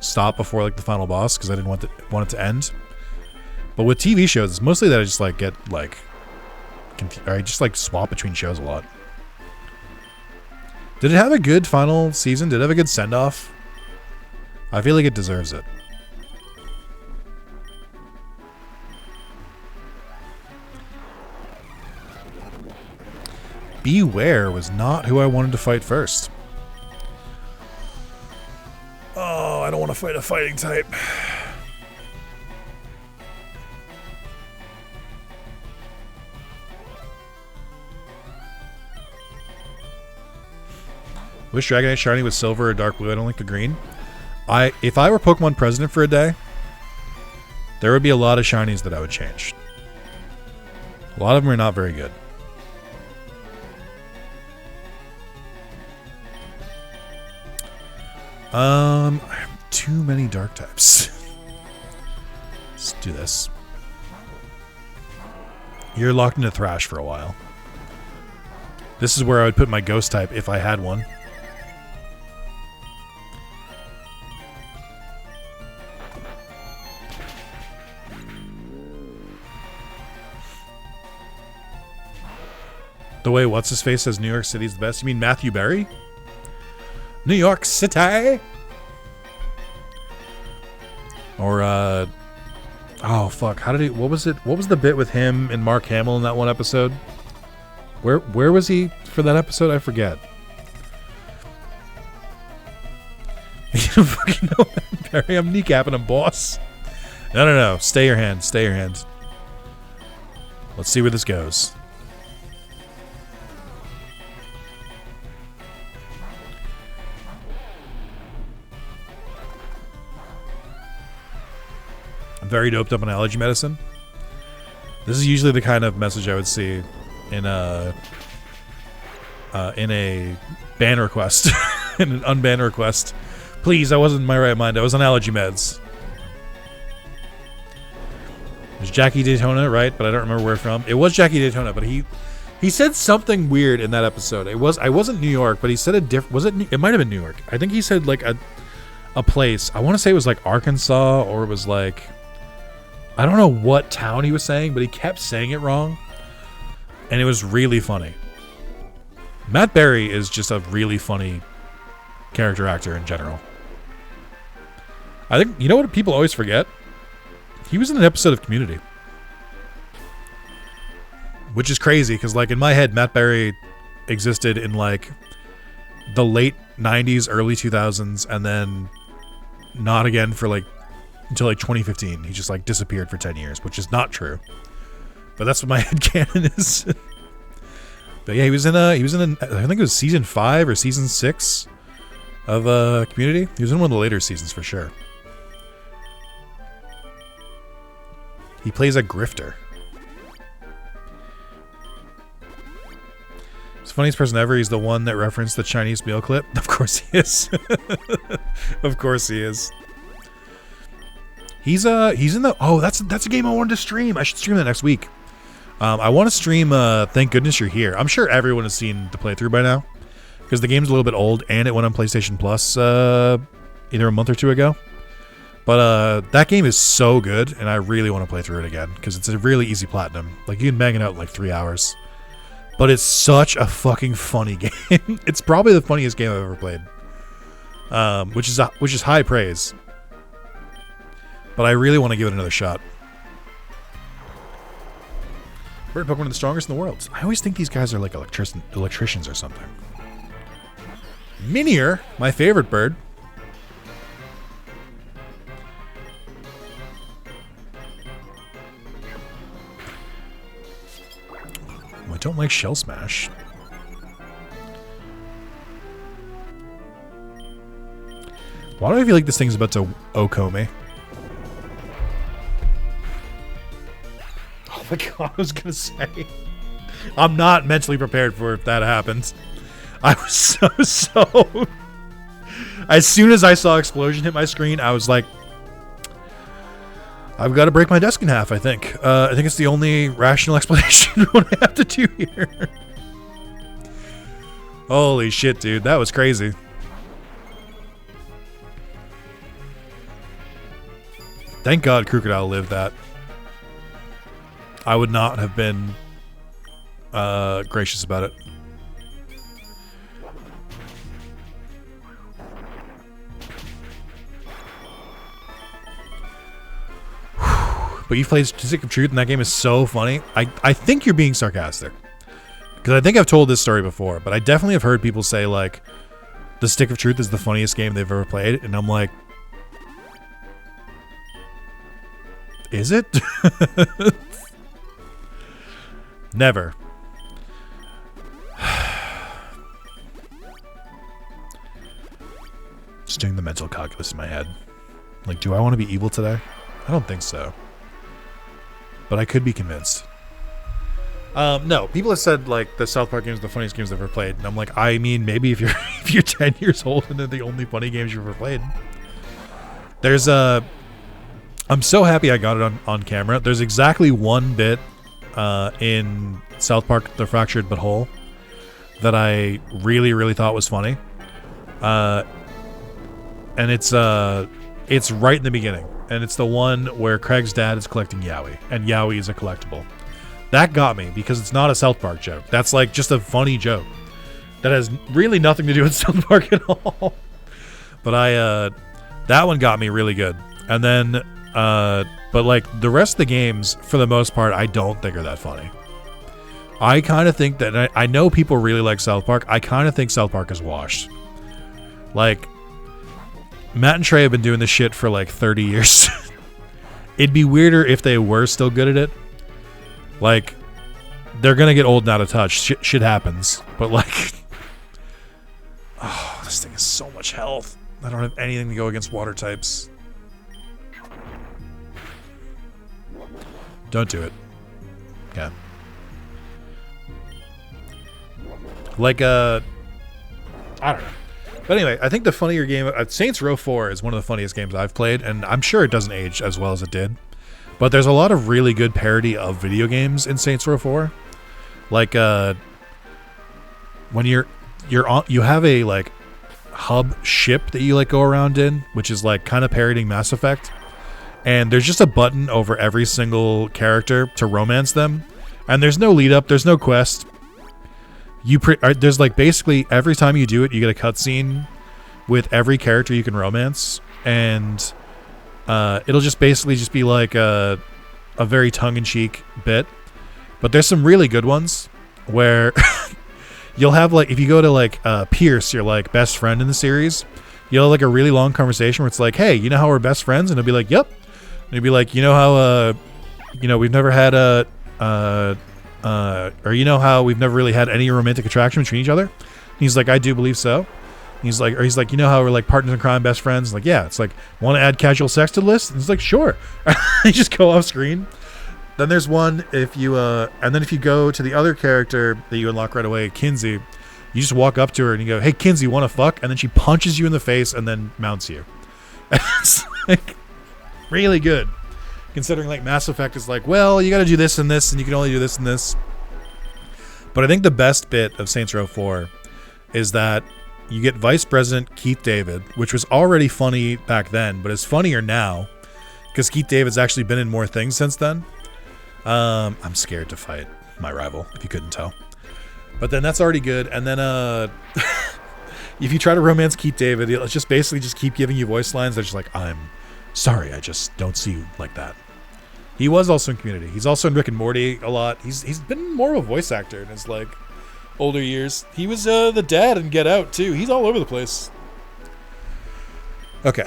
stop before like the final boss because I didn't want it to end. But with TV shows, it's mostly that I just like get like I just like swap between shows a lot. Did it have a good final season? Did it have a good send-off? I feel like it deserves it. Beware was not who I wanted to fight first. Oh, I don't want to fight a fighting type. Wish Dragonite shiny with silver or dark blue. I don't like the green. If I were Pokemon president for a day, there would be a lot of shinies that I would change. A lot of them are not very good. I have too many dark types. Let's do this. You're locked into Thrash for a while. This is where I would put my ghost type if I had one. The way What's-His-Face says New York City's the best. You mean Matthew Berry? New York City! Or, oh, fuck. How did he... What was it? What was the bit with him and Mark Hamill in that one episode? Where was he for that episode? I forget. You don't fucking know that, Barry. I'm kneecapping him, boss. No. Stay your hand. Stay your hand. Let's see where this goes. I'm very doped up on allergy medicine. This is usually the kind of message I would see in a ban request, in an unban request. Please, I wasn't in my right mind. I was on allergy meds. It was Jackie Daytona, right? But I don't remember where from. It was Jackie Daytona, but he said something weird in that episode. I wasn't New York, but he said a different. Was it? It might have been New York. I think he said like a place. I want to say it was like Arkansas, or it was like, I don't know what town he was saying, but he kept saying it wrong. And it was really funny. Matt Berry is just a really funny character actor in general. I think, you know what people always forget? He was in an episode of Community. Which is crazy, because like in my head, Matt Berry existed in like the late 90s, early 2000s, and then not again for like until like 2015. He just like disappeared for 10 years, which is not true. But that's what my headcanon is. But yeah, he was in I think it was season 5 or season 6 of Community. He was in one of the later seasons for sure. He plays a grifter. He's the funniest person ever. He's the one that referenced the Chinese meal clip. Of course he is. Of course he is. He's in the... Oh, that's a game I wanted to stream. I should stream that next week. I want to stream Thank Goodness You're Here. I'm sure everyone has seen the playthrough by now, because the game's a little bit old, and it went on PlayStation Plus either a month or two ago. But that game is so good, and I really want to play through it again, because it's a really easy platinum. Like, you can bang it out in like 3 hours. But it's such a fucking funny game. It's probably the funniest game I've ever played. Which is high praise. But I really want to give it another shot. Bird Pokemon are the strongest in the world. I always think these guys are like electricians or something. Minior, my favorite bird. I don't like Shell Smash. Why do I feel like this thing's about to Oko me? Oh my god, I was gonna say. I'm not mentally prepared for if that happens. I was so... As soon as I saw Explosion hit my screen, I was like, I've got to break my desk in half, I think. I think it's the only rational explanation of what I have to do here. Holy shit, dude. That was crazy. Thank God Crocodile lived that. I would not have been gracious about it. But you played Stick of Truth, and that game is so funny. I think you're being sarcastic. Because I think I've told this story before, but I definitely have heard people say, like, the Stick of Truth is the funniest game they've ever played, and I'm like, is it? Never. Just doing the mental calculus in my head. Like, do I want to be evil today? I don't think so. But I could be convinced. No, people have said like the South Park games are the funniest games I've ever played, and I'm like, I mean, maybe if you're if you're 10 years old and they're the only funny games you've ever played. There's I'm so happy I got it on camera. There's exactly one bit in South Park: The Fractured But Whole that I really thought was funny, and it's right in the beginning. And it's the one where Craig's dad is collecting Yowie, and Yowie is a collectible. That got me because it's not a South Park joke. That's like just a funny joke that has really nothing to do with South Park at all. But that one got me really good. And then, but like the rest of the games, for the most part, I don't think are that funny. I kind of think that, I know people really like South Park. I kind of think South Park is washed. Like, Matt and Trey have been doing this shit for like 30 years. It'd be weirder if they were still good at it. Like, they're going to get old and out of touch. Shit happens. But like, oh, this thing has so much health. I don't have anything to go against water types. Don't do it. Yeah. Like, I don't know. But anyway, I think the funnier game, Saints Row 4 is one of the funniest games I've played, and I'm sure it doesn't age as well as it did. But there's a lot of really good parody of video games in Saints Row 4. Like, when you have a like hub ship that you like go around in, which is like kind of parodying Mass Effect, and there's just a button over every single character to romance them, and there's no lead up, there's no quest. There's like basically every time you do it, you get a cutscene with every character you can romance, and it'll just basically just be like a very tongue-in-cheek bit. But there's some really good ones where you'll have like, if you go to like Pierce, your like best friend in the series, you'll have like a really long conversation where it's like, hey, you know how we're best friends? And he'll be like, yep. And he'll be like, you know how we've never had or you know how we've never really had any romantic attraction between each other? And he's like, I do believe so. And he's like, you know how we're like partners in crime, best friends? Like, yeah. It's like, want to add casual sex to the list? And he's like, sure. You just go off screen. Then there's one, if you go to the other character that you unlock right away, Kinsey, you just walk up to her and you go, hey, Kinsey, want to fuck? And then she punches you in the face and then mounts you. And it's like really good. Considering like Mass Effect is like, well, you got to do this and this, and you can only do this and this. But I think the best bit of Saints Row 4 is that you get Vice President Keith David, which was already funny back then, but is funnier now because Keith David's actually been in more things since then. I'm scared to fight my rival, if you couldn't tell. But then that's already good. And then if you try to romance Keith David, he'll just basically just keep giving you voice lines. They're just like, I'm sorry, I just don't see you like that. He was also in Community. He's also in Rick and Morty a lot. He's been more of a voice actor in his like older years. He was the dad in Get Out too. He's all over the place. Okay.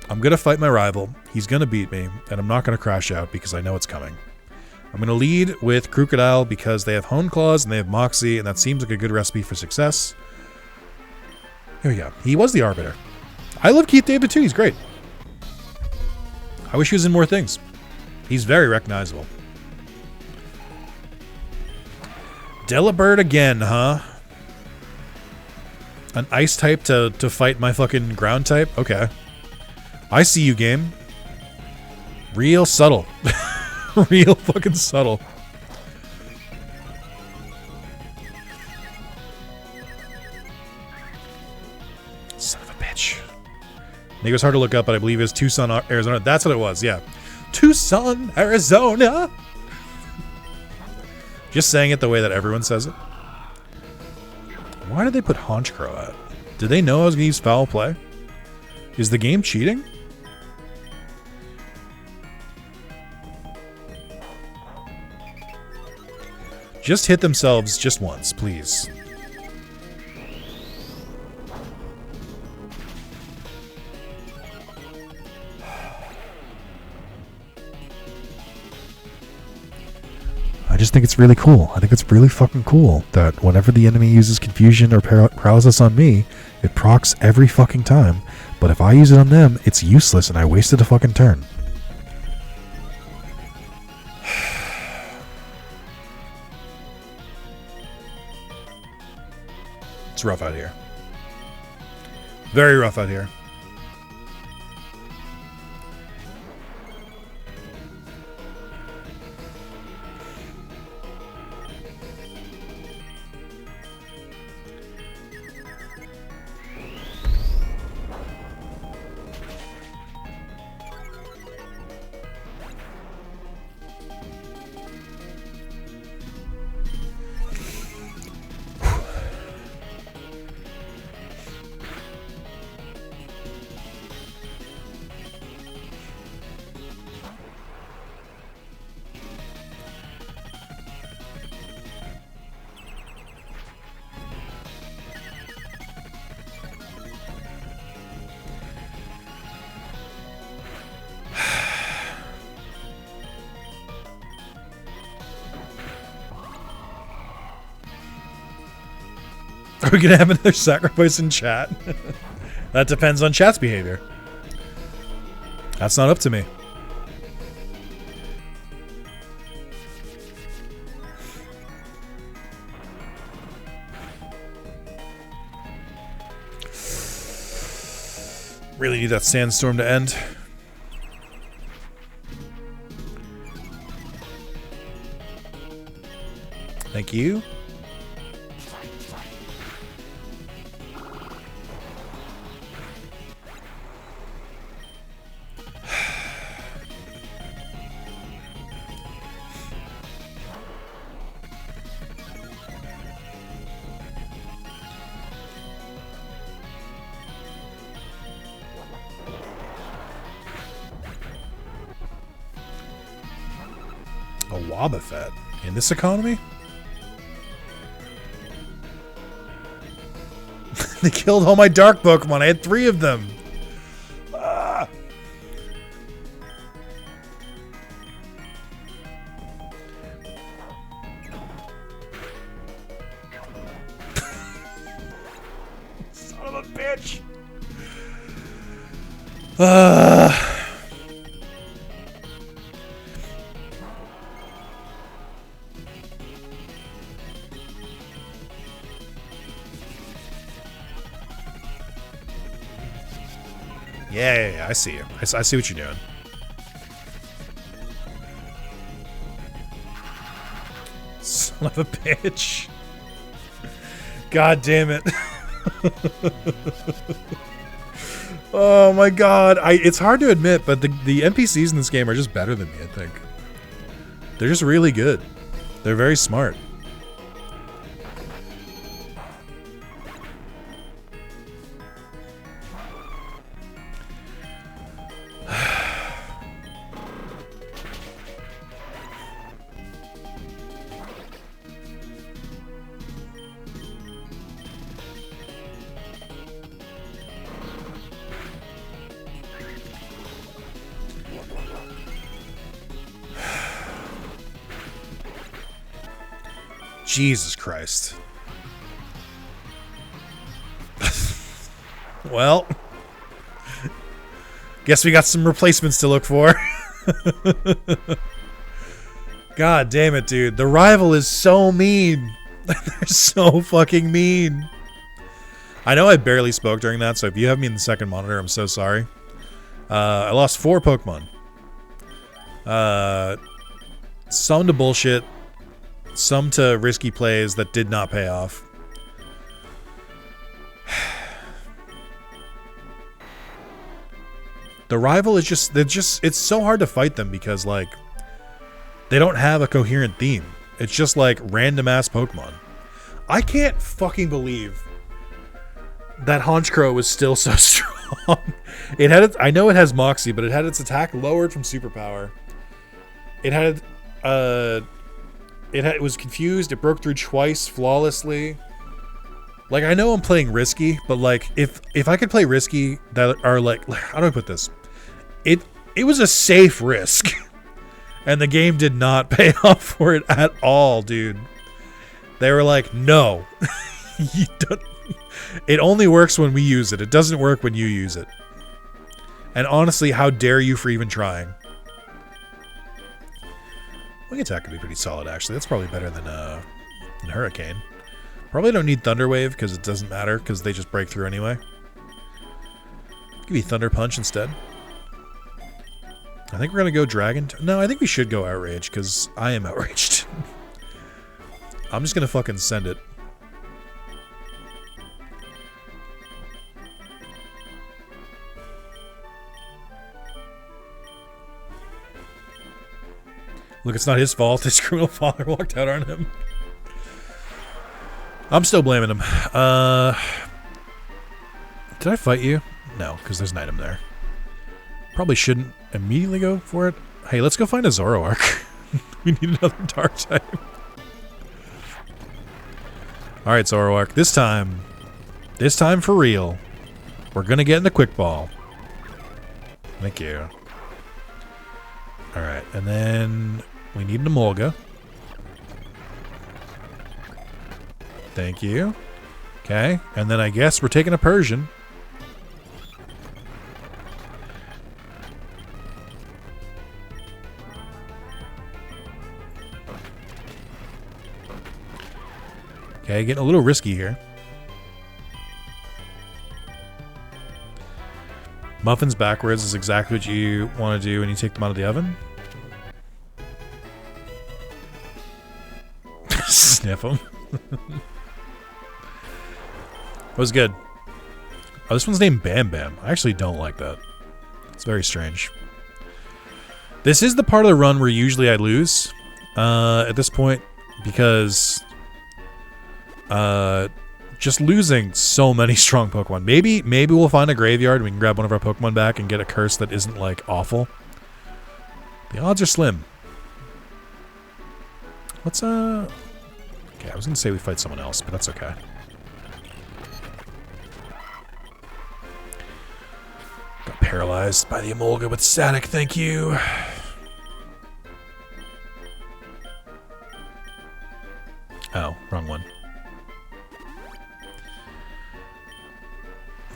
I'm going to fight my rival. He's going to beat me, and I'm not going to crash out because I know it's coming. I'm going to lead with Crocodile because they have Hone Claws and they have Moxie, and that seems like a good recipe for success. Here we go. He was the Arbiter. I love Keith David too. He's great. I wish he was in more things. He's very recognizable. Delibird again, huh? An ice type to fight my fucking ground type? Okay. I see you, game. Real subtle. Real fucking subtle. Son of a bitch. It was hard to look up, but I believe it's Tucson, Arizona. That's what it was, yeah. Tucson, Arizona. Just saying it the way that everyone says it. Why did they put Honchcrow at? Did they know I was going to use foul play? Is the game cheating? Just hit themselves just once, please. I just think it's really cool. I think it's really fucking cool that whenever the enemy uses confusion or paralysis on me, it procs every fucking time. But if I use it on them, it's useless and I wasted a fucking turn. It's rough out here. Very rough out here. Are we going to have another sacrifice in chat? That depends on chat's behavior. That's not up to me. Really need that sandstorm to end. Thank you. Wobbuffet in this economy? They killed all my dark Pokemon. I had 3 of them. Ah. Son of a bitch. Yeah, I see you. I see what you're doing. Son of a bitch. God damn it. Oh my god. It's hard to admit, but the NPCs in this game are just better than me, I think. They're just really good. They're very smart. Jesus Christ. Well, guess we got some replacements to look for. God damn it, dude. The rival is so mean. They're so fucking mean. I know I barely spoke during that, so if you have me in the second monitor, I'm so sorry. I lost 4 Pokemon. Some to bullshit. Some to risky plays that did not pay off. The rival is just it's so hard to fight them because like they don't have a coherent theme. It's just like random ass Pokemon. I can't fucking believe that Honchkrow was still so strong. It had I know it has Moxie, but it had its attack lowered from Superpower. It was confused. It broke through twice flawlessly. Like, I know I'm playing risky, but like if I could play risky that are like how do I put this? It was a safe risk. And the game did not pay off for it at all, dude. They were like, no. You don't, it only works when we use it. It doesn't work when you use it. And honestly, how dare you for even trying? Wing attack could be pretty solid, actually. That's probably better than Hurricane. Probably don't need Thunder Wave because it doesn't matter because they just break through anyway. Give you Thunder Punch instead. I think we're going to go Dragon. No, I think we should go Outrage because I am outraged. I'm just going to fucking send it. Look, it's not his fault. His criminal father walked out on him. I'm still blaming him. Did I fight you? No, because there's an item there. Probably shouldn't immediately go for it. Hey, let's go find a Zoroark. We need another dark type. Alright, Zoroark. This time for real. We're gonna get in the quick ball. Thank you. Alright, and then we need an Emolga. Thank you. Okay, and then I guess we're taking a Persian. Okay, getting a little risky here. Muffins backwards is exactly what you want to do when you take them out of the oven. Sniff them. Was good. Oh, this one's named Bam Bam. I actually don't like that. It's very strange. This is the part of the run where usually I lose at this point because just losing so many strong Pokemon. Maybe we'll find a graveyard and we can grab one of our Pokemon back and get a curse that isn't like awful. The odds are slim. Let's okay, I was gonna say we fight someone else, but that's okay. Got paralyzed by the Emolga with static, thank you. Oh, wrong one.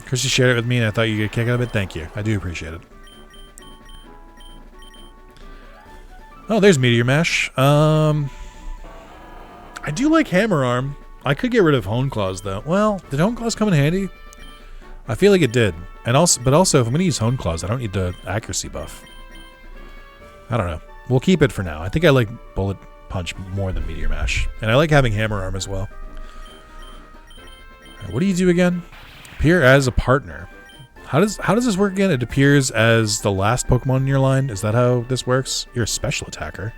Chrissy shared it with me and I thought you'd get a kick out of it. Thank you. I do appreciate it. Oh, there's Meteor Mash. I do like Hammer Arm. I could get rid of Hone Claws though. Well, did Hone Claws come in handy? I feel like it did. And also, but also, if I'm going to use Hone Claws, I don't need the accuracy buff. I don't know. We'll keep it for now. I think I like Bullet Punch more than Meteor Mash. And I like having Hammer Arm as well. Right, what do you do again? Appear as a partner. How does this work again? It appears as the last Pokemon in your line. Is that how this works? You're a special attacker.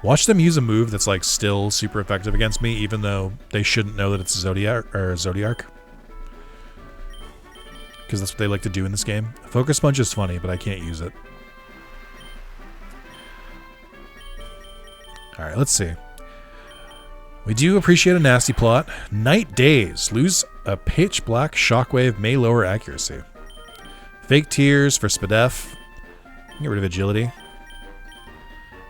Watch them use a move that's like still super effective against me, even though they shouldn't know that it's Zodiark. Because that's what they like to do in this game. Focus Punch is funny, but I can't use it. Alright, let's see. We do appreciate a nasty plot. Night Days. Lose a pitch black shockwave may lower accuracy. Fake Tears for Spadef. Get rid of agility.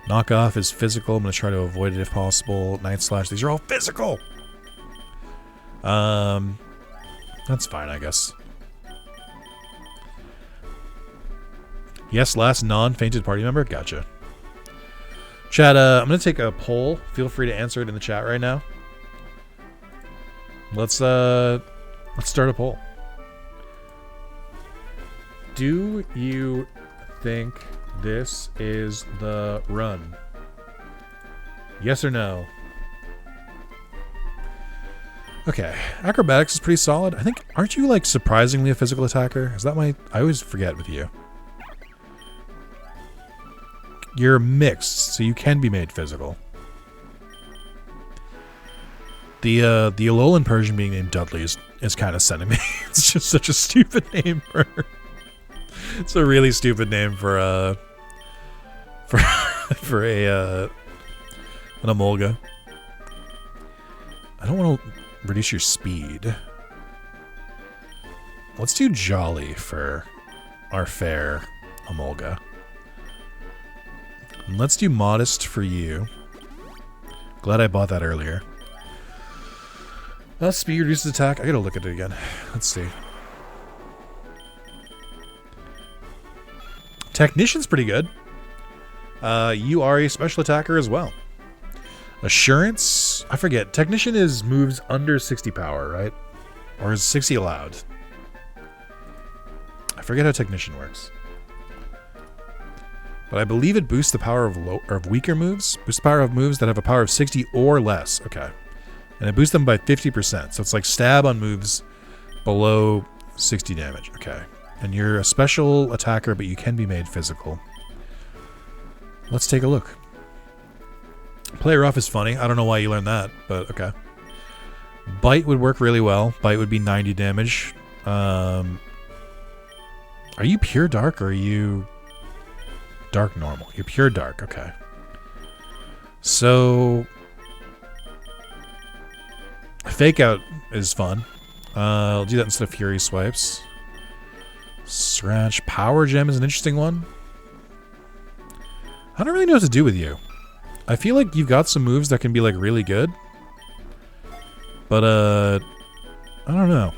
Knockoff is physical. I'm going to try to avoid it if possible. Night Slash. These are all physical. That's fine, I guess. Yes, last non-fainted party member. Gotcha. Chat, I'm going to take a poll. Feel free to answer it in the chat right now. Let's start a poll. Do you think this is the run? Yes or no? Okay, acrobatics is pretty solid. I think, aren't you like surprisingly a physical attacker? Is that my, I always forget with you. You're mixed, so you can be made physical. The Alolan Persian being named Dudley is kind of sending me. It's just such a stupid name for it's a really stupid name for an Emolga. I don't want to reduce your speed. Let's do Jolly for our fair Emolga. And let's do Modest for you. Glad I bought that earlier. Speed reduces attack. I gotta look at it again. Let's see. Technician's pretty good. You are a special attacker as well. Assurance, I forget. Technician is moves under 60 power, right? Or is 60 allowed? I forget how Technician works. But I believe it boosts the power of weaker moves. Boosts the power of moves that have a power of 60 or less. Okay. And it boosts them by 50%. So it's like stab on moves below 60 damage. Okay. And you're a special attacker, but you can be made physical. Let's take a look. Play rough is funny. I don't know why you learned that, but okay. Bite would work really well. Bite would be 90 damage. Are you pure dark or are you dark normal? You're pure dark. Okay. So Fake Out is fun. I'll do that instead of Fury Swipes. Scratch. Power Gem is an interesting one. I don't really know what to do with you. I feel like you've got some moves that can be like really good. But I don't know.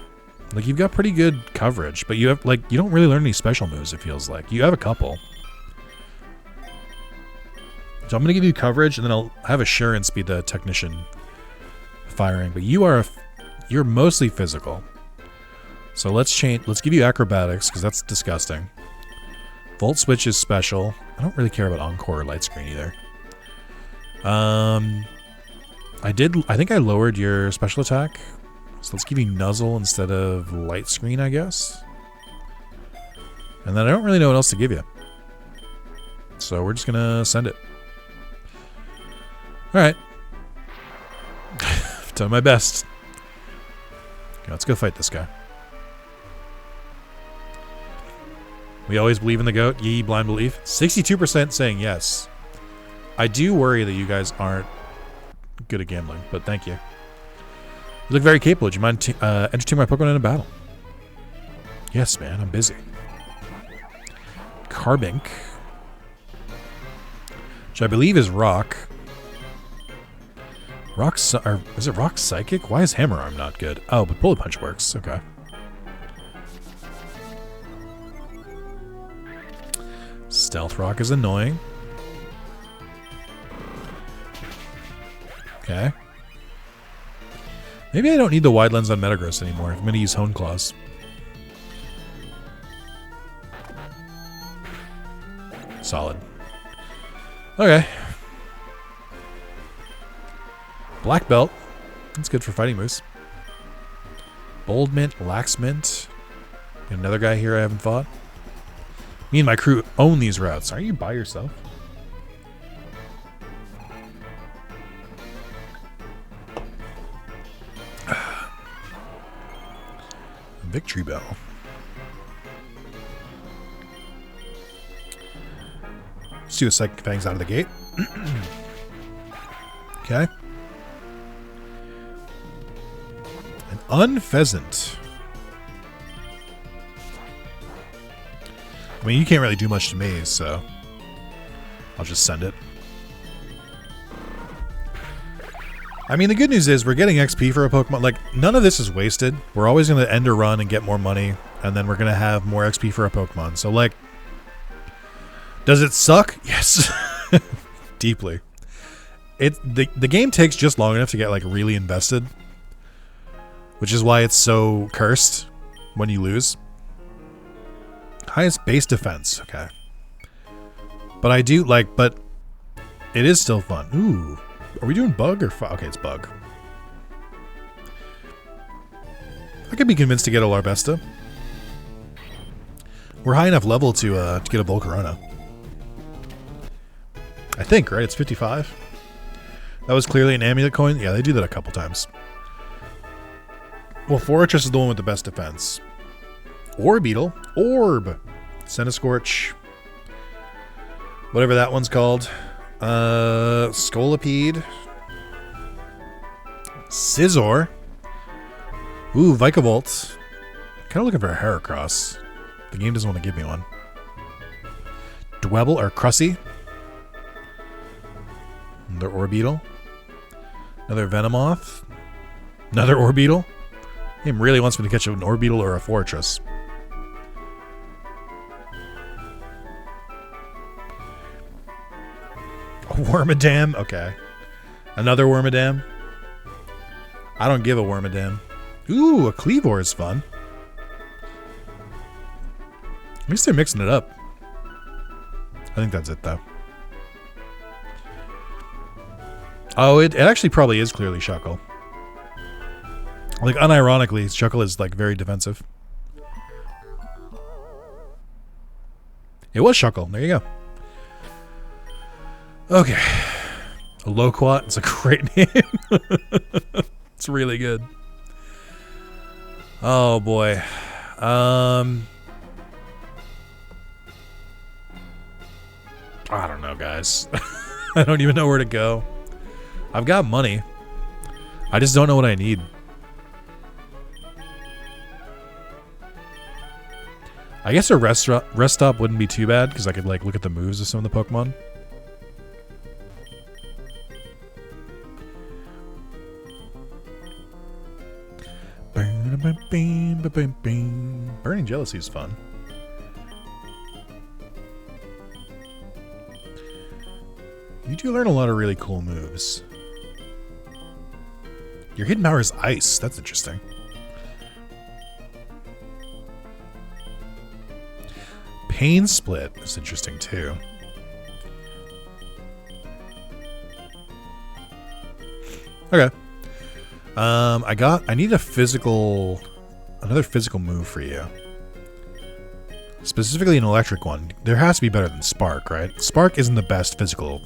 Like you've got pretty good coverage, but you have like you don't really learn any special moves, it feels like. You have a couple. So I'm gonna give you coverage and then I'll have Assurance be the technician firing. But you're mostly physical. So let's give you acrobatics, because that's disgusting. Volt Switch is special. I don't really care about Encore or Light Screen either. I think I lowered your special attack. So let's give you Nuzzle instead of Light Screen, I guess. And then I don't really know what else to give you. So we're just gonna send it. Alright. I've done my best. Okay, let's go fight this guy. We always believe in the goat. Ye blind belief. 62% saying yes. I do worry that you guys aren't good at gambling, but thank you. You look very capable. Do you mind entering my Pokemon in a battle? Yes, man. I'm busy. Carbink. Which I believe is Rock. Is it Rock Psychic? Why is Hammer Arm not good? Oh, but Bullet Punch works. Okay. Stealth Rock is annoying. Okay. Maybe I don't need the wide lens on Metagross anymore. I'm going to use Hone Claws. Solid. Okay. Black Belt. That's good for fighting moves. Bold Mint, Lax Mint. Another guy here I haven't fought. Me and my crew own these routes. Are you by yourself? Victory Bell. Let's do a Psychic Fangs out of the gate. Okay. An Unpheasant. I mean, you can't really do much to me, so I'll just send it. I mean, the good news is we're getting XP for a Pokemon. Like, none of this is wasted. We're always going to end a run and get more money, and then we're going to have more XP for a Pokemon. So, like, does it suck? Yes. Deeply. The game takes just long enough to get, like, really invested, which is why it's so cursed when you lose. Highest base defense. Okay. But I do, like, but it is still fun. Ooh. Are we doing bug or okay, it's bug. I could be convinced to get a Larbesta. We're high enough level to get a Volcarona. I think, right? It's 55. That was clearly an amulet coin. Yeah, they do that a couple times. Well, Fortress is the one with the best defense. Orbeetle. Orb. Centiscorch. Whatever that one's called. Scolipede. Scizor. Ooh, Vikavolt. Kind of looking for a Heracross. The game doesn't want to give me one. Dwebble or Crusty. Another Orbeetle. Another Venomoth. Another Orbeetle. Game really wants me to catch an Orbeetle or a Fortress. A Wormadam? Okay. Another Wormadam? I don't give a Wormadam. Ooh, a Cleavor is fun. At least they're mixing it up. I think that's it, though. Oh, it actually probably is clearly Shuckle. Like, unironically, Shuckle is, like, very defensive. It was Shuckle. There you go. Okay. A Loquat. It's a great name. It's really good. Oh, boy. I don't know, guys. I don't even know where to go. I've got money. I just don't know what I need. I guess a rest stop wouldn't be too bad because I could like look at the moves of some of the Pokemon. Burning Jealousy is fun. You do learn a lot of really cool moves. Your hidden power is ice. That's interesting. Pain Split is interesting too. Okay. I need another physical move for you. Specifically an electric one. There has to be better than Spark, right? Spark isn't the best physical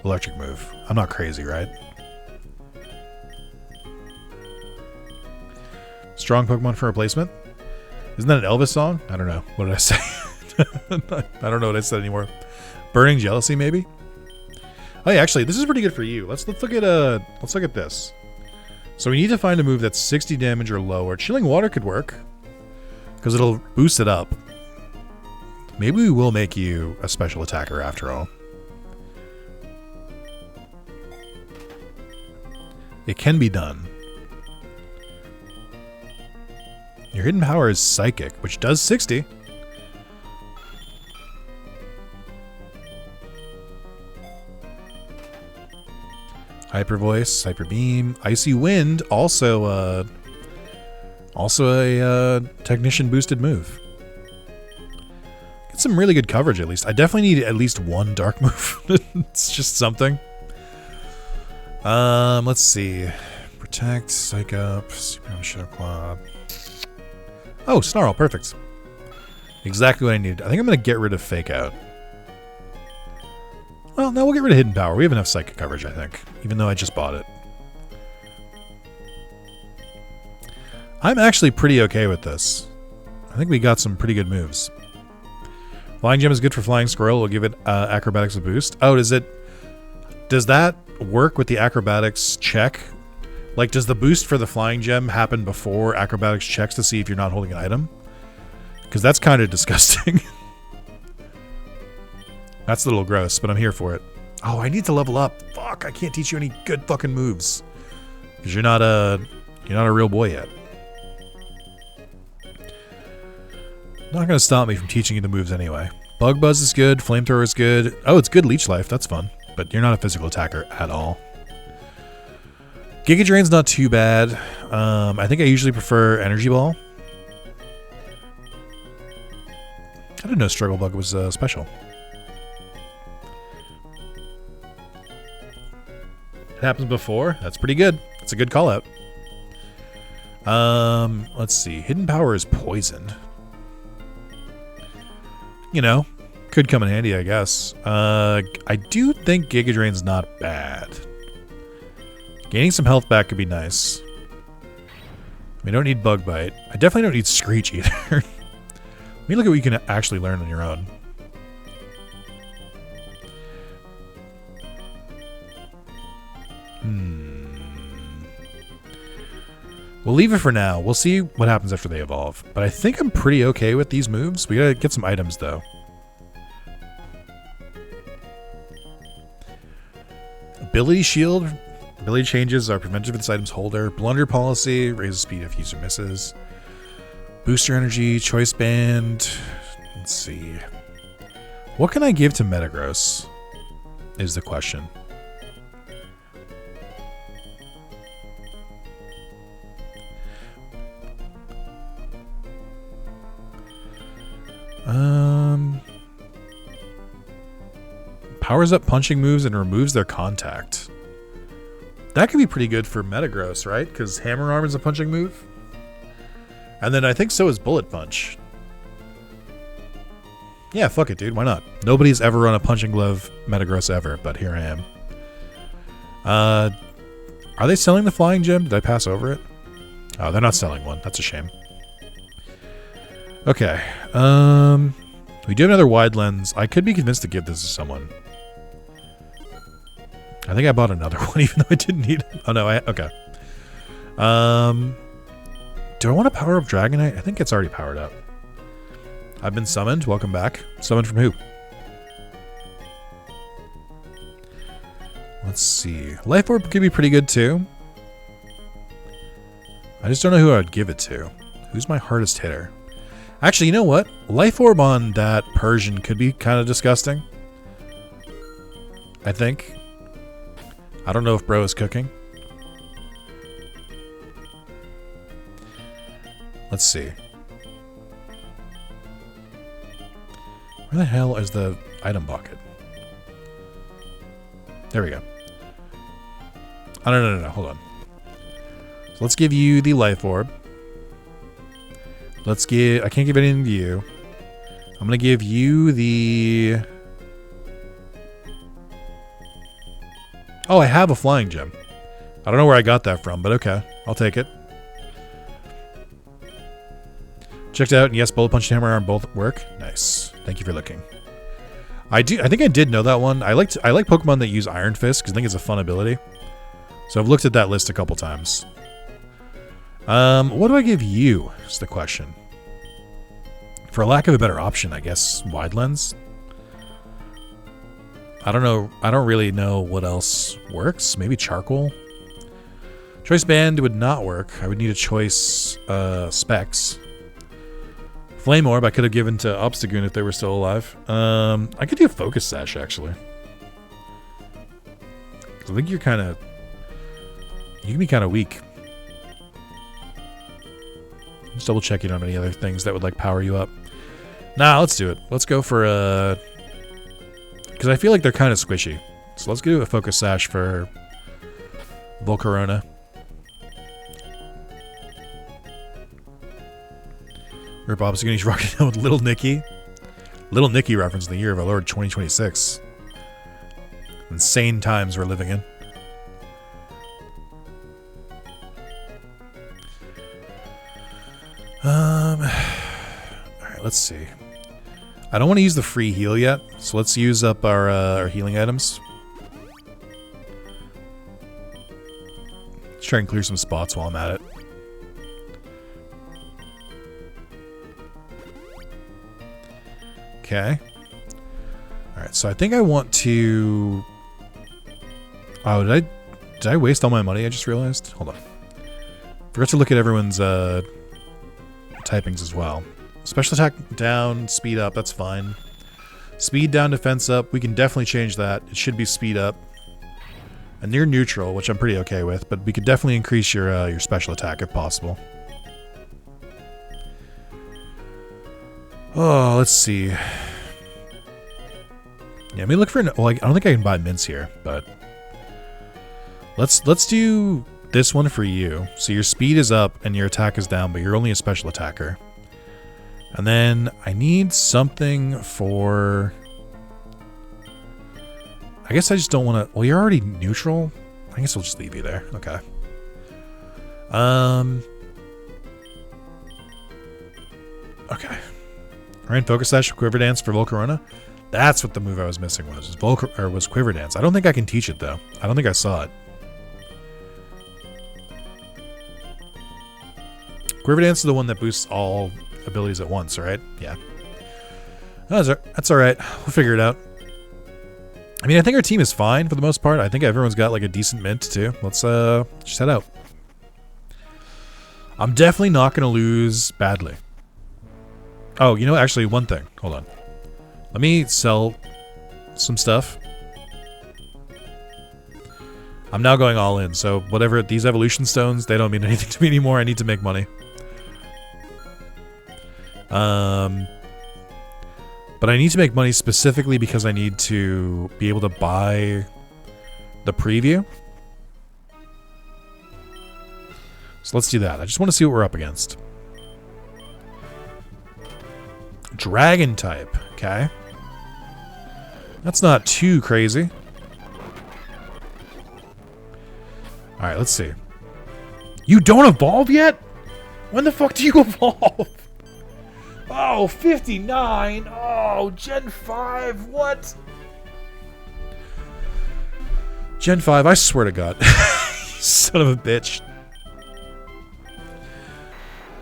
electric move. I'm not crazy, right? Strong Pokemon for replacement? Isn't that an Elvis song? I don't know. What did I say? I don't know what I said anymore. Burning Jealousy, maybe? Oh yeah, actually, this is pretty good for you. Let's look at this. So we need to find a move that's 60 damage or lower. Chilling Water could work because it'll boost it up. Maybe we will make you a special attacker after all. It can be done. Your hidden power is Psychic, which does 60. Hyper Voice, Hyper Beam, Icy Wind, also a Technician boosted move. Get some really good coverage at least. I definitely need at least one dark move. It's just something. Let's see. Protect, Psych Up, Super Shadow Claw. Oh, Snarl, perfect. Exactly what I need. I think I'm going to get rid of Fake Out. Well, no, we'll get rid of Hidden Power. We have enough Psychic coverage, I think. Even though I just bought it. I'm actually pretty okay with this. I think we got some pretty good moves. Flying Gem is good for Flying Squirrel. We'll give it Acrobatics a boost. Oh, does that work with the Acrobatics check? Like, does the boost for the Flying Gem happen before Acrobatics checks to see if you're not holding an item? Because that's kind of disgusting. That's a little gross, but I'm here for it. Oh, I need to level up. Fuck, I can't teach you any good fucking moves. Because you're not a real boy yet. Not going to stop me from teaching you the moves anyway. Bug Buzz is good. Flamethrower is good. Oh, it's good Leech Life. That's fun. But you're not a physical attacker at all. Giga Drain's not too bad. I think I usually prefer Energy Ball. I didn't know Struggle Bug was special. It happens before. That's pretty good. That's a good call out. Let's see. Hidden power is poisoned. You know, could come in handy, I guess. I do think Giga Drain's not bad. Gaining some health back could be nice. We don't need Bug Bite. I definitely don't need Screech either. Let me look at what you can actually learn on your own. We'll leave it for now. We'll see what happens after they evolve. But I think I'm pretty okay with these moves. We gotta get some items, though. Ability Shield. Ability changes are prevented if this item's holder. Blunder Policy raises speed if user misses. Booster Energy. Choice Band. Let's see. What can I give to Metagross? Is the question. Powers up punching moves and removes their contact. That could be pretty good for Metagross, right? Because Hammer Arm is a punching move. And then I think so is Bullet Punch. Yeah, fuck it, dude. Why not? Nobody's ever run a Punching Glove Metagross ever, but here I am. Are they selling the Flying Gem? Did I pass over it? Oh, they're not selling one. That's a shame. Okay. We do have another wide lens. I could be convinced to give this to someone. I think I bought another one, even though I didn't need it. Oh, no. Okay. Do I want to power up Dragonite? I think it's already powered up. I've been summoned. Welcome back. Summoned from who? Let's see. Life Orb could be pretty good, too. I just don't know who I would give it to. Who's my hardest hitter? Actually, you know what? Life Orb on that Persian could be kind of disgusting. I think. I don't know if bro is cooking. Let's see. Where the hell is the item bucket? There we go. Oh, no. Hold on. So let's give you the Life Orb. Let's give... I can't give anything to you. I'm going to give you the... Oh, I have a Flying Gem. I don't know where I got that from, but okay. I'll take it. Checked out, and yes, Bullet Punch and Hammer Arm both work. Nice. Thank you for looking. I think I did know that one. I like Pokemon that use Iron Fist, because I think it's a fun ability. So I've looked at that list a couple times. What do I give you, is the question. For lack of a better option, I guess, Wide Lens. I don't know. I don't really know what else works. Maybe Charcoal? Choice Band would not work. I would need a Choice Specs. Flame Orb I could have given to Obstagoon if they were still alive. I could do a Focus Sash, actually. I think you're kind of... You can be kind of weak. Just double check you don't have any other things that would, like, power you up. Nah, let's do it. Let's go for because I feel like they're kind of squishy. So let's do a Focus Sash for Volcarona. Rip Obstagoon, he's rocking down with Little Nicky. Little Nicky reference in the year of our Lord 2026. Insane times we're living in. Alright, let's see. I don't want to use the free heal yet, so let's use up our healing items. Let's try and clear some spots while I'm at it. Okay. Alright, so I think I want to... Oh, did I waste all my money? I just realized. Hold on. Forgot to look at everyone's typings as well. Special attack down, speed up, that's fine. Speed down, defense up. We can definitely change that. It should be speed up. And near neutral, which I'm pretty okay with, but we could definitely increase your special attack if possible. Oh, let's see. Yeah, let me look for... Well, I don't think I can buy mints here, but... Let's do this one for you. So your speed is up and your attack is down, but you're only a special attacker. And then I need something for... I guess I just don't want to... Well, you're already neutral. I guess we'll just leave you there. Okay. Okay. Rain Focus Sash, Quiver Dance for Volcarona. That's what the move I was missing was Quiver Dance. I don't think I can teach it though. I don't think I saw it. Quiver Dance is the one that boosts all abilities at once, right? Yeah. That's all right. We'll figure it out. I mean, I think our team is fine for the most part. I think everyone's got like a decent mint too. Let's just head out. I'm definitely not going to lose badly. Oh, you know, actually, one thing. Hold on. Let me sell some stuff. I'm now going all in, so whatever, these evolution stones, they don't mean anything to me anymore. I need to make money. But I need to make money specifically because I need to be able to buy the preview. So let's do that. I just want to see what we're up against. Dragon type, okay. That's not too crazy. Alright, let's see. You don't evolve yet? When the fuck do you evolve? Oh, 59. Oh, Gen 5. What? Gen 5, I swear to God. Son of a bitch.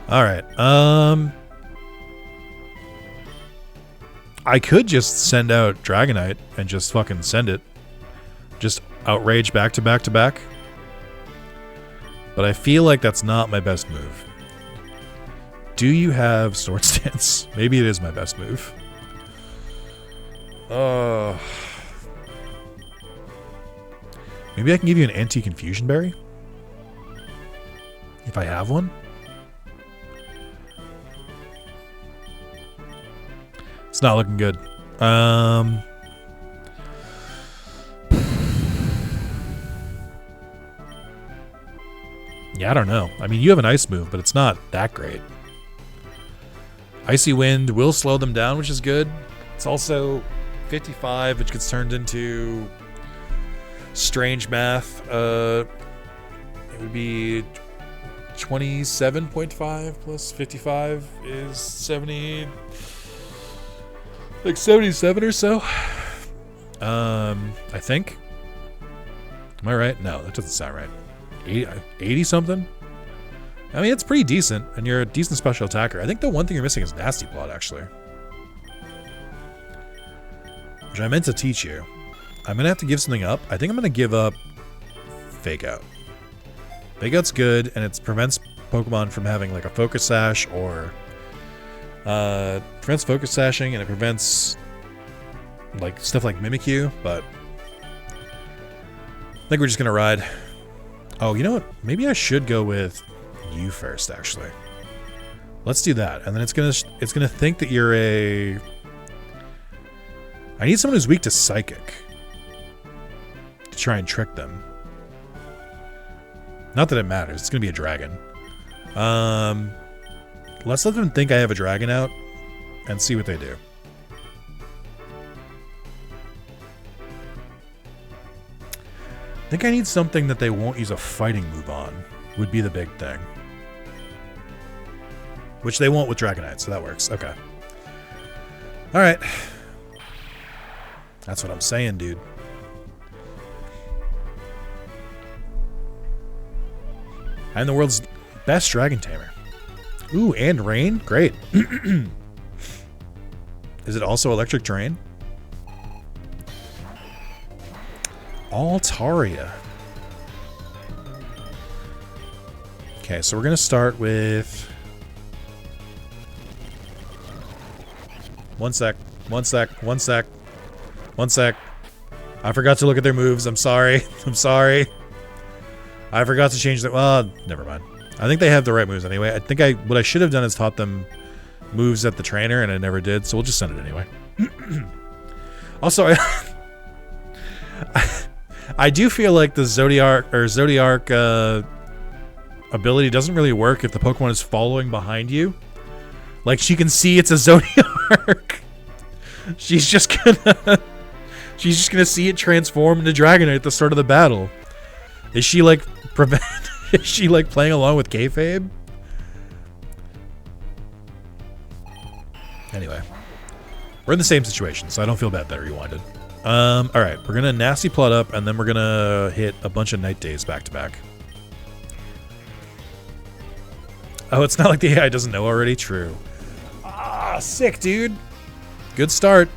Alright, I could just send out Dragonite and just fucking send it. Just outrage back to back to back. But I feel like that's not my best move. Do you have Sword Stance? Maybe it is my best move. Maybe I can give you an Anti-Confusion Berry? If I have one? It's not looking good. Yeah, I don't know. I mean, you have an ice move, but it's not that great. Icy Wind will slow them down, which is good. It's also 55, which gets turned into strange math. It would be 27.5 plus 55 is 70... Like 77 or so. I think. Am I right? No, that doesn't sound right. 80 something? I mean, it's pretty decent, and you're a decent special attacker. I think the one thing you're missing is Nasty Plot, actually. Which I meant to teach you. I'm going to have to give something up. I think I'm going to give up Fake Out. Fake Out's good, and it prevents Pokemon from having like a Focus Sash or... prevents Focus Sashing, and it prevents like stuff like Mimikyu, but I think we're just gonna ride. Oh, you know what? Maybe I should go with you first, actually. Let's do that, and then it's gonna think that you're a... I need someone who's weak to Psychic to try and trick them. Not that it matters. It's gonna be a dragon. Let's let them think I have a dragon out and see what they do. I think I need something that they won't use a fighting move on, would be the big thing. Which they won't with Dragonite, so that works. Okay. Alright. That's what I'm saying, dude. I'm the world's best dragon tamer. Ooh, and rain? Great. Is it also electric drain? Altaria. Okay, so we're going to start with... One sec. I forgot to look at their moves. I'm sorry. I forgot to change that. Well, never mind. I think they have the right moves anyway. I think what I should have done is taught them moves at the trainer, and I never did, so we'll just send it anyway. Also, I do feel like the Zodiark ability doesn't really work if the Pokemon is following behind you. Like, she can see it's a Zodiac. She's just gonna see it transform into Dragonite at the start of the battle. Is she like is she like playing along with kayfabe? Anyway, we're in the same situation, so I don't feel bad that I rewinded. All right, we're gonna nasty plot up, and then we're gonna hit a bunch of night days back to back. Oh, it's not like the AI doesn't know already. True. Ah, sick, dude. Good start.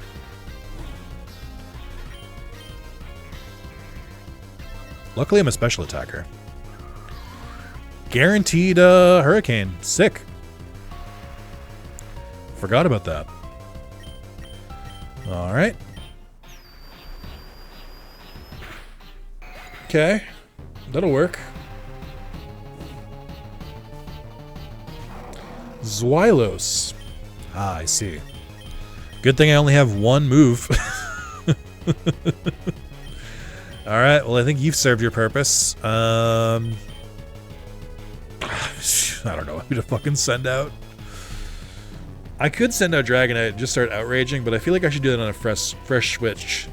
Luckily, I'm a special attacker. Guaranteed Hurricane. Sick. Forgot about that. All right. Okay. That'll work. Zalis. Ah, I see. Good thing I only have one move. Alright, well, I think you've served your purpose. I don't know who to fucking send out. I could send out Dragonite and just start outraging, but I feel like I should do that on a fresh switch.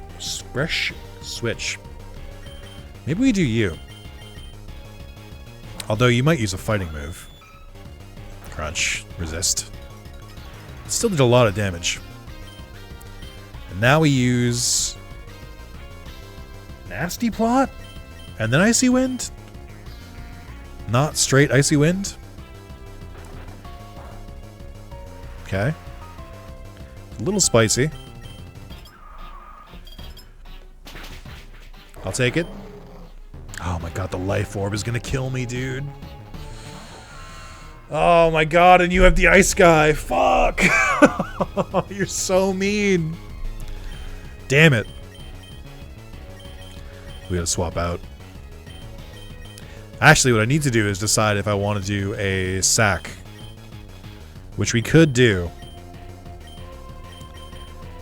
Fresh switch. Maybe we do you. Although you might use a fighting move. Crunch. Resist. It still did a lot of damage. And now we use Nasty Plot? And then Icy Wind? Not straight Icy Wind? Okay. A little spicy. I'll take it. Oh my god, the Life Orb is gonna kill me, dude. Oh my god, and you have the Ice Guy. Fuck! You're so mean. Damn it. We gotta swap out. Actually, what I need to do is decide if I want to do a sack. Which we could do.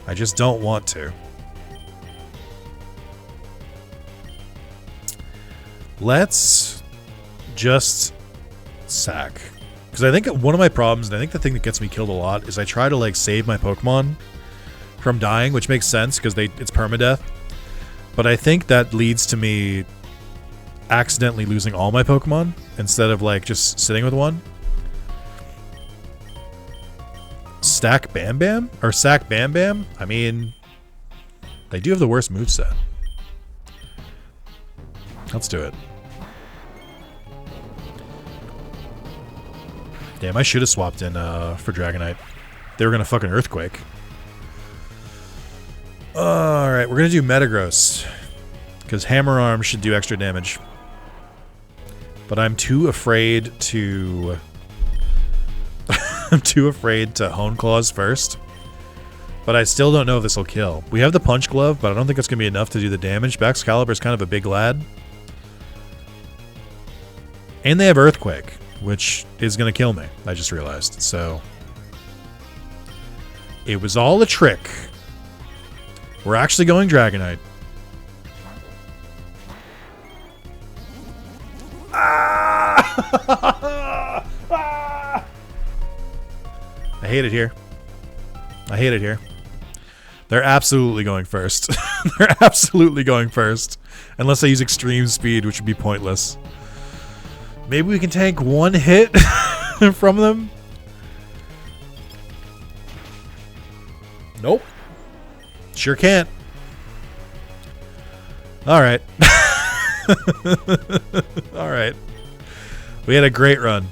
I just don't want to. Let's just sack. Because I think one of my problems, and I think the thing that gets me killed a lot, is I try to like save my Pokemon from dying, which makes sense because it's permadeath. But I think that leads to me accidentally losing all my Pokemon instead of like just sitting with one. Stack Bam Bam? Or Sack Bam Bam? I mean, they do have the worst moveset. Let's do it. Damn, I should have swapped in for Dragonite. They were going to fucking Earthquake. Alright, we're going to do Metagross. Because Hammer Arm should do extra damage. But I'm too afraid to... I'm too afraid to Hone Claws first. But I still don't know if this will kill. We have the Punch Glove, but I don't think it's going to be enough to do the damage. Baxcalibur is kind of a big lad. And they have Earthquake, which is going to kill me, I just realized. So, it was all a trick. We're actually going Dragonite. Ah! Ah! I hate it here. I hate it here. They're absolutely going first. They're absolutely going first. Unless I use extreme speed, which would be pointless. Maybe we can tank one hit from them? Nope. Sure can't. Alright. Alright. We had a great run.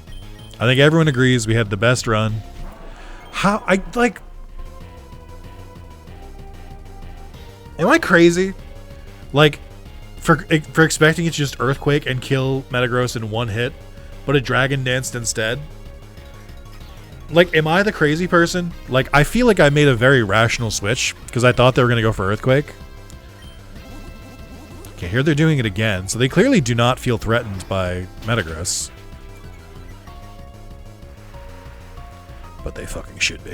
I think everyone agrees we had the best run. How, am I crazy? Like, for expecting it to just Earthquake and kill Metagross in one hit, but it Dragon Danced instead? Like, am I the crazy person? Like, I feel like I made a very rational switch, because I thought they were going to go for Earthquake. Okay, here they're doing it again, so they clearly do not feel threatened by Metagross. But they fucking should be.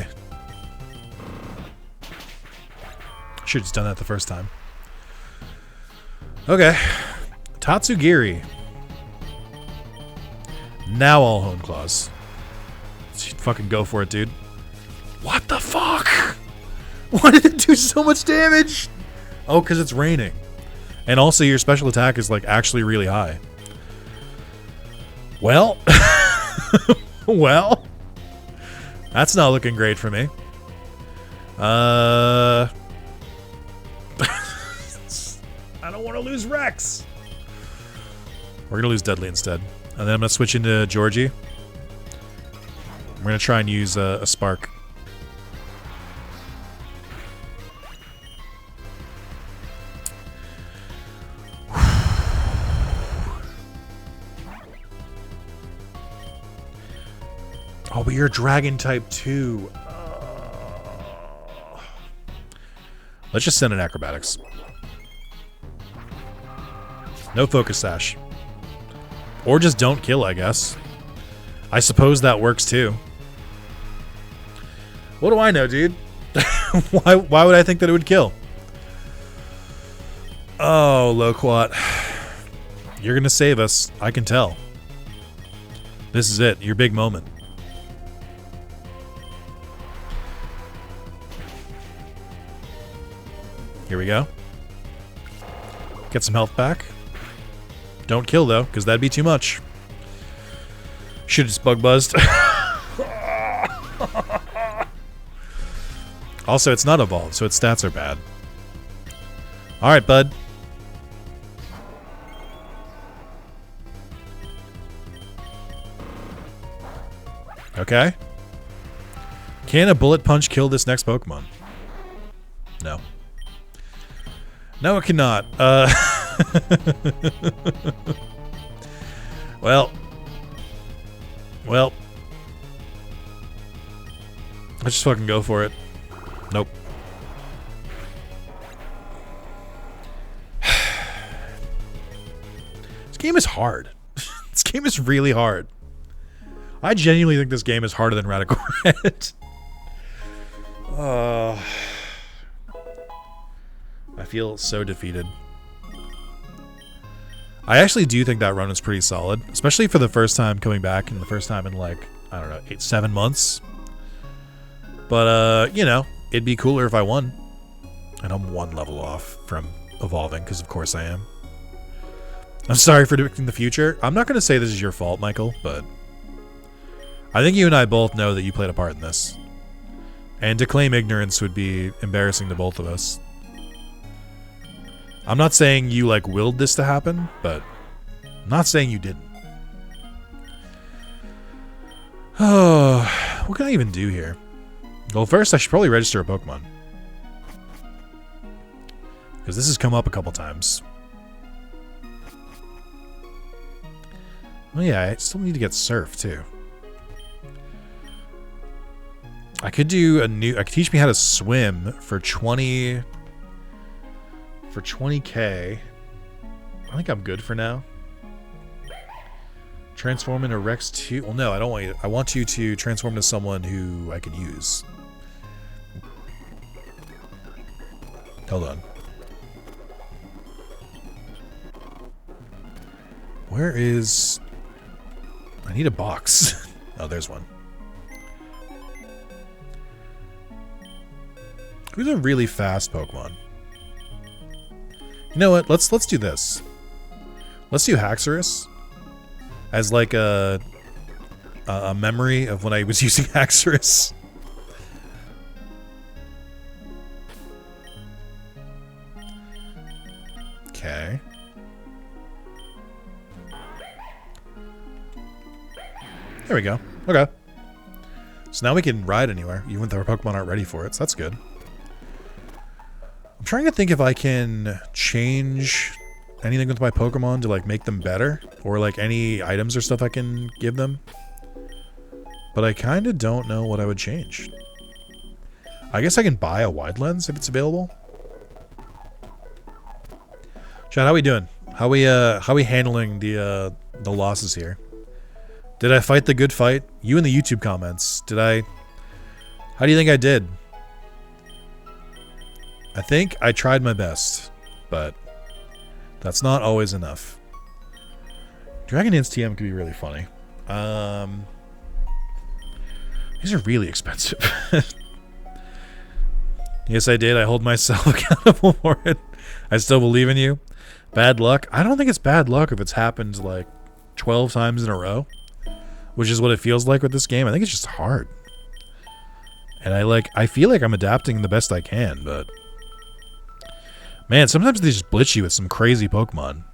Should have just done that the first time. Okay. Tatsugiri. Now I'll Hone Claws. Fucking go for it, dude. What the fuck? Why did it do so much damage? Oh, because it's raining. And also your special attack is like actually really high. Well. Well. That's not looking great for me. I don't want to lose Rex. We're going to lose Dudley instead. And then I'm going to switch into Georgie. I'm going to try and use a Spark. Oh, but you're Dragon type too. Let's just send in Acrobatics. No Focus Sash. Or just don't kill, I guess. I suppose that works too. What do I know, dude? Why would I think that it would kill? Oh, Loquat. You're gonna save us. I can tell. This is it. Your big moment. Here we go. Get some health back. Don't kill, though, because that'd be too much. Should've just bug buzzed. Also, it's not evolved, so its stats are bad. Alright, bud. Okay. Can a Bullet Punch kill this next Pokemon? No. No, it cannot. Well. Let's just fucking go for it. Nope. This game is hard. This game is really hard. I genuinely think this game is harder than Radical Red. I feel so defeated. I actually do think that run was pretty solid, especially for the first time coming back and the first time in like, I don't know, 7 months. But, you know, it'd be cooler if I won. And I'm 1 level off from evolving, because of course I am. I'm sorry for predicting the future. I'm not going to say this is your fault, Michael, but I think you and I both know that you played a part in this. And to claim ignorance would be embarrassing to both of us. I'm not saying you, like, willed this to happen, but I'm not saying you didn't. Oh, what can I even do here? Well, first I should probably register a Pokemon. Because this has come up a couple times. Oh yeah, I still need to get Surf, too. I could do a new... I could teach me how to swim for 20... For 20k. I think I'm good for now. Transform into Rex 2. Well, no, I don't want you. I want you to transform into someone who I can use. Hold on. Where is... I need a box. Oh, there's one. Who's a really fast Pokemon? You know what? Let's do this. Let's do Haxorus as like a memory of when I was using Haxorus. Okay. There we go. Okay. So now we can ride anywhere, even if our Pokemon aren't ready for it, so that's good. I'm trying to think if I can change anything with my Pokemon to like make them better, or like any items or stuff I can give them. But I kind of don't know what I would change. I guess I can buy a wide lens if it's available. Chad, how we doing? How we handling the losses here? Did I fight the good fight? You in the YouTube comments. Did I? How do you think I did? I think I tried my best, but that's not always enough. Dragon Dance TM could be really funny. These are really expensive. Yes, I did. I hold myself accountable for it. I still believe in you. Bad luck? I don't think it's bad luck if it's happened like 12 times in a row, which is what it feels like with this game. I think it's just hard. And I feel like I'm adapting the best I can, but man, sometimes they just blitz you with some crazy Pokemon.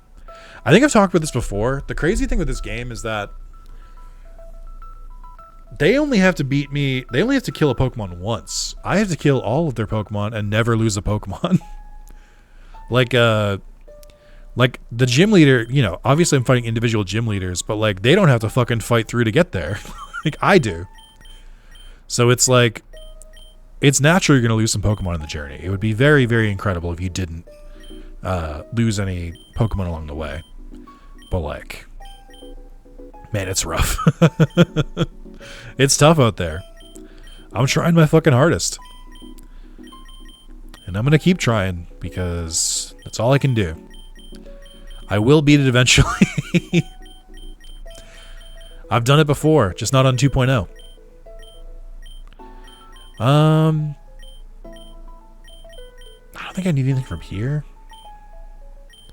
I think I've talked about this before. The crazy thing with this game is that they only have to beat me. They only have to kill a Pokemon once. I have to kill all of their Pokemon and never lose a Pokemon. like the gym leader, you know, obviously I'm fighting individual gym leaders, but like they don't have to fucking fight through to get there. Like I do. So it's like, it's natural you're going to lose some Pokemon in the journey. It would be very, very incredible if you didn't lose any Pokemon along the way. But like, man, it's rough. It's tough out there. I'm trying my fucking hardest. And I'm going to keep trying because that's all I can do. I will beat it eventually. I've done it before, just not on 2.0. I don't think I need anything from here.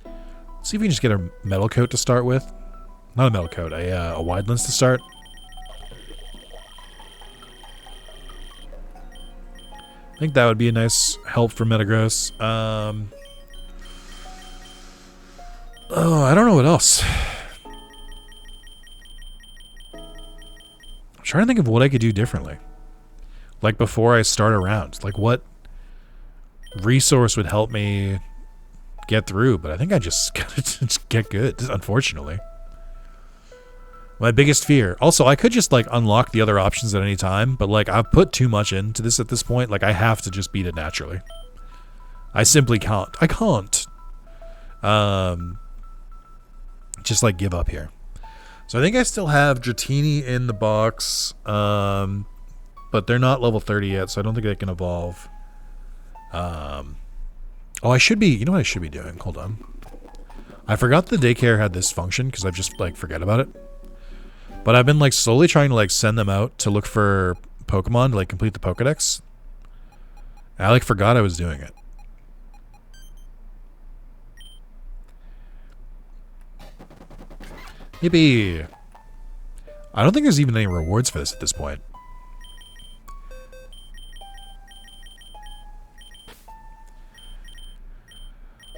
Let's see if we can just get a metal coat to start with. Not a metal coat, a wide lens to start. I think that would be a nice help for Metagross. Oh, I don't know what else. I'm trying to think of what I could do differently. Like before I start a round. Like what resource would help me get through? But I think I just gotta just get good, unfortunately. My biggest fear. Also, I could just like unlock the other options at any time, but like I've put too much into this at this point. Like I have to just beat it naturally. I simply can't. I can't. Just like give up here. So I think I still have Dratini in the box. But they're not level 30 yet, so I don't think they can evolve. Oh, I should be... You know what I should be doing? Hold on. I forgot the daycare had this function, because I've just, like, forget about it. But I've been, like, slowly trying to, like, send them out to look for Pokemon to, like, complete the Pokedex. I, like, forgot I was doing it. Yippee! I don't think there's even any rewards for this at this point.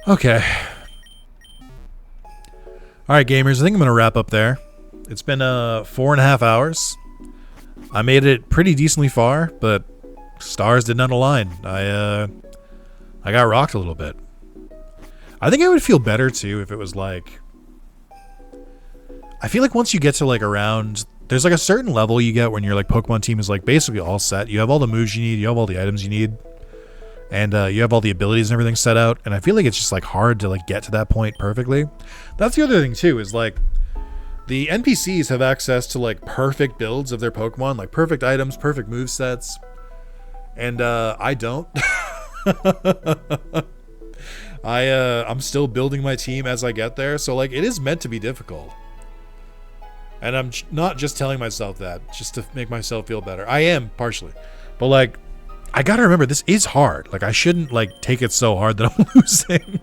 Okay. Alright, gamers. I think I'm going to wrap up there. It's been 4.5 hours. I made it pretty decently far, but stars did not align. I got rocked a little bit. I think I would feel better, too, if it was like... I feel like once you get to, like, around... There's, like, a certain level you get when your, like, Pokemon team is, like, basically all set. You have all the moves you need. You have all the items you need. And you have all the abilities and everything set out. And I feel like it's just like hard to like get to that point perfectly. That's the other thing too, is like the NPCs have access to like perfect builds of their Pokemon, like perfect items, perfect move sets. And I don't. I'm still building my team as I get there. So like it is meant to be difficult. And I'm not just telling myself that just to make myself feel better. I am partially. But like I gotta remember, this is hard. Like, I shouldn't, like, take it so hard that I'm losing.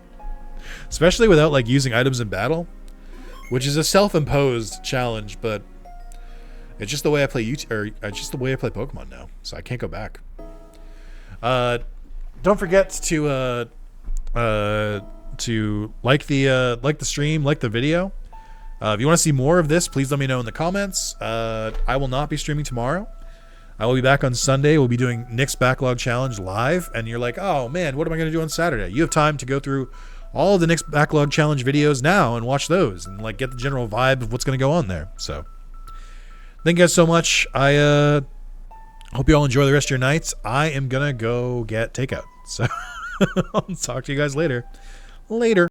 Especially without, like, using items in battle. Which is a self-imposed challenge, but... It's just the way I play it's just the way I play Pokemon now. So I can't go back. Don't forget to like the stream, like the video. If you want to see more of this, please let me know in the comments. I will not be streaming tomorrow. I will be back on Sunday. We'll be doing Nick's Backlog Challenge live. And you're like, oh, man, what am I going to do on Saturday? You have time to go through all of the Nick's Backlog Challenge videos now and watch those and, like, get the general vibe of what's going to go on there. So, thank you guys so much. I hope you all enjoy the rest of your nights. I am going to go get takeout. So, I'll talk to you guys later. Later.